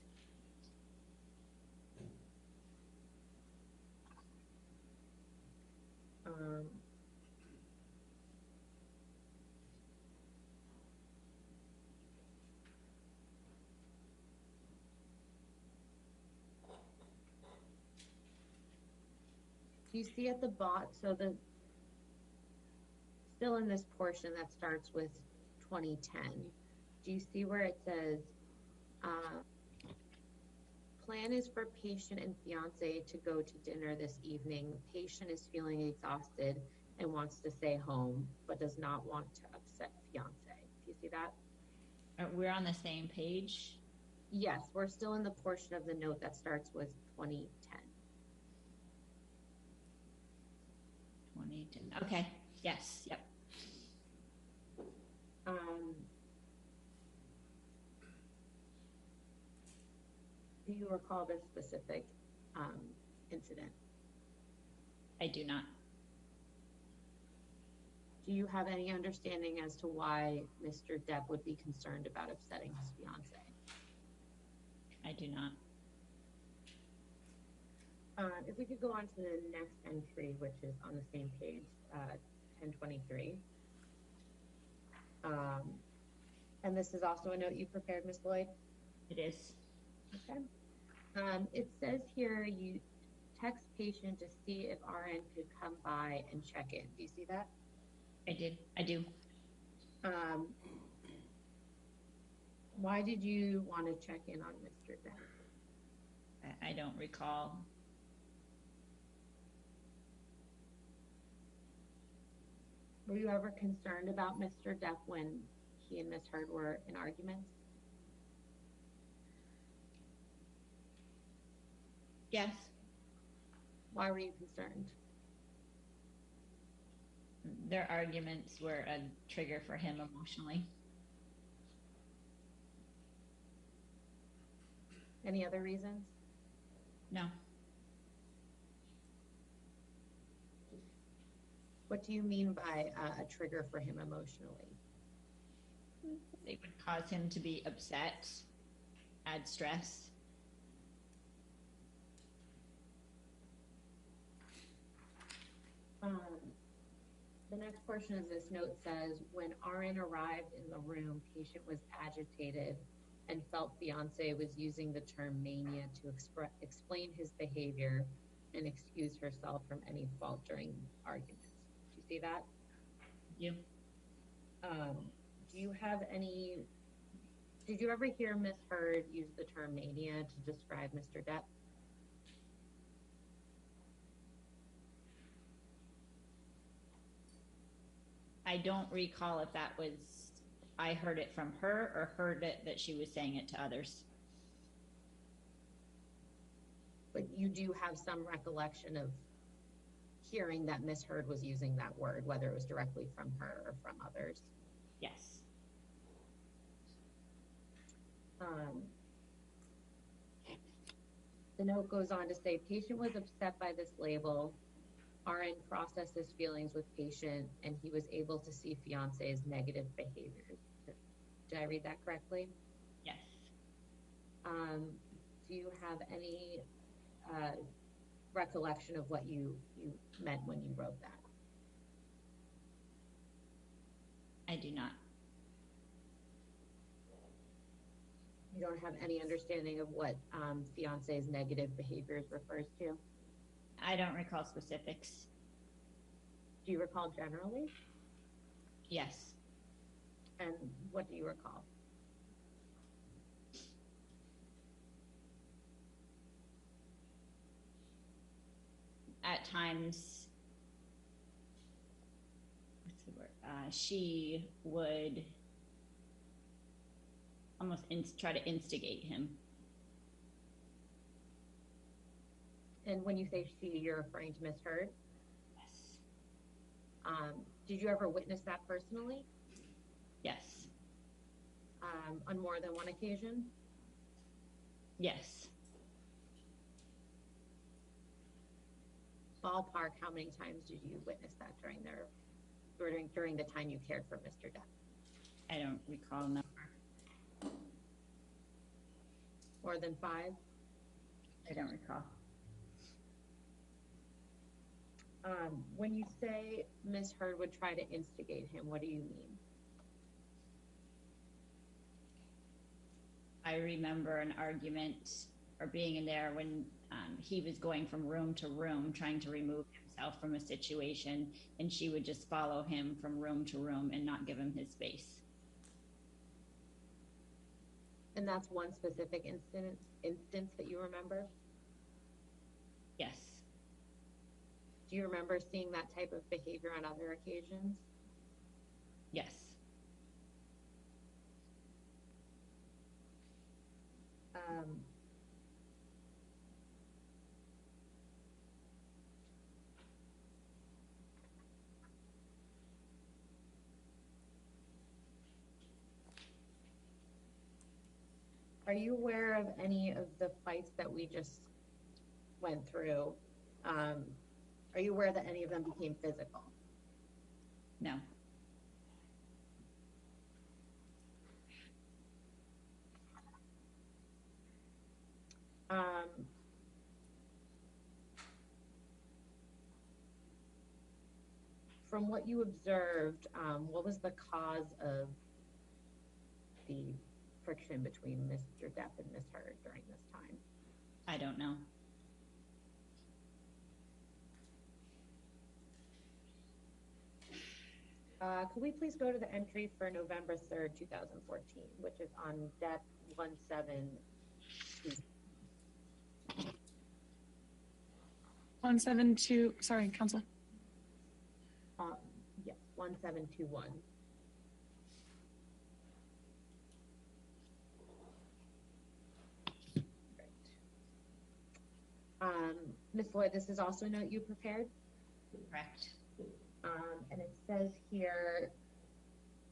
Do you see at the bottom, so still in this portion that starts with 2010, do you see where it says, plan is for patient and fiance to go to dinner this evening. Patient is feeling exhausted and wants to stay home, but does not want to upset fiance. Do you see that? We're on the same page? Yes, we're still in the portion of the note that starts with 2010. 2010. Okay. Yes. Yep. Do you recall this specific incident? I do not. Do you have any understanding as to why Mr. Depp would be concerned about upsetting his fiance? I do not. If we could go on to the next entry, which is on the same page, 1023. And this is also a note you prepared, Ms. Lloyd? It is. Okay. It says here you text patient to see if RN could come by and check in. Do you see that? I did. I do. Why did you want to check in on Mr. Depp? I don't recall. Were you ever concerned about Mr. Depp when he and Ms. Heard were in arguments? Yes. Why were you concerned? Their arguments were a trigger for him emotionally. Any other reasons? No. What do you mean by a trigger for him emotionally? It would cause him to be upset, add stress. The next portion of this note says, when RN arrived in the room, patient was agitated and felt fiance was using the term mania to explain his behavior and excuse herself from any fault during arguments. Do you see that? Yeah. Do you have any, did you ever hear Ms. Heard use the term mania to describe Mr. Depp? I don't recall if that was I heard it from her or heard it that she was saying it to others. But you do have some recollection of hearing that Miss Heard was using that word, whether it was directly from her or from others. Yes. The note goes on to say, patient was upset by this label. RN processed his feelings with patient, and he was able to see fiance's negative behavior. Did I read that correctly? Yes. Do you have any recollection of what you meant when you wrote that? I do not. You don't have any understanding of what fiance's negative behaviors refers to? I don't recall specifics. Do you recall generally? Yes. And what do you recall? At times, what's the word? She would almost try to instigate him. And when you say she, you're referring to Miss Heard? Yes. Did you ever witness that personally? Yes. On more than one occasion? Yes. Ballpark, how many times did you witness that during the time you cared for Mr. Depp? I don't recall a number. More than 5? I don't recall. When you say Miss Heard would try to instigate him, what do you mean? I remember an argument or being in there when he was going from room to room trying to remove himself from a situation, and she would just follow him from room to room and not give him his space. And that's one specific instance that you remember? Yes. Do you remember seeing that type of behavior on other occasions? Yes. Are you aware of any of the fights that we just went through? Are you aware that any of them became physical? No. From what you observed, what was the cause of the friction between Mr. Depp and Miss Heard during this time? I don't know. Could we please go to the entry for November 3rd, 2014, which is on Depp 172. 172, sorry, Counsel. Yes, 1721. Ms. Lloyd, this is also a note you prepared? Correct. And it says here,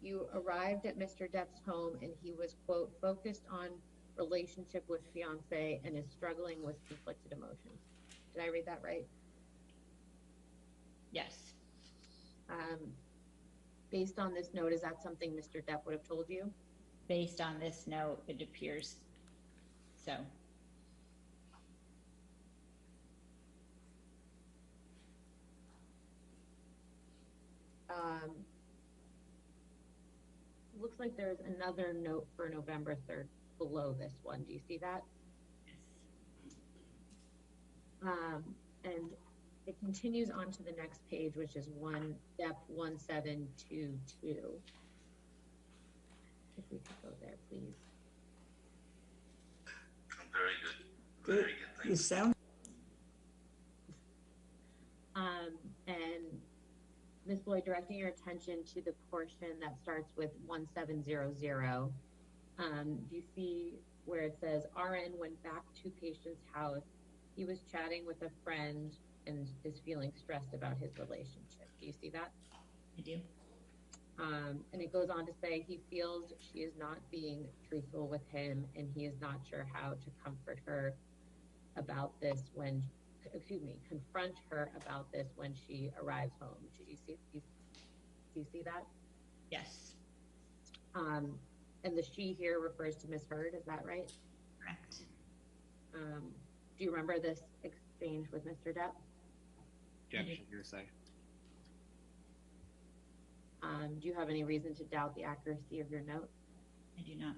you arrived at Mr. Depp's home and he was, quote, focused on relationship with fiance and is struggling with conflicted emotions. Did I read that right? Yes. Based on this note, is that something Mr. Depp would have told you? Based on this note, it appears so. Looks like there's another note for November 3rd below this one. Do you see that? Yes. And it continues on to the next page, which is Depp 1722. If we could go there, please. Very good. Very good. Thank you. Sound. And Ms. Lloyd, directing your attention to the portion that starts with 1700. Do you see where it says RN went back to patient's house? He was chatting with a friend and is feeling stressed about his relationship. Do you see that? I do. And it goes on to say he feels she is not being truthful with him, and he is not sure how to comfort her about this when, confront her about this when she arrives home. Do you see that? Yes. And the she here refers to Miss Heard, is that right? Correct. Do you remember this exchange with Mr. Depp? Objection, hearsay. Do you have any reason to doubt the accuracy of your note? I do not.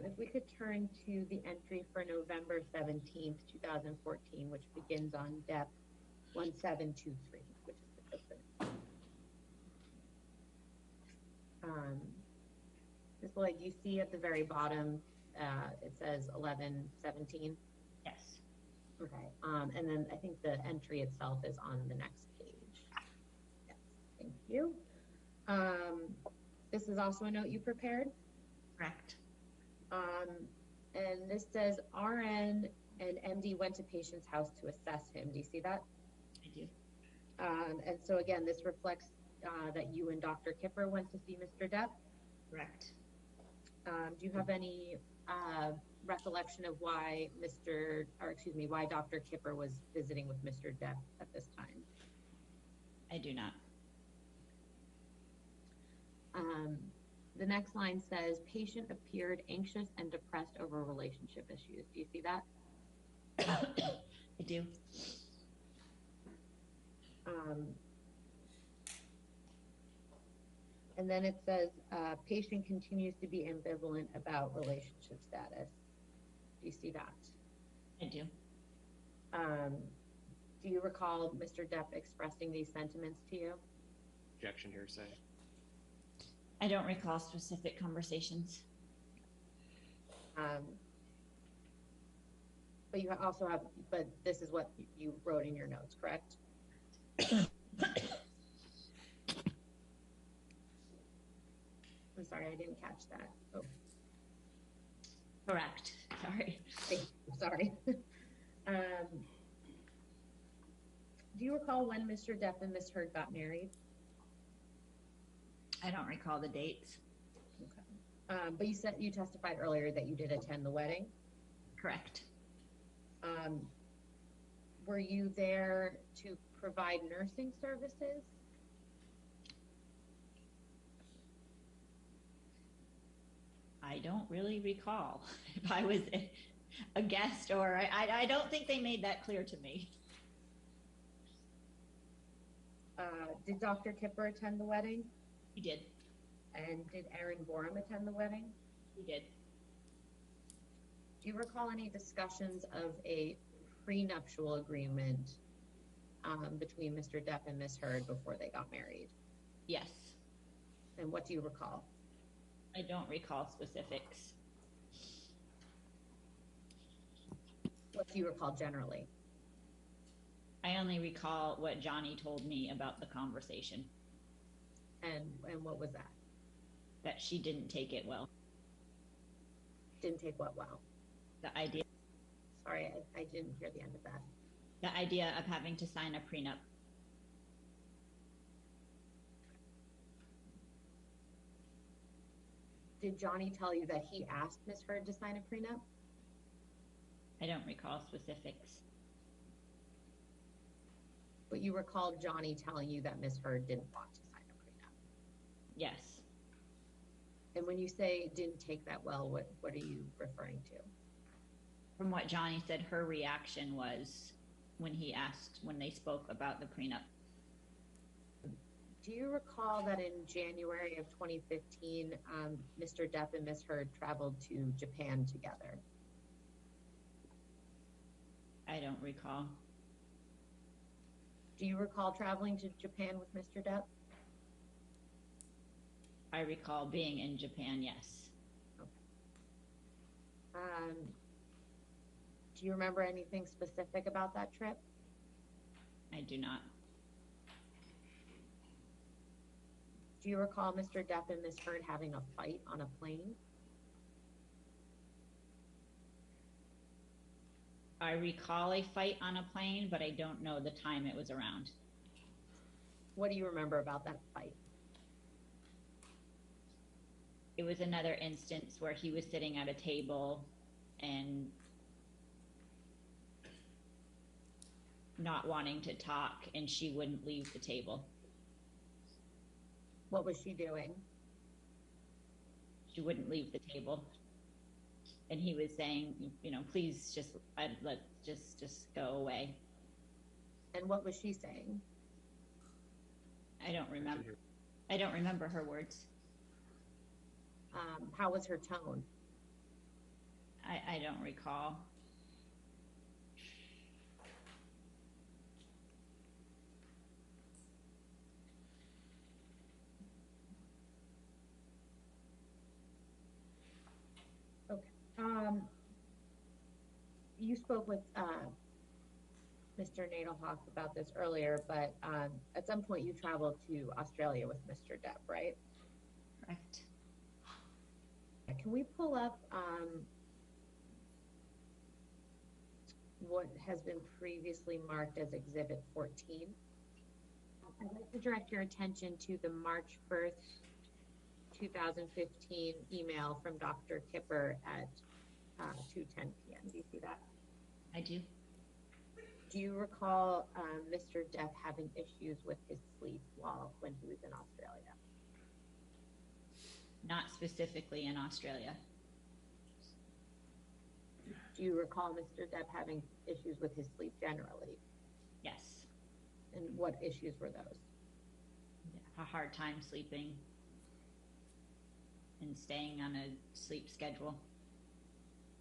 If we could turn to the entry for November 17th, 2014, which begins on Depp 1723, which is the open. Ms. Lloyd, you see at the very bottom, it says 1117? Yes. Okay, and then I think the entry itself is on the next page. Yes, thank you. This is also a note you prepared? Correct. And this says RN and MD went to patient's house to assess him. Do you see that? I do. And so again, this reflects that you and Dr. Kipper went to see Mr. Depp? Correct. Do you have any recollection of why why Dr. Kipper was visiting with Mr. Depp at this time? I do not. The next line says, patient appeared anxious and depressed over relationship issues. Do you see that? I do. And then it says, patient continues to be ambivalent about relationship status. Do you see that? I do. Do you recall Mr. Depp expressing these sentiments to you? Objection, hearsay. I don't recall specific conversations. But you also have, but this is what you wrote in your notes, correct? I'm sorry, I didn't catch that. Oh. Correct. Sorry. Sorry. Do you recall when Mr. Depp and Miss Heard got married? I don't recall the dates. Okay. But you testified earlier that you did attend the wedding? Correct. Were you there to provide nursing services? I don't really recall if I was a guest or I don't think they made that clear to me. Did Dr. Kipper attend the wedding? He did. And did Aaron Borum attend the wedding? He did. Do you recall any discussions of a prenuptial agreement between Mr. Depp and Miss Heard before they got married? Yes. And what do you recall? I don't recall specifics. What do you recall generally? I only recall what Johnny told me about the conversation. And what was that? That she didn't take it well. Didn't take what well? The idea. Sorry, I didn't hear the end of that. The idea of having to sign a prenup. Did Johnny tell you that he asked Miss Heard to sign a prenup? I don't recall specifics. But you recall Johnny telling you that Miss Heard didn't want to sign a prenup? Yes. And when you say didn't take that well, what are you referring to? From what Johnny said, her reaction was when they spoke about the prenup. Do you recall that in January of 2015, Mr. Depp and Miss Heard traveled to Japan together? I don't recall. Do you recall traveling to Japan with Mr. Depp? I recall being in Japan, yes. Okay. Do you remember anything specific about that trip? I do not. Do you recall Mr. Depp and Ms. Heard having a fight on a plane? I recall a fight on a plane, but I don't know the time it was around. What do you remember about that fight? It was another instance where he was sitting at a table and not wanting to talk, and she wouldn't leave the table. What was she doing? She wouldn't leave the table. And he was saying, you know, please just go away. And what was she saying? I don't remember. I don't remember her words. How was her tone? I don't recall. Okay. You spoke with Mr. Nadelhoff about this earlier, but at some point you traveled to Australia with Mr. Depp, right? Correct. Can we pull up what has been previously marked as Exhibit 14? I'd like to direct your attention to the March 1st, 2015 email from Dr. Kipper at 2:10 p.m. Do you see that? I do. Do you recall Mr. Depp having issues with his sleep when he was in Australia? Not specifically in Australia. Do you recall Mr. Depp having issues with his sleep generally? Yes. And what issues were those? A hard time sleeping and staying on a sleep schedule.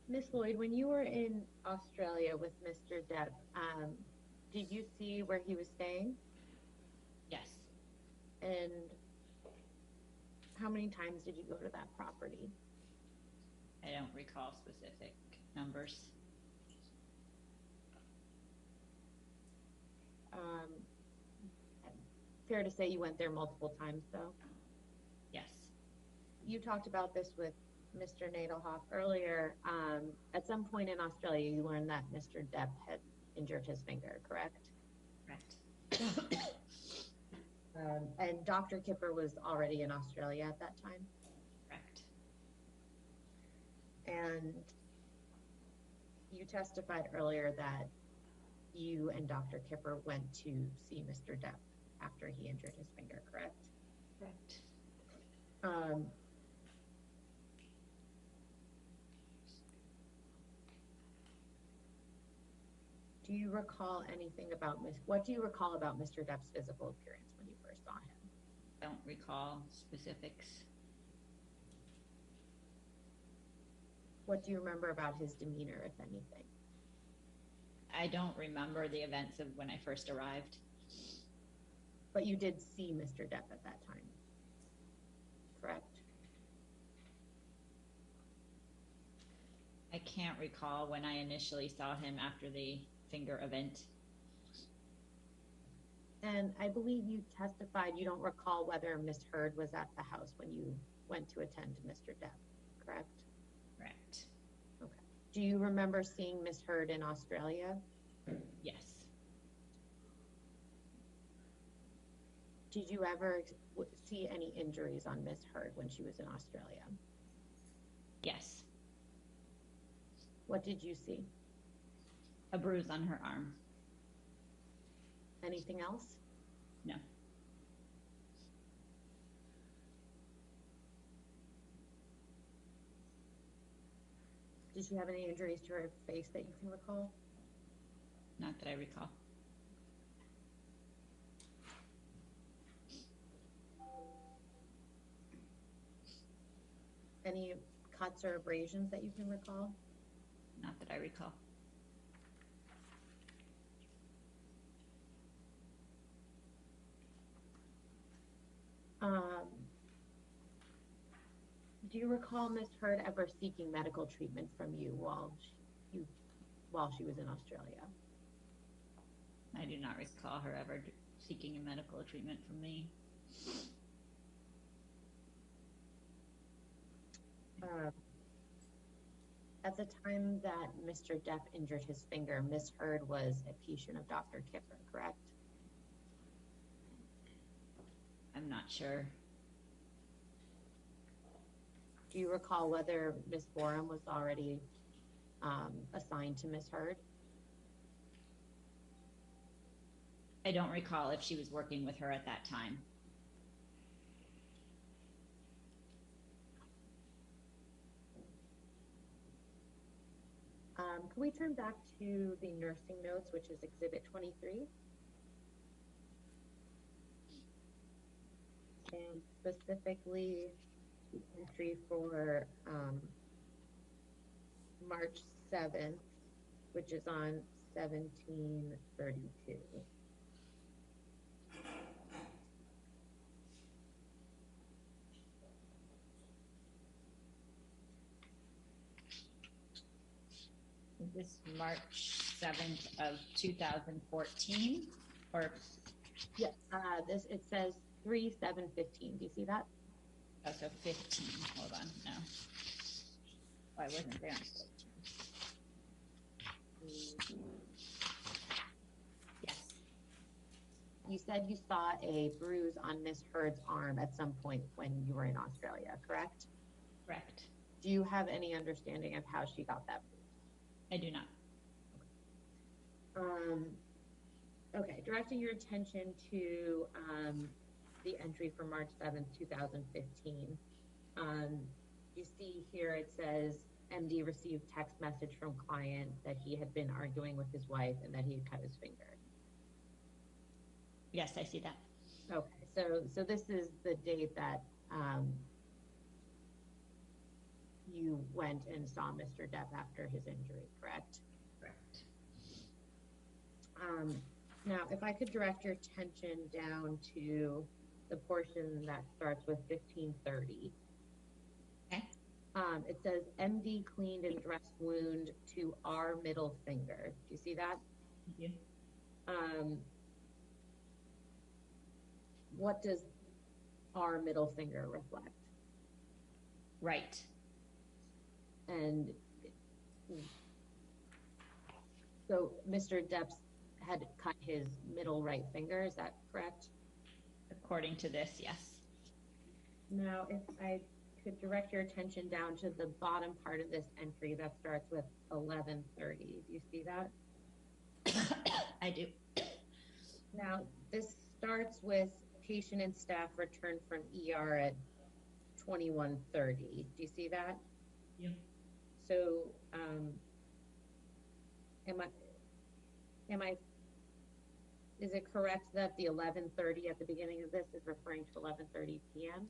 Miss Lloyd, when you were in Australia with Mr. Depp, did you see where he was staying? Yes. And how many times did you go to that property? I don't recall specific numbers. Fair to say you went there multiple times, though? Yes. You talked about this with Mr. Nadelhoff earlier. At some point in Australia, you learned that Mr. Depp had injured his finger, correct? Correct. And Dr. Kipper was already in Australia at that time? Correct. And you testified earlier that you and Dr. Kipper went to see Mr. Depp after he injured his finger, correct? Correct. Do you recall anything about what do you recall about Mr. Depp's physical appearance when you first saw him? Don't recall specifics. What do you remember about his demeanor, if anything? I don't remember the events of when I first arrived. But you did see Mr. Depp at that time, correct? I can't recall when I initially saw him after the finger event. And I believe you testified you don't recall whether Miss Heard was at the house when you went to attend to Mr. Depp, correct? Correct. Okay. Do you remember seeing Miss Heard in Australia? Yes. Did you ever see any injuries on Miss Heard when she was in Australia? Yes. What did you see? A bruise on her arm. Anything else? No. Did she have any injuries to her face that you can recall? Not that I recall. Any cuts or abrasions that you can recall? Not that I recall. Do you recall Ms. Heard ever seeking medical treatment from you while she was in Australia? I do not recall her ever seeking a medical treatment from me. At the time that Mr. Depp injured his finger, Ms. Heard was a patient of Dr. Kipper, correct? I'm not sure. Do you recall whether Ms. Borum was already assigned to Ms. Heard? I don't recall if she was working with her at that time. Can we turn back to the nursing notes, which is Exhibit 23? And specifically, entry for March 7th, which is on 1732. This March 7th of 2014, or yes, it says 3/7/15. Do you see that? Oh, so 15. Hold on, no. Oh, I wasn't there on 14. Yes. You said you saw a bruise on Miss Heard's arm at some point when you were in Australia, correct? Correct. Do you have any understanding of how she got that bruise? I do not. Okay, directing your attention to the entry for March 7th, 2015. You see here it says MD received text message from client that he had been arguing with his wife and that he had cut his finger. Yes, I see that. Okay, so this is the date that you went and saw Mr. Depp after his injury, correct? Correct. Now, if I could direct your attention down to the portion that starts with 1530. Okay. It says MD cleaned and dressed wound to our middle finger. Do you see that? Yeah. What does our middle finger reflect? Right. And so Mr. Depp had cut his middle right finger, is that correct? According to this, yes. Now, if I could direct your attention down to the bottom part of this entry that starts with 1130. Do you see that? I do. Now, this starts with patient and staff returned from ER at 2130. Do you see that? Yeah. So, is it correct that the 1130 at the beginning of this is referring to 11:30 p.m.?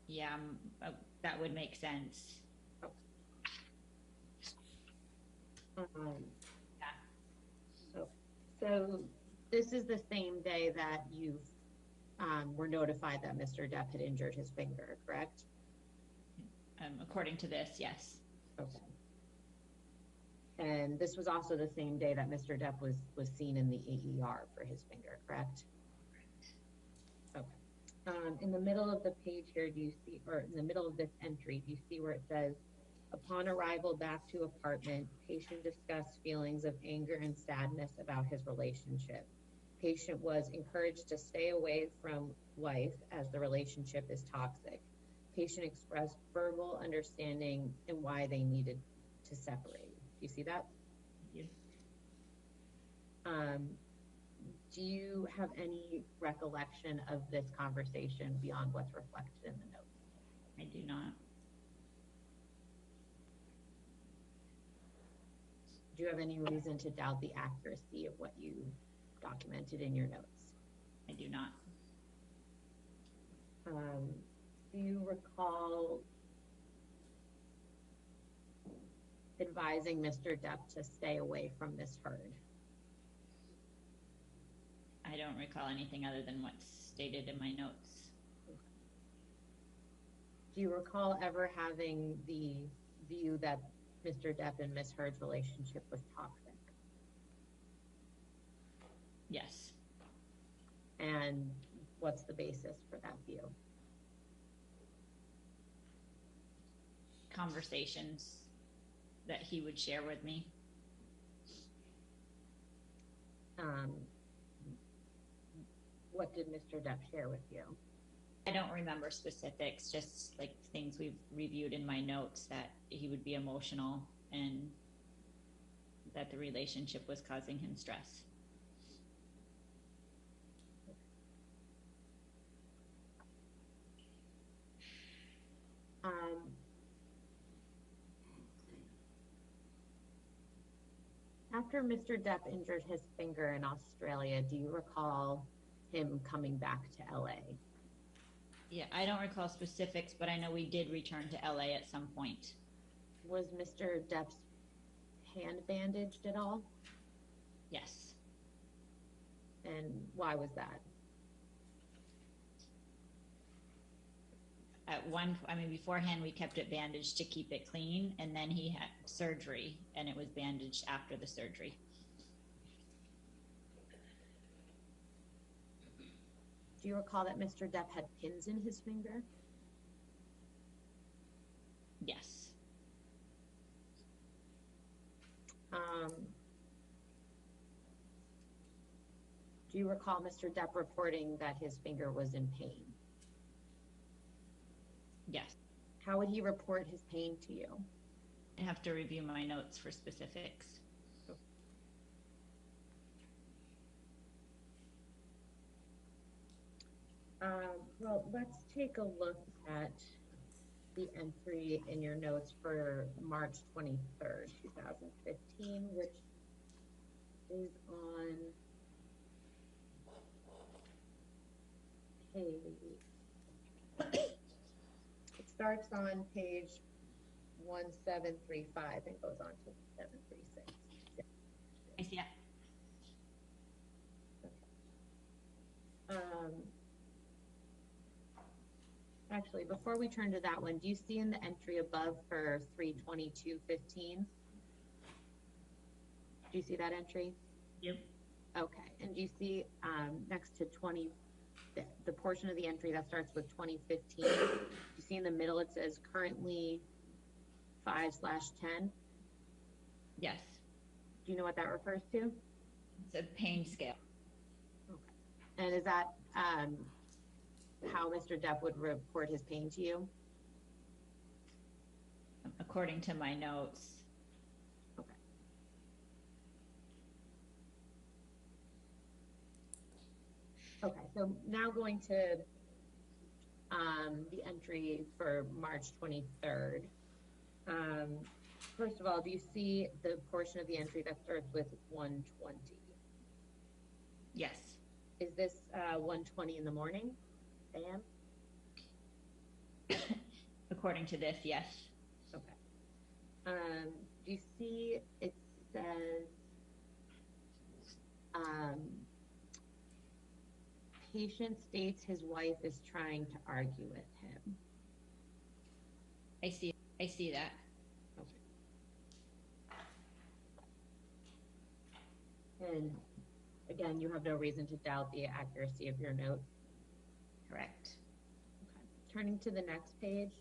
Yeah, that would make sense. So this is the same day that you were notified that Mr. Depp had injured his finger, correct? According to this, yes. Okay. And this was also the same day that Mr. Depp was seen in the AER for his finger, correct? Okay. In the middle of the page here, do you see, or in the middle of this entry, do you see where it says, upon arrival back to apartment, patient discussed feelings of anger and sadness about his relationship. Patient was encouraged to stay away from wife as the relationship is toxic. Patient expressed verbal understanding and why they needed to separate. Do you see that? Yeah. Do you have any recollection of this conversation beyond what's reflected in the notes? I do not. Do you have any reason to doubt the accuracy of what you documented in your notes? I do not. Do you recall advising Mr. Depp to stay away from Miss Heard? I don't recall anything other than what's stated in my notes. Do you recall ever having the view that Mr. Depp and Ms. Heard's relationship was toxic? Yes. And what's the basis for that view? Conversations that he would share with me. What did Mr. Depp share with you? I don't remember specifics, just like things we've reviewed in my notes, that he would be emotional and that the relationship was causing him stress. After Mr. Depp injured his finger in Australia, do you recall him coming back to LA? Yeah, I don't recall specifics, but I know we did return to LA at some point. Was Mr. Depp's hand bandaged at all? Yes. And why was that? Beforehand we kept it bandaged to keep it clean, and then he had surgery and it was bandaged after the surgery. Do you recall that Mr. Depp had pins in his finger? Yes. Do you recall Mr. Depp reporting that his finger was in pain? Yes. How would he report his pain to you? I have to review my notes for specifics. Well, let's take a look at the entry in your notes for March 23rd, 2015, which is on page, it starts on page 1735 and goes on to 736. I see it. Actually, before we turn to that one, do you see in the entry above for 322.15? Do you see that entry? Yep. Okay, and do you see next to 20, the portion of the entry that starts with 2015? You see in the middle it says currently 5/10? Yes. Do you know what that refers to? It's a pain scale. Okay. And is that how Mr. Depp would report his pain to you? According to my notes. Okay. Okay, so now going to the entry for March 23rd. First of all, do you see the portion of the entry that starts with 1:20? Yes. Is this 1:20 in the morning? AM? According to this, yes. Okay. Do you see it says patient states his wife is trying to argue with him? I see that. Okay. And again, you have no reason to doubt the accuracy of your note? Correct. Okay. Turning to the next page,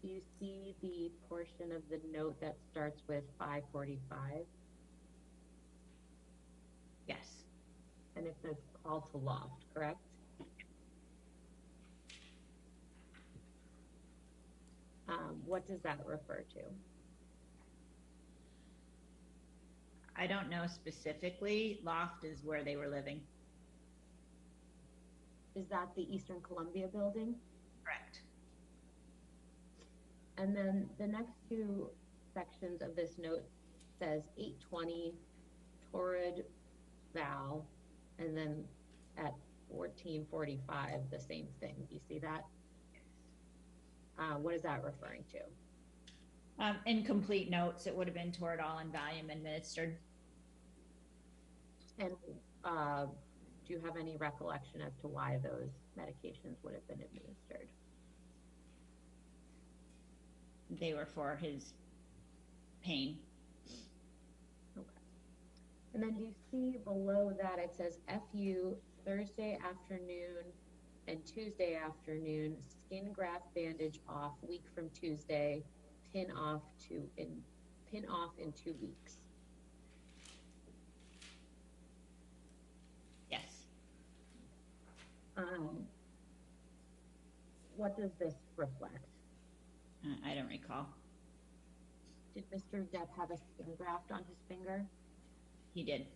do you see the portion of the note that starts with 5:45? Yes. And it says call to loft, correct? What does that refer to? I don't know specifically. Loft is where they were living. Is that the Eastern Columbia building? Correct. And then the next two sections of this note says 820 Torrid Val, and then at 1445, the same thing. Do you see that? What is that referring to? Incomplete notes. It would have been Toradol and Valium administered. And do you have any recollection as to why those medications would have been administered? they were for his pain. Okay. And then do you see below that it says FU Thursday afternoon and Tuesday afternoon, skin graft bandage off, week from Tuesday, pin off in 2 weeks. Yes. What does this reflect? I don't recall. Did Mr. Depp have a skin graft on his finger? He did.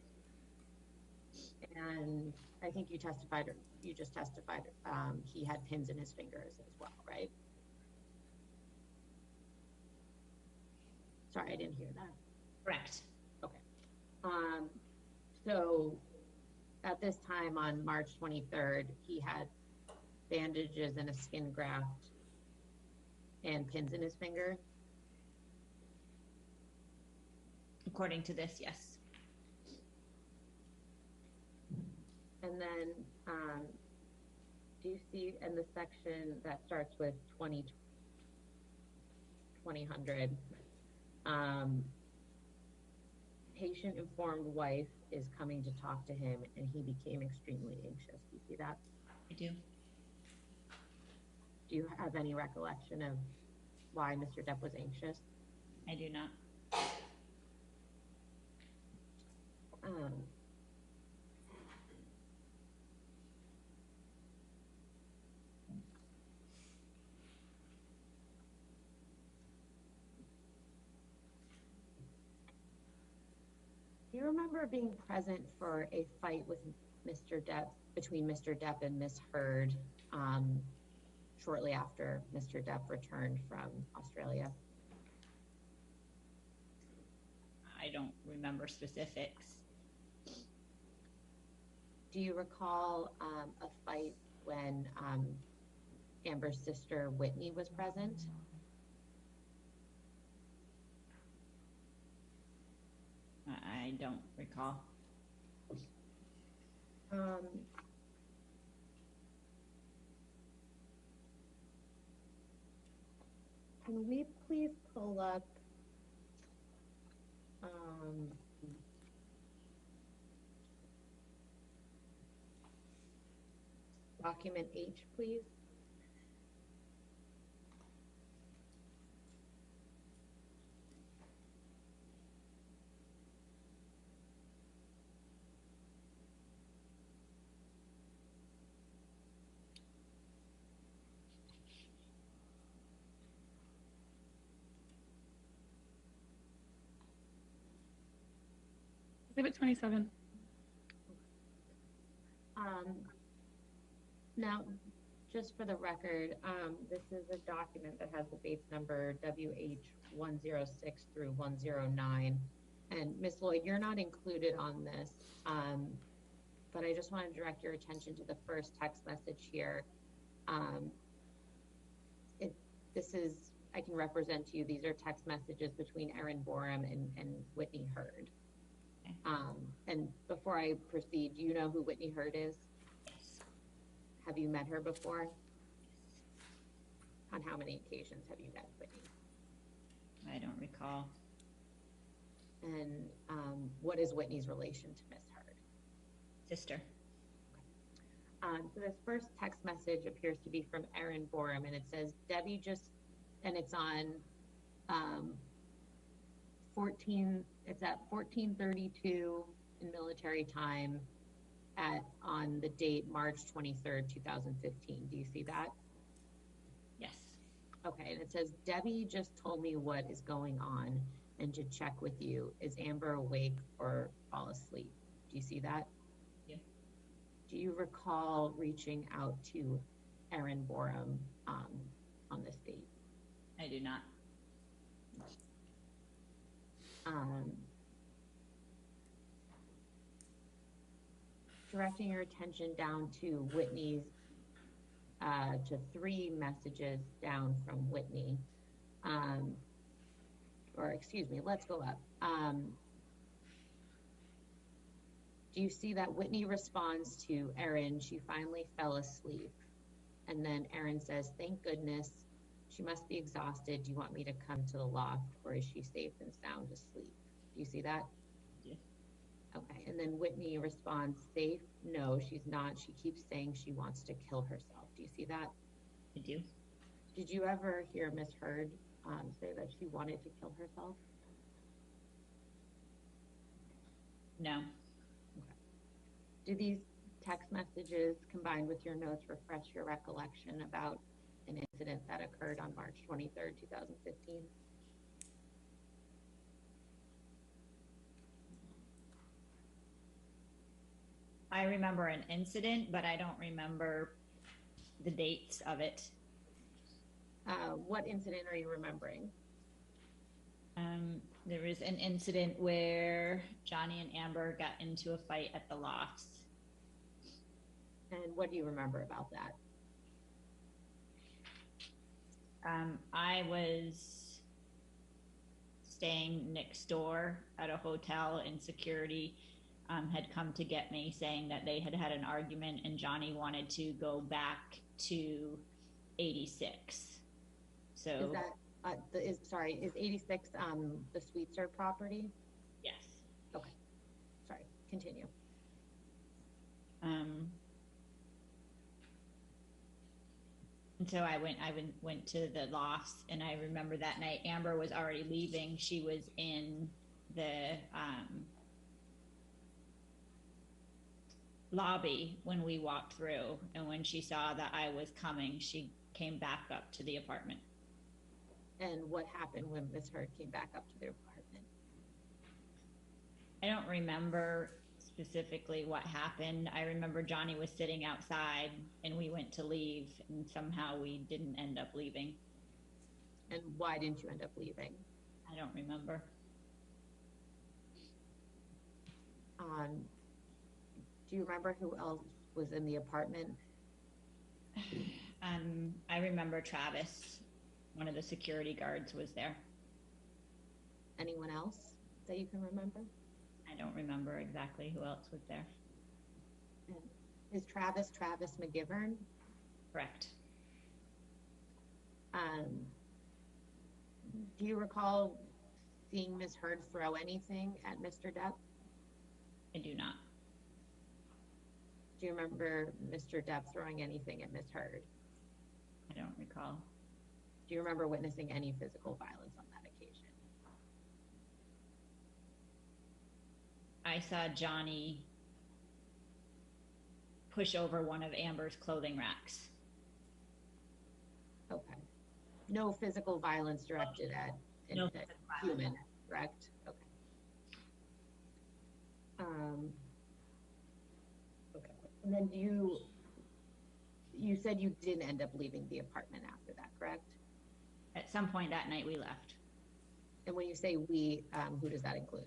And I think you just testified, he had pins in his fingers as well, right? Sorry, I didn't hear that. Correct. Okay. So at this time on March 23rd, he had bandages and a skin graft and pins in his finger? According to this, yes. And then, do you see in the section that starts with 2000, patient informed wife is coming to talk to him and he became extremely anxious. Do you see that? I do. Do you have any recollection of why Mr. Depp was anxious? I do not. Do you remember being present for a fight with Mr. Depp, between Mr. Depp and Miss Heard, shortly after Mr. Depp returned from Australia? I don't remember specifics. Do you recall a fight when Amber's sister Whitney was present? I don't recall. Can we please pull up document H, please? Exhibit 27. Now, just for the record, this is a document that has the base number WH106 through 109. And Ms. Lloyd, you're not included on this, but I just want to direct your attention to the first text message here. This is, I can represent to you, these are text messages between Erin Borum and Whitney Heard. And before I proceed, do you know who Whitney Heard is? Yes. Have you met her before? On how many occasions have you met Whitney? I don't recall. And what is Whitney's relation to Miss Heard? Sister. So this first text message appears to be from Erin Borum, and it says, Debbie just, and it's on it's at 14:32 in military time on the date March 23rd, 2015. Do you see that? Yes. Okay, and it says, Debbie just told me what is going on and to check with you. Is Amber awake or fall asleep? Do you see that? Yeah. Do you recall reaching out to Erin Borum on this date? I do not. Directing your attention down to Whitney's, to 3 messages down from Whitney. Or excuse me, let's go up. Do you see that Whitney responds to Erin, she finally fell asleep. And then Erin says, thank goodness She must be exhausted. Do you want me to come to the loft, or is she safe and sound asleep? Do you see that? Yeah. Okay, and then Whitney responds, safe? No, she's not. She keeps saying she wants to kill herself. Do you see that? I do. Did you ever hear Miss Heard say that she wanted to kill herself? No. Do these text messages combined with your notes refresh your recollection about an incident that occurred on March 23rd, 2015? I remember an incident, but I don't remember the dates of it. What incident are you remembering? There was an incident where Johnny and Amber got into a fight at the lofts. And what do you remember about that? I was staying next door at a hotel, and security had come to get me, saying that they had had an argument and Johnny wanted to go back to 86. So Is that is 86 the Sweetser property? yes. Okay. Sorry, continue. And so I went to the lofts, and I remember that night Amber was already leaving. She was in the lobby when we walked through, and when she saw that I was coming, she came back up to the apartment. And what happened when Miss Heard came back up to their apartment? I don't remember specifically what happened. I remember Johnny was sitting outside and we went to leave, and somehow we didn't end up leaving. And why didn't you end up leaving? I don't remember. Do you remember who else was in the apartment? I remember Travis, one of the security guards, was there. Anyone else that you can remember? I don't remember exactly who else was there. Is Travis McGivern? Correct. Do you recall seeing Ms. Heard throw anything at Mr. Depp? I do not. Do you remember Mr. Depp throwing anything at Ms. Heard? I don't recall. Do you remember witnessing any physical violence on that occasion? I saw Johnny push over one of Amber's clothing racks. Okay. No physical violence directed at a human, correct? Okay. Okay. And then you said you didn't end up leaving the apartment after that, correct? At some point that night we left. And when you say we, who does that include?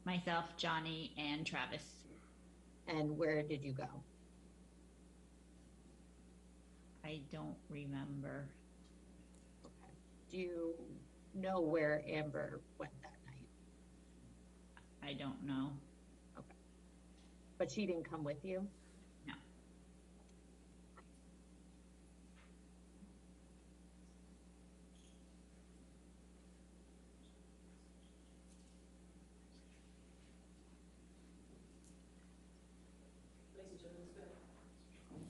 Myself, Johnny, and Travis. And where did you go? I don't remember. Okay. Do you know where Amber went that night? I don't know. Okay. But she didn't come with you? No.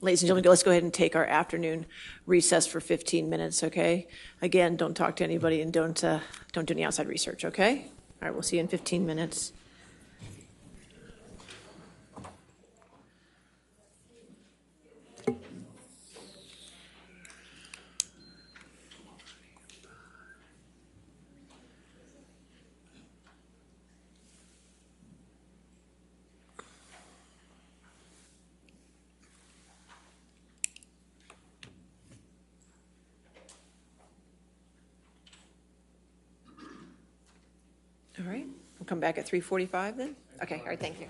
Ladies and gentlemen, let's go ahead and take our afternoon recess for 15 minutes, okay? Again, don't talk to anybody and don't do any outside research, okay? All right, we'll see you in 15 minutes. All right, we'll come back at 3:45 then? Okay, all right, thank you.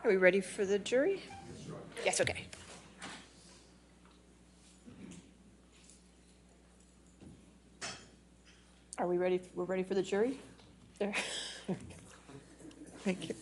Are we ready for the jury? Yes, okay. Are we ready? We're ready for the jury? There. Thank you.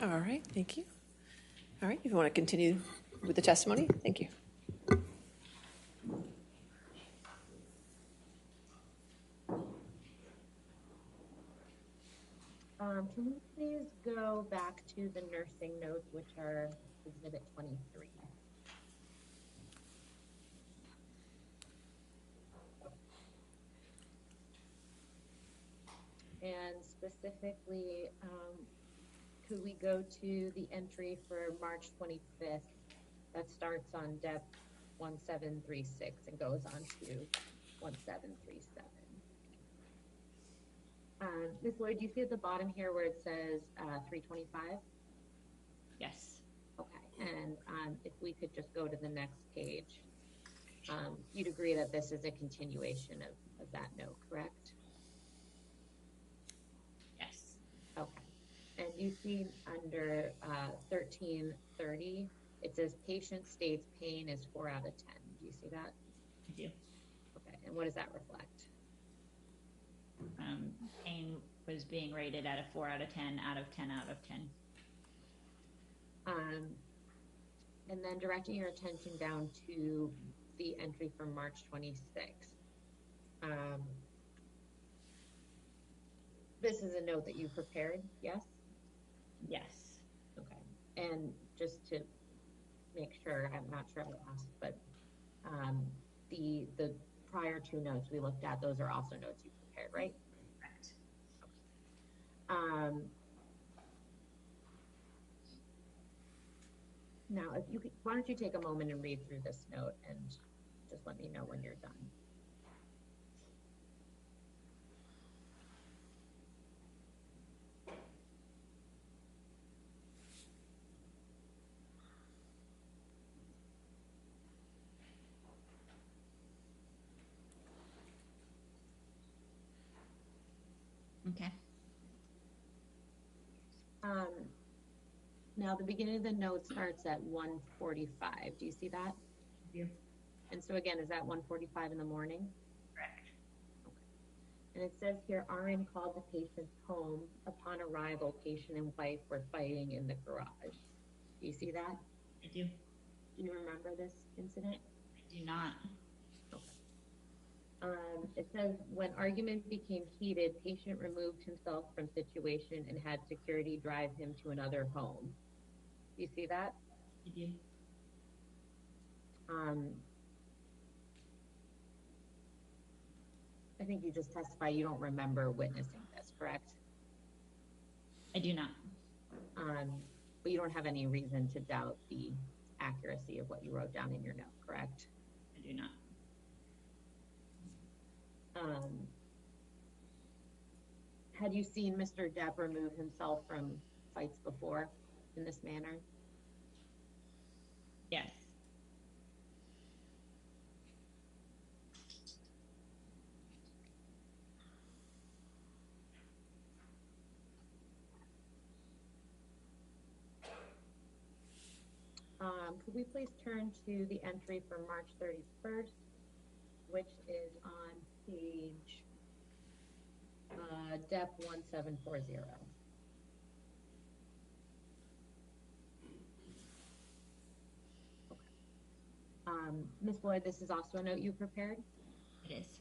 All right, thank you. All right, if you want to continue with the testimony, thank you. Can you please go back to the nursing notes, which are Exhibit 23? And specifically, could we go to the entry for March 25th that starts on Depp 1736 and goes on to 1737? Ms. Lloyd, do you see at the bottom here where it says 325? Yes. Okay, and if we could just go to the next page, you'd agree that this is a continuation of that note, correct? Yes. Okay. And you see under 1330, it says patient states pain is 4 out of 10. Do you see that? I do. Okay. And what does that reflect? Pain was being rated at a 4 out of 10 out of 10 out of 10. And then directing your attention down to the entry from March 26th. This is a note that you prepared, yes? Yes. Okay. And just to make sure, I'm not sure I asked, but the prior 2 notes we looked at, those are also notes you prepared, right? Correct. Okay. Now, if you could, why don't you take a moment and read through this note and just let me know when you're done. Okay. Now, the beginning of the note starts at 1:45. Do you see that? I do. And so again, is that 1:45 in the morning? Correct. Okay. And it says here, RN called the patient's home. Upon arrival, patient and wife were fighting in the garage. Do you see that? I do. Do you remember this incident? I do not. It says, when argument became heated, patient removed himself from situation and had security drive him to another home. Do you see that? I do. I think you just testify you don't remember witnessing this, correct? I do not. But you don't have any reason to doubt the accuracy of what you wrote down in your note, correct? I do not. Had you seen Mr. Depp remove himself from fights before in this manner? Yes. Could we please turn to the entry for March 31st, which is on page Depp 1740. Ms. Lloyd, this is also a note you prepared? It is.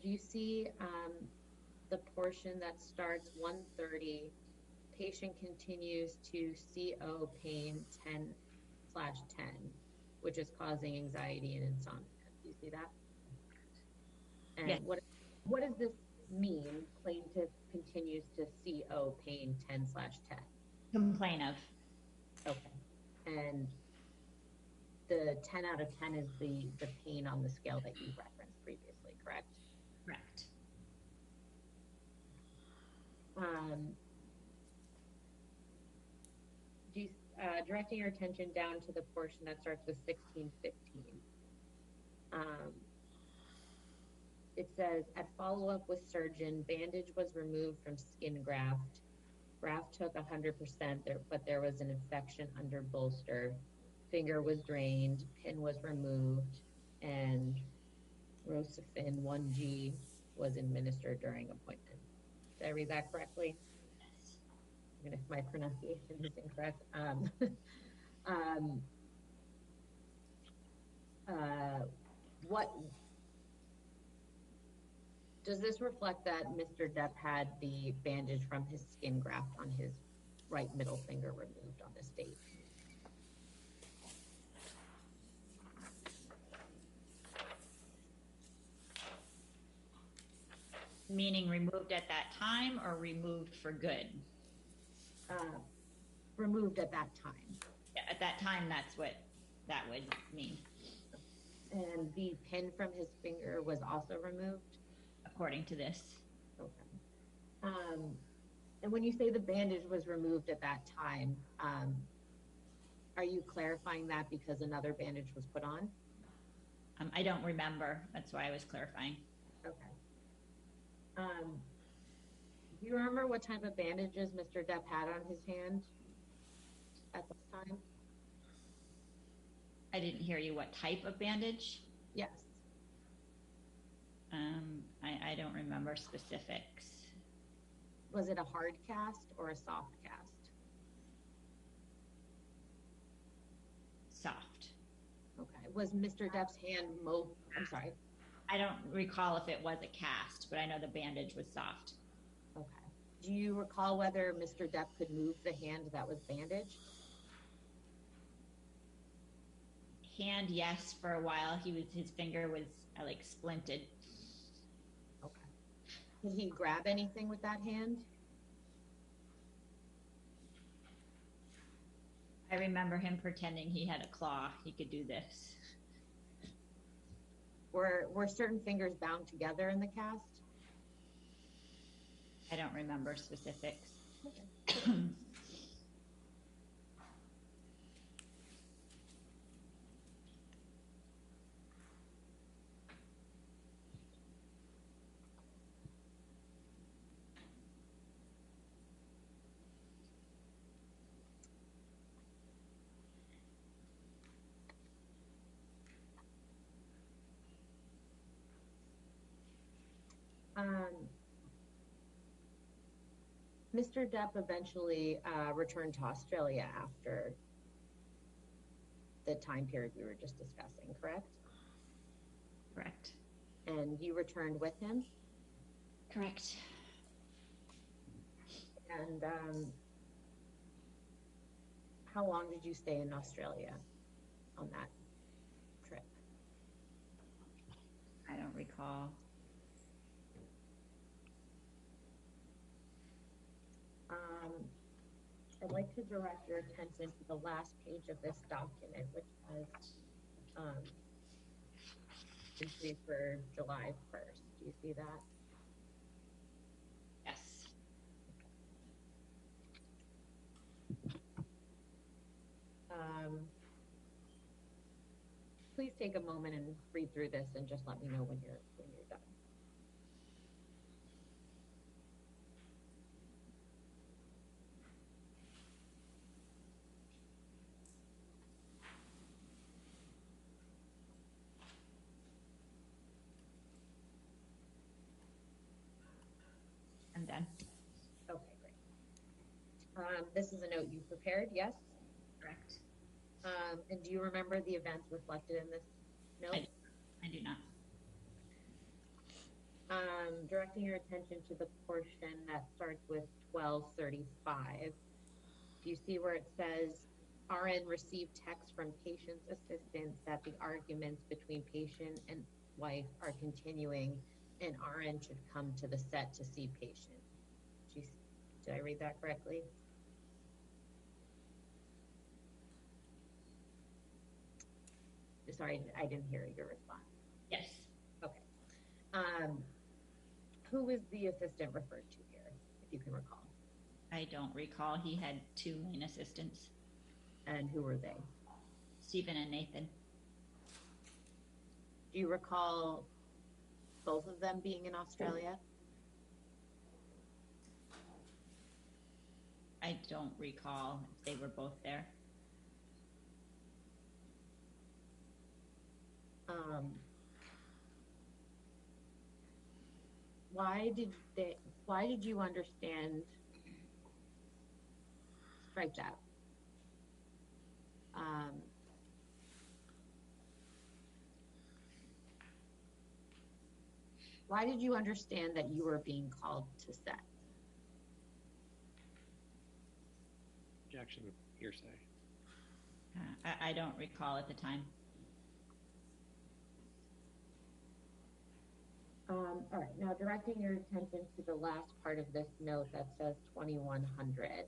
Do you see the portion that starts 1:30, patient continues to CO pain 10/10, which is causing anxiety and insomnia? Do you see that? And yes. What does this mean, plaintiff continues to CO pain 10/10? Complain of. Okay. And the 10 out of 10 is the pain on the scale that you referenced previously, correct? Correct. Directing your attention down to the portion that starts with 1615. It says, at follow-up with surgeon, bandage was removed from skin graft. Graft took 100%, but there was an infection under bolster. Finger was drained, pin was removed, and Rosafin 1G was administered during appointment. Did I read that correctly? Yes. Even if my pronunciation is incorrect. What does this reflect that Mr. Depp had the bandage from his skin graft on his right middle finger removed on this date? Meaning removed at that time or removed for good? Removed at that time. Yeah, at that time, that's what that would mean. And the pin from his finger was also removed? According to this. Okay. And when you say the bandage was removed at that time, are you clarifying that because another bandage was put on? I don't remember. That's why I was clarifying. Okay. Do you remember what type of bandages Mr. Depp had on his hand at this time? I didn't hear you. What type of bandage? Yes. I don't remember specifics. Was it a hard cast or a soft cast? Soft. Okay. Was Mr. Depp's hand I'm sorry. I don't recall if it was a cast, but I know the bandage was soft. Okay. Do you recall whether Mr. Depp could move the hand that was bandaged? Hand, yes, for a while. His finger was like splinted. Okay. Did he grab anything with that hand? I remember him pretending he had a claw. He could do this. Were certain fingers bound together in the cast? I don't remember specifics. Okay. Mr. Depp eventually returned to Australia after the time period we were just discussing, correct? Correct. And you returned with him? Correct. And how long did you stay in Australia on that trip? I don't recall. I'd like to direct your attention to the last page of this document, which has entry for July 1st. Do you see that? Yes. Please take a moment and read through this and just let me know when you're done. done. Okay, great. This is a note you prepared, yes? Correct. And do you remember the events reflected in this note? I do not. Directing your attention to the portion that starts with 1235. Do you see where it says RN received text from patient's assistants that the arguments between patient and wife are continuing and RN should come to the set to see patient? Did I read that correctly? Sorry, I didn't hear your response. Yes. Okay. Who is the assistant referred to here, if you can recall? I don't recall. He had 2 main assistants. And who were they? Stephen and Nathan. Do you recall both of them being in Australia? I don't recall if they were both there. Why did you understand? Strike that. Why did you understand that you were being called to set? Objection, hearsay. I don't recall at the time. All right, now directing your attention to the last part of this note that says 2100.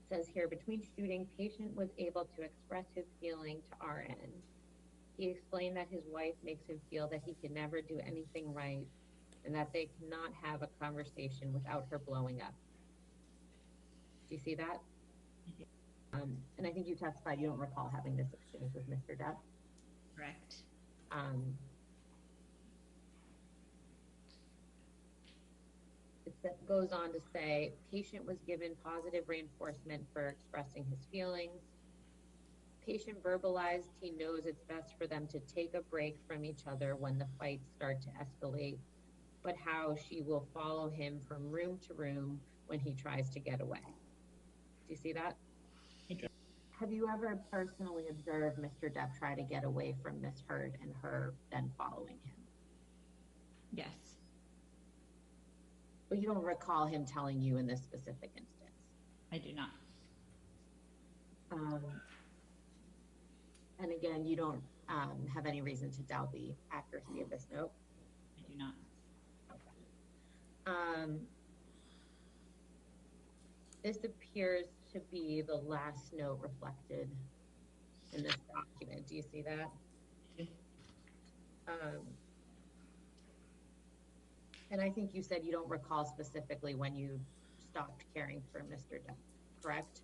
Says here, between shooting, patient was able to express his feeling to RN. He explained that his wife makes him feel that he can never do anything right and that they cannot have a conversation without her blowing up. Do you see that? And I think you testified you don't recall having this exchange with Mr. Depp. Correct. It goes on to say, patient was given positive reinforcement for expressing his feelings. Patient verbalized he knows it's best for them to take a break from each other when the fights start to escalate, but how she will follow him from room to room when he tries to get away. Do you see that? Have you ever personally observed Mr. Depp try to get away from Miss Heard and her then following him? Yes. But you don't recall him telling you in this specific instance? I do not. And again, you don't have any reason to doubt the accuracy of this note? I do not. Okay. This appears to be the last note reflected in this document. Do you see that? And I think you said you don't recall specifically when you stopped caring for Mr. Depp, correct?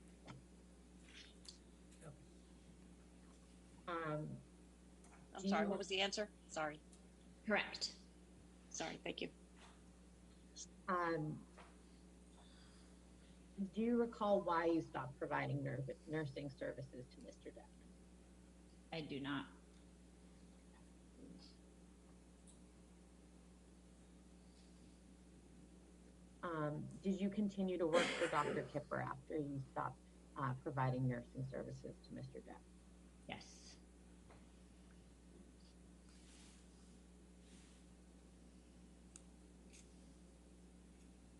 I'm sorry, what was the answer? Sorry. Correct. Sorry, thank you. Do you recall why you stopped providing nursing services to Mr. Depp? I do not. Did you continue to work for Dr. Kipper after you stopped providing nursing services to Mr. Depp? Yes.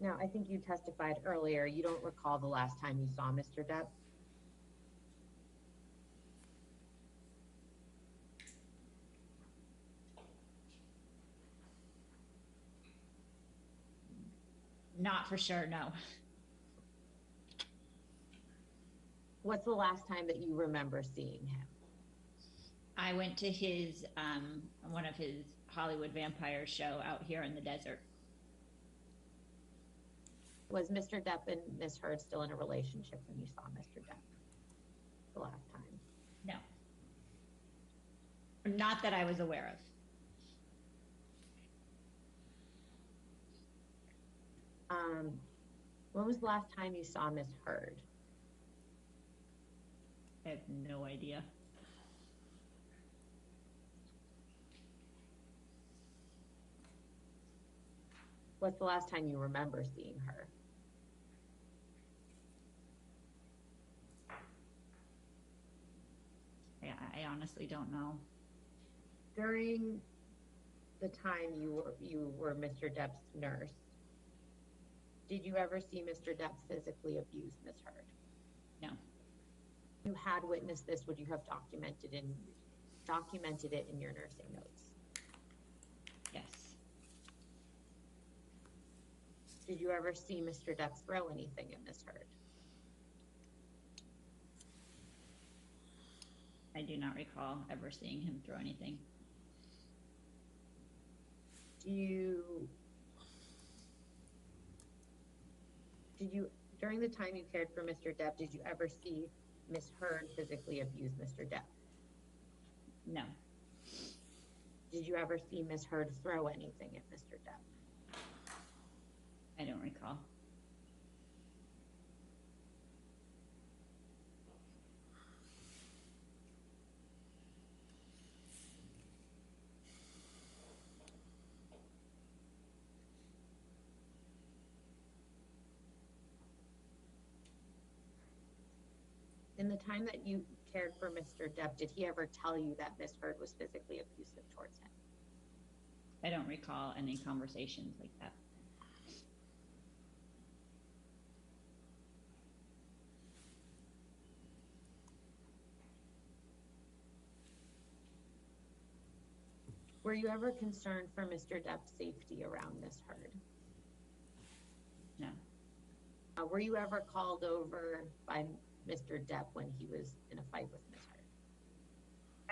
Now, I think you testified earlier, you don't recall the last time you saw Mr. Depp? Not for sure, no. What's the last time that you remember seeing him? I went to his, one of his Hollywood vampire show out here in the desert. Was Mr. Depp and Miss Heard still in a relationship when you saw Mr. Depp the last time? No. Not that I was aware of. When was the last time you saw Miss Heard? I have no idea. What's the last time you remember seeing her? I honestly don't know. During the time you were Mr. Depp's nurse, did you ever see Mr. Depp physically abuse Ms. Heard? No. If you had witnessed this, would you have documented it in your nursing notes? Yes. Did you ever see Mr. Depp throw anything at Ms. Heard? I do not recall ever seeing him throw anything. During the time you cared for Mr. Depp, did you ever see Ms. Heard physically abuse Mr. Depp? No. Did you ever see Ms. Heard throw anything at Mr. Depp? I don't recall. In the time that you cared for Mr. Depp, did he ever tell you that Ms. Heard was physically abusive towards him? I don't recall any conversations like that. Were you ever concerned for Mr. Depp's safety around Ms. Heard? No. Were you ever called over by Mr. Depp when he was in a fight with Ms. Heard?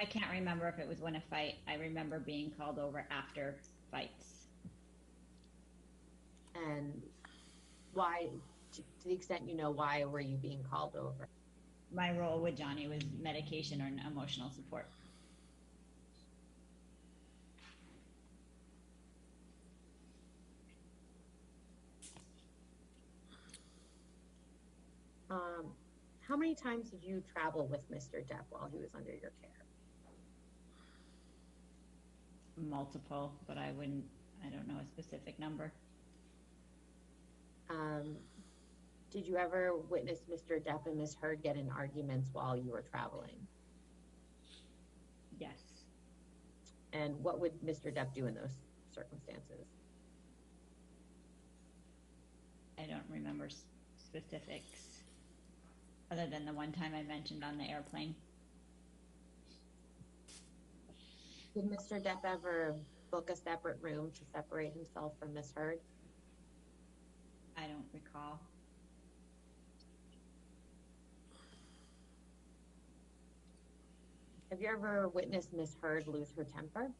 I can't remember if it was when a fight. I remember being called over after fights. And why, to the extent you know, why were you being called over? My role with Johnny was medication or emotional support. How many times did you travel with Mr. Depp while he was under your care? Multiple, but I don't know a specific number. Did you ever witness Mr. Depp and Ms. Heard get in arguments while you were traveling? Yes. And what would Mr. Depp do in those circumstances? I don't remember specifics other than the one time I mentioned on the airplane. Did Mr. Depp ever book a separate room to separate himself from Ms. Heard? I don't recall. Have you ever witnessed Ms. Heard lose her temper?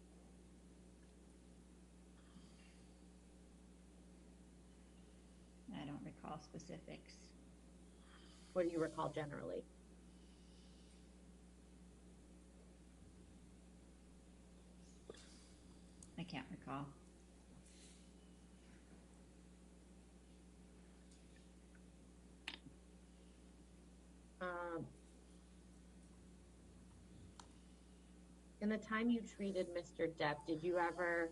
I don't recall specifics. What do you recall generally? I can't recall. In the time you treated Mr. Depp, did you ever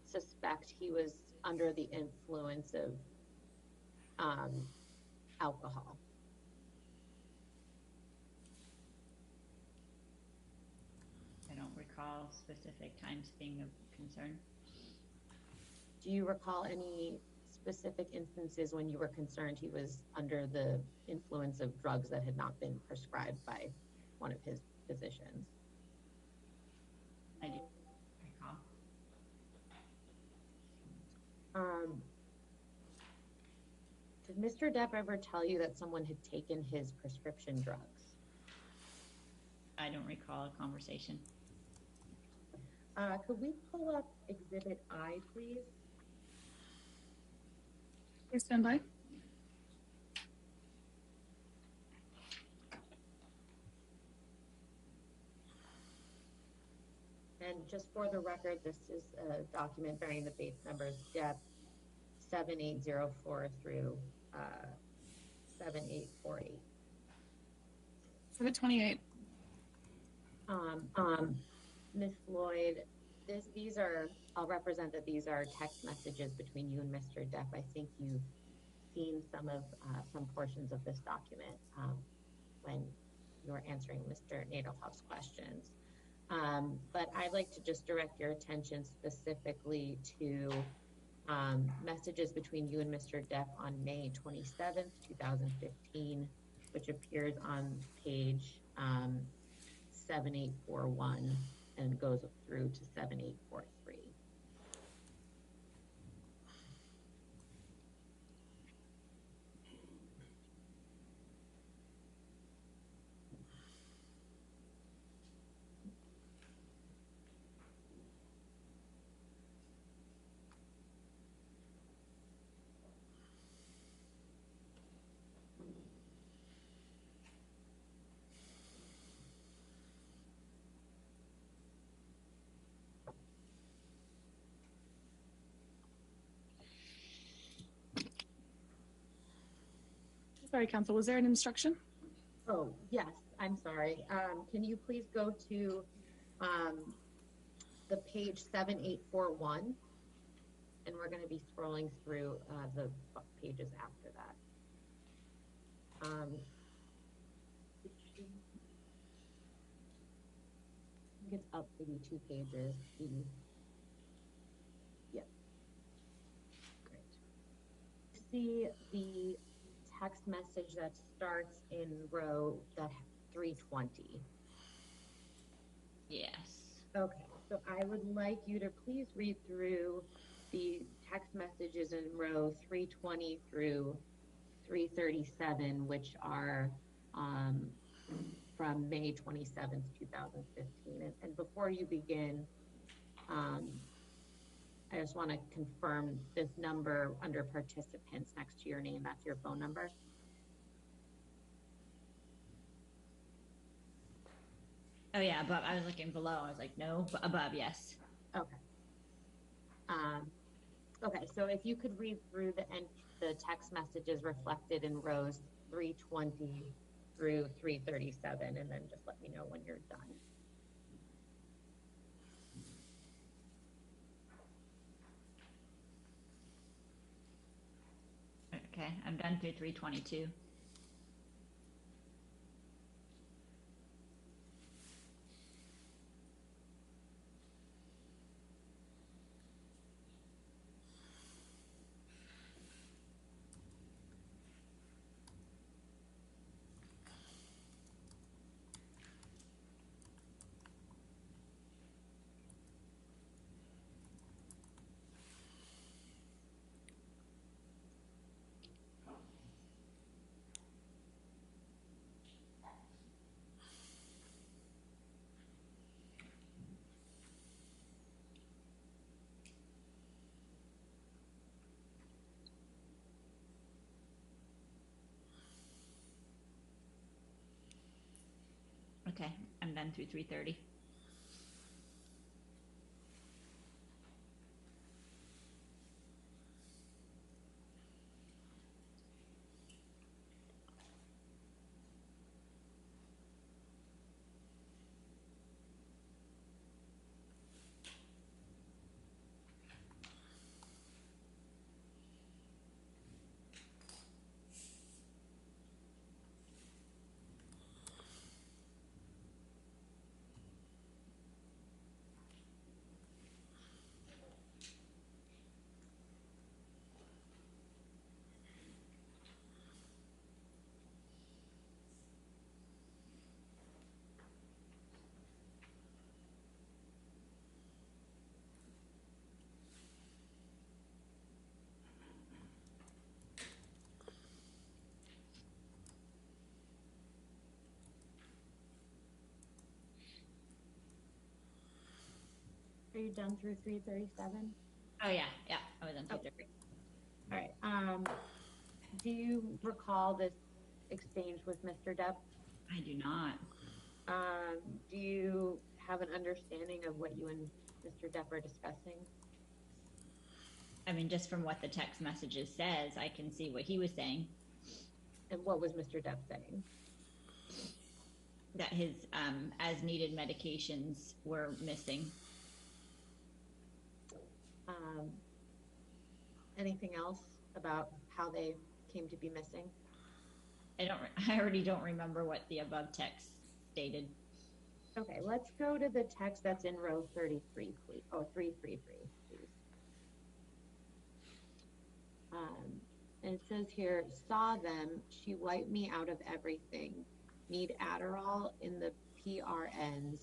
suspect he was under the influence of alcohol? I don't recall specific times being of concern. Do you recall any specific instances when you were concerned he was under the influence of drugs that had not been prescribed by one of his physicians? I do recall. Did Mr. Depp ever tell you that someone had taken his prescription drugs? I don't recall a conversation. Could we pull up Exhibit I, please? Please stand by. And just for the record, this is a document bearing the base numbers Depp 7804 through 7848. 728. Ms. Lloyd, These are, I'll represent that these are text messages between you and Mr. Depp. I think you've seen some portions of this document when you were answering Mr. Nadelhoff's questions. But I'd like to just direct your attention specifically to messages between you and Mr. Depp on May 27th, 2015, which appears on page 7841 and goes through to 7843. Sorry, counsel, was there an instruction? Oh, yes, I'm sorry. Can you please go to the page 7841? And we're going to be scrolling through the pages after that. I think it's up maybe 2 pages. Yep. Great. See the text message that starts in row 320. Yes. Okay, so I would like you to please read through the text messages in row 320 through 337, which are from May 27th, 2015. And before you begin, I just want to confirm this number under participants next to your name, that's your phone number? Oh yeah, above. I was looking below. I was like, no, above, yes. Okay. Okay, so if you could read through the text messages reflected in rows 320 through 337, and then just let me know when you're done. Okay, I'm done through 322. Okay, I'm done through 330. Are you done through 337? Oh yeah, I was on 230. All right. Do you recall this exchange with Mr. Depp? I do not. Do you have an understanding of what you and Mr. Depp are discussing? I mean, just from what the text messages says, I can see what he was saying. And what was Mr. Depp saying? That his as-needed medications were missing. Anything else about how they came to be missing? I already don't remember what the above text stated. Okay, let's go to the text that's in row 33, please. Oh, 333, please. And it says here, saw them, she wiped me out of everything. Need Adderall in the PRNs.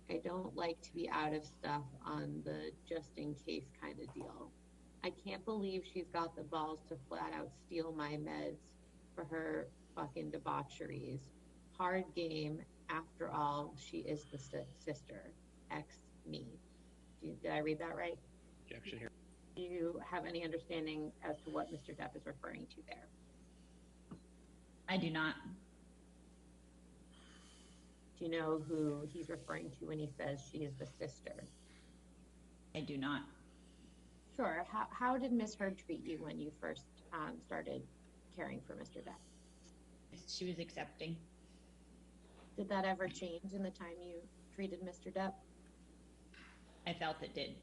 I don't like to be out of stuff on the just in case kind of deal. I can't believe she's got the balls to flat out steal my meds for her fucking debaucheries. Hard game. After all, she is the sister. Ex me. Did I read that right? Objection here. Do you have any understanding as to what Mr. Depp is referring to there? I do not. Do you know who he's referring to when he says she is the sister? I do not. Sure. How did Miss Heard treat you when you first started caring for Mr. Depp? She was accepting. Did that ever change in the time you treated Mr. Depp? I felt it did.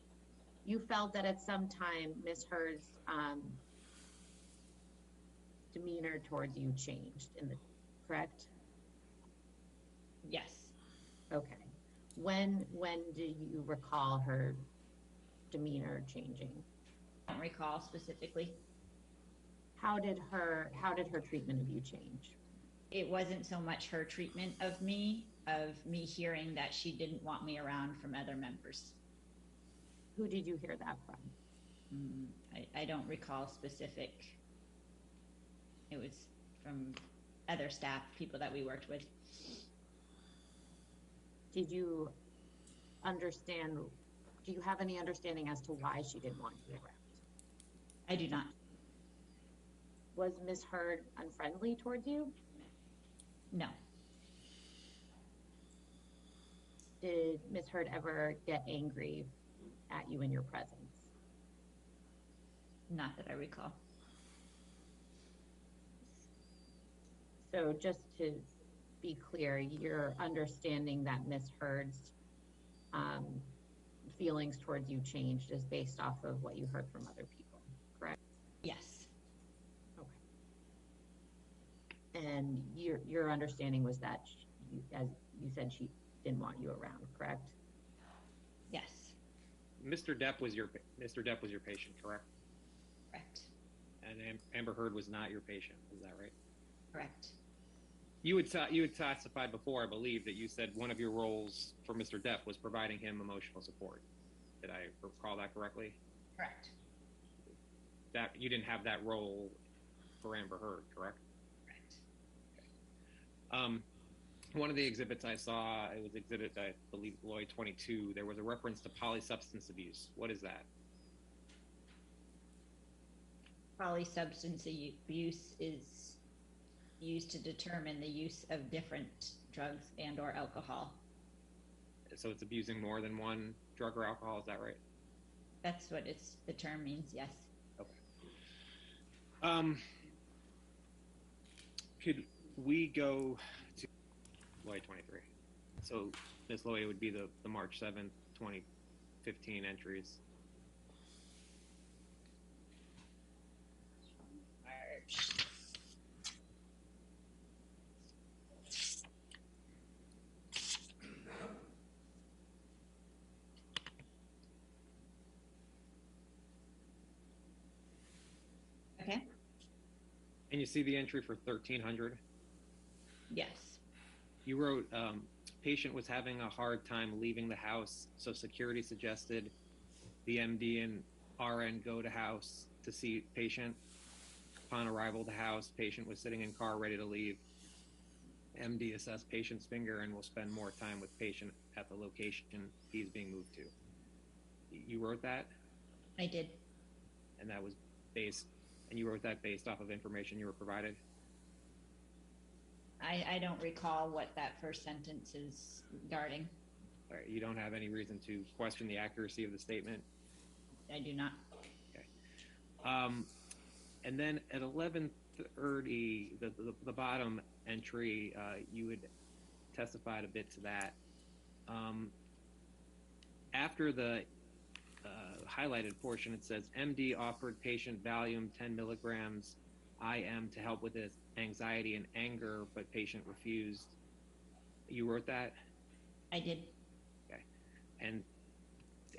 You felt that at some time Miss Heard's demeanor towards you changed, correct? Yes. Okay. When do you recall her demeanor changing? I don't recall specifically. How did her treatment of you change? It wasn't so much her treatment of me hearing that she didn't want me around from other members. Who did you hear that from? I don't recall specific. It was from other staff, people that we worked with. Did you understand, do you have any understanding as to why she didn't want you around? I do not. Was Ms. Heard unfriendly towards you? No. Did Ms. Heard ever get angry at you in your presence? Not that I recall. So just to be clear, you're understanding that Ms. Heard's feelings towards you changed is based off of what you heard from other people, correct? Yes. Okay. And your understanding was that, as you said, she didn't want you around, correct? Yes. Mr. Depp was your patient, correct? Correct. And Amber Heard was not your patient. Is that right? Correct. You had testified before, I believe, that you said one of your roles for Mr. Depp was providing him emotional support. Did I recall that correctly? Correct. That you didn't have that role for Amber Heard, correct? Correct. One of the exhibits I saw, it was exhibit, I believe, Lloyd 22. There was a reference to polysubstance abuse. What is that? Polysubstance abuse is used to determine the use of different drugs and or alcohol. So it's abusing more than one drug or alcohol, is that right? That's what the term means, yes. Okay. Could we go to Lloyd 23? So Ms. Lloyd would be the March 7th, 2015 entries. March. Okay. And you see the entry for 1300? Yes. You wrote, patient was having a hard time leaving the house, so security suggested the MD and RN go to house to see patient. Upon arrival to house, patient was sitting in car ready to leave. MD assessed patient's finger and will spend more time with patient at the location he's being moved to. You wrote that? I did. And that was and you wrote that based off of information you were provided? I don't recall what that first sentence is regarding. All right, you don't have any reason to question the accuracy of the statement? I do not. Okay. And then at 11:30, the bottom entry, you had testified a bit to that. After the highlighted portion, it says MD offered patient Valium 10 milligrams IM to help with his anxiety and anger, but patient refused. You wrote that? I did. Okay. And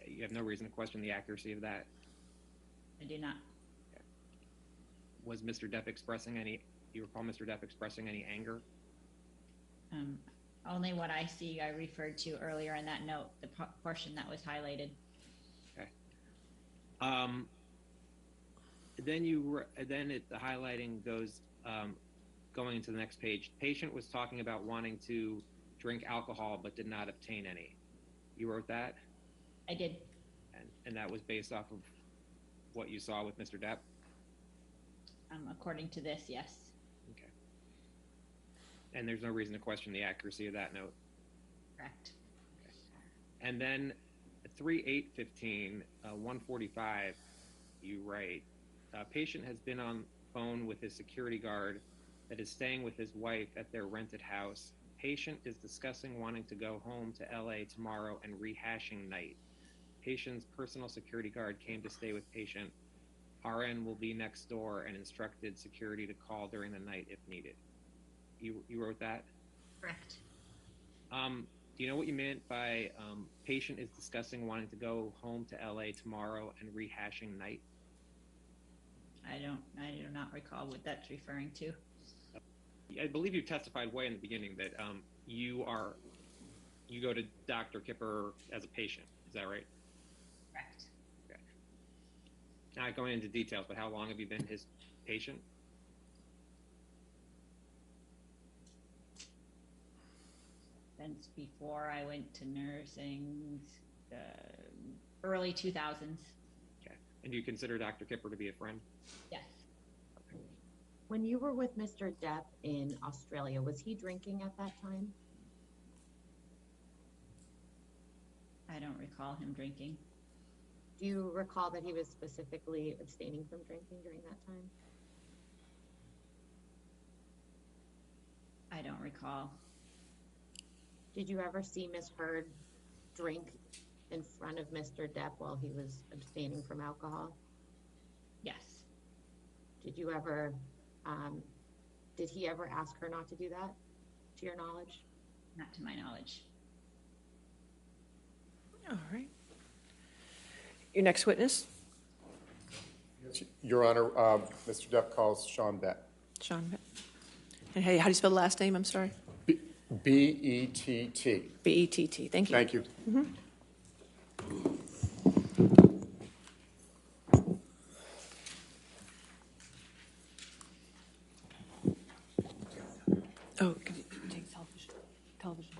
you have no reason to question the accuracy of that? I do not. Okay. Was Mr. Depp expressing any, you recall Mr. Depp expressing any anger? Only what I see I referred to earlier in that note, the portion that was highlighted. Okay. Then the highlighting goes, going into the next page. Patient was talking about wanting to drink alcohol but did not obtain any. You wrote that? I did. And that was based off of what you saw with Mr. Depp? According to this, yes. Okay. And there's no reason to question the accuracy of that note? Correct. Okay. And then 3/8/15, 145, you write, patient has been on phone with his security guard that is staying with his wife at their rented house. Patient is discussing wanting to go home to LA tomorrow and rehashing night. Patient's personal security guard came to stay with patient. RN will be next door and instructed security to call during the night if needed. You wrote that? Correct. Do you know what you meant by patient is discussing wanting to go home to LA tomorrow and rehashing night? I do not recall what that's referring to. I believe you testified way in the beginning that you go to Dr. Kipper as a patient. Is that right? Correct. Okay. Not going into details, but how long have you been his patient? Since before I went to nursing, early 2000s. Okay. And do you consider Dr. Kipper to be a friend? Yes. Okay. When you were with Mr. Depp in Australia, was he drinking at that time? I don't recall him drinking. Do you recall that he was specifically abstaining from drinking during that time? I don't recall. Did you ever see Ms. Heard drink in front of Mr. Depp while he was abstaining from alcohol? Yes. Did you ever, did he ever ask her not to do that, to your knowledge? Not to my knowledge. All right. Your next witness? Your Honor, Mr. Depp calls Sean Bett. Sean Bett. And hey, how do you spell the last name? I'm sorry. B-E-T-T. B-E-T-T. Thank you. Thank you. Mm-hmm. Oh, could you take television? Television.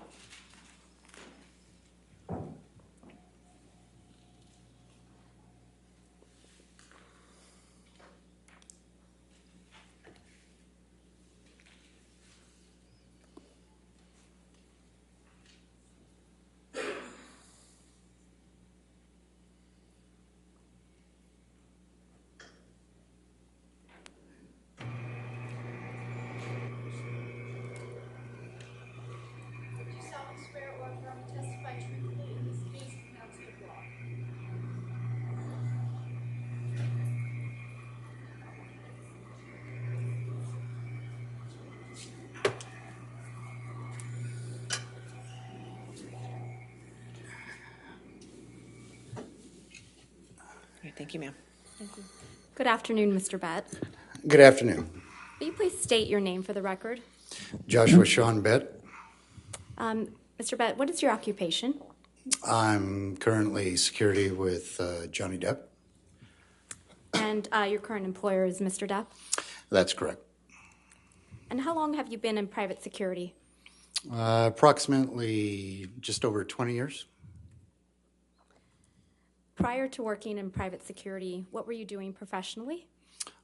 Thank you, ma'am. Thank you. Good afternoon, Mr. Bett. Good afternoon. Will you please state your name for the record? Joshua Sean Bett. Mr. Bett, what is your occupation? I'm currently security with Johnny Depp. And your current employer is Mr. Depp? That's correct. And how long have you been in private security? Approximately just over 20 years. Prior to working in private security, what were you doing professionally?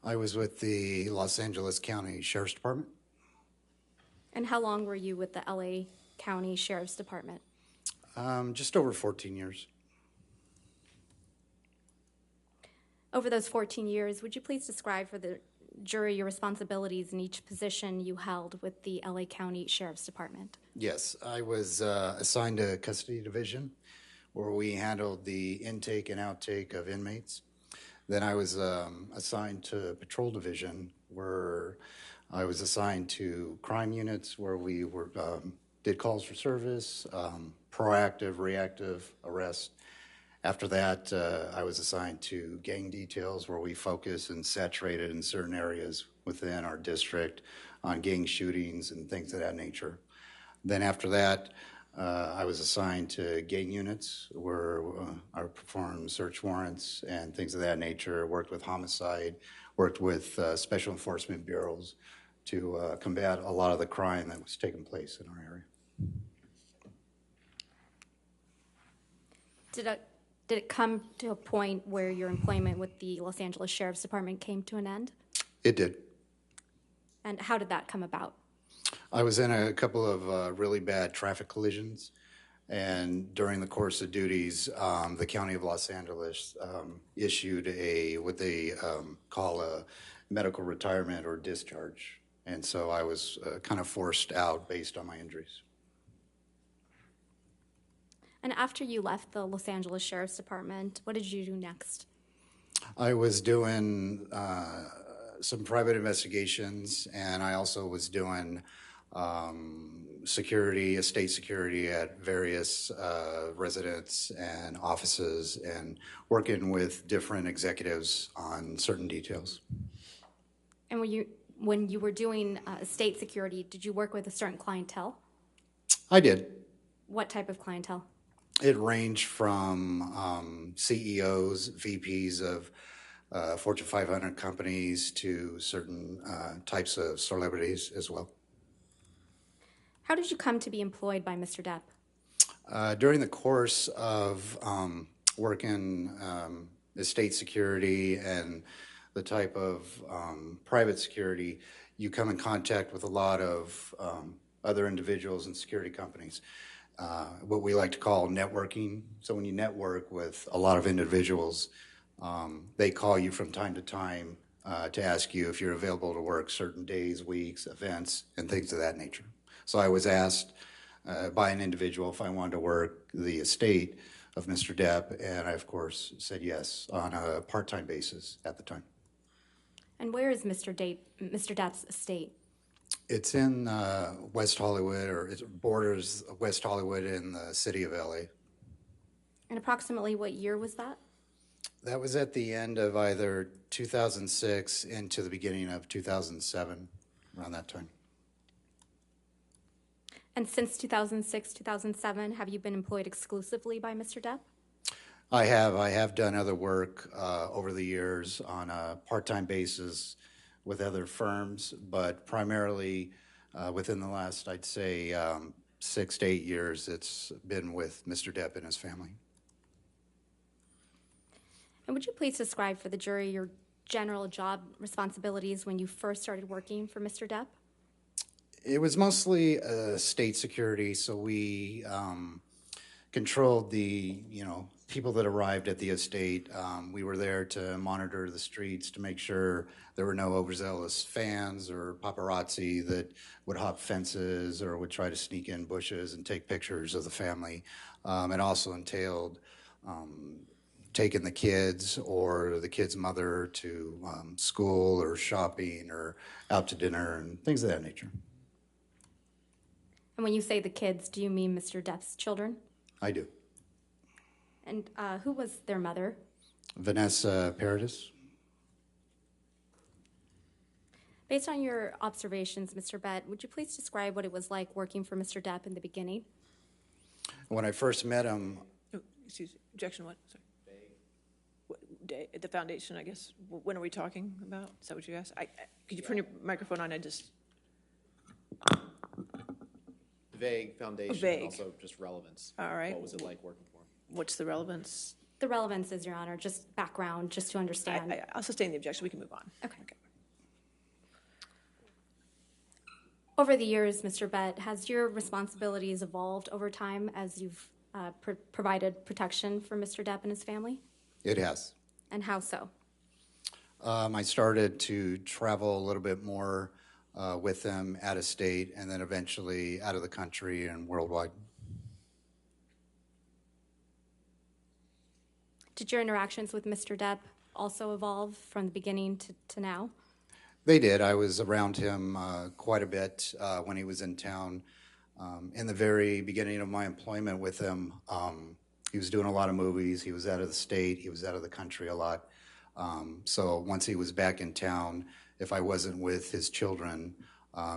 I was with the Los Angeles County Sheriff's Department. And how long were you with the LA County Sheriff's Department? Just over 14 years. Over those 14 years, would you please describe for the jury your responsibilities in each position you held with the LA County Sheriff's Department? Yes, I was assigned to custody division, where we handled the intake and outtake of inmates. Then I was assigned to Patrol Division, where I was assigned to crime units, where we were did calls for service, proactive, reactive arrest. After that, I was assigned to gang details, where we focus and saturated in certain areas within our district on gang shootings and things of that nature. Then after that, I was assigned to gang units, where I performed search warrants and things of that nature, worked with homicide, worked with special enforcement bureaus to combat a lot of the crime that was taking place in our area. Did it come to a point where your employment with the Los Angeles Sheriff's Department came to an end? It did. And how did that come about? I was in a couple of really bad traffic collisions, and during the course of duties, the County of Los Angeles issued what they call a medical retirement or discharge, and so I was kind of forced out based on my injuries. And after you left the Los Angeles Sheriff's Department, what did you do next? I was doing some private investigations, and I also was doing security, estate security at various residents and offices, and working with different executives on certain details. And when you were doing estate security, did you work with a certain clientele? I did. What type of clientele? It ranged from CEOs, VPs of Fortune 500 companies to certain types of celebrities as well. How did you come to be employed by Mr. Depp? During the course of working estate security and the type of private security, you come in contact with a lot of other individuals and security companies. What we like to call networking. So when you network with a lot of individuals, they call you from time to time to ask you if you're available to work certain days, weeks, events, and things of that nature. So I was asked by an individual if I wanted to work the estate of Mr. Depp, and I, of course, said yes on a part-time basis at the time. And where is Mr. Depp's estate? It's in West Hollywood, or it borders West Hollywood in the city of LA. And approximately what year was that? That was at the end of either 2006 into the beginning of 2007, around that time. And since 2006, 2007, have you been employed exclusively by Mr. Depp? I have done other work over the years on a part-time basis with other firms, but primarily within the last, I'd say, 6 to 8 years, it's been with Mr. Depp and his family. And would you please describe for the jury your general job responsibilities when you first started working for Mr. Depp? It was mostly state security, so we controlled the, people that arrived at the estate. We were there to monitor the streets to make sure there were no overzealous fans or paparazzi that would hop fences or would try to sneak in bushes and take pictures of the family. It also entailed taking the kids or the kid's mother to school or shopping or out to dinner and things of that nature. And when you say the kids, do you mean Mr. Depp's children? I do. And who was their mother? Vanessa Paradis. Based on your observations, Mr. Bett, would you please describe what it was like working for Mr. Depp in the beginning? When I first met him... Oh, excuse me. Objection what? Sorry. What day? The foundation, I guess. When are we talking about? Is that what you asked? Could you turn your microphone on? Vague foundation, vague. And also just relevance. All right. What was it like working for him? What's the relevance? The relevance is, Your Honor, just background, just to understand. I'll sustain the objection. We can move on. Okay. Over the years, Mr. Bett, has your responsibilities evolved over time as you've provided protection for Mr. Depp and his family? It has. And how so? I started to travel a little bit more with them out of state and then eventually out of the country and worldwide. Did your interactions with Mr. Depp also evolve from the beginning to now? They did. I was around him quite a bit when he was in town. In the very beginning of my employment with him, he was doing a lot of movies. He was out of the state. He was out of the country a lot. So once he was back in town, if I wasn't with his children,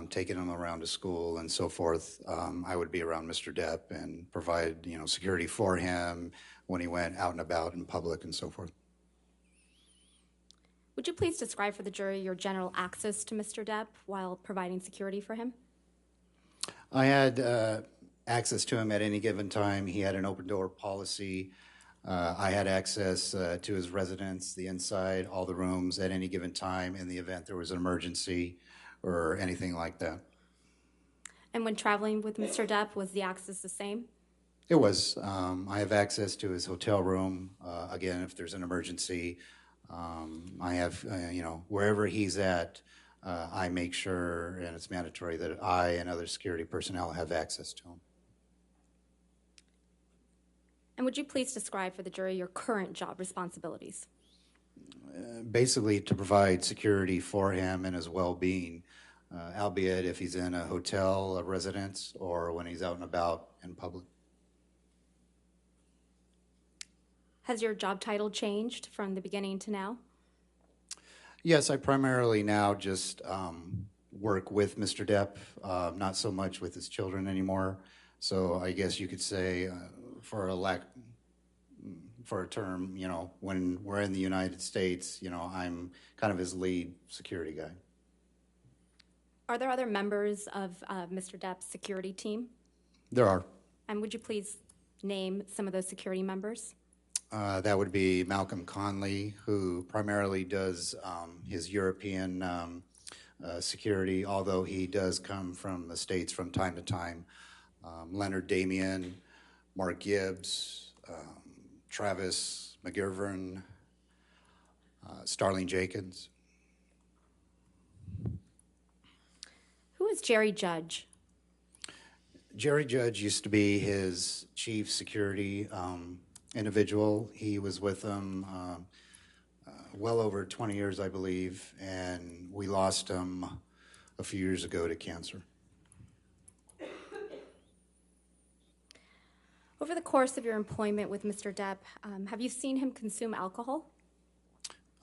taking them around to school and so forth, I would be around Mr. Depp and provide, security for him when he went out and about in public and so forth. Would you please describe for the jury your general access to Mr. Depp while providing security for him? I had access to him at any given time. He had an open door policy. I had access to his residence, the inside, all the rooms at any given time in the event there was an emergency or anything like that. And when traveling with Mr. Depp, was the access the same? It was. I have access to his hotel room. Again, if there's an emergency, I have, wherever he's at, I make sure, and it's mandatory, that I and other security personnel have access to him. And would you please describe for the jury your current job responsibilities? Basically, to provide security for him and his well-being, albeit if he's in a hotel, a residence, or when he's out and about in public. Has your job title changed from the beginning to now? Yes, I primarily now just work with Mr. Depp, not so much with his children anymore. So I guess you could say, for a term, when we're in the United States, I'm kind of his lead security guy. Are there other members of Mr. Depp's security team? There are. And would you please name some of those security members? That would be Malcolm Conley, who primarily does his European security, although he does come from the States from time to time. Leonard Damian, Mark Gibbs, Travis McGivern, Starling Jenkins. Who is Jerry Judge? Jerry Judge used to be his chief security individual. He was with him well over 20 years, I believe, and we lost him a few years ago to cancer. Over the course of your employment with Mr. Depp, have you seen him consume alcohol?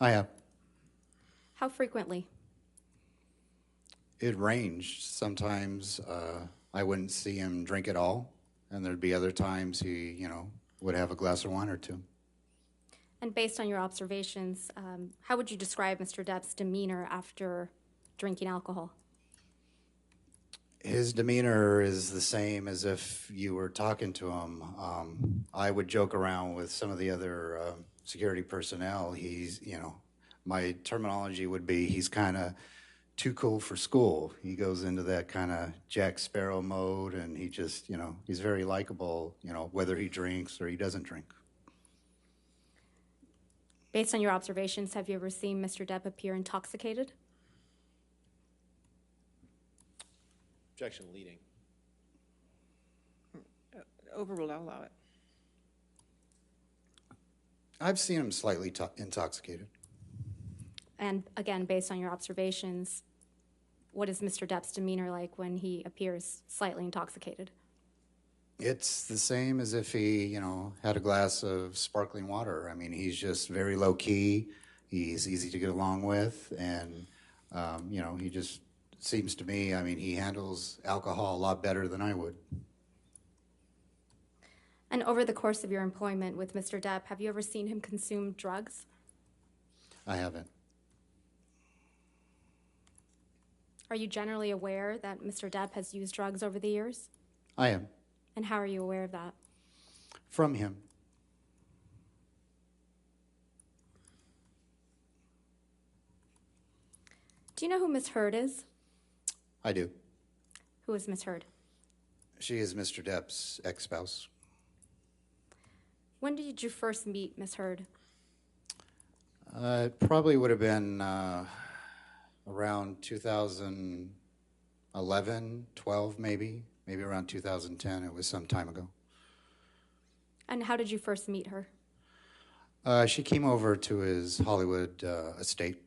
I have. How frequently? It ranged. Sometimes I wouldn't see him drink at all, and there'd be other times he, would have a glass of wine or two. And based on your observations, how would you describe Mr. Depp's demeanor after drinking alcohol? His demeanor is the same as if you were talking to him. I would joke around with some of the other security personnel. He's, my terminology would be he's kind of too cool for school. He goes into that kind of Jack Sparrow mode, and he just, he's very likable, whether he drinks or he doesn't drink. Based on your observations, have you ever seen Mr. Depp appear intoxicated? Objection leading. Overruled, I'll allow it. I've seen him slightly intoxicated. And again, based on your observations, what is Mr. Depp's demeanor like when he appears slightly intoxicated? It's the same as if he, had a glass of sparkling water. I mean, he's just very low key. He's easy to get along with, and he just seems to me, he handles alcohol a lot better than I would. And over the course of your employment with Mr. Depp, have you ever seen him consume drugs? I haven't. Are you generally aware that Mr. Depp has used drugs over the years? I am. And how are you aware of that? From him. Do you know who Miss Heard is? I do. Who is Miss Heard? She is Mr. Depp's ex-spouse. When did you first meet Miss Heard? It probably would have been around 2011, 12 maybe around 2010. It was some time ago. And how did you first meet her? She came over to his Hollywood estate.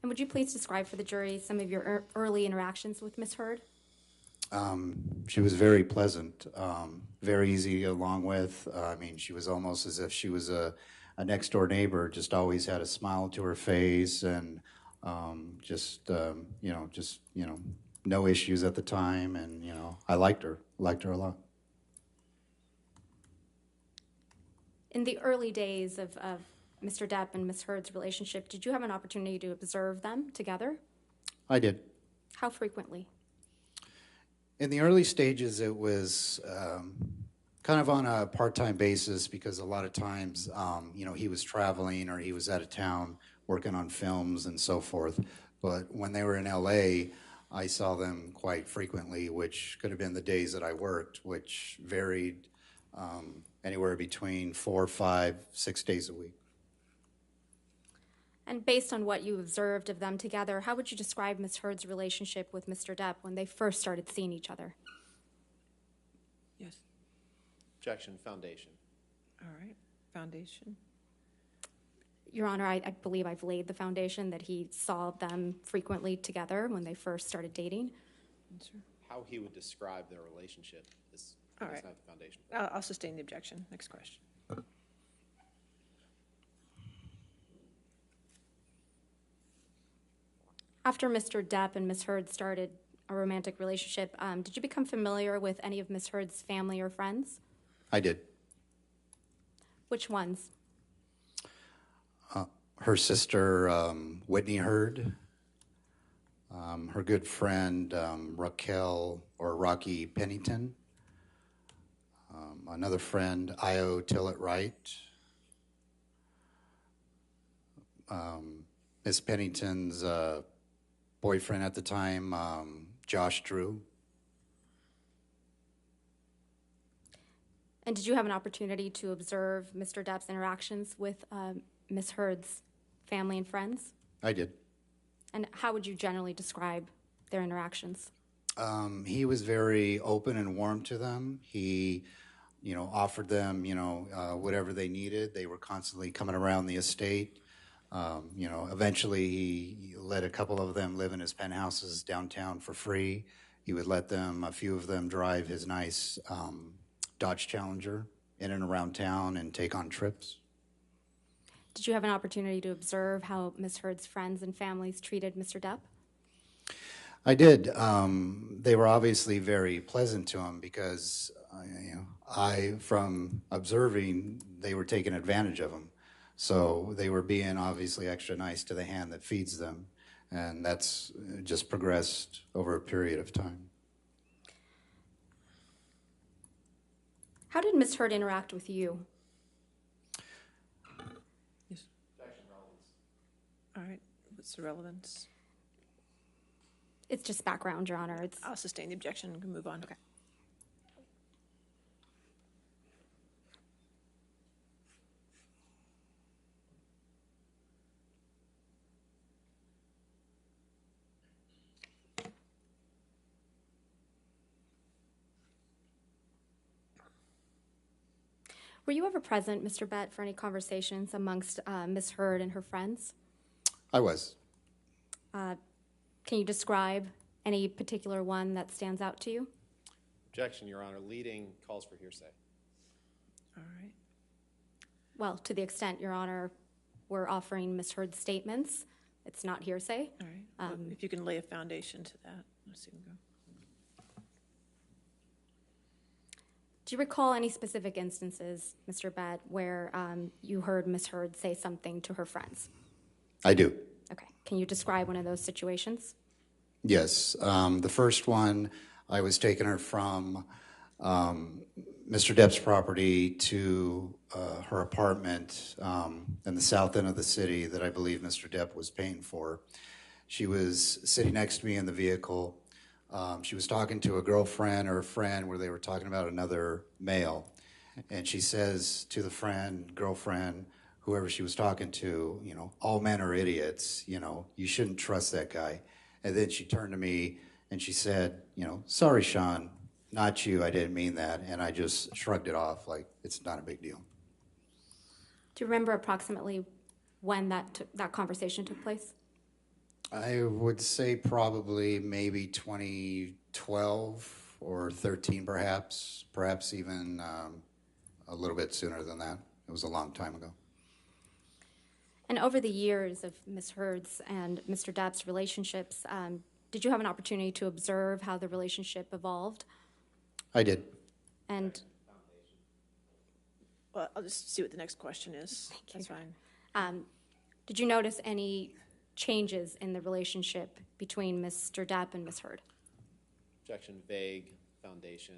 And would you please describe for the jury some of your early interactions with Ms. Heard? She was very pleasant, very easy to get along with. I mean, she was almost as if she was a next door neighbor, just always had a smile to her face, and no issues at the time. And, I liked her a lot. In the early days of Mr. Depp and Ms. Heard's relationship, did you have an opportunity to observe them together? I did. How frequently? In the early stages, it was kind of on a part-time basis because a lot of times, he was traveling or he was out of town working on films and so forth. But when they were in LA, I saw them quite frequently, which could have been the days that I worked, which varied anywhere between 4, 5, 6 days a week. And based on what you observed of them together, how would you describe Ms. Heard's relationship with Mr. Depp when they first started seeing each other? Yes. Objection, foundation. All right, foundation. Your Honor, I believe I've laid the foundation that he saw them frequently together when they first started dating. Sure. How he would describe their relationship is All right. not the foundation. I'll sustain the objection. Next question. After Mr. Depp and Ms. Heard started a romantic relationship, did you become familiar with any of Ms. Heard's family or friends? I did. Which ones? Her sister, Whitney Heard, her good friend, Raquel or Rocky Pennington, another friend, Io Tillett Wright, Miss Pennington's boyfriend at the time, Josh Drew. And did you have an opportunity to observe Mr. Depp's interactions with Ms. Heard's family and friends? I did. And how would you generally describe their interactions? He was very open and warm to them. He, offered them, whatever they needed. They were constantly coming around the estate. Eventually he let a couple of them live in his penthouses downtown for free. He would let a few of them drive his nice Dodge Challenger in and around town and take on trips. Did you have an opportunity to observe how Ms. Heard's friends and families treated Mr. Depp? I did. They were obviously very pleasant to him because, from observing, they were taking advantage of him. So they were being obviously extra nice to the hand that feeds them. And that's just progressed over a period of time. How did Ms. Heard interact with you? Yes. All right. What's the relevance? It's just background, Your Honor. I'll sustain the objection and move on. Okay. Were you ever present, Mr. Bett, for any conversations amongst Ms. Heard and her friends? I was. Can you describe any particular one that stands out to you? Objection, Your Honor. Leading calls for hearsay. All right. Well, to the extent, Your Honor, we're offering Ms. Heard's statements. It's not hearsay. All right. If you can lay a foundation to that. Let's see. We'll go. Do you recall any specific instances, Mr. Bett, where you heard Ms. Heard say something to her friends? I do. Okay. Can you describe one of those situations? Yes. The first one, I was taking her from Mr. Depp's property to her apartment in the south end of the city that I believe Mr. Depp was paying for. She was sitting next to me in the vehicle. She was talking to a girlfriend or a friend where they were talking about another male. And she says to the girlfriend, whoever she was talking to, all men are idiots, you shouldn't trust that guy. And then she turned to me and she said, sorry, Sean, not you, I didn't mean that. And I just shrugged it off like it's not a big deal. Do you remember approximately when that conversation took place? I would say probably maybe 2012 or 13 perhaps even a little bit sooner than that. It was a long time ago. And over the years of Ms. Heard's and Mr. Depp's relationships, did you have an opportunity to observe how the relationship evolved? I did. And Well, I'll just see what the next question is. That's fine. did you notice any changes in the relationship between Mr. Depp and Ms. Heard? Objection vague, foundation,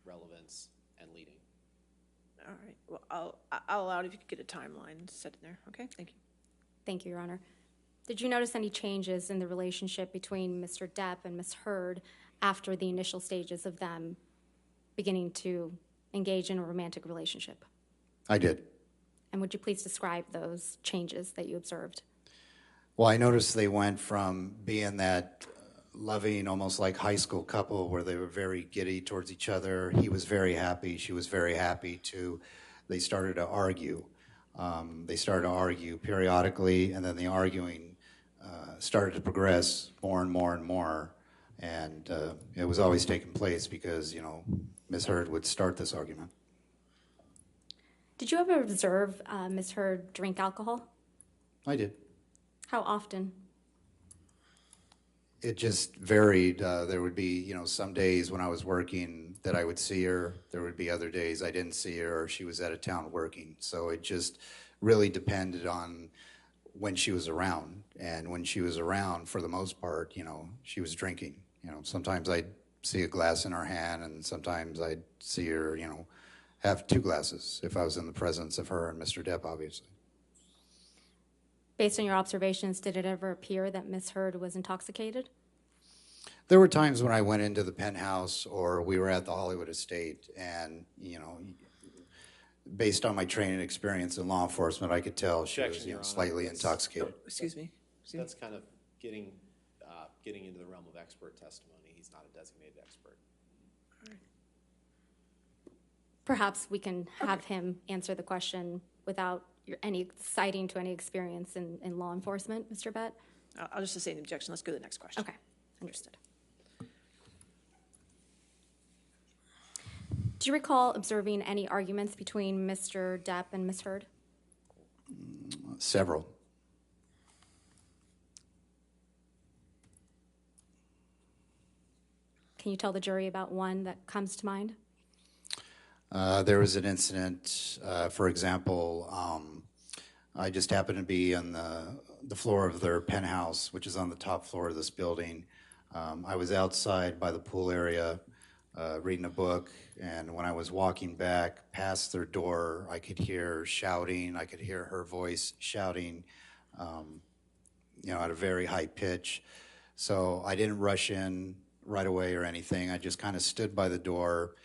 relevance, and leading. All right. Well, I'll allow it if you could get a timeline set in there. Okay, thank you. Thank you, Your Honor. Did you notice any changes in the relationship between Mr. Depp and Ms. Heard after the initial stages of them beginning to engage in a romantic relationship? I did. And would you please describe those changes that you observed? Well, I noticed they went from being that loving, almost like high school couple where they were very giddy towards each other. He was very happy, she was very happy, to they started to argue. They started to argue periodically, and then the arguing started to progress more and more and more. And it was always taking place because, you know, Ms. Heard would start this argument. Did you ever observe Ms. Heard drink alcohol? I did. How often? It just varied. There would be, you know, some days when I was working that I would see her. There would be other days I didn't see her or she was out of town working. So it just really depended on when she was around. And when she was around, for the most part, you know, she was drinking. You know, sometimes I'd see a glass in her hand and sometimes I'd see her, you know, have 2 glasses if I was in the presence of her and Mr. Depp, obviously. Based on your observations, did it ever appear that Ms. Heard was intoxicated? There were times when I went into the penthouse or we were at the Hollywood estate and, you know, based on my training and experience in law enforcement, I could tell she was, you know, slightly intoxicated. Excuse me. That's kind of getting into the realm of expert testimony. He's not a designated expert. Perhaps we can have him answer the question without any citing to any experience in law enforcement, Mr. Bett? I'll just say an objection. Let's go to the next question. Okay, understood. Do you recall observing any arguments between Mr. Depp and Ms. Heard? Several. Can you tell the jury about one that comes to mind? There was an incident, for example, I just happened to be on the floor of their penthouse, which is on the top floor of this building. I was outside by the pool area reading a book, and when I was walking back past their door, I could hear shouting. I could hear her voice shouting, you know, at a very high pitch. So I didn't rush in right away or anything. I just kind of stood by the door.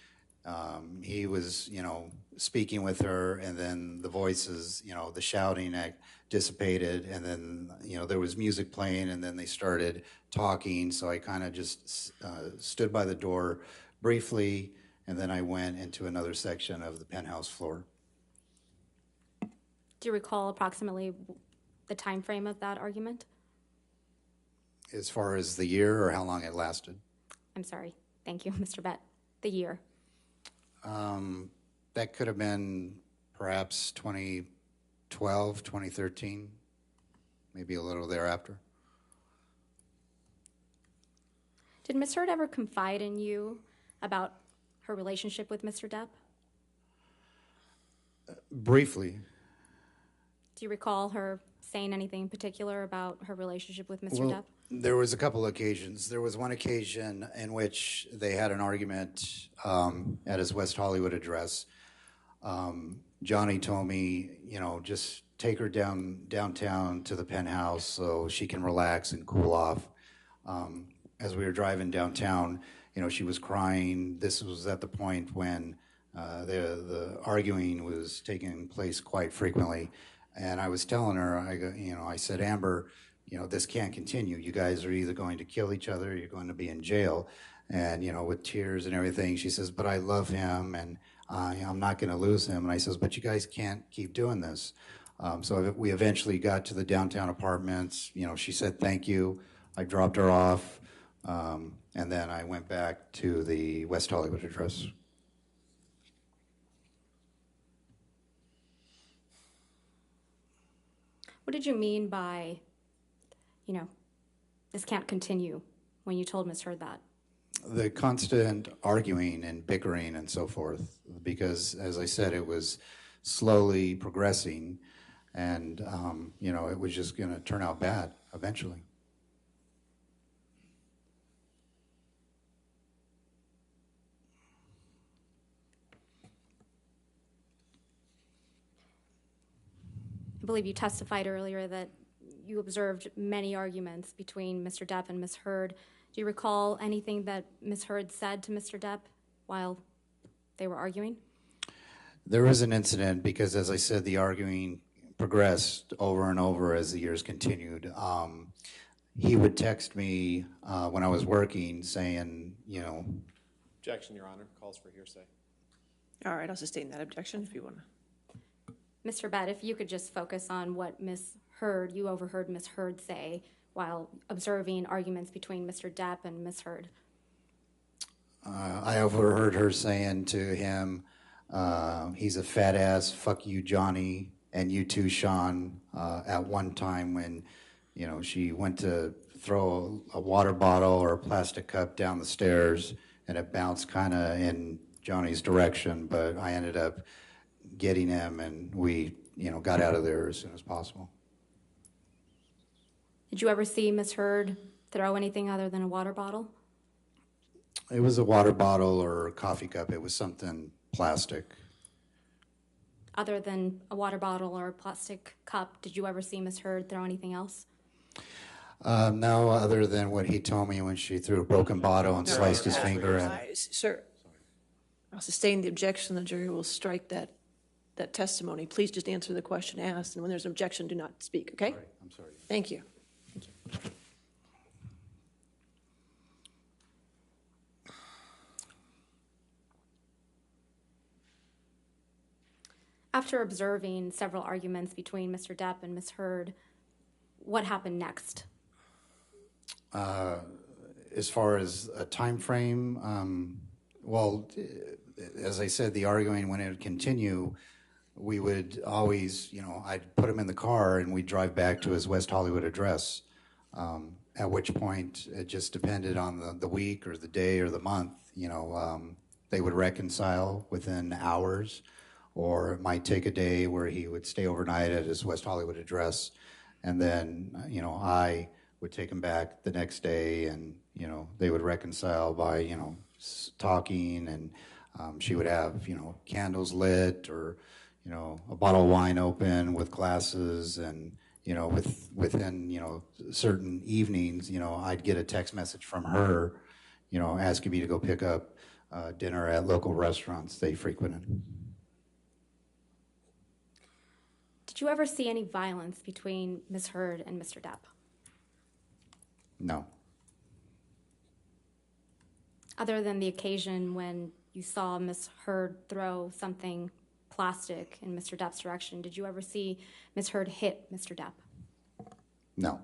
He was, you know, speaking with her, and then the voices, you know, the shouting dissipated, and then, you know, there was music playing, and then they started talking. So I kind of just stood by the door briefly, and then I went into another section of the penthouse floor. Do you recall approximately the time frame of that argument? As far as the year or how long it lasted? I'm sorry. Thank you, Mr. Bett. The year. That could have been perhaps 2012, 2013, maybe a little thereafter. Did Ms. Heard ever confide in you about her relationship with Mr. Depp? Briefly. Do you recall her saying anything in particular about her relationship with Mr. Depp? There was a couple of occasions. There was one occasion in which they had an argument at his West Hollywood address. Johnny told me, you know, just take her downtown to the penthouse so she can relax and cool off. As we were driving downtown, you know, she was crying. This was at the point when the arguing was taking place quite frequently. And I was telling her, I said, Amber, you know, this can't continue. You guys are either going to kill each other or you're going to be in jail. And, you know, with tears and everything, she says, but I love him, and I'm not going to lose him. And I says, but you guys can't keep doing this. So we eventually got to the downtown apartments. You know, she said, thank you. I dropped her off. And then I went back to the West Hollywood address. What did you mean by, you know, this can't continue when you told Ms. Heard that? The constant arguing and bickering and so forth, because as I said, it was slowly progressing, and you know, it was just going to turn out bad eventually. I believe you testified earlier that you observed many arguments between Mr. Depp and Ms. Heard. Do you recall anything that Ms. Heard said to Mr. Depp while they were arguing? There was an incident because, as I said, the arguing progressed over and over as the years continued. He would text me when I was working saying, you know... Objection, Your Honor. Calls for hearsay. All right, I'll sustain that objection if you want to. Mr. Bett, if you could just focus on what Ms. Heard, you overheard Ms. Heard say while observing arguments between Mr. Depp and Ms. Heard. I overheard her saying to him, he's a fat ass, fuck you, Johnny, and you too, Sean, at one time when, you know, she went to throw a water bottle or a plastic cup down the stairs, and it bounced kind of in Johnny's direction, but I ended up getting him, and we, you know, got out of there as soon as possible. Did you ever see Ms. Heard throw anything other than a water bottle? It was a water bottle or a coffee cup. It was something plastic. Other than a water bottle or a plastic cup, did you ever see Ms. Heard throw anything else? No, other than what he told me when she threw a broken bottle and sliced his finger. Sir, I'll sustain the objection. The jury will strike that testimony. Please just answer the question asked, and when there's an objection, do not speak, okay? Sorry, I'm sorry. Thank you. After observing several arguments between Mr. Depp and Ms. Heard, what happened next? As far as a time frame, well, as I said, the arguing, when it would continue, we would always, you know, I'd put him in the car and we'd drive back to his West Hollywood address, at which point it just depended on the week or the day or the month. You know, they would reconcile within hours, or it might take a day where he would stay overnight at his West Hollywood address, and then, you know, I would take him back the next day, and, you know, they would reconcile by, you know, talking, and she would have, you know, candles lit, or, you know, a bottle of wine open with glasses, and, you know, within, you know, certain evenings, you know, I'd get a text message from her, you know, asking me to go pick up dinner at local restaurants they frequented. Did you ever see any violence between Ms. Heard and Mr. Depp? No. Other than the occasion when you saw Ms. Heard throw something plastic in Mr. Depp's direction, did you ever see Ms. Heard hit Mr. Depp? No.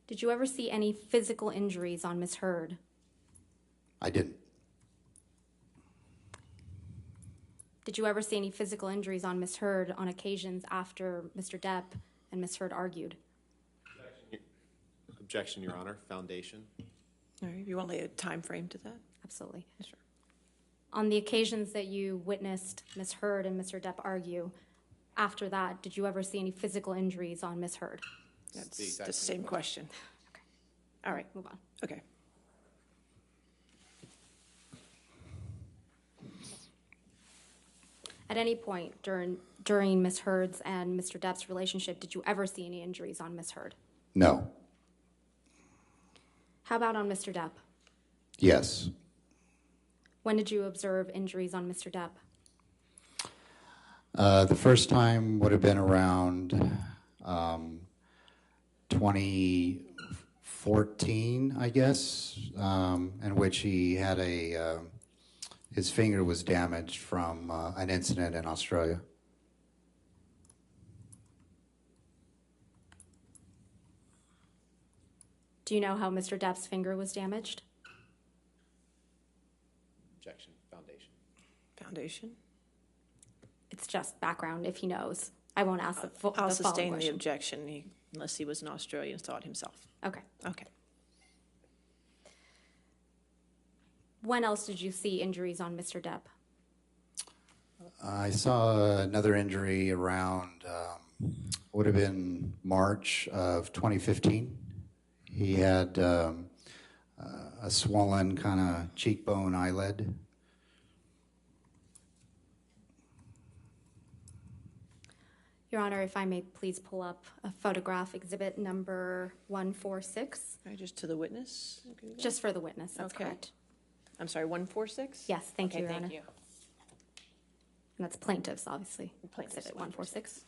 Did you ever see any physical injuries on Ms. Heard? I didn't. Did you ever see any physical injuries on Ms. Heard on occasions after Mr. Depp and Ms. Heard argued? Objection, Your Honor. Foundation. All right, you want to lay a time frame to that? Absolutely. Sure. On the occasions that you witnessed Ms. Heard and Mr. Depp argue, after that, did you ever see any physical injuries on Ms. Heard? That's the same question. Okay. All right. Move on. Okay. At any point during Ms. Heard's and Mr. Depp's relationship, did you ever see any injuries on Ms. Heard? No. How about on Mr. Depp? Yes. When did you observe injuries on Mr. Depp? The first time would have been around 2014 14, I guess, in which he had his finger was damaged from an incident in Australia. Do you know how Mr. Depp's finger was damaged? Objection. Foundation. Foundation? It's just background if he knows. I won't ask the full I'll the following sustain the question. objection unless he was in Australia and saw it himself. Okay. Okay. When else did you see injuries on Mr. Depp? I saw another injury around, would have been March of 2015. He had a swollen kind of cheekbone eyelid. Your Honor, if I may please pull up a photograph, exhibit number 146. All right, just to the witness? Just for the witness, that's Okay. correct. I'm sorry, 146? Yes, thank you, Your thank Honor. you. And that's plaintiffs, obviously. Plaintiffs, Exhibit 146.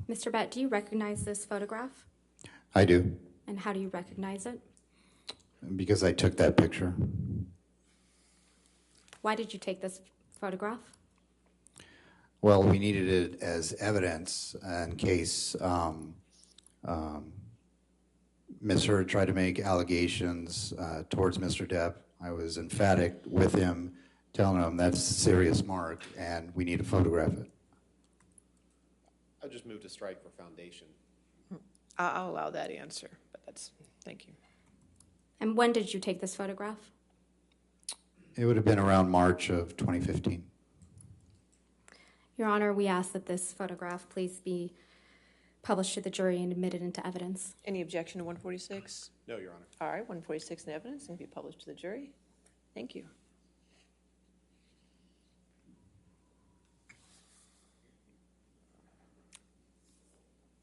Mr. Bett, do you recognize this photograph? I do, And how do you recognize it? because I took that picture. Why did you take this photograph? Well, we needed it as evidence in case Ms. Heard tried to make allegations towards Mr. Depp. I was emphatic with him, telling him that's a serious mark and we need to photograph it. I'll just move to strike for foundation. I'll allow that answer, but thank you. And when did you take this photograph? It would have been around March of 2015. Your Honor, we ask that this photograph please be published to the jury and admitted into evidence. Any objection to 146? No, Your Honor. All right, 146 in evidence and be published to the jury. Thank you.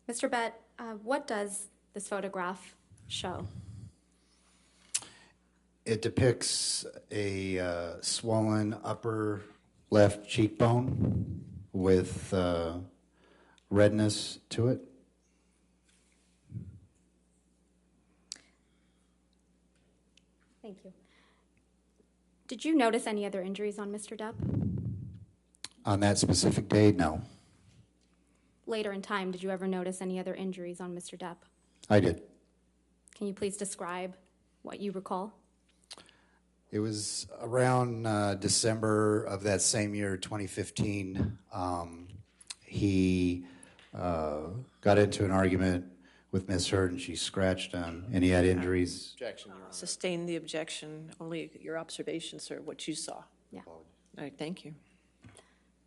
Mr. Bett, what does this photograph show? It depicts a swollen upper left cheekbone with redness to it. Thank you. Did you notice any other injuries on Mr. Depp? On that specific day, no. Later in time, did you ever notice any other injuries on Mr. Depp? I did. Can you please describe what you recall? It was around December of that same year, 2015. He got into an argument with Ms. Heard and she scratched him and he had injuries. Objection, Your Honor. Sustain the objection, only your observation, sir, what you saw. Yeah. All right, thank you.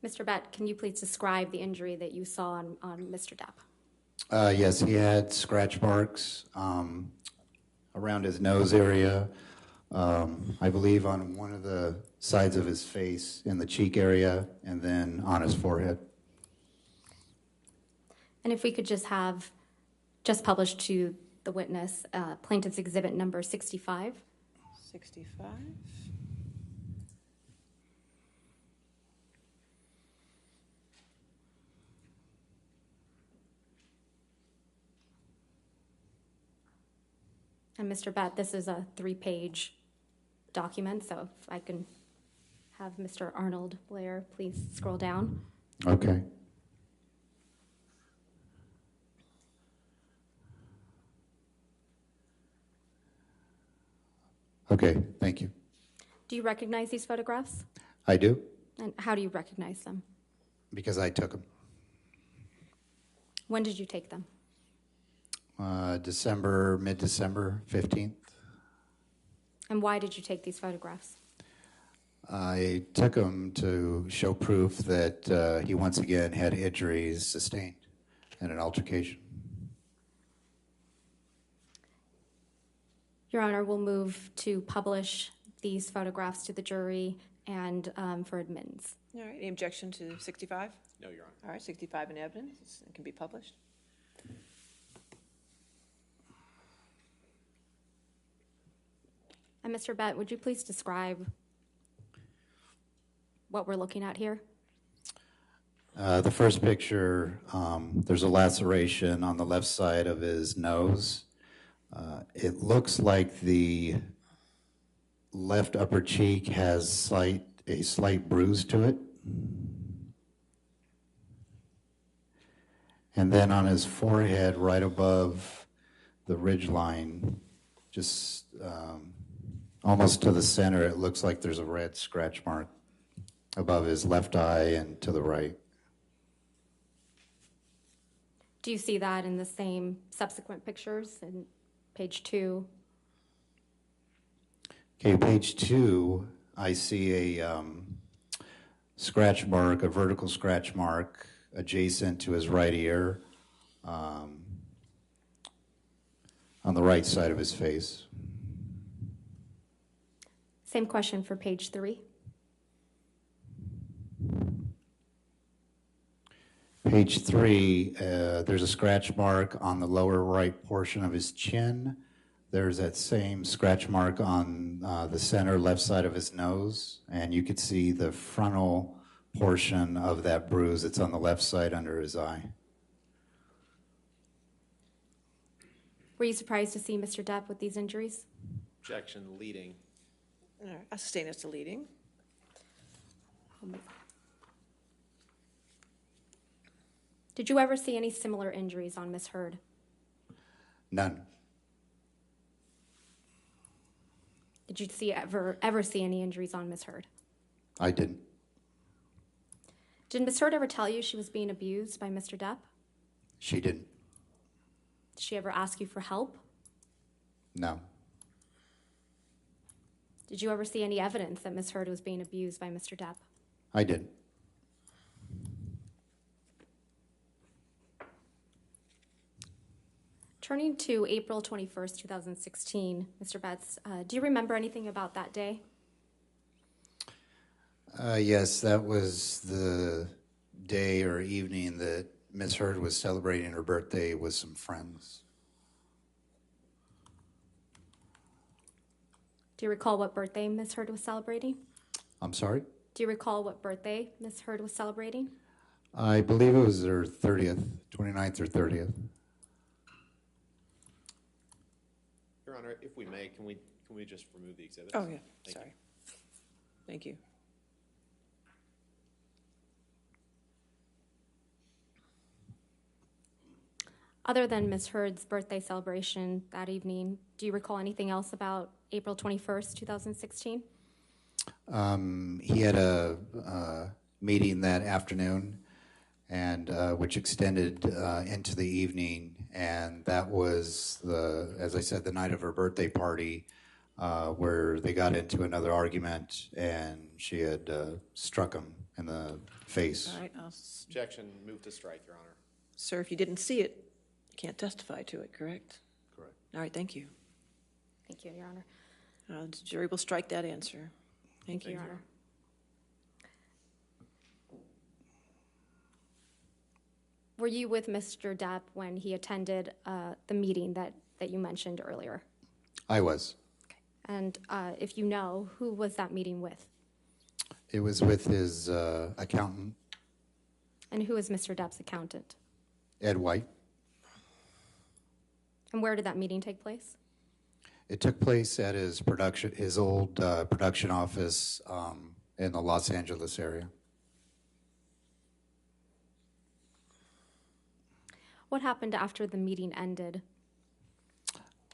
Mr. Bett, can you please describe the injury that you saw on Mr. Depp? Yes, he had scratch marks around his nose area. I believe on one of the sides of his face, in the cheek area, and then on his forehead. And if we could just have published to the witness plaintiff's exhibit number 65. 65. And Mr. Bett, this is a 3-page document, so if I can have Mr. Arnold Blair please scroll down. Okay. Okay, thank you. Do you recognize these photographs? I do, And how do you recognize them? because I took them. When did you take them? Mid-December 15th. And why did you take these photographs? I took him to show proof that he once again had injuries sustained in an altercation. Your Honor, we'll move to publish these photographs to the jury and for admittance. All right, any objection to 65? No, Your Honor. All right, 65 in evidence, it can be published. And Mr. Bett, would you please describe what we're looking at here? The first picture, there's a laceration on the left side of his nose. It looks like the left upper cheek has a slight bruise to it. And then on his forehead, right above the ridgeline, just almost to the center, it looks like there's a red scratch mark above his left eye and to the right. Do you see that in the same subsequent pictures in page 2? Okay, page 2, I see a scratch mark, a vertical scratch mark adjacent to his right ear on the right side of his face. Same question for page 3. Page 3, there's a scratch mark on the lower right portion of his chin. There's that same scratch mark on the center left side of his nose, and you could see the frontal portion of that bruise. It's on the left side under his eye. Were you surprised to see Mr. Depp with these injuries? Objection, leading. All right, I sustain as to leading. Did you ever see any similar injuries on Miss Heard? None. Did you ever see any injuries on Miss Heard? I didn't. Did Miss Heard ever tell you she was being abused by Mr. Depp? She didn't. Did she ever ask you for help? No. Did you ever see any evidence that Miss Heard was being abused by Mr. Depp? I didn't. Turning to April 21st, 2016, Mr. Betts, do you remember anything about that day? Yes, that was the day or evening that Miss Heard was celebrating her birthday with some friends. Do you recall what birthday Miss Heard was celebrating? I'm sorry? Do you recall what birthday Miss Heard was celebrating? I believe it was her 30th, 29th or 30th. Your Honor, if we may, can we just remove the exhibits? Oh, yeah, Thank sorry. you. Thank you. Other than Miss Heard's birthday celebration that evening, do you recall anything else about April 21st, 2016? He had a meeting that afternoon, and which extended into the evening, and that was as I said, the night of her birthday party, where they got into another argument, and she had struck him in the face. All right, Objection, move to strike, Your Honor. sir, if you didn't see it, you can't testify to it, correct? Correct. All right, thank you. Thank you, Your Honor. The jury will strike that answer. Thank you, Your Honor. Were you with Mr. Depp when he attended the meeting that you mentioned earlier? I was. And if you know, who was that meeting with? It was with his accountant, And who is Mr. Depp's accountant? Ed White. And where did that meeting take place? It took place at his old production office in the Los Angeles area. What happened after the meeting ended?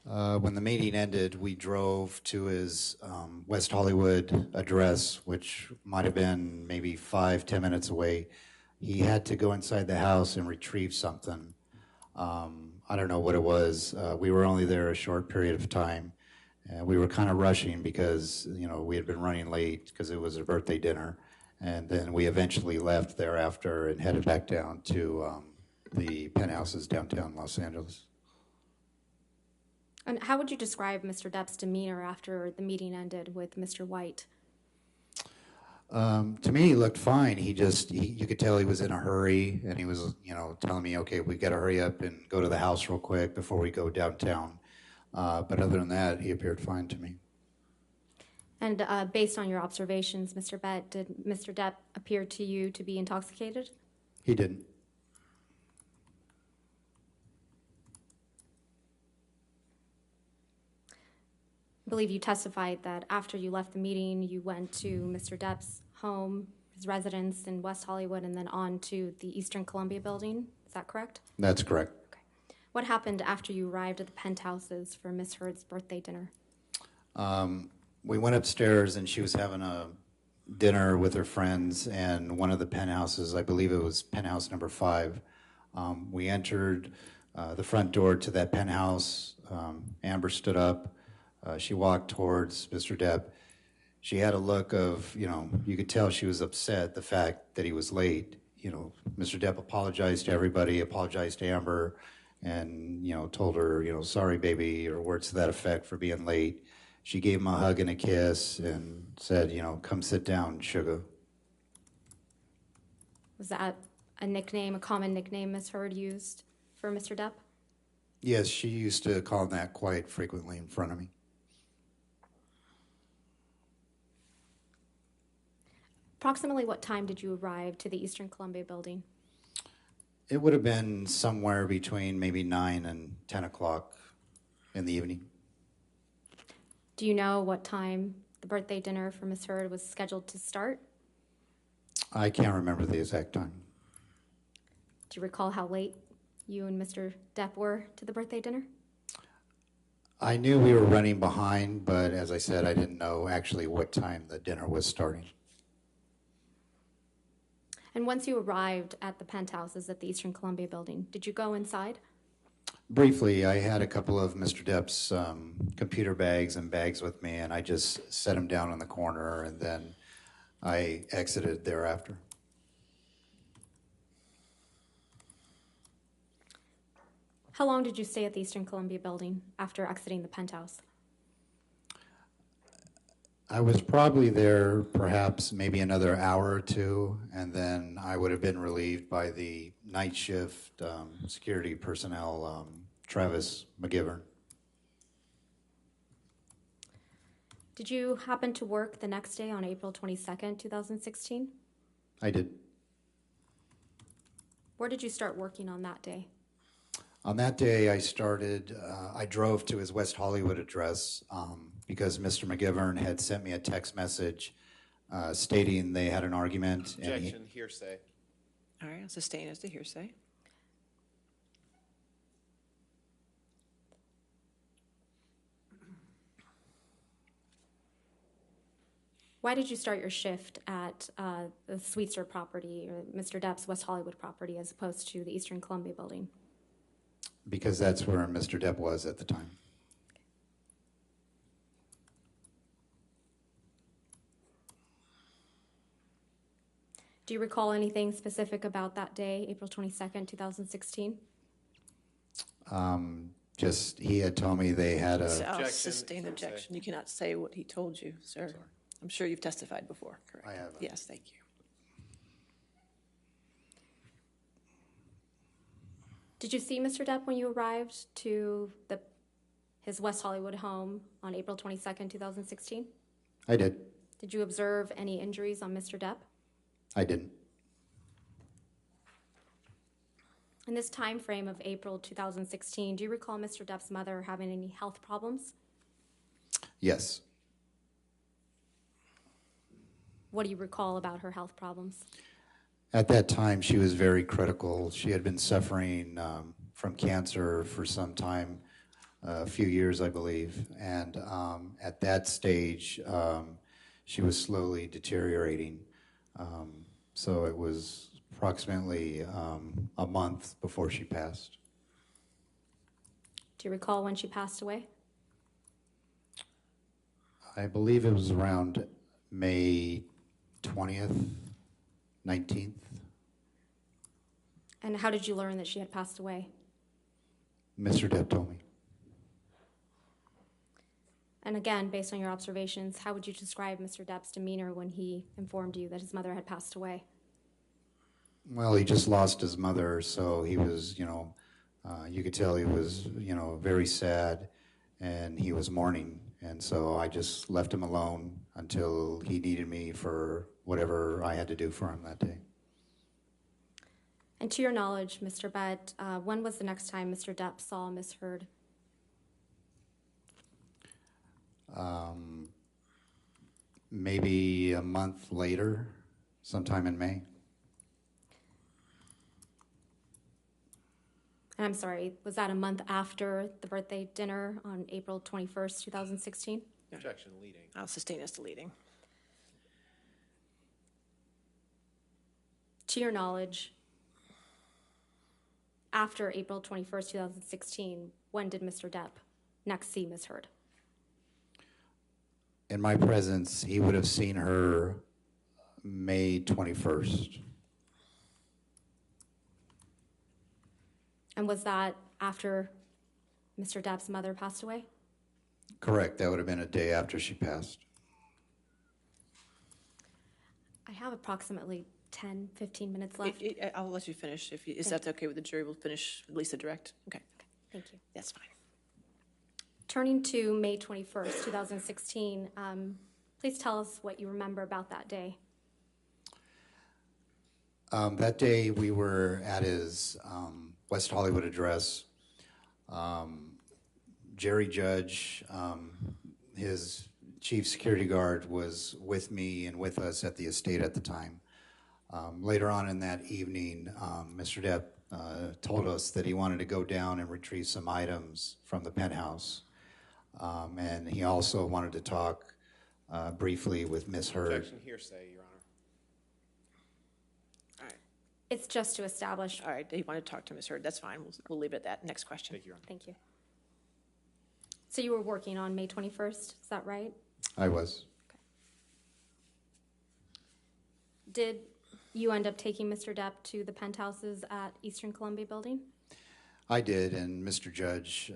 When the meeting ended, we drove to his West Hollywood address, which might have been maybe 5-10 minutes away. He had to go inside the house and retrieve something. I don't know what it was. We were only there a short period of time. And we were kind of rushing because, we had been running late because it was a birthday dinner. And then we eventually left thereafter and headed back down to the penthouses downtown Los Angeles. And how would you describe Mr. Depp's demeanor after the meeting ended with Mr. White? To me, he looked fine. You could tell he was in a hurry, and he was, telling me, okay, we got to hurry up and go to the house real quick before we go downtown. But other than that, he appeared fine to me. And based on your observations, Mr. Bett, did Mr. Depp appear to you to be intoxicated? He didn't. I believe you testified that after you left the meeting, you went to Mr. Depp's home, his residence in West Hollywood, and then on to the Eastern Columbia building. Is that correct? That's correct. Okay. What happened after you arrived at the penthouses for Miss Heard's birthday dinner? We went upstairs, and she was having a dinner with her friends, and one of the penthouses, I believe it was penthouse number 5. We entered the front door to that penthouse. Amber stood up. She walked towards Mr. Depp. She had a look of, you could tell she was upset, the fact that he was late. Mr. Depp apologized to everybody, apologized to Amber, and, told her, sorry, baby, or words to that effect for being late. She gave him a hug and a kiss and said, come sit down, sugar. Was that a common nickname Miss Heard used for Mr. Depp? Yes, she used to call him that quite frequently in front of me. Approximately what time did you arrive to the Eastern Columbia building? It would have been somewhere between maybe 9 and 10 o'clock in the evening. Do you know what time the birthday dinner for Miss Heard was scheduled to start? I can't remember the exact time. Do you recall how late you and Mr. Depp were to the birthday dinner? I knew we were running behind, but as I said, I didn't know actually what time the dinner was starting. And once you arrived at the penthouses at the Eastern Columbia building, did you go inside? Briefly, I had a couple of Mr. Depp's computer bags and bags with me, and I just set them down in the corner, and then I exited thereafter. How long did you stay at the Eastern Columbia building after exiting the penthouse? I was probably there perhaps maybe another hour or two, and then I would have been relieved by the night shift security personnel, Travis McGivern. Did you happen to work the next day on April 22nd, 2016? I did. Where did you start working on that day? On that day, I drove to his West Hollywood address because Mr. McGivern had sent me a text message stating they had an argument. Objection, hearsay. All right, I'll sustain as the hearsay. Why did you start your shift at the Sweetser property or Mr. Depp's West Hollywood property as opposed to the Eastern Columbia building? Because that's where Mr. Depp was at the time. Do you recall anything specific about that day, April 22nd, 2016? Just he had told me they had a... I'll sustain objection. You cannot say what he told you, sir. Sorry. I'm sure you've testified before, correct? I have. Yes, thank you. Did you see Mr. Depp when you arrived to his West Hollywood home on April 22nd, 2016? I did. Did you observe any injuries on Mr. Depp? I didn't. In this time frame of April 2016, do you recall Mr. Depp's mother having any health problems? Yes. What do you recall about her health problems? At that time, she was very critical. She had been suffering from cancer for some time, a few years, I believe. And at that stage, she was slowly deteriorating. So it was approximately a month before she passed. Do you recall when she passed away? I believe it was around May 20th, 19th. And how did you learn that she had passed away? Mr. Depp told me. And again, based on your observations, how would you describe Mr. Depp's demeanor when he informed you that his mother had passed away? Well, he just lost his mother, so he was, you could tell he was, very sad, and he was mourning. And so I just left him alone until he needed me for whatever I had to do for him that day. And to your knowledge, Mr. Bett, when was the next time Mr. Depp saw Ms. Heard? Maybe a month later, sometime in May. And I'm sorry, was that a month after the birthday dinner on April 21st, 2016? Objection, leading. I'll sustain as to leading. To your knowledge, after April 21st, 2016, when did Mr. Depp next see Ms. Heard? In my presence, he would have seen her May 21st. And was that after Mr. Depp's mother passed away? Correct. That would have been a day after she passed. I have approximately 10, 15 minutes left. I'll let you finish. Is that okay with the jury? We'll finish at least the direct. Okay. Thank you. That's fine. Turning to May 21st, 2016, please tell us what you remember about that day. That day we were at his West Hollywood address. Jerry Judge, his chief security guard, was with me and with us at the estate at the time. Later on in that evening, Mr. Depp told us that he wanted to go down and retrieve some items from the penthouse. And he also wanted to talk briefly with Ms. Heard. Objection, hearsay, Your Honor. All right. It's just to establish. All right. He wanted to talk to Ms. Heard. That's fine. We'll leave it at that. Next question. Thank you, Your Honor. Thank you. So you were working on May 21st, is that right? I was. Okay. Did you end up taking Mr. Depp to the penthouses at Eastern Columbia Building? I did, and Mr. Judge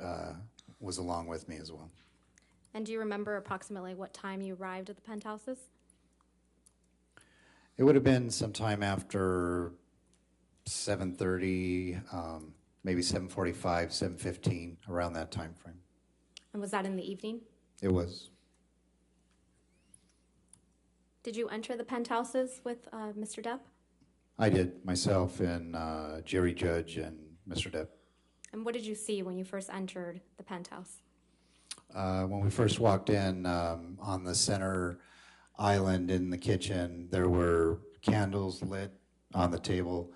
was along with me as well. And do you remember approximately what time you arrived at the penthouses? It would have been sometime after 7:30, maybe 7:45, 7:15, around that time frame. And was that in the evening? It was. Did you enter the penthouses with Mr. Depp? I did, myself and Jerry Judge and Mr. Depp. And what did you see when you first entered the penthouse? When we first walked in, on the center island in the kitchen, there were candles lit on the table.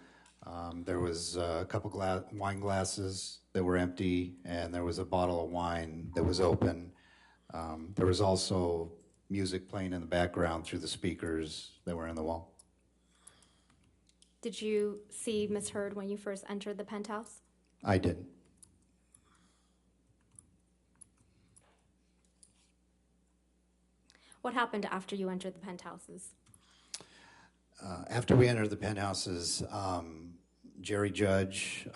There was a couple wine glasses that were empty, and there was a bottle of wine that was open. There was also music playing in the background through the speakers that were in the wall. Did you see Ms. Heard when you first entered the penthouse? I did. What happened after you entered the penthouses? After we entered the penthouses, Jerry Judge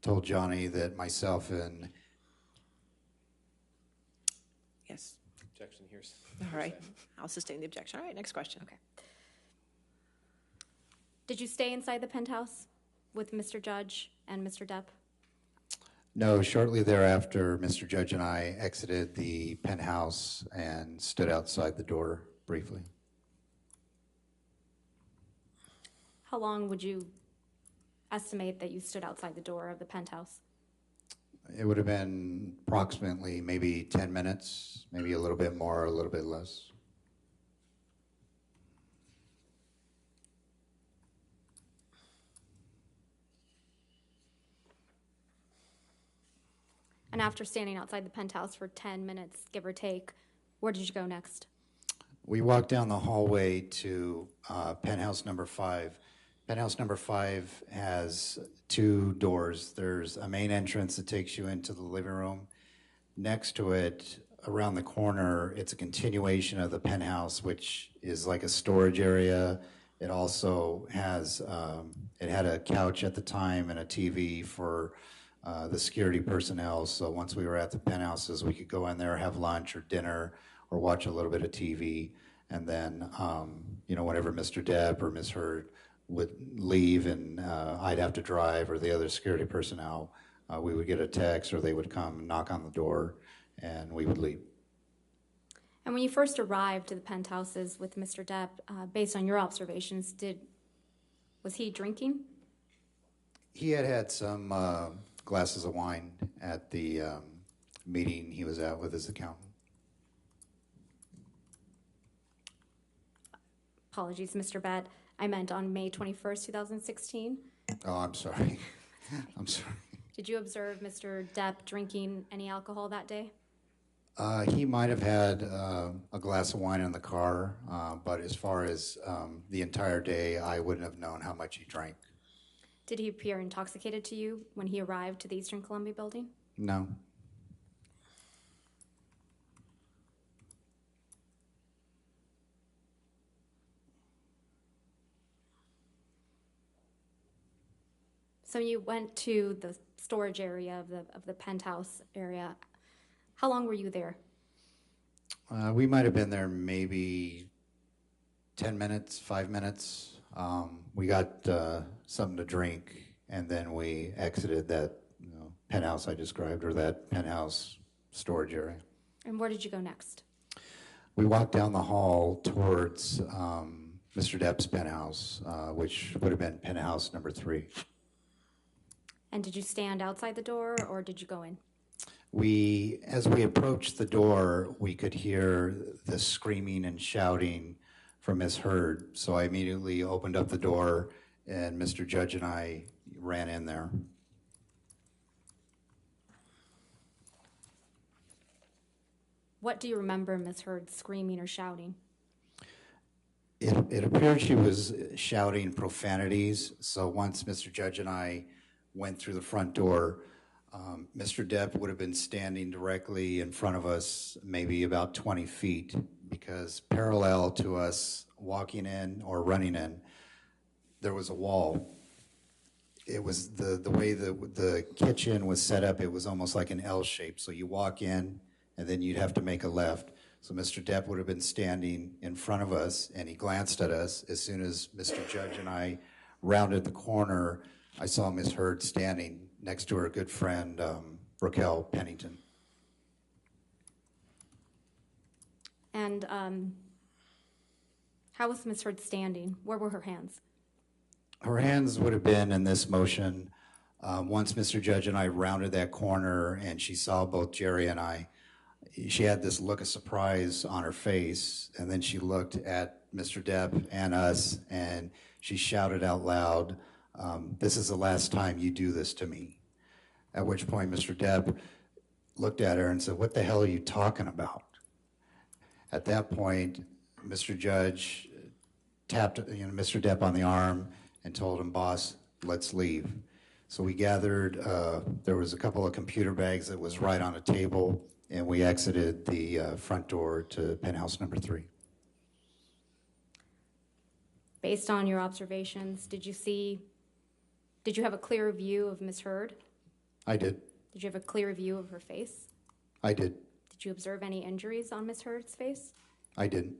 told Johnny that myself and... Yes. Objection, hearsay. All right. I'll sustain the objection. All right, next question. Okay. Did you stay inside the penthouse with Mr. Judge and Mr. Depp? No, shortly thereafter, Mr. Judge and I exited the penthouse and stood outside the door briefly. How long would you estimate that you stood outside the door of the penthouse? It would have been approximately maybe 10 minutes, maybe a little bit more, a little bit less. And after standing outside the penthouse for 10 minutes, give or take, where did you go next? We walked down the hallway to penthouse number 5. Penthouse number 5 has 2 doors. There's a main entrance that takes you into the living room. Next to it, around the corner, it's a continuation of the penthouse, which is like a storage area. It also has, it had a couch at the time and a TV for the security personnel. So once we were at the penthouses, we could go in there, have lunch or dinner, or watch a little bit of TV. And then, whenever Mr. Depp or Ms. Heard would leave and I'd have to drive, or the other security personnel, we would get a text, or they would come knock on the door, and we would leave. And when you first arrived to the penthouses with Mr. Depp, based on your observations, was he drinking? He had some glasses of wine at the meeting he was at with his accountant. Apologies, Mr. Bett. I meant on May 21st, 2016. Oh, I'm sorry. I'm sorry. Did you observe Mr. Depp drinking any alcohol that day? He might have had a glass of wine in the car, but as far as the entire day, I wouldn't have known how much he drank. Did he appear intoxicated to you when he arrived to the Eastern Columbia building? No. So you went to the storage area of the penthouse area. How long were you there? We might have been there maybe 10 minutes, 5 minutes. We got something to drink, and then we exited that penthouse I described, or that penthouse storage area. And where did you go next? We walked down the hall towards Mr. Depp's penthouse, which would have been penthouse number 3. And did you stand outside the door, or did you go in? As we approached the door, we could hear the screaming and shouting from Miss Heard. So I immediately opened up the door, and Mr. Judge and I ran in there. What do you remember Miss Heard screaming or shouting? It appeared she was shouting profanities. So once Mr. Judge and I went through the front door, Mr. Depp would have been standing directly in front of us, maybe about 20 feet, because parallel to us walking in or running in, there was a wall. It was the way the kitchen was set up, it was almost like an L shape. So you walk in, and then you'd have to make a left. So Mr. Depp would have been standing in front of us, and he glanced at us. As soon as Mr. Judge and I rounded the corner, I saw Miss Heard standing next to her good friend, Raquel Pennington. And how was Miss Heard standing? Where were her hands? Her hands would have been in this motion. Once Mr. Judge and I rounded that corner and she saw both Jerry and I, she had this look of surprise on her face, and then she looked at Mr. Depp and us, and she shouted out loud, "This is the last time you do this to me." At which point Mr. Depp looked at her and said, "What the hell are you talking about?" At that point, Mr. Judge tapped Mr. Depp on the arm and told him, "Boss, let's leave." So we gathered, there was a couple of computer bags that was right on a table, and we exited the front door to penthouse number 3. Based on your observations, did you have a clear view of Miss Heard? I did. Did you have a clear view of her face? I did. Did you observe any injuries on Miss Heard's face? I didn't.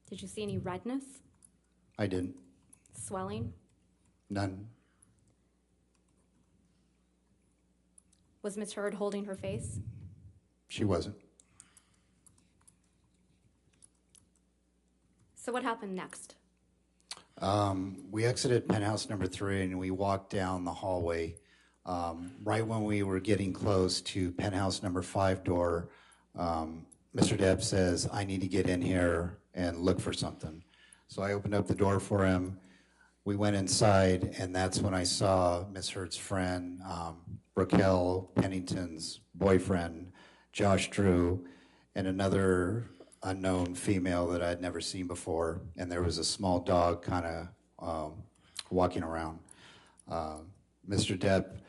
Did you see any redness? I didn't. Swelling? None. Was Miss Heard holding her face? She wasn't. So what happened next? We exited penthouse number 3 and we walked down the hallway. Right when we were getting close to penthouse number 5 door, Mr. Depp says, "I need to get in here and look for something." So I opened up the door for him. We went inside, and that's when I saw Miss Heard's friend, Raquel Pennington's boyfriend, Josh Drew, and another unknown female that I'd never seen before. And there was a small dog kind of walking around. Mr. Depp,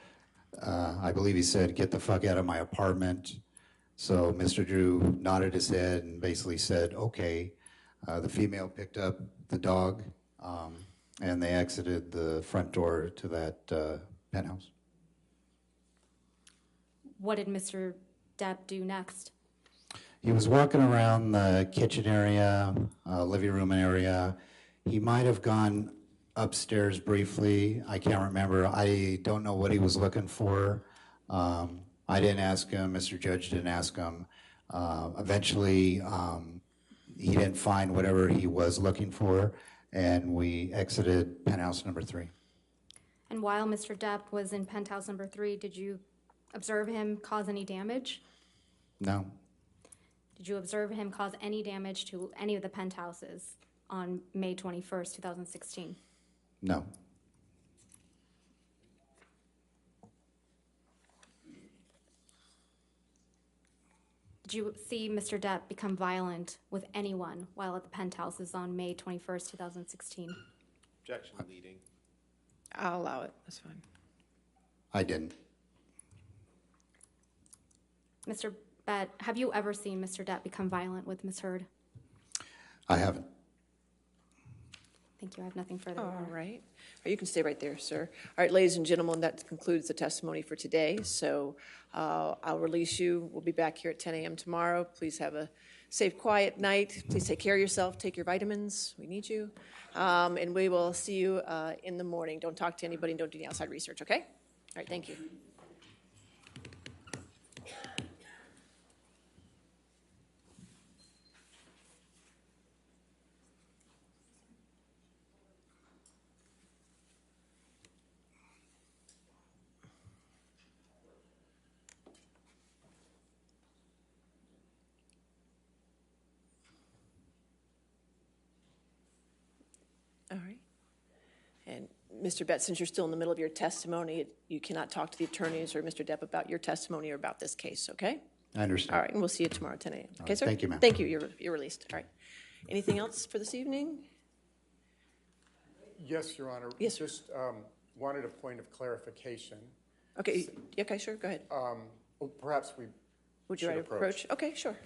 I believe he said, "Get the fuck out of my apartment." So Mr. Drew nodded his head and basically said, "Okay." The female picked up the dog, and they exited the front door to that penthouse. what did Mr. Depp do next? He was walking around the kitchen area, living room area. He might have gone upstairs briefly. I can't remember. I don't know what he was looking for. I didn't ask him. Mr. Judge didn't ask him. Eventually, he didn't find whatever he was looking for, and we exited penthouse number 3. And while Mr. Depp was in penthouse number 3, did you observe him cause any damage? No. Did you observe him cause any damage to any of the penthouses on May 21st, 2016? No. Did you see Mr. Depp become violent with anyone while at the penthouses on May 21st, 2016? Objection leading. I'll allow it. That's fine. I didn't. Mr. Bett, have you ever seen Mr. Depp become violent with Ms. Heard? I haven't. Thank you. I have nothing further. All right. You can stay right there, sir. All right, ladies and gentlemen, that concludes the testimony for today. So I'll release you. We'll be back here at 10 a.m. tomorrow. Please have a safe, quiet night. Please take care of yourself. Take your vitamins. We need you. And we will see you in the morning. Don't talk to anybody and don't do any outside research, okay? All right, thank you. All right. And Mr. Bett, since you're still in the middle of your testimony, you cannot talk to the attorneys or Mr. Depp about your testimony or about this case, okay? I understand. All right, and we'll see you tomorrow at 10 a.m. Okay, right, sir? thank you, ma'am. Thank you. You're released. All right. Anything else for this evening? Yes, Your Honor. Yes, Just wanted a point of clarification. Okay. Okay, sure. Go ahead. Perhaps we Would you should like to approach? Okay, sure.